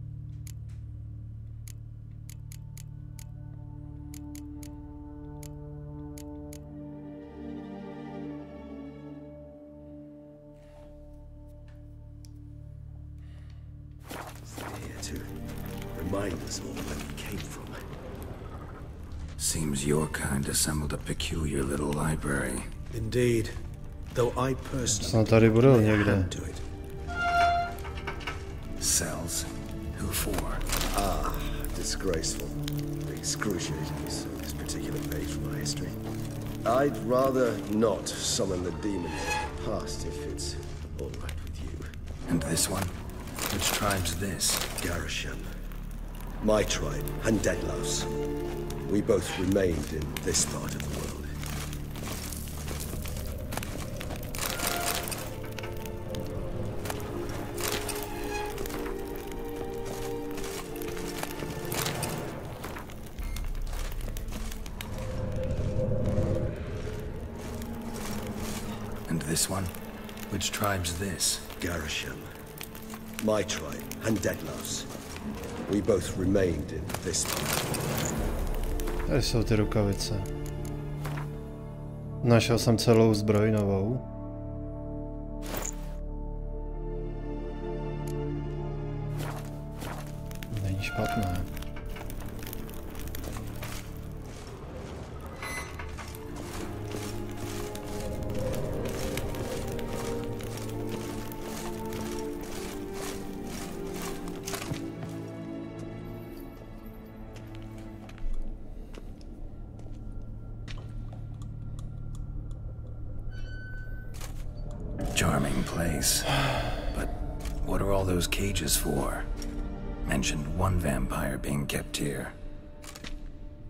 Seems your kind assembled a peculiar little library. Indeed, though I personally Snad tady budou někde. Cells? Who for? Ah, disgraceful. Excruciating, so this particular page from my history. I'd rather not summon the demons of the past if it's all right with you. And this one? Which tribe's this? Garisham. My tribe, and Deadlouse. We both remained in this part of the world. And this one? Which tribe's this? Garisham. My tribe, and Deadlouse. We both remained in this part of the world. Tady jsou ty rukavice. Našel jsem celou zbroj novou. Není špatné. Charming place. But what are all those cages for? Mentioned one vampire being kept here.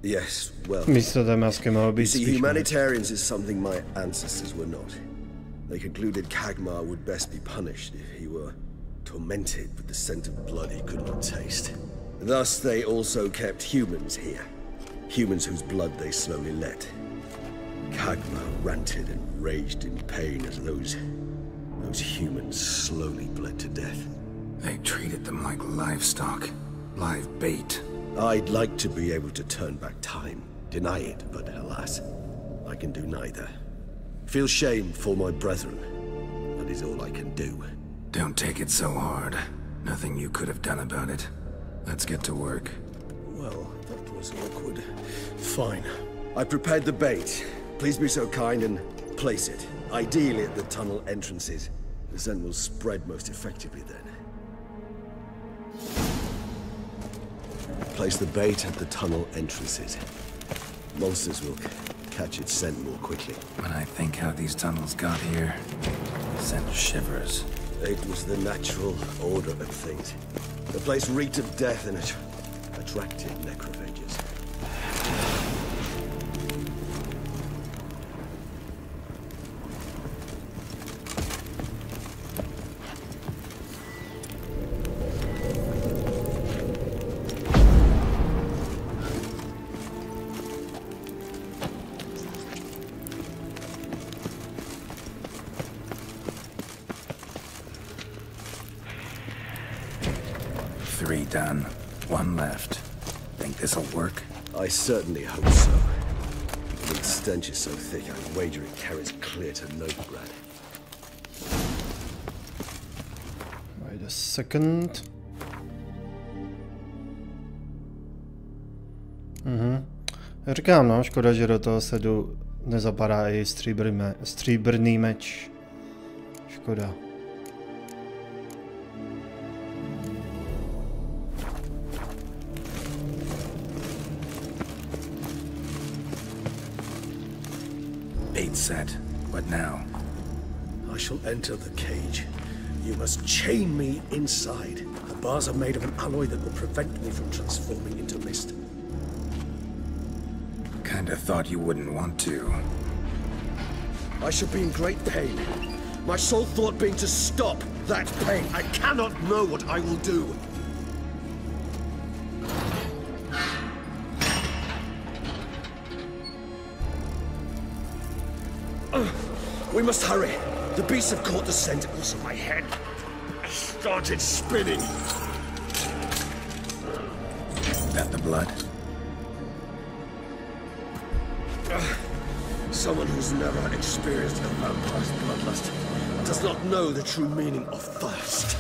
Yes, well... Místo té masky mohlo být see, spíš humanitarians is something my ancestors were not. They concluded Kagmar would best be punished if he were tormented with the scent of blood he could not taste. Thus, they also kept humans here. Humans whose blood they slowly let. Kagmar ranted and raged in pain as those humans slowly bled to death. They treated them like livestock. Live bait. I'd like to be able to turn back time, deny it, but alas, I can do neither. Feel shame for my brethren. That is all I can do. Don't take it so hard. Nothing you could have done about it. Let's get to work. Well, that was awkward. Fine. I prepared the bait. Please be so kind and place it. Ideally at the tunnel entrances. The scent will spread most effectively then. Place the bait at the tunnel entrances. Monsters will catch its scent more quickly. When I think how these tunnels got here, it sends shivers. It was the natural order of things. The place reeked of death and it attracted necrophages. Three done. One left. Think this'll work? I certainly hope so. The stench is so thick, I wager it carries clear to Novigrad. Wait a second. Říkám, no, škoda, že do toho sedu nezapadá i stříbrný meč. Škoda. Bait set. What now? I shall enter the cage. You must chain me inside. The bars are made of an alloy that will prevent me from transforming into mist. Kinda thought you wouldn't want to. I shall be in great pain. My sole thought being to stop that pain. I cannot know what I will do. We must hurry. The beasts have caught the scent. Also, my head started spinning. That the blood? Someone who's never experienced a vampire's bloodlust does not know the true meaning of thirst.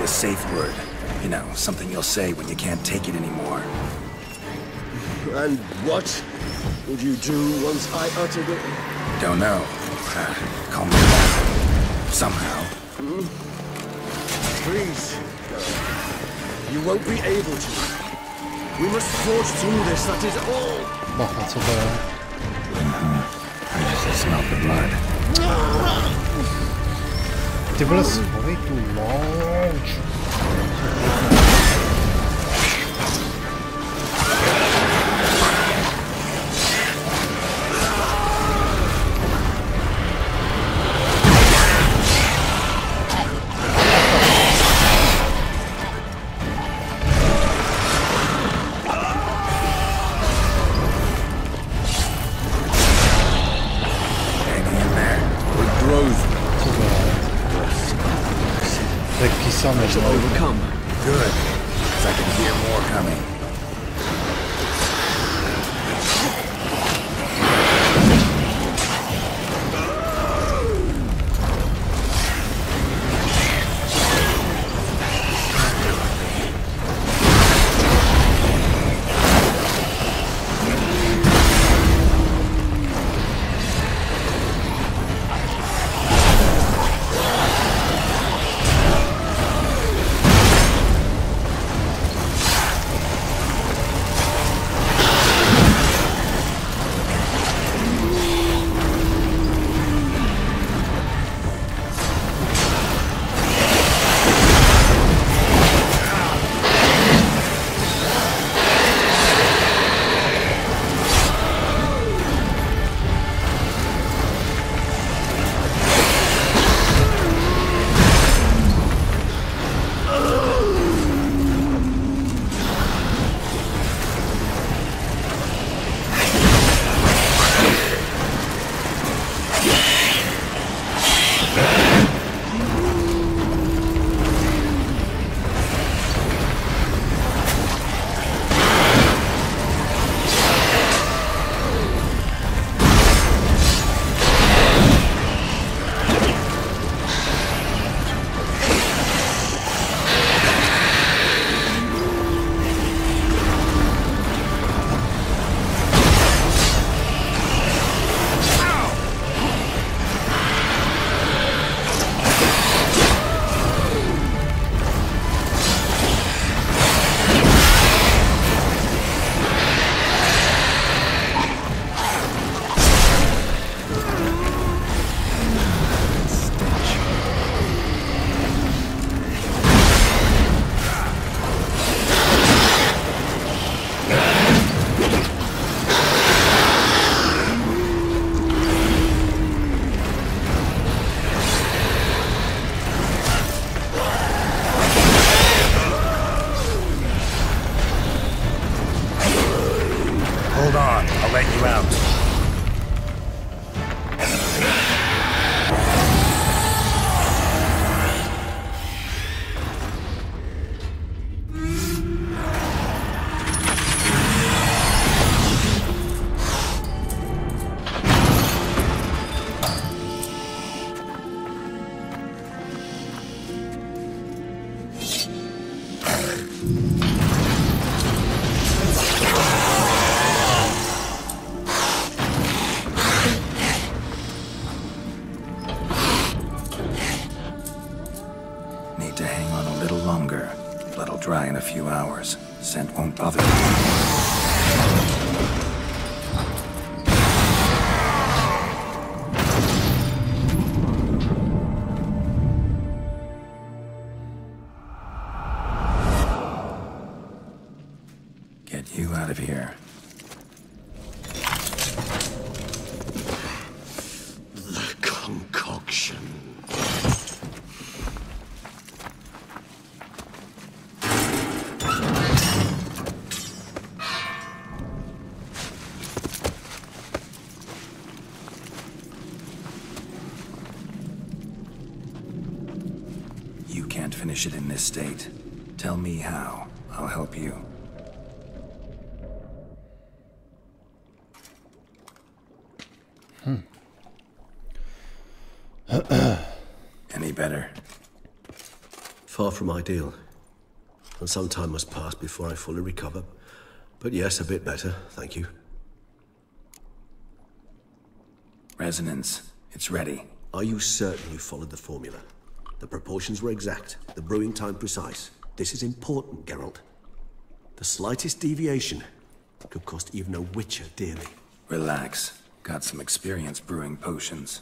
Safe word. You know, something you'll say when you can't take it anymore. And what would you do once I uttered it? Don't know. Call me back. Somehow. Please. You won't be able to. We must forge through this, that is all. Bacha, co to je? I just smell the blood. Ty vole, svolej tu loď. I shall overcome. Good, because I can hear more coming. let you out. Dry in a few hours. Scent won't bother you. Get you out of here. The concoction. Finish it in this state. Tell me how. I'll help you. Any better? Far from ideal. And some time must pass before I fully recover. But yes, a bit better, thank you. Resonance. It's ready. Are you certain you followed the formula? The proportions were exact, the brewing time precise. This is important, Geralt. The slightest deviation could cost even a witcher dearly. Relax. Got some experience brewing potions.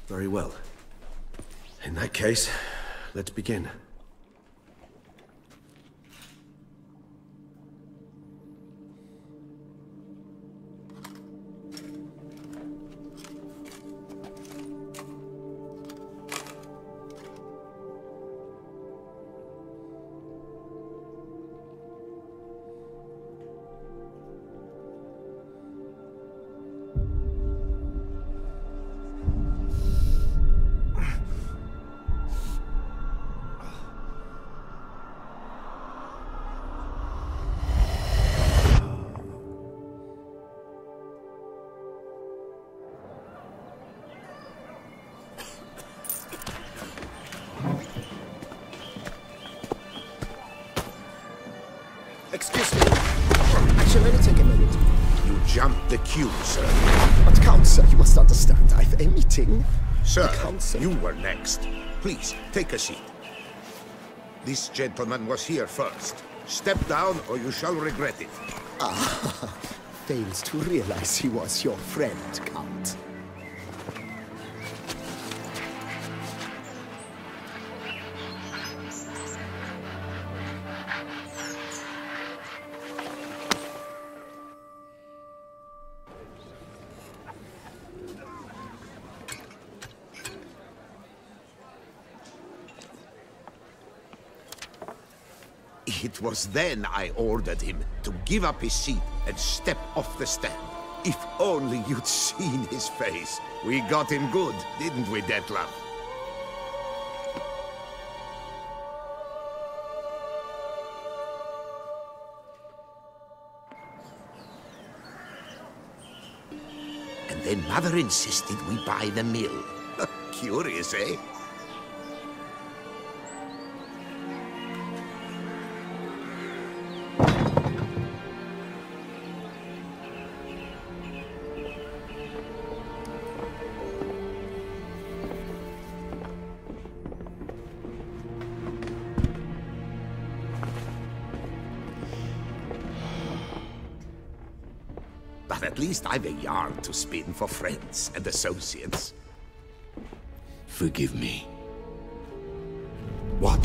Very well. In that case, let's begin. Excuse me. Actually, let me take a minute. You jumped the queue, sir. But Count, sir, you must understand. I've a meeting. Sir, you were next. Please, take a seat. This gentleman was here first. Step down or you shall regret it. Ah, fails to realize he was your friend, Count. It was then I ordered him to give up his seat and step off the stand. If only you'd seen his face. We got him good, didn't we, Detlef? And then Mother insisted we buy the mill. Curious, eh? But at least I've a yarn to spin for friends and associates. Forgive me. What?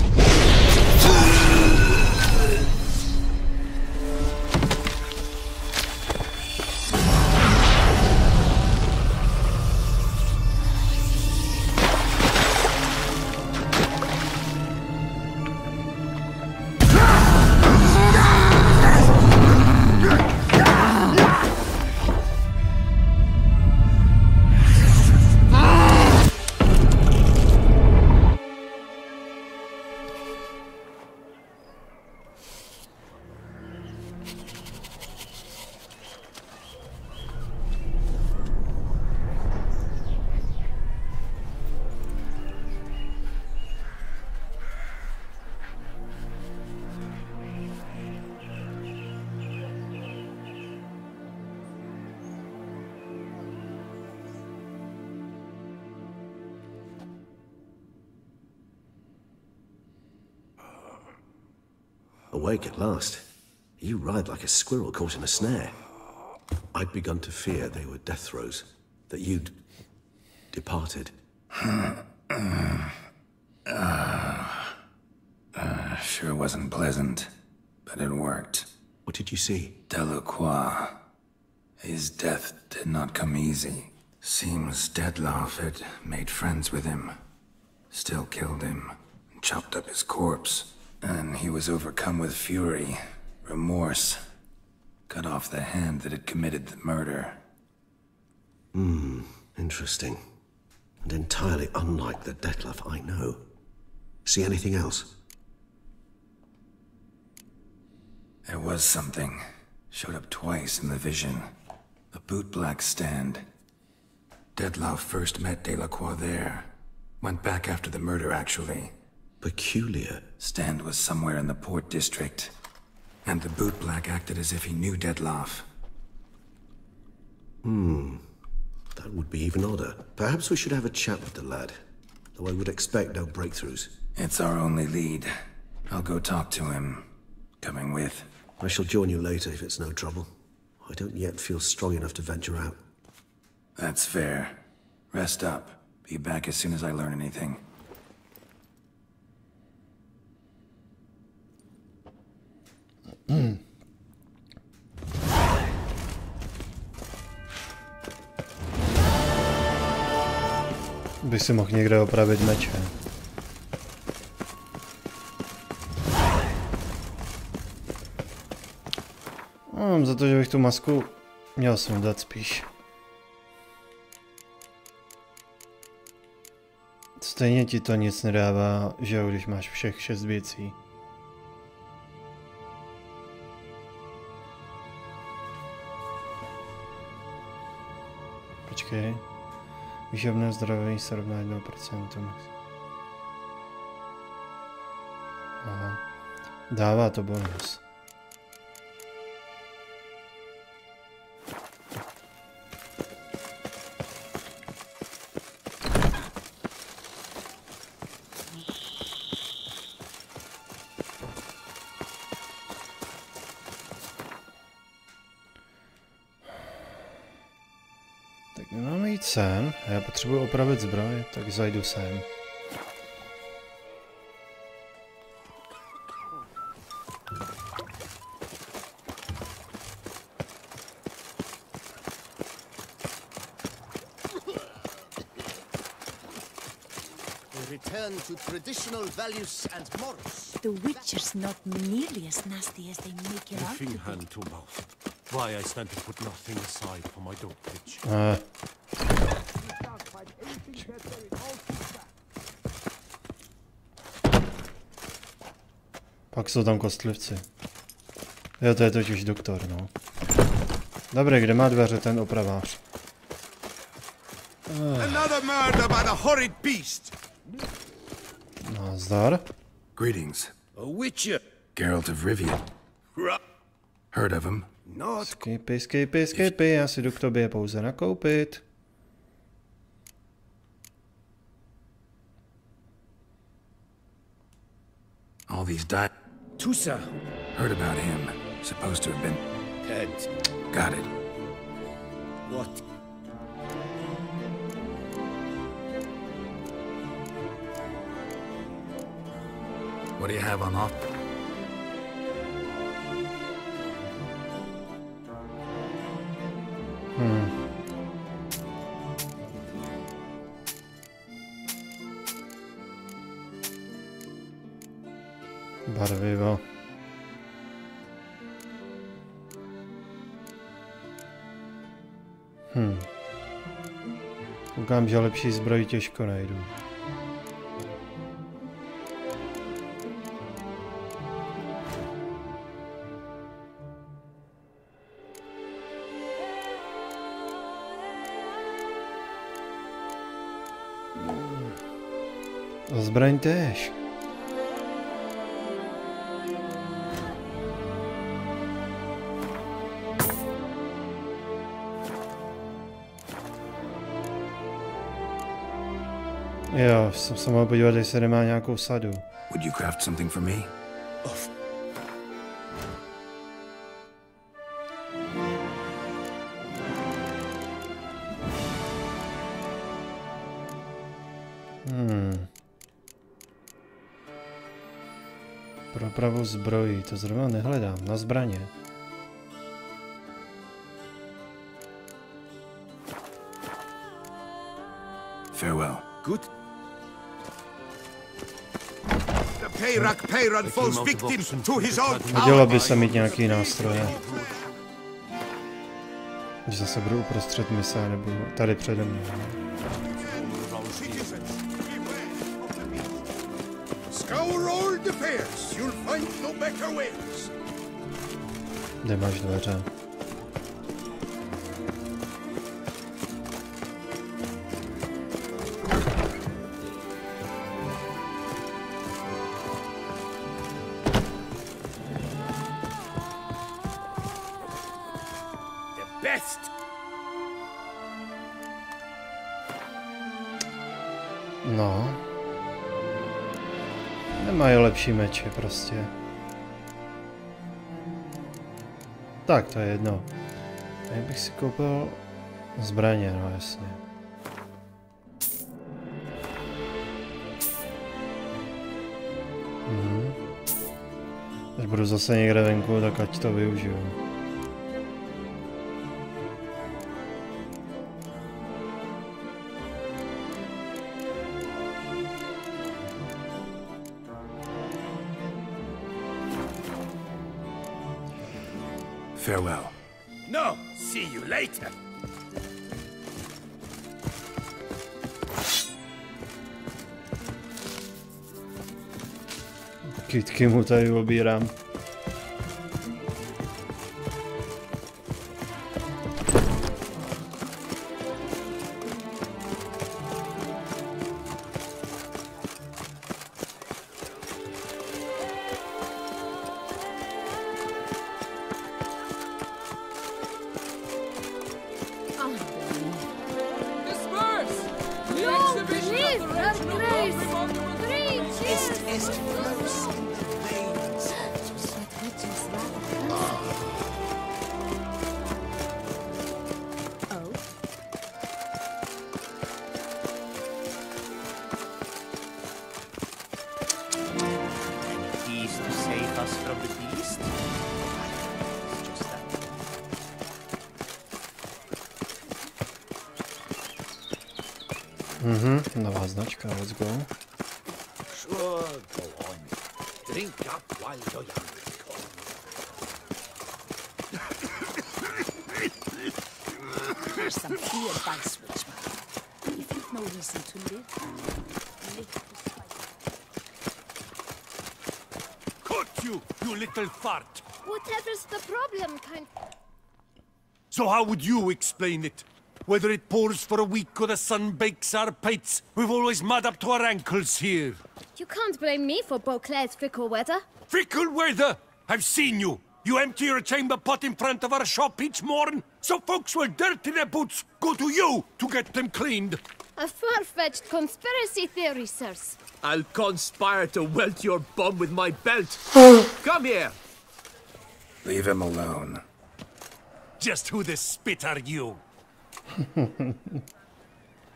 Awake at last. You ride like a squirrel caught in a snare. I'd begun to fear they were death throes, that you'd departed. Sure wasn't pleasant, but it worked. What did you see? Delacroix. His death did not come easy. Seems Dettlaff had made friends with him. Still killed him, chopped up his corpse. And he was overcome with fury, remorse. Cut off the hand that had committed the murder. Interesting. And entirely unlike the Dettlaff I know. See anything else? There was something. Showed up twice in the vision. A bootblack stand. Dettlaff first met Delacroix there. Went back after the murder, actually. Peculiar. Stand was somewhere in the port district. And the bootblack acted as if he knew Dettlaff. That would be even odder. Perhaps we should have a chat with the lad. Though I would expect no breakthroughs. It's our only lead. I'll go talk to him. Coming with. I shall join you later if it's no trouble. I don't yet feel strong enough to venture out. That's fair. Rest up. Be back as soon as I learn anything. By si mohl někde opravit meče. Mám za to, že bych tu masku měl sundat spíš. Stejně ti to nic nedává, že jo, když máš všech 6 věcí. Počkej. Výživné zdraví se rovná 1%. Aha. Dává to bonus. Tak nemáme jít sem, já potřebuji opravit zbroj, tak zajdu sem. Return to traditional values and morals. The Witcher's not nearly as nasty as they make it out to be. Hand to mouth. Why I stand to put nothing aside for my dog pitch. Pak jsou tam kostlivci. Jo, to je totiž doktor, no. Dobré, kde má dveře ten opravář? Another murder by the horrid beast. Nazdar. Greetings. A Witcher. Geralt of Rivia. Heard of him? Skipy, já si jdu k tobě pouze nakoupit. All these die. Tusa. Heard about him. Supposed to have been dead. Got it. What? What do you have on offer? Barvivo. Koukám, že lepší zbroj těžko najdu. A zbraň též. Jo, jsem se mohl podívat, jestli nemá nějakou sadu. Would you craft something for me? úpravu zbrojí, to zrovna nehledám, na zbraně. Farewell. Good. The Peyrak falls victim to his own power. Hodilo by se mít nějaký nástroje. Když zase budu uprostřed mise, nebo tady přede mnou. Scour all the fairs, you'll find no better ways. Kde máš dveře? No. Nemají lepší meče prostě. Tak, to je jedno. Jak bych si koupil zbraně, no jasně. Až budu zase někde venku, tak ať to využiju. Farewell. No, see you later. Kytky mu tady obírám. Nová značka, let's go. Sure, go on. Drink up while you're young. There's some clear advice, Witchman. If you've no reason to live, live beside. Cut you little fart! Whatever's the problem, kind... So how would you explain it? Whether it pours for a week or the sun bakes our pates, we've always mud up to our ankles here. You can't blame me for Beauclair's fickle weather. Fickle weather? I've seen you. You empty your chamber pot in front of our shop each morn, so folks will dirty their boots go to you to get them cleaned. A far-fetched conspiracy theory, sirs. I'll conspire to welt your bum with my belt. Come here. Leave him alone. Just who the spit are you?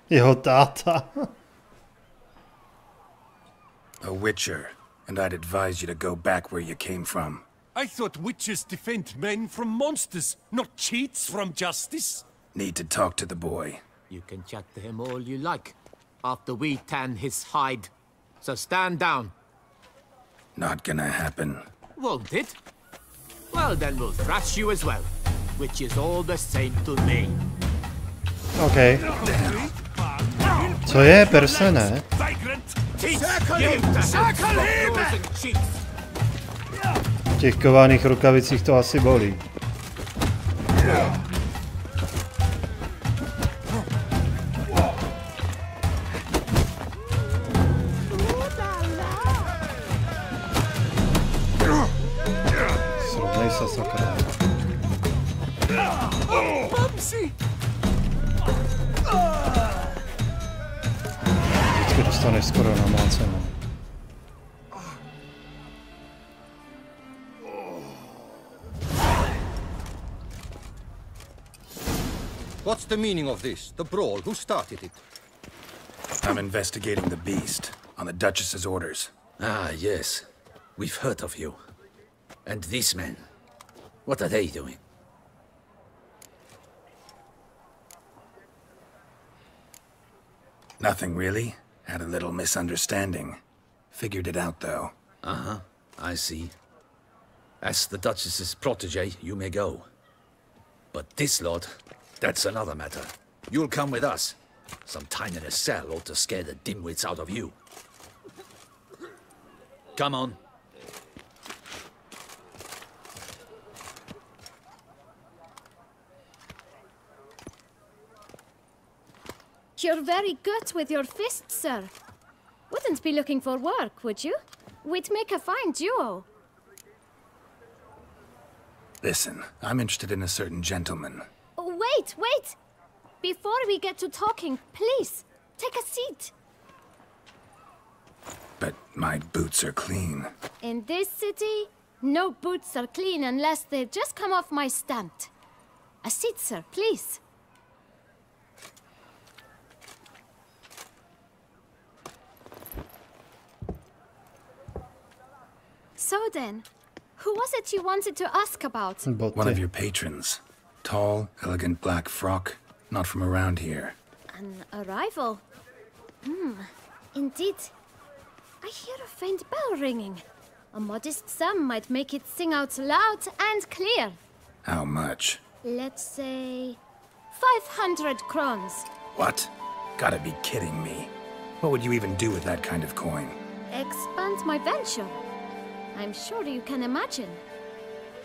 Jeho táta. A witcher, and I'd advise you to go back where you came from. I thought witches defend men from monsters, not cheats from justice. Need to talk to the boy. You can chat to him all you like, after we tan his hide. So stand down. Not gonna happen. Won't it? Well, then we'll thrash you as well, which is all the same to me. OK. Co je persene? V těch kovaných rukavicích to asi bolí. Srovnej se, sakra. Vždycky dostaneš skoro namláceno. What's the meaning of this? The brawl? Who started it? I'm investigating the beast, on the Duchess's orders. Ah, yes. We've heard of you. And these men, what are they doing? Nothing really. Had a little misunderstanding. Figured it out though. Uh-huh, I see. As the Duchess's protege, you may go. But this lot, that's another matter. You'll come with us. Some time in a cell ought to scare the dimwits out of you. Come on. You're very good with your fists, sir. Wouldn't be looking for work, would you? We'd make a fine duo. Listen, I'm interested in a certain gentleman. Oh, wait! Before we get to talking, please, take a seat. But my boots are clean. In this city, no boots are clean unless they just come off my stand. A seat, sir, please. So then, who was it you wanted to ask about? One of your patrons. Tall, elegant black frock. Not from around here. An arrival? Indeed. I hear a faint bell ringing. A modest sum might make it sing out loud and clear. How much? Let's say 500 crowns. What? Gotta be kidding me. What would you even do with that kind of coin? Expand my venture. I'm sure you can imagine.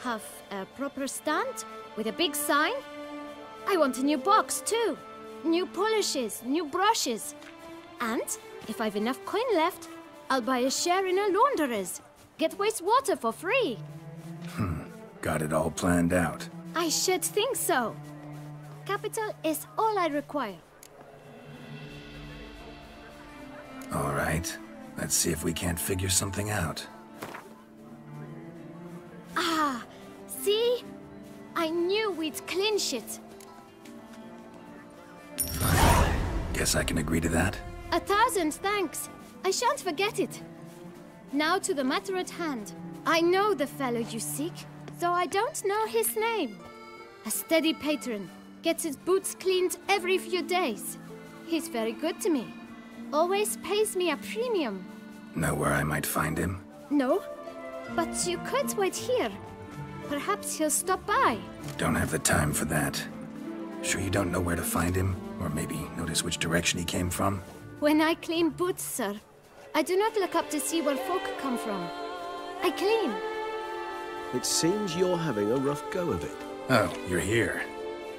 Have a proper stand with a big sign. I want a new box too. New polishes, new brushes. And if I've enough coin left, I'll buy a share in a launderer's. Get wastewater for free. Got it all planned out. I should think so. Capital is all I require. All right. Let's see if we can't figure something out. Ah, see? I knew we'd clinch it. Fine. Guess I can agree to that. 1,000 thanks. I shan't forget it. Now to the matter at hand. I know the fellow you seek, though I don't know his name. A steady patron, gets his boots cleaned every few days. He's very good to me. Always pays me a premium. Know where I might find him? No, but you could wait here. Perhaps he'll stop by. Don't have the time for that. Sure you don't know where to find him? Or maybe notice which direction he came from? When I clean boots, sir, I do not look up to see where folk come from. I clean. It seems you're having a rough go of it. Oh, you're here.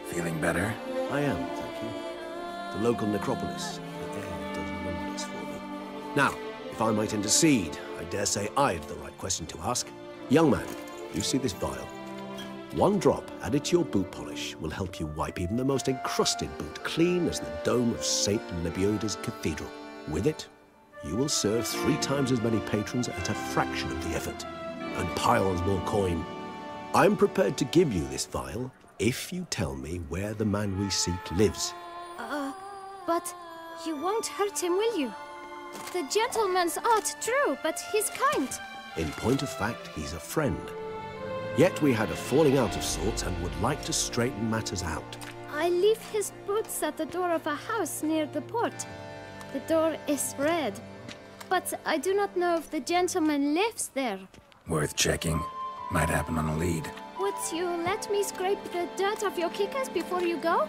Feeling better? I am, thank you. The local necropolis, the air does wonders for me. Now, if I might intercede, I dare say I've the right question to ask. Young man, you see this vial? One drop added to your boot polish will help you wipe even the most encrusted boot clean as the dome of St. Lebioda's Cathedral. With it, you will serve 3 times as many patrons at a fraction of the effort, and piles more coin. I'm prepared to give you this vial if you tell me where the man we seek lives. But you won't hurt him, will you? The gentleman's art, true, but he's kind. In point of fact, he's a friend. Yet we had a falling out of sorts and would like to straighten matters out. I leave his boots at the door of a house near the port. The door is red, but I do not know if the gentleman lives there. Worth checking. Might happen on a lead. Would you let me scrape the dirt off your kickers before you go?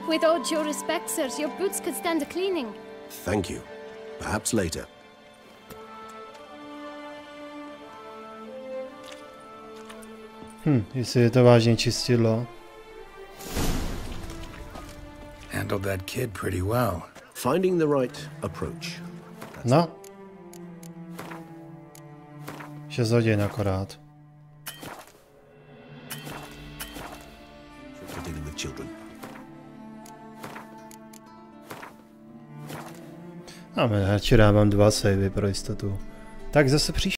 With all due respect, sirs, your boots could stand a cleaning. Thank you. Perhaps later. Jestli je to vážně čistidlo. Handled that kid pretty well. Finding the right approach. No. 6 hodin akorát. Dealing with children. Radši dávám 2 savey pro jistotu. Tak zase příště.